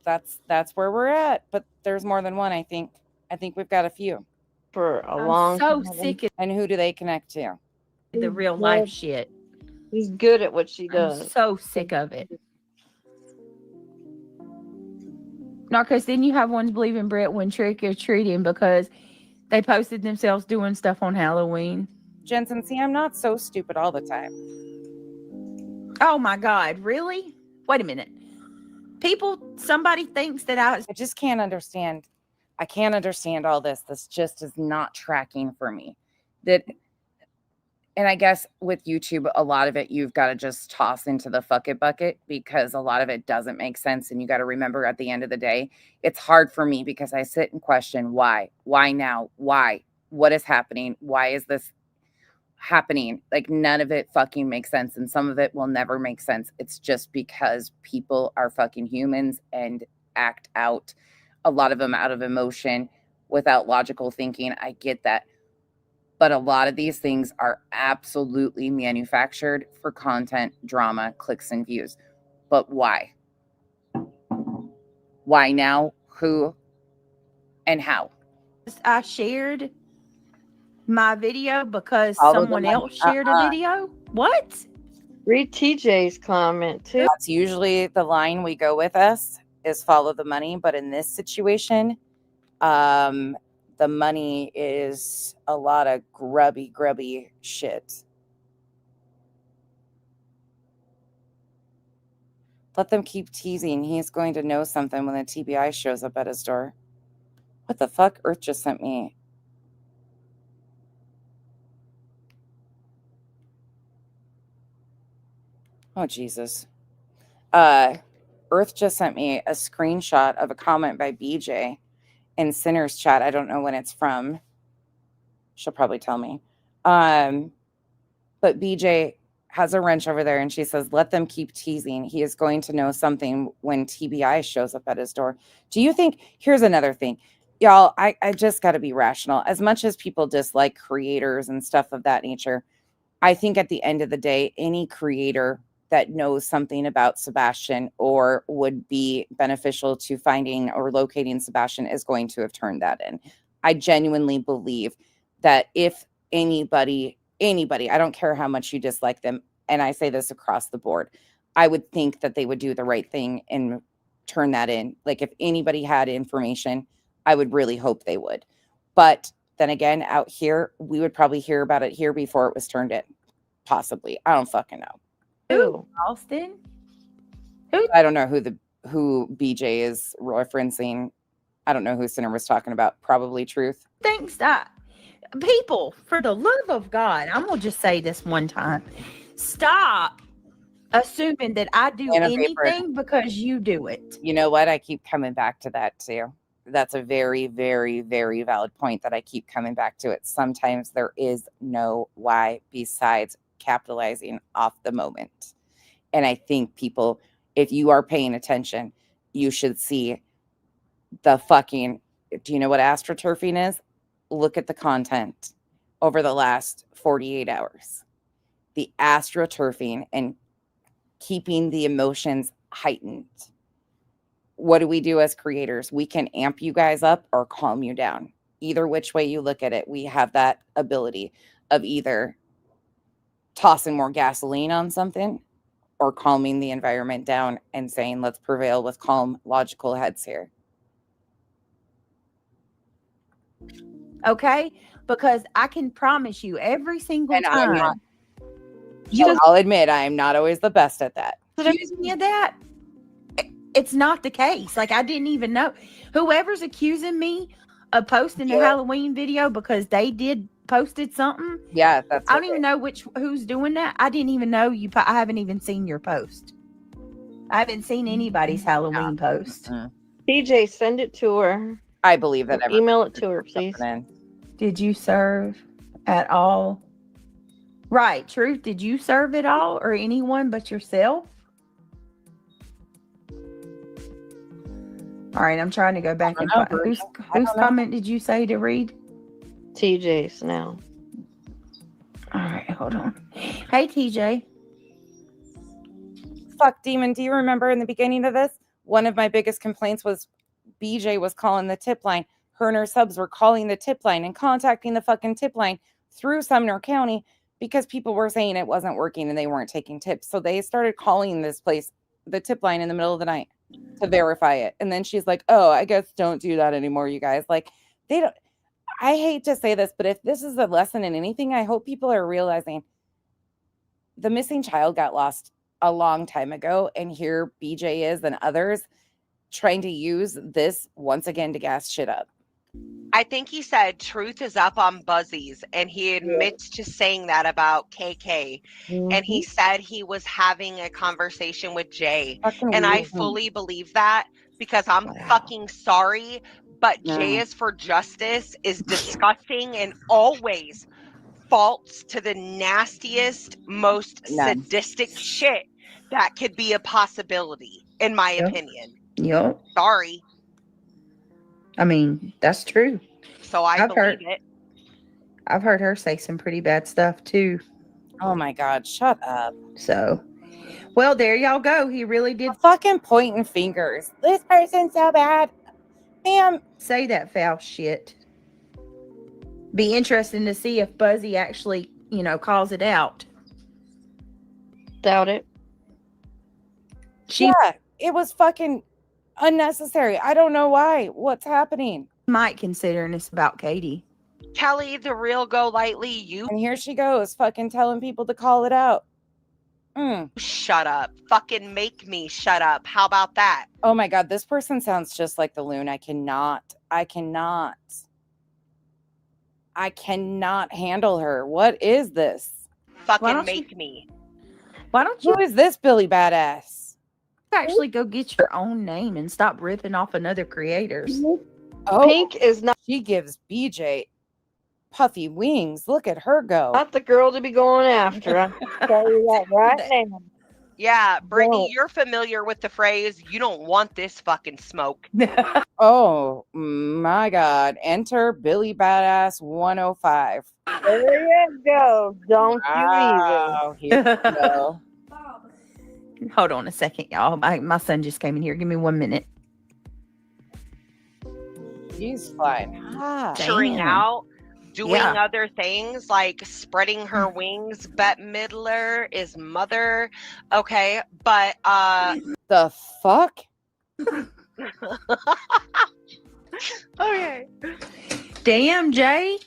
That's where we're at. But there's more than one, I think. I think we've got a few.
For a
I'm
long
so
time.
sick of
And who do they connect to?
the real life shit.
He's good at what she does.
I'm so sick of it. Narcos, then you have ones believing Brett went trick or treating because they posted themselves doing stuff on Halloween.
Jensen, see, I'm not so stupid all the time.
Oh my God, really? Wait a minute. Somebody thinks that
I just can't understand. I can't understand all this. This just is not tracking for me. And I guess with YouTube, a lot of it you've got to just toss into the fuck it bucket because a lot of it doesn't make sense. And you got to remember at the end of the day, it's hard for me because I sit and question why? Why now? Why? What is happening? Why is this happening? Like none of it fucking makes sense. And some of it will never make sense. It's just because people are fucking humans and act out, a lot of them out of emotion without logical thinking. I get that. But a lot of these things are absolutely manufactured for content, drama, clicks, and views. But why? Why now? Who? And how?
I shared my video because
All of
someone
them,
else shared a video. What?
Read TJ's comment too.
That's usually the line we go with us is follow the money. But in this situation, the money is a lot of grubby shit. Let them keep teasing. He's going to know something when the TBI shows up at his door. What the fuck? Earth just sent me. Oh, Jesus. Earth just sent me a screenshot of a comment by BJ in Sinner's chat. I don't know when it's from. She'll probably tell me. But BJ has a wrench over there and she says, let them keep teasing. He is going to know something when TBI shows up at his door. Do you think, here's another thing, y'all, I just got to be rational. As much as people dislike creators and stuff of that nature, I think at the end of the day, any creator that knows something about Sebastian or would be beneficial to finding or locating Sebastian is going to have turned that in. I genuinely believe that if anybody, I don't care how much you dislike them, and I say this across the board, I would think that they would do the right thing and turn that in. Like if anybody had information, I would really hope they would. But then again, out here, we would probably hear about it here before it was turned in. Possibly. I don't fucking know.
Who? Austin? Who?
I don't know who BJ is referencing. I don't know who Sinner was talking about. Probably Truth.
Thanks, people, for the love of God, I'm gonna just say this one time. Stop assuming that I do anything because you do it.
You know what? I keep coming back to that too. That's a very, very, very valid point that I keep coming back to it. Sometimes there is no why besides capitalizing off the moment. And I think people, if you are paying attention, you should see the fucking, do you know what astroturfing is? Look at the content over the last 48 hours. The astroturfing and keeping the emotions heightened. What do we do as creators? We can amp you guys up or calm you down. Either which way you look at it, we have that ability of either tossing more gasoline on something or calming the environment down and saying, let's prevail with calm, logical heads here.
Okay? Because I can promise you every single time.
I'll admit I am not always the best at that.
Accuse me of that. It's not the case. Like, I didn't even know. Whoever's accusing me of posting a Halloween video because they posted something.
Yeah, that's.
I don't even know who's doing that. I didn't even know you. I haven't even seen your post. I haven't seen anybody's Halloween post.
PJ, send it to her.
I believe that.
Email it to her, please.
Did you serve at all? Right, Truth. Did you serve at all, or anyone but yourself? All right, I'm trying to go back and find whose comment did you say to read?
TJ's now.
All right, hold on. Hey, TJ.
Fuck, Demon. Do you remember in the beginning of this? One of my biggest complaints was BJ was calling the tip line. Her and her subs were calling the tip line and contacting the fucking tip line through Sumner County because people were saying it wasn't working and they weren't taking tips. So they started calling this place, the tip line, in the middle of the night to verify it. And then she's like, oh, I guess don't do that anymore, you guys. Like, they don't. I hate to say this, but if this is a lesson in anything, I hope people are realizing the missing child got lost a long time ago. And here BJ is and others trying to use this once again to gas shit up.
I think he said Truth is up on Buzzies, and he admits to saying that about KK. And he said he was having a conversation with Jay. And I fully believe that because I'm fucking sorry, but Jay is for Justice is disgusting and always falls to the nastiest, most sadistic shit that could be a possibility, in my opinion.
Yep.
Sorry.
I mean, that's true.
So I believe it.
I've heard her say some pretty bad stuff too.
Oh my God, shut up.
So, well, there y'all go. He really did
fucking pointing fingers. This person's so bad. Ma'am.
Say that foul shit. Be interesting to see if Buzzy actually, calls it out.
Doubt it.
Yeah, it was fucking unnecessary. I don't know why. What's happening?
Might considering it's about Katie.
Kelly, the real go lightly.
And here she goes, fucking telling people to call it out.
Shut up. Fucking make me shut up. How about that?
Oh my God, this person sounds just like the loon. I cannot handle her. What is this?
Fucking make me.
Why don't you?
Who is this Billy Badass?
Actually go get your own name and stop ripping off another creators.
Oh,
Pink is not.
She gives BJ puffy wings. Look at her go.
Not the girl to be going after. I can tell you that right now.
Yeah, Brittany, you're familiar with the phrase, you don't want this fucking smoke.
Oh my God. Enter Billy Badass 105.
There you go. Don't you even.
Here we go.
Hold on a second, y'all. My son just came in here. Give me 1 minute.
She's fine.
Venturing out, doing other things like spreading her wings. Bette Midler is mother. Okay, but
the fuck?
Okay.
Damn, Jay.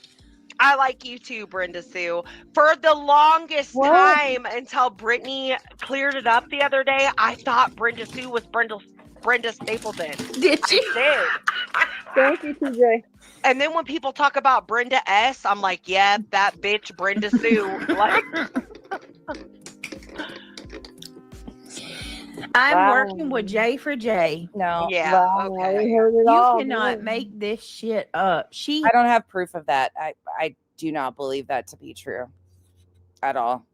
I like you too, Brenda Sue. For the longest time until Brittany cleared it up the other day, I thought Brenda Sue was Brenda Brenda Stapleton.
Did you?
I did.
Thank you, TJ.
And then when people talk about Brenda S, I'm like, yeah, that bitch Brenda Sue. Like,
I'm working with J for J.
No.
yeah, okay.
We heard it
You
all.
cannot make this shit up.
I don't have proof of that. I do not believe that to be true at all.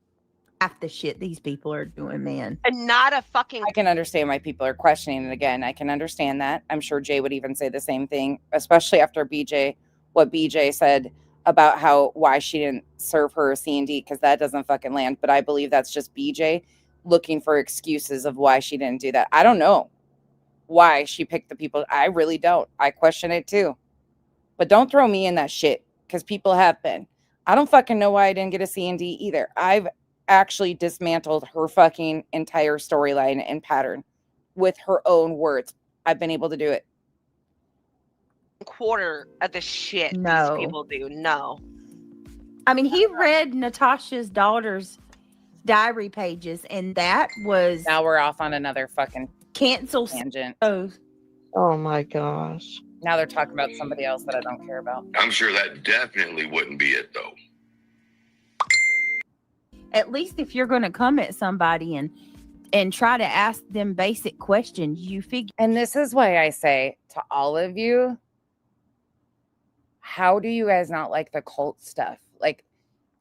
Half the shit these people are doing, man.
And not a fucking.
I can understand why people are questioning it again. I can understand that. I'm sure Jay would even say the same thing, especially after what BJ said about why she didn't serve her a C&D, because that doesn't fucking land. But I believe that's just BJ looking for excuses of why she didn't do that. I don't know why she picked the people. I really don't. I question it too. But don't throw me in that shit, because people have been. I don't fucking know why I didn't get a C&D either. I've actually dismantled her fucking entire storyline and pattern with her own words. I've been able to do it.
Quarter of the shit
No.
these people do. No.
I mean, he read Natasha's daughter's diary pages, and that was
Now we're off on another fucking
cancel
tangent.
Oh my gosh.
Now they're talking about somebody else that I don't care about.
I'm sure that definitely wouldn't be it, though.
At least if you're going to come at somebody and try to ask them basic questions, you figure.
And this is why I say to all of you, how do you guys not like the cult stuff? Like,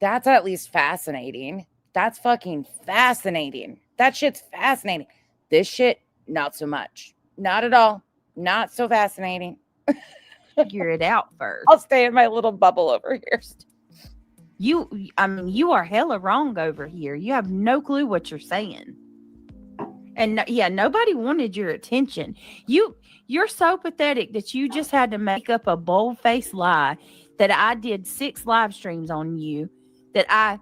that's at least fascinating. That's fucking fascinating. That shit's fascinating. This shit, not so much. Not at all. Not so fascinating.
Figure it out first.
I'll stay in my little bubble over here.
You are hella wrong over here. You have no clue what you're saying. And nobody wanted your attention. You're so pathetic that you just had to make up a bold-faced lie that I did 6 live streams on you that I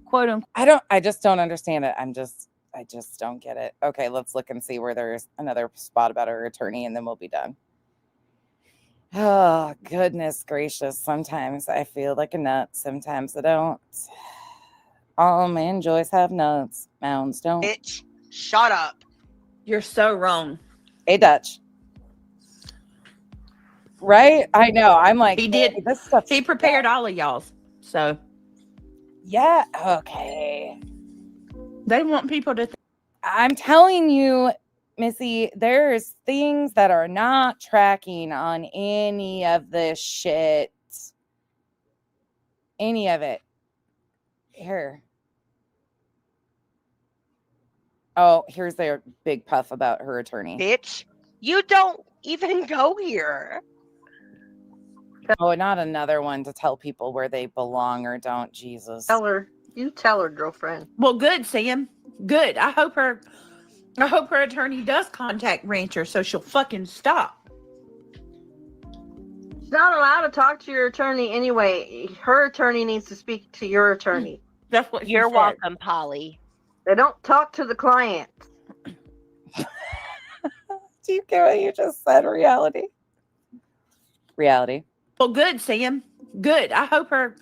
quote unquote.
I just don't understand it. I just don't get it. Okay, let's look and see where there's another spot about her attorney, and then we'll be done. Oh, goodness gracious. Sometimes I feel like a nut. Sometimes I don't. All man joys have nuts. Mounds don't.
Bitch, shut up.
You're so wrong.
Hey, Dutch. Right? I know. I'm like,
he did.
This stuff.
He prepared all of y'all's. So.
Yeah. Okay.
They want people to.
I'm telling you, Missy, there's things that are not tracking on any of this shit. Any of it. Here. Oh, here's their big puff about her attorney.
Bitch, you don't even go here.
Oh, not another one to tell people where they belong or don't. Jesus.
Tell her. You tell her, girlfriend.
Well, good, Sam. Good. I hope her attorney does contact Rancher so she'll fucking stop.
She's not allowed to talk to your attorney anyway. Her attorney needs to speak to your attorney.
That's what
You're welcome, Polly.
They don't talk to the client.
Do you get what you just said? Reality.
Well, good, Sam. Good. I hope her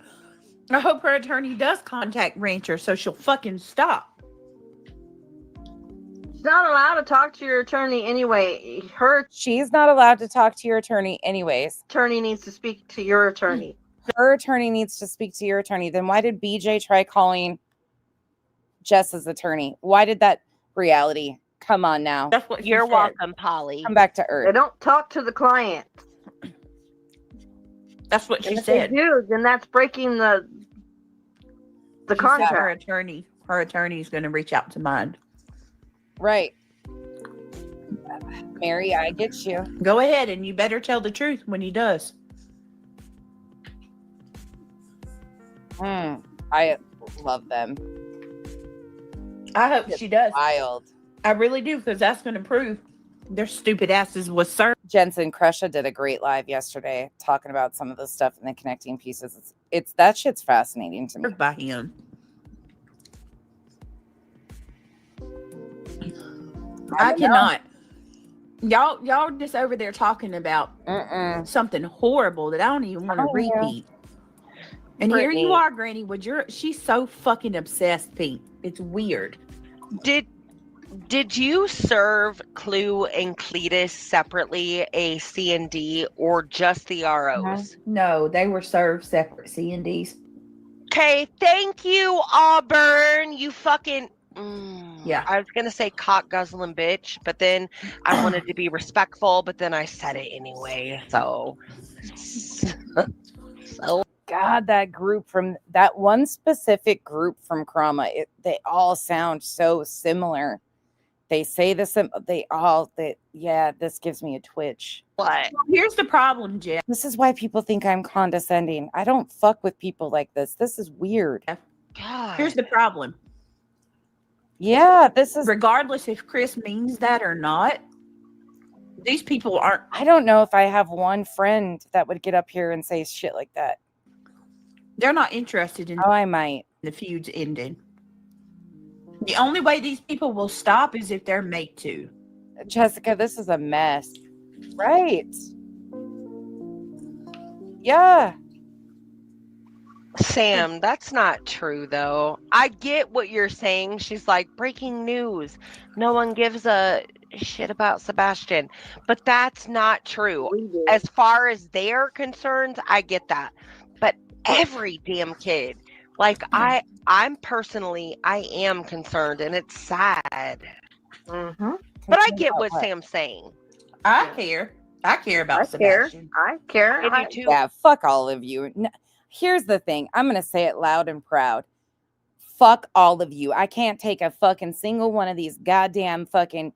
attorney does contact Rancher so she'll fucking stop.
She's not allowed to talk to your attorney anyway.
She's not allowed to talk to your attorney anyways.
Attorney needs to speak to your attorney.
Her attorney needs to speak to your attorney. Then why did BJ try calling Jess's attorney? Why did that? Reality? Come on now.
That's what
You're welcome, Polly.
Come back to earth.
They don't talk to the client.
That's what she
If
said.
they do, then that's breaking the
She said
contract.
her attorney is going to reach out to mine.
Right. Mary, I get you.
Go ahead, and you better tell the truth when he does.
I love them.
I hope she does.
Wild.
I really do, because that's going to prove their stupid asses was served.
Jensen Krusha did a great live yesterday talking about some of the stuff and the connecting pieces. It's that shit's fascinating to me.
By him. I cannot. Y'all just over there talking about something horrible that I don't even want to repeat. And here you are, Granny, she's so fucking obsessed, Pete. It's weird.
Did Did you serve Clue and Cletus separately, a C&D, or just the ROs?
No, they were served separate C&Ds.
Okay, thank you, Auburn. You fucking.
Yeah.
I was gonna say cock guzzling bitch, but then I wanted to be respectful, but then I said it anyway. So
God, that group from that one specific group from Krama, they all sound so similar. They say this, this gives me a twitch.
What?
Here's the problem, Jeff.
This is why people think I'm condescending. I don't fuck with people like this. This is weird.
God.
Here's the problem.
Yeah, this is
regardless if Chris means that or not. These people aren't.
I don't know if I have one friend that would get up here and say shit like that.
They're not interested in.
Oh, I might.
The feud's ending. The only way these people will stop is if they're made to.
Jessica, this is a mess. Right. Yeah.
Sam, that's not true, though. I get what you're saying. She's like, breaking news. No one gives a shit about Sebastian. But that's not true. As far as they're concerned, I get that. But every damn kid, like I'm personally, I am concerned, and it's sad.
Mm-hmm.
But I get what Sam's saying.
I care. I care about Sebastian.
I care.
I do too.
Yeah, fuck all of you. No, here's the thing. I'm going to say it loud and proud. Fuck all of you. I can't take a fucking single one of these goddamn fucking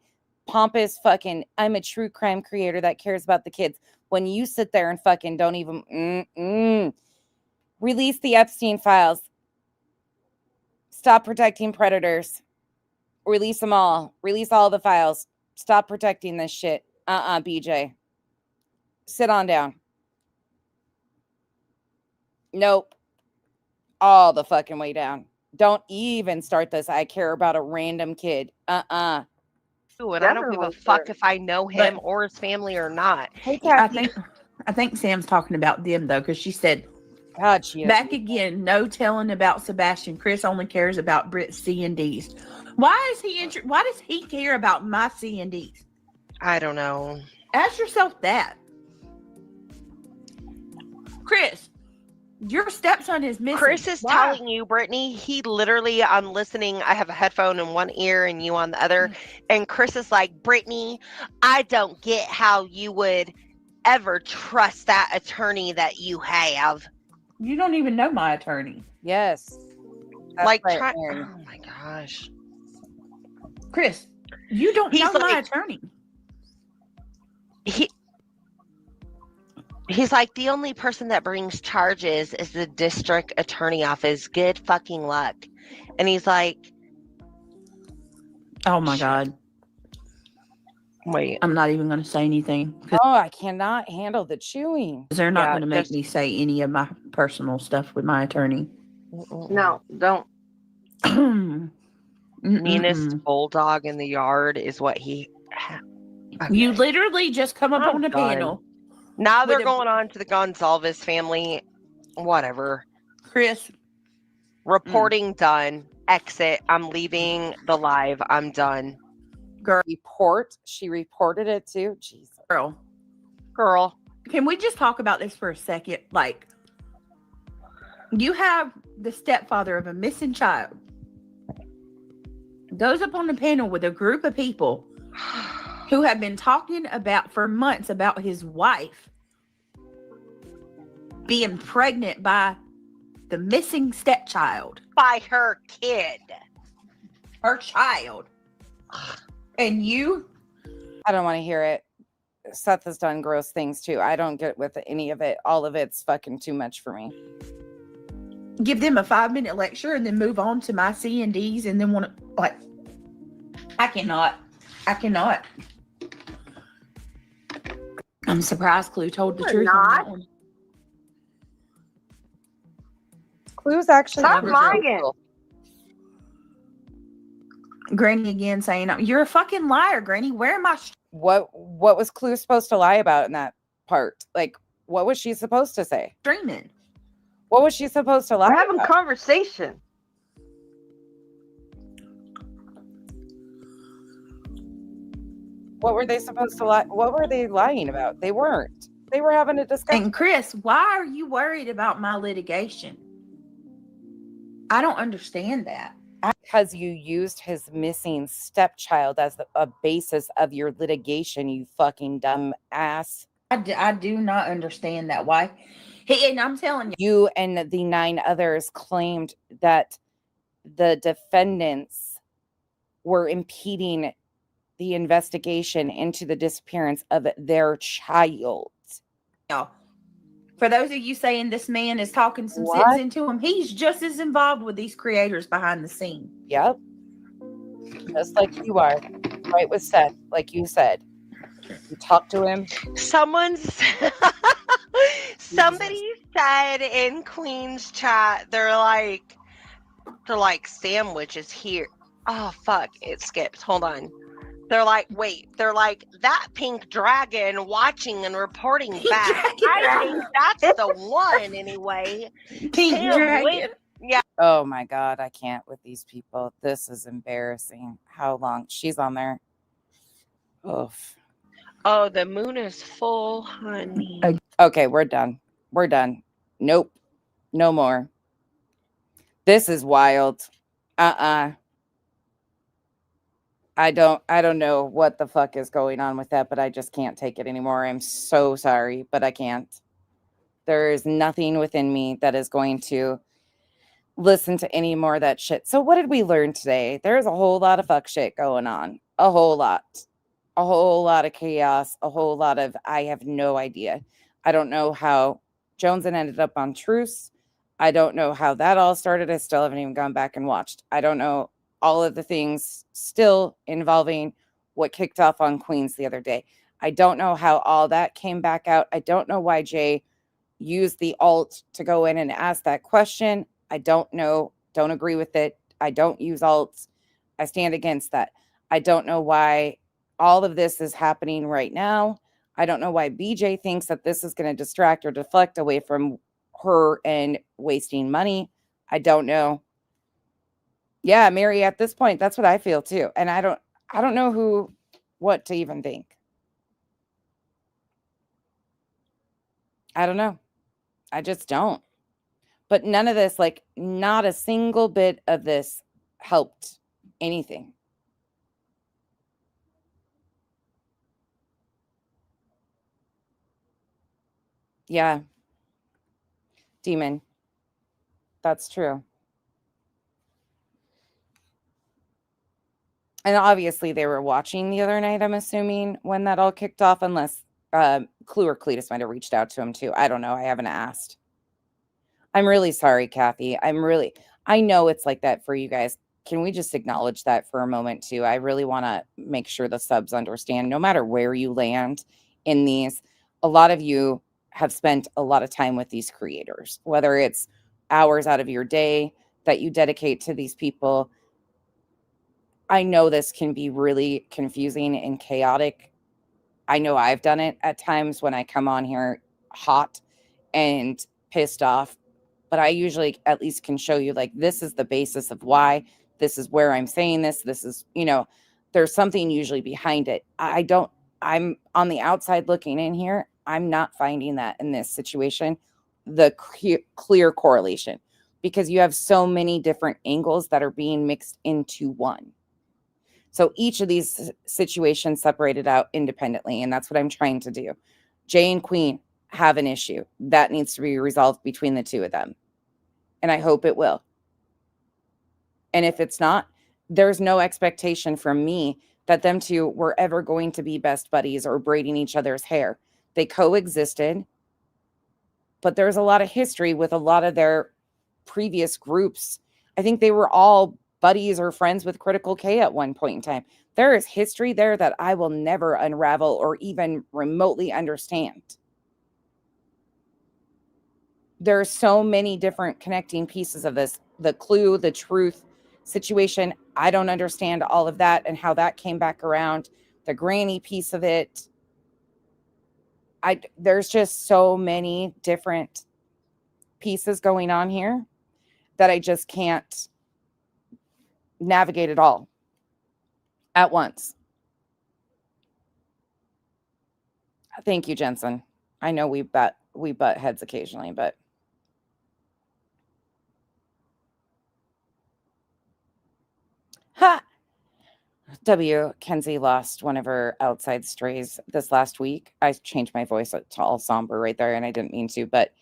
pompous fucking, I'm a true crime creator that cares about the kids. When you sit there and fucking don't even release the Epstein files. Stop protecting predators. Release them all. Release all the files. Stop protecting this shit. BJ. Sit on down. Nope. All the fucking way down. Don't even start this. I care about a random kid.
Ooh, and I don't give a fuck if I know him or his family or not.
I think Sam's talking about them though, because she said,
God, she is.
Back again, no telling about Sebastian. Chris only cares about Brit's C&Ds. Why is he why does he care about my C&Ds?
I don't know.
Ask yourself that. Chris, your stepson is missing.
Chris is telling you, Brittany, he literally, I'm listening. I have a headphone in one ear and you on the other. And Chris is like, Brittany, I don't get how you would ever trust that attorney that you have.
You don't even know my attorney.
Yes.
Like, oh my gosh.
Chris, you don't know my attorney.
He's like, the only person that brings charges is the district attorney office. Good fucking luck. And he's like,
oh my God.
Wait.
I'm not even going to say anything.
Oh, I cannot handle the chewing.
They're not going to make me say any of my personal stuff with my attorney.
No, don't.
Meanest bulldog in the yard is what he. Okay.
You literally just come up on the panel.
Now they're going on to the Gonzalez family. Whatever.
Chris.
Reporting done. Exit. I'm leaving the live. I'm done.
Girl. Report. She reported it too. Jesus.
Girl.
Can we just talk about this for a second? Like, you have the stepfather of a missing child. Goes up on the panel with a group of people who have been talking about for months about his wife being pregnant by the missing stepchild.
By her kid.
Her child. And you?
I don't want to hear it. Seth has done gross things too. I don't get with any of it. All of it's fucking too much for me.
Give them a 5-minute lecture and then move on to my C&Ds and then want to, like, I cannot. I'm surprised Clue told the truth on that one.
Clue's actually
Stop lying.
Granny again saying, you're a fucking liar, Granny. Where am I?
What was Clue supposed to lie about in that part? Like, what was she supposed to say?
Dreaming.
What was she supposed to lie
We're having
about?
conversation.
What were they supposed to lie? What were they lying about? They weren't. They were having a discussion.
And Chris, why are you worried about my litigation? I don't understand that.
Because you used his missing stepchild as a basis of your litigation, you fucking dumb ass.
I do not understand that. Why? Hey, and I'm telling you.
You and the 9 others claimed that the defendants were impeding the investigation into the disappearance of their child.
For those of you saying this man is talking some sense into him, he's just as involved with these creators behind the scene.
Yep. Just like you are. Right with Seth, like you said. You talk to him.
Somebody said in Queen's chat, they're like sandwiches here. Oh fuck, it skipped. Hold on. They're like, that pink dragon watching and reporting back. I think that's the one anyway.
Pink dragon.
Yeah.
Oh my God, I can't with these people. This is embarrassing. How long? She's on there. Oof.
Oh, the moon is full, honey.
Okay, we're done. We're done. Nope. No more. This is wild. I don't know what the fuck is going on with that, but I just can't take it anymore. I'm so sorry, but I can't. There is nothing within me that is going to listen to any more of that shit. So what did we learn today? There's a whole lot of fuck shit going on. A whole lot of chaos, a whole lot of, I have no idea. I don't know how Jones ended up on Truce. I don't know how that all started. I still haven't even gone back and watched. I don't know all of the things still involving what kicked off on Queens the other day. I don't know how all that came back out. I don't know why Jay used the alt to go in and ask that question. I don't know. Don't agree with it. I don't use alts. I stand against that. I don't know why all of this is happening right now. I don't know why BJ thinks that this is going to distract or deflect away from her and wasting money. I don't know. Yeah, Mary, at this point, that's what I feel too. And I don't know what to even think. I don't know. I just don't. But none of this, like not a single bit of this helped anything. Yeah. Demon. That's true. And obviously they were watching the other night, I'm assuming, when that all kicked off, unless Clue or Cletus might have reached out to him too. I don't know. I haven't asked. I'm really sorry, Kathy. I know it's like that for you guys. Can we just acknowledge that for a moment too? I really want to make sure the subs understand, no matter where you land in these, a lot of you have spent a lot of time with these creators, whether it's hours out of your day that you dedicate to these people. I know this can be really confusing and chaotic. I know I've done it at times when I come on here hot and pissed off, but I usually at least can show you, like, this is the basis of why, this is where I'm saying this. This is, there's something usually behind it. I'm on the outside looking in here. I'm not finding that in this situation, the clear correlation, because you have so many different angles that are being mixed into one. So each of these situations separated out independently, and that's what I'm trying to do. Jay and Queen have an issue that needs to be resolved between the two of them, and I hope it will. And if it's not, there's no expectation from me that them two were ever going to be best buddies or braiding each other's hair. They coexisted, but there's a lot of history with a lot of their previous groups. I think they were all buddies or friends with Critical K at one point in time. There is history there that I will never unravel or even remotely understand. There are so many different connecting pieces of this. The Clue, the Truth situation, I don't understand all of that and how that came back around. The Granny piece of it. There's just so many different pieces going on here that I just can't navigate it all at once. Thank you, Jensen. I know we butt heads occasionally, but ha! Kenzie lost one of her outside strays this last week. I changed my voice to all somber right there, and I didn't mean to, but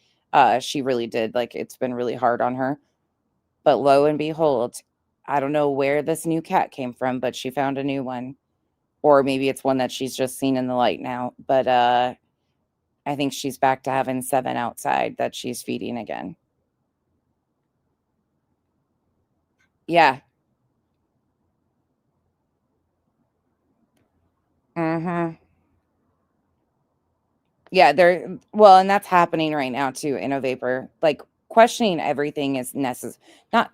she really did. Like, it's been really hard on her. But lo and behold, I don't know where this new cat came from, but she found a new one. Or maybe it's one that she's just seen in the light now. But I think she's back to having 7 outside that she's feeding again. Yeah. Mm-hmm. Yeah, well, and that's happening right now too in a vapor. Like, questioning everything is necessary. Not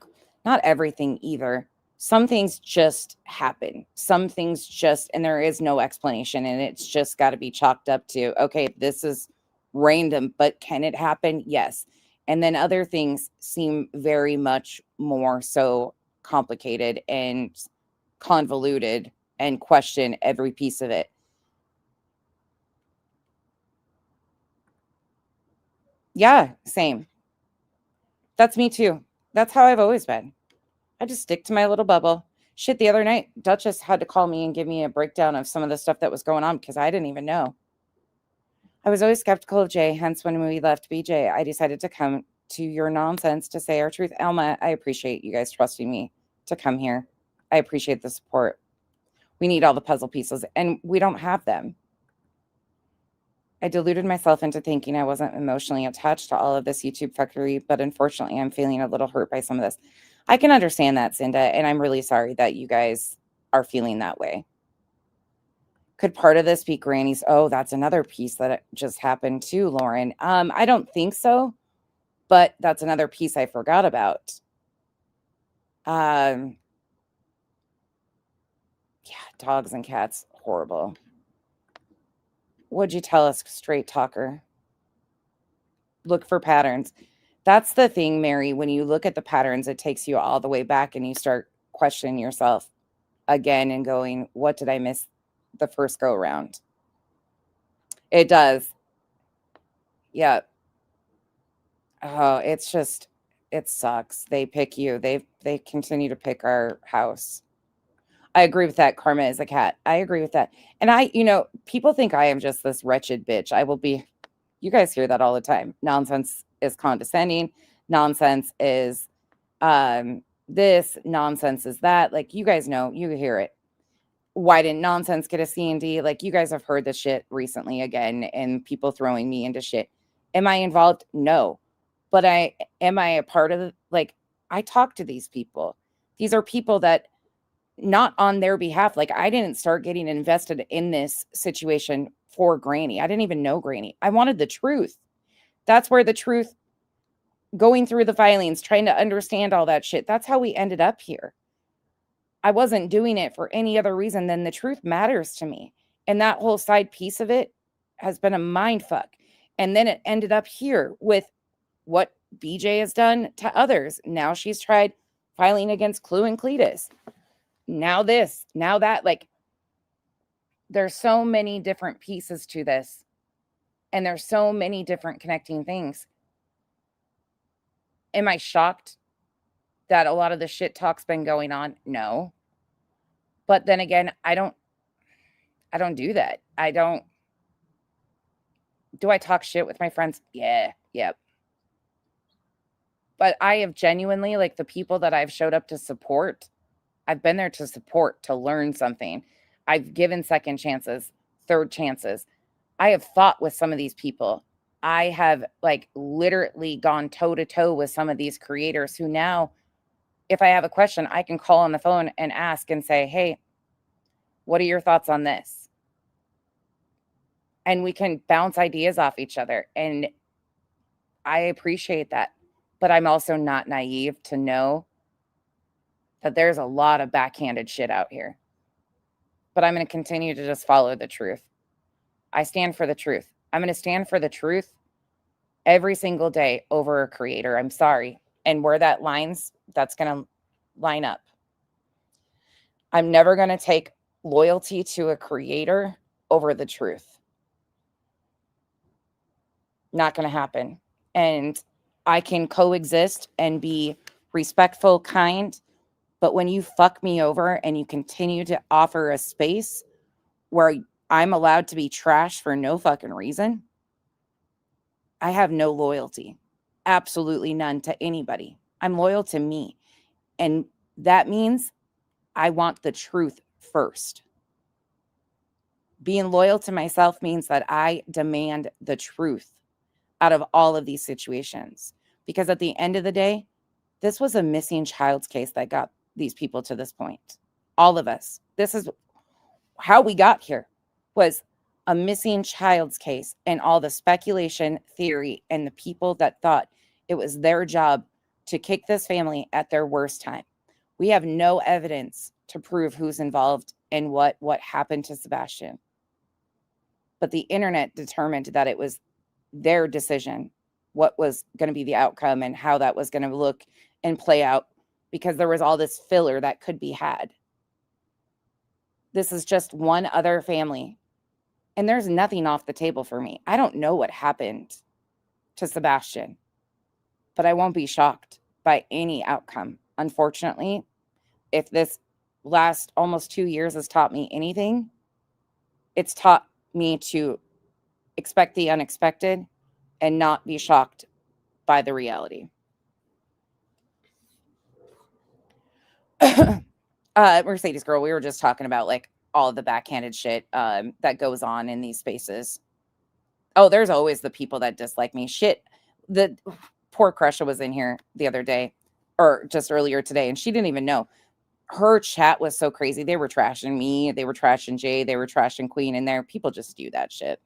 everything either. Some things just happen. Some things just, and there is no explanation, and it's just got to be chalked up to, okay, this is random, but can it happen? Yes. And then other things seem very much more so complicated and convoluted, and question every piece of it. Yeah, same. That's me too. That's how I've always been. I just stick to my little bubble. Shit, the other night, Duchess had to call me and give me a breakdown of some of the stuff that was going on because I didn't even know. I was always skeptical of Jay, hence when we left BJ, I decided to come to your nonsense to say our truth. Alma, I appreciate you guys trusting me to come here. I appreciate the support. We need all the puzzle pieces, and we don't have them. I deluded myself into thinking I wasn't emotionally attached to all of this YouTube fuckery, but unfortunately, I'm feeling a little hurt by some of this. I can understand that, Cinda, and I'm really sorry that you guys are feeling that way. Could part of this be Granny's? Oh, that's another piece that just happened too, Lauren. I don't think so, but that's another piece I forgot about. Yeah, dogs and cats, horrible. What'd you tell us, straight talker? Look for patterns. That's the thing, Mary. When you look at the patterns, it takes you all the way back and you start questioning yourself again and going, what did I miss the first go around? It does. Yeah. Oh, it's just, it sucks. They pick you. They continue to pick our house. I agree with that. Karma is a cat. I agree with that. And people think I am just this wretched bitch. I will be, you guys hear that all the time. Nonsense is condescending. Nonsense is this. Nonsense is that. Like, you guys know, you hear it. Why didn't nonsense get a C&D? Like, you guys have heard this shit recently again, and people throwing me into shit. Am I involved? No. But am I a part of I talk to these people. These are people that, not on their behalf. Like, I didn't start getting invested in this situation for Granny. I didn't even know Granny. I wanted the truth. That's where the truth, going through the filings, trying to understand all that shit. That's how we ended up here. I wasn't doing it for any other reason than the truth matters to me. And that whole side piece of it has been a mind fuck. And then it ended up here with what BJ has done to others. Now she's tried filing against Clue and Cletus. Now this, now that. Like, there's so many different pieces to this. And there's so many different connecting things. Am I shocked that a lot of the shit talk's been going on? No. But then again, I don't do that. Do I talk shit with my friends? Yeah. Yep. But I have genuinely, like, the people that I've showed up to support, I've been there to support, to learn something. I've given second chances, third chances. I have fought with some of these people. I have, like, literally gone toe to toe with some of these creators who now, if I have a question, I can call on the phone and ask and say, hey, what are your thoughts on this? And we can bounce ideas off each other. And I appreciate that. But I'm also not naive to know that there's a lot of backhanded shit out here. But I'm going to continue to just follow the truth. I stand for the truth. I'm going to stand for the truth every single day over a creator. I'm sorry. And where that lines, that's going to line up. I'm never going to take loyalty to a creator over the truth. Not going to happen. And I can coexist and be respectful, kind. But when you fuck me over and you continue to offer a space where I'm allowed to be trash for no fucking reason, I have no loyalty. Absolutely none to anybody. I'm loyal to me. And that means I want the truth first. Being loyal to myself means that I demand the truth out of all of these situations. Because at the end of the day, this was a missing child's case that got these people to this point. All of us. This is how we got here, was a missing child's case, and all the speculation, theory, and the people that thought it was their job to kick this family at their worst time. We have no evidence to prove who's involved and what happened to Sebastian. But the internet determined that it was their decision, what was going to be the outcome and how that was going to look and play out, because there was all this filler that could be had. This is just one other family. And there's nothing off the table for me. I don't know what happened to Sebastian, but I won't be shocked by any outcome. Unfortunately, if this last almost 2 years has taught me anything, it's taught me to expect the unexpected and not be shocked by the reality. Mercedes girl, we were just talking about like all of the backhanded shit that goes on in these spaces. Oh, there's always the people that dislike me. Shit. The poor Crusha was in here the other day, or just earlier today, and she didn't even know. Her chat was so crazy. They were trashing me. They were trashing Jay. They were trashing Queen in there. People just do that shit.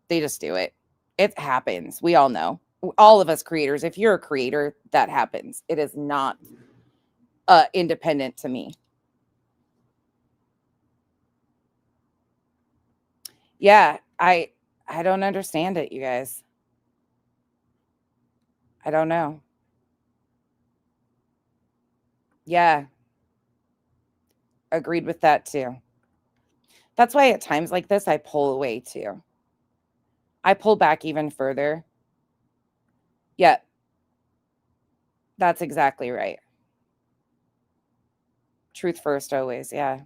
They just do it. It happens. We all know. All of us creators, if you're a creator, that happens. It is not independent to me. Yeah, I don't understand it, you guys. I don't know. Yeah. Agreed with that too. That's why at times like this, I pull away too. I pull back even further. Yeah. That's exactly right. Truth first always, yeah.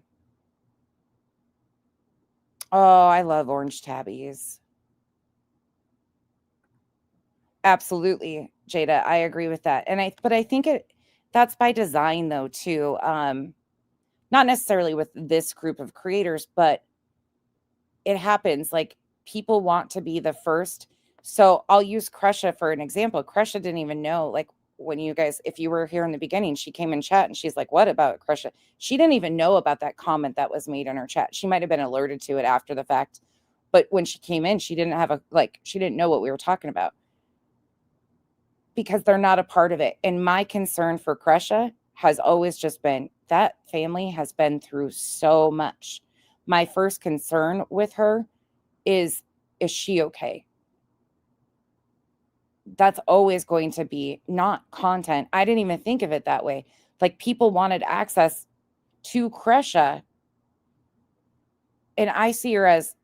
Oh, I love orange tabbies. Absolutely, Jada. I agree with that. But I think that's by design though too. Not necessarily with this group of creators, but it happens. Like people want to be the first. So I'll use Crusha for an example. Crusha didn't even know, like when you guys, if you were here in the beginning, she came in chat and she's like, what about Crusha? She didn't even know about that comment that was made in her chat. She might've been alerted to it after the fact, but when she came in, she didn't have she didn't know what we were talking about because they're not a part of it. And my concern for Crusha has always just been that family has been through so much. My first concern with her is she okay? That's always going to be not content. I didn't even think of it that way. Like people wanted access to Crusha. And I see her as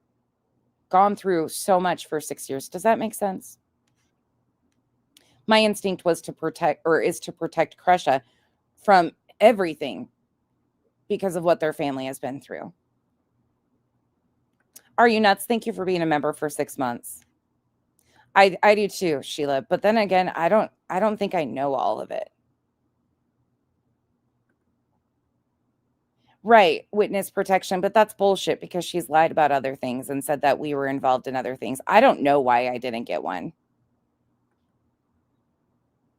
gone through so much for 6 years. Does that make sense? My instinct was to protect, or is to protect Crusha from everything because of what their family has been through. Are you nuts? Thank you for being a member for 6 months. I do too, Sheila. But then again, I don't think I know all of it. Right, witness protection, but that's bullshit because she's lied about other things and said that we were involved in other things. I don't know why I didn't get one.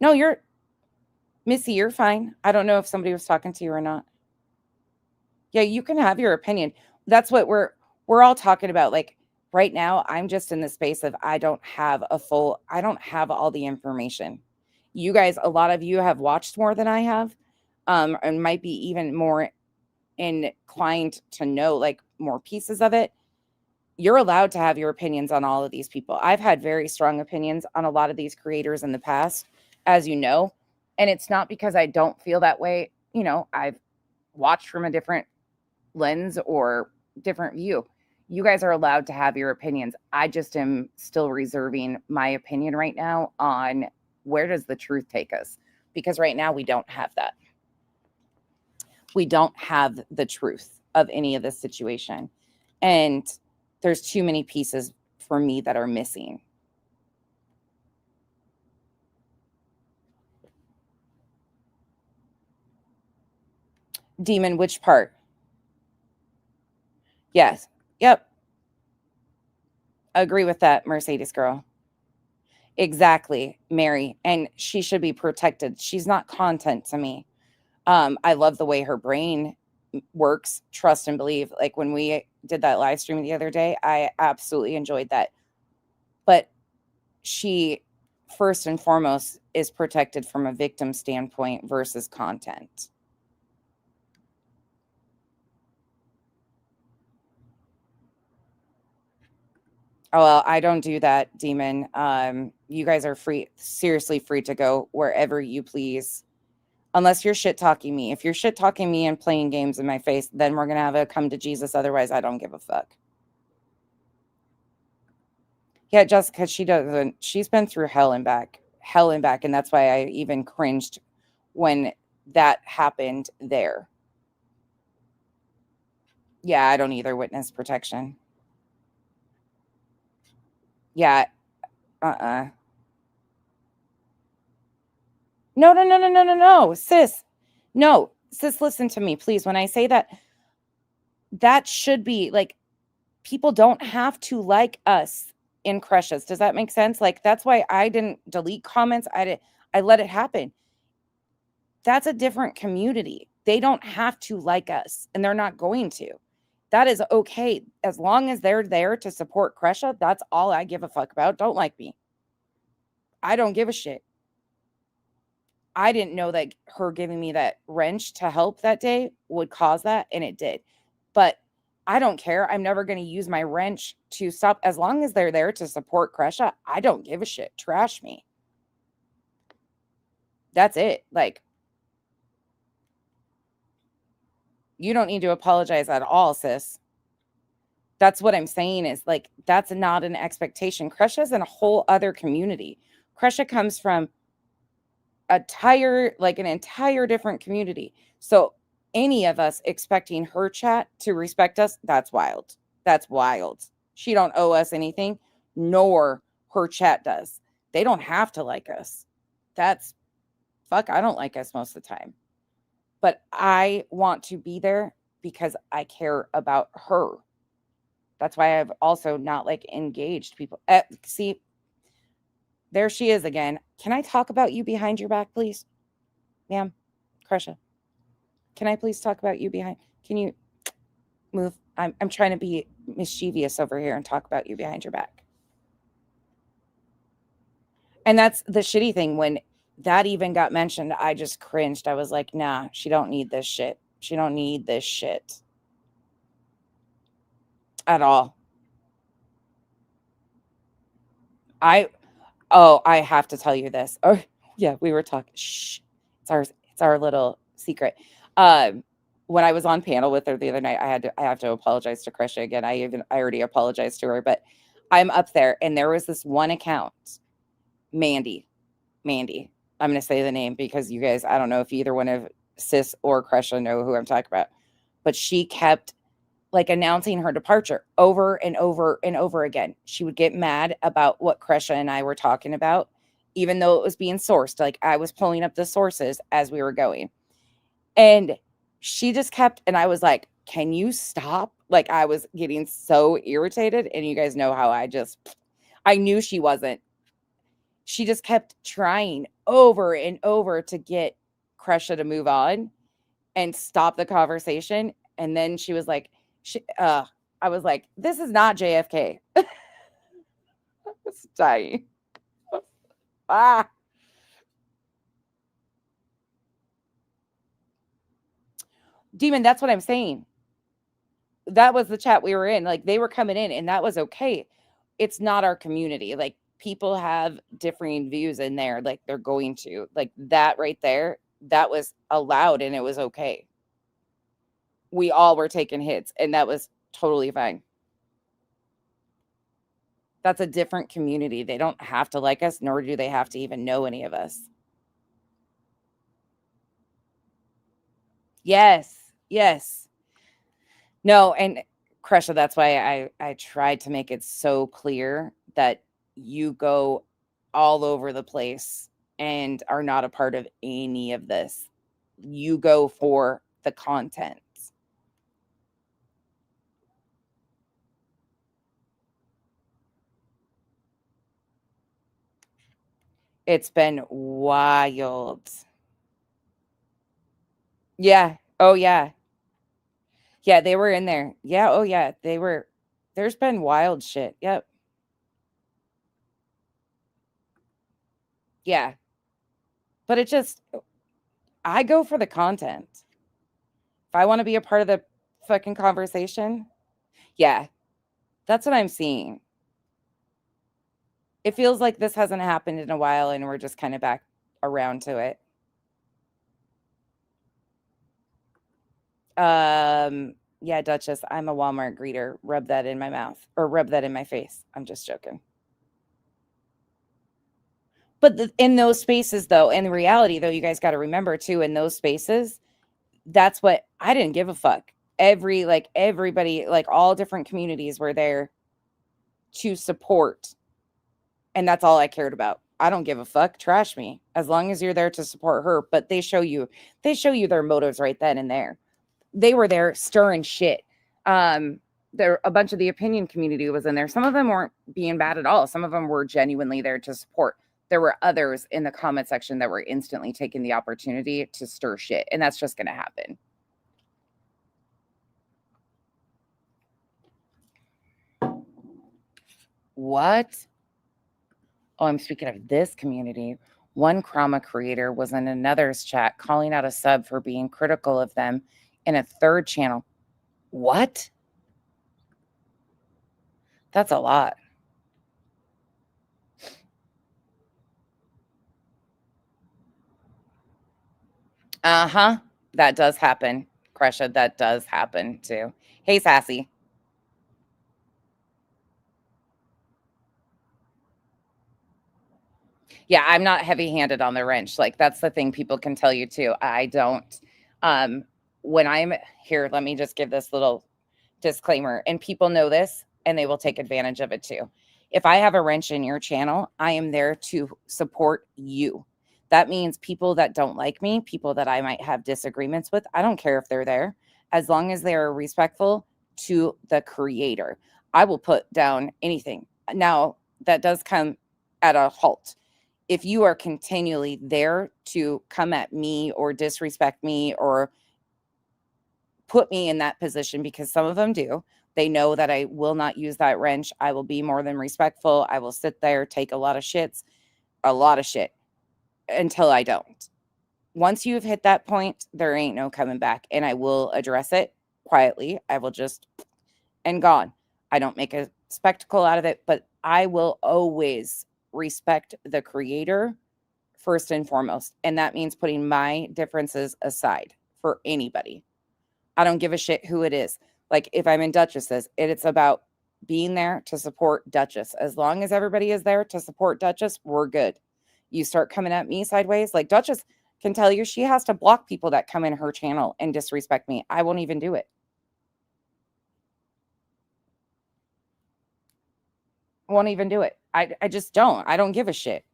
No, Missy, you're fine. I don't know if somebody was talking to you or not. Yeah, you can have your opinion. That's what we're all talking about. Like right now, I'm just in the space of I don't have all the information. You guys, a lot of you have watched more than I have, and might be even more inclined to know like more pieces of it. You're allowed to have your opinions on all of these people. I've had very strong opinions on a lot of these creators in the past, as you know, and it's not because I don't feel that way. You know, I've watched from a different lens or different view. You guys are allowed to have your opinions. I just am still reserving my opinion right now on where does the truth take us? Because right now we don't have that. We don't have the truth of any of this situation. And there's too many pieces for me that are missing. Demon, which part? Yes. Yep. Agree with that, Mercedes girl. Exactly, Mary. And she should be protected. She's not content to me. I love the way her brain works. Trust and believe. Like when we did that live stream the other day, I absolutely enjoyed that. But she, first and foremost, is protected from a victim standpoint versus content. Oh, well, I don't do that, Demon. You guys are free, seriously free to go wherever you please. Unless you're shit talking me. If you're shit talking me and playing games in my face, then we're going to have a come to Jesus. Otherwise, I don't give a fuck. Yeah, Jessica, she doesn't. She's been through hell and back. Hell and back. And that's why I even cringed when that happened there. Yeah, I don't either. Witness protection. Yeah. No, sis. No, sis, listen to me, please. When I say that, that should be like, people don't have to like us in crushes. Does that make sense? Like, that's why I didn't delete comments. I let it happen. That's a different community. They don't have to like us, and they're not going to. That is okay. As long as they're there to support Crusha, that's all I give a fuck about. Don't like me. I don't give a shit. I didn't know that her giving me that wrench to help that day would cause that, and it did. But I don't care. I'm never going to use my wrench to stop. As long as they're there to support Crusha, I don't give a shit. Trash me. That's it. Like, you don't need to apologize at all, sis. That's what I'm saying is, like, that's not an expectation. Crusha is in a whole other community. Crusha comes from an entire different community. So any of us expecting her chat to respect us, that's wild. That's wild. She don't owe us anything, nor her chat does. They don't have to like us. That's fuck. I don't like us most of the time. But I want to be there because I care about her. That's why I've also not like engaged people. See, there she is again. Can I talk about you behind your back, please? Ma'am, Crusha. Can I please talk about you behind? Can you move? I'm trying to be mischievous over here and talk about you behind your back. And that's the shitty thing. When that even got mentioned, I just cringed. I was like, nah, she don't need this shit. She don't need this shit at all. I have to tell you this. Oh, yeah, we were talking. Shh. It's our little secret. When I was on panel with her the other night, I have to apologize to Krisha again. I already apologized to her, but I'm up there and there was this one account, Mandy. I'm going to say the name because you guys, I don't know if either one of Sis or Krisha know who I'm talking about, but she kept like announcing her departure over and over and over again. She would get mad about what Krisha and I were talking about, even though it was being sourced. Like I was pulling up the sources as we were going. And she just kept, and I was like, can you stop? Like I was getting so irritated. And you guys know how I knew she wasn't. She just kept trying over and over to get Krisha to move on and stop the conversation. And then she was like, I was like, this is not JFK. I was dying. Demon, that's what I'm saying. That was the chat we were in. Like they were coming in and that was okay. It's not our community. Like people have differing views in there. Like they're going to like that right there. That was allowed and it was okay. We all were taking hits and that was totally fine. That's a different community. They don't have to like us, nor do they have to even know any of us. Yes. Yes. No, and Kresha, that's why I tried to make it so clear that you go all over the place and are not a part of any of this. You go for the content. It's been wild. Yeah. Oh, yeah. Yeah, they were in there. Yeah. Oh, yeah. They were. There's been wild shit. Yep. Yeah. But it just, I go for the content. If I want to be a part of the fucking conversation, yeah, that's what I'm seeing. It feels like this hasn't happened in a while and we're just kind of back around to it. Yeah, Duchess, I'm a Walmart greeter. Rub that in my mouth or rub that in my face. I'm just joking. But in those spaces, though, in reality, though, you guys got to remember, too, in those spaces, that's what I didn't give a fuck. Everybody, like all different communities were there to support. And that's all I cared about. I don't give a fuck. Trash me. As long as you're there to support her. But they show you their motives right then and there. They were there stirring shit. There a bunch of the opinion community was in there. Some of them weren't being bad at all. Some of them were genuinely there to support. There were others in the comment section that were instantly taking the opportunity to stir shit. And that's just going to happen. What? Oh, I'm speaking of this community. One Krama creator was in another's chat calling out a sub for being critical of them in a third channel. What? That's a lot. Uh-huh. That does happen, Kresha. That does happen too. Hey, Sassy. Yeah, I'm not heavy-handed on the wrench. Like, that's the thing people can tell you too. I don't. When I'm here, let me just give this little disclaimer. And people know this, and they will take advantage of it too. If I have a wrench in your channel, I am there to support you. That means people that don't like me, people that I might have disagreements with, I don't care if they're there, as long as they are respectful to the creator. I will put down anything. Now, that does come at a halt. If you are continually there to come at me or disrespect me or put me in that position, because some of them do, they know that I will not use that wrench. I will be more than respectful. I will sit there, take a lot of shit, until I don't. Once you've hit that point, there ain't no coming back. And I will address it quietly. I will just, and gone. I don't make a spectacle out of it, but I will always respect the creator first and foremost. And that means putting my differences aside for anybody. I don't give a shit who it is. Like if I'm in Duchess's, it's about being there to support Duchess. As long as everybody is there to support Duchess, we're good. You start coming at me sideways, like Duchess can tell you she has to block people that come in her channel and disrespect me. I won't even do it. Won't even do it. I just don't. I don't give a shit.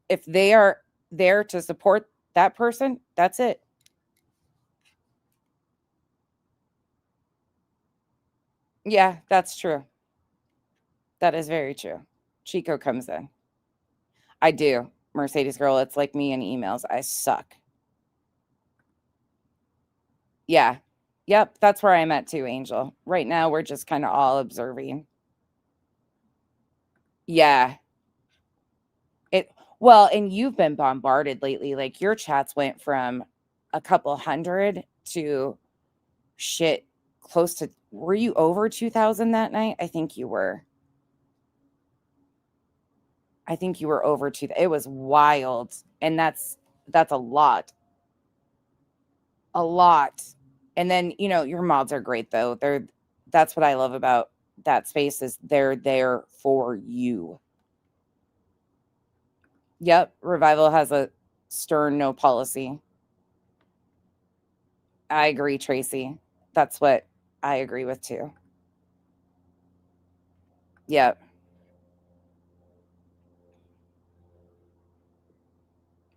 If they are there to support that person, that's it. Yeah, that's true. That is very true. Chico comes in. I do. Mercedes girl, it's like me in emails. I suck. Yeah. Yep, that's where I'm at too, Angel. Right now, we're just kind of all observing. Yeah. Well, and you've been bombarded lately. Like your chats went from a couple hundred to shit close to, were you over 2,000 that night? I think you were. I think you were over 2,000. It was wild. And that's a lot. A lot. And then, your mods are great though. That's what I love about that space is they're there for you. Yep, Revival has a stern no policy. I agree, Tracy. That's what I agree with too. Yep.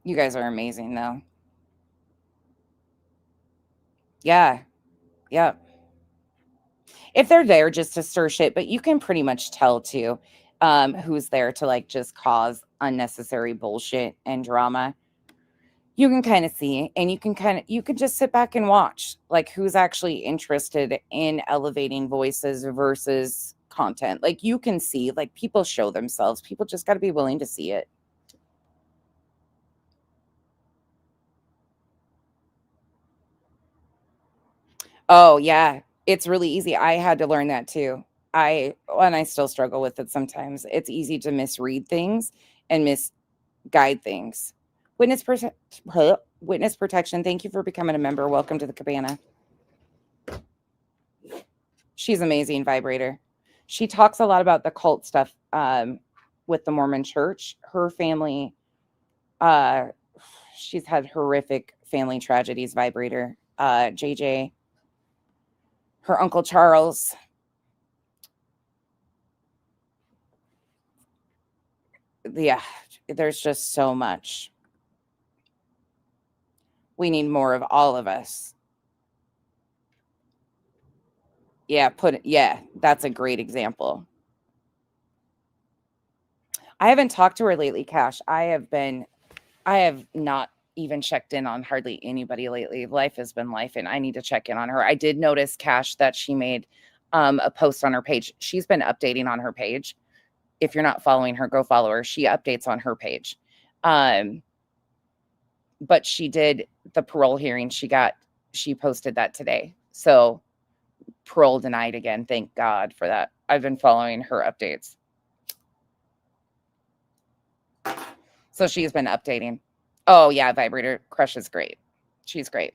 You guys are amazing though. Yeah. Yep. If they're there just to stir shit, but you can pretty much tell too who's there to like just cause unnecessary bullshit and drama. You can kind of see, and you can just sit back and watch like who's actually interested in elevating voices versus content. Like you can see, like people show themselves. People just got to be willing to see it. Oh yeah, it's really easy. I had to learn that too. I still struggle with it sometimes. It's easy to misread things and misguide things. Witness protection. Thank you for becoming a member. Welcome to the cabana. She's amazing vibrator. She talks a lot about the cult stuff with the Mormon church. Her family, she's had horrific family tragedies. Vibrator. JJ, her uncle Charles. Yeah, there's just so much. We need more of all of us. Yeah, that's a great example. I haven't talked to her lately, Cash. I have not even checked in on hardly anybody lately. Life has been life, and I need to check in on her. I did notice, Cash, that she made a post on her page. She's been updating on her page. If you're not following her, go follow her. She updates on her page. But she did the parole hearing. She posted that today. So parole denied again. Thank God for that. I've been following her updates. So she's been updating. Oh yeah, Vibrator Crush is great. She's great.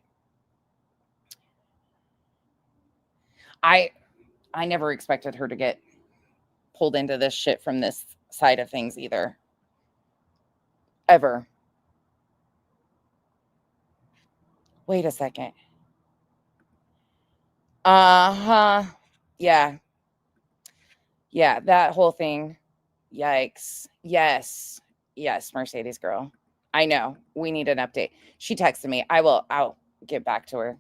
I never expected her to get pulled into this shit from this side of things either. Ever. Wait a second. Uh-huh. Yeah. Yeah, that whole thing. Yikes. Yes. Yes, Mercedes girl. I know. We need an update. She texted me. I'll get back to her.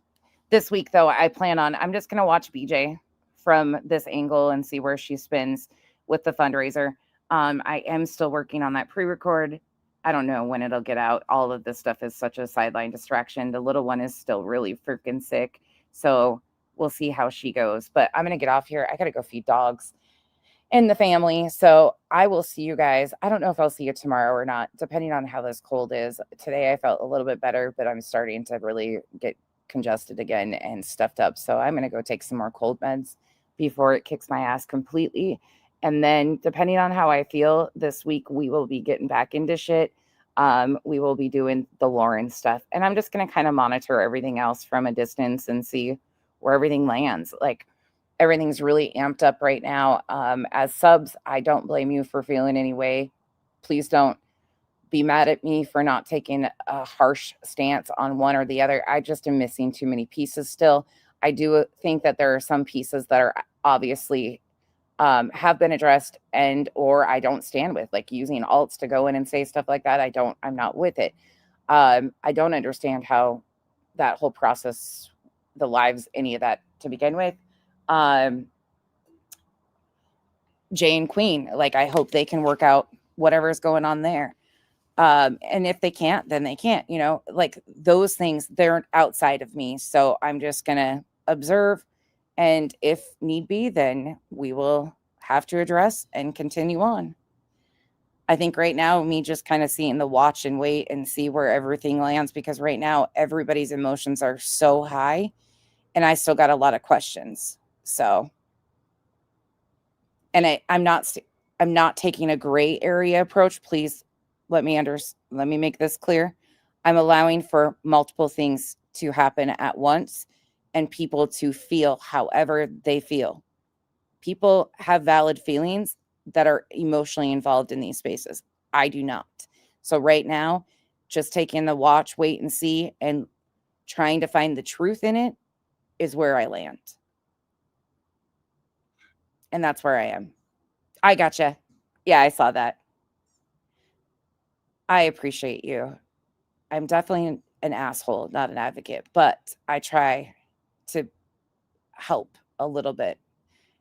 This week though, I'm just gonna watch BJ from this angle and see where she spins with the fundraiser. I am still working on that pre-record. I don't know when it'll get out. All of this stuff is such a sideline distraction. The little one is still really freaking sick. So we'll see how she goes. But I'm going to get off here. I got to go feed dogs and the family. So I will see you guys. I don't know if I'll see you tomorrow or not, depending on how this cold is. Today I felt a little bit better, but I'm starting to really get congested again and stuffed up. So I'm going to go take some more cold meds before it kicks my ass completely. And then depending on how I feel this week, we will be getting back into shit. We will be doing the Lauren stuff. And I'm just going to kind of monitor everything else from a distance and see where everything lands. Like everything's really amped up right now. As subs, I don't blame you for feeling any way. Please don't be mad at me for not taking a harsh stance on one or the other. I just am missing too many pieces still. I do think that there are some pieces that are obviously have been addressed and or I don't stand with, like using alts to go in and say stuff like that. I'm not with it. I don't understand how that whole process, the lives, any of that to begin with. Jay and Queen, like I hope they can work out whatever's going on there. And if they can't, then they can't, like those things, they're outside of me. So I'm just going to observe. And if need be, then we will have to address and continue on. I think right now, me just kind of seeing the watch and wait and see where everything lands, because right now everybody's emotions are so high and I still got a lot of questions. So, and I'm not taking a gray area approach. Please let me make this clear. I'm allowing for multiple things to happen at once and people to feel however they feel. People have valid feelings that are emotionally involved in these spaces. I do not. So right now, just taking the watch, wait and see, and trying to find the truth in it is where I land. And that's where I am. I gotcha. Yeah, I saw that. I appreciate you. I'm definitely an asshole, not an advocate, but I try to help a little bit.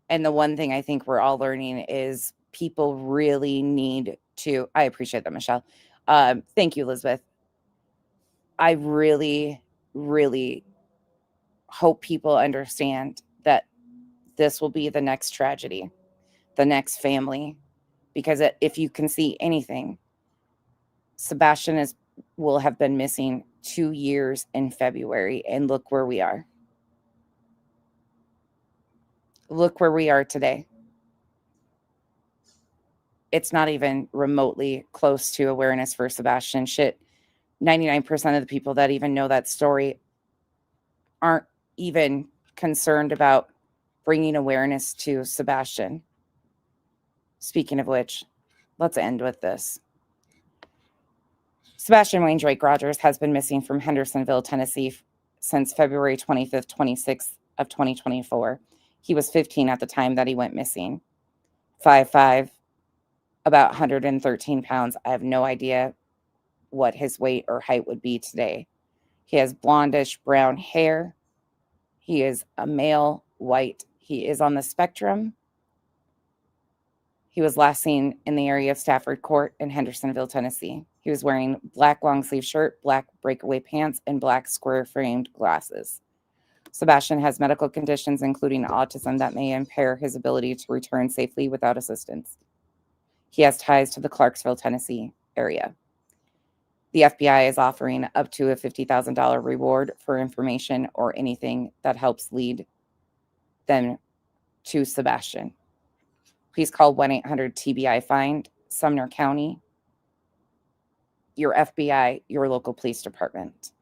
And the one thing I think we're all learning is people really need to, I appreciate that, Michelle. Thank you, Elizabeth. I really, really hope people understand that this will be the next tragedy, the next family, because if you can see anything, Sebastian will have been missing 2 years in February, and look where we are. Look where we are today. It's not even remotely close to awareness for Sebastian. Shit, 99% of the people that even know that story aren't even concerned about bringing awareness to Sebastian. Speaking of which, let's end with this. Sebastian Wayne Drake Rogers has been missing from Hendersonville, Tennessee since February 25th, 26th of 2024. He was 15 at the time that he went missing. 5'5", about 113 pounds. I have no idea what his weight or height would be today. He has blondish brown hair. He is a male, white. He is on the spectrum. He was last seen in the area of Stafford Court in Hendersonville, Tennessee. He was wearing black long sleeve shirt, black breakaway pants, and black square framed glasses. Sebastian has medical conditions, including autism, that may impair his ability to return safely without assistance. He has ties to the Clarksville, Tennessee area. The FBI is offering up to a $50,000 reward for information or anything that helps lead them to Sebastian. Please call 1-800-TBI-FIND, Sumner County, your FBI, your local police department.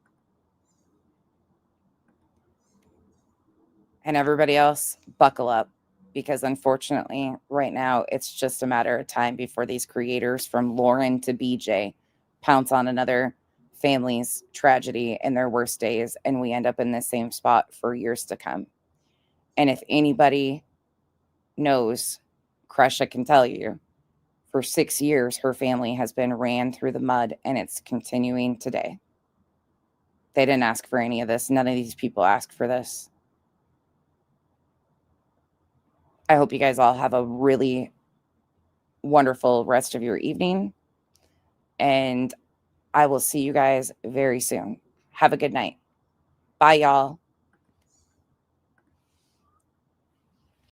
And everybody else, buckle up, because unfortunately, right now, it's just a matter of time before these creators from Lauren to BJ pounce on another family's tragedy in their worst days, and we end up in the same spot for years to come. And if anybody knows, Kresha can tell you, for 6 years, her family has been ran through the mud, and it's continuing today. They didn't ask for any of this. None of these people asked for this. I hope you guys all have a really wonderful rest of your evening, and I will see you guys very soon. Have a good night. Bye, y'all.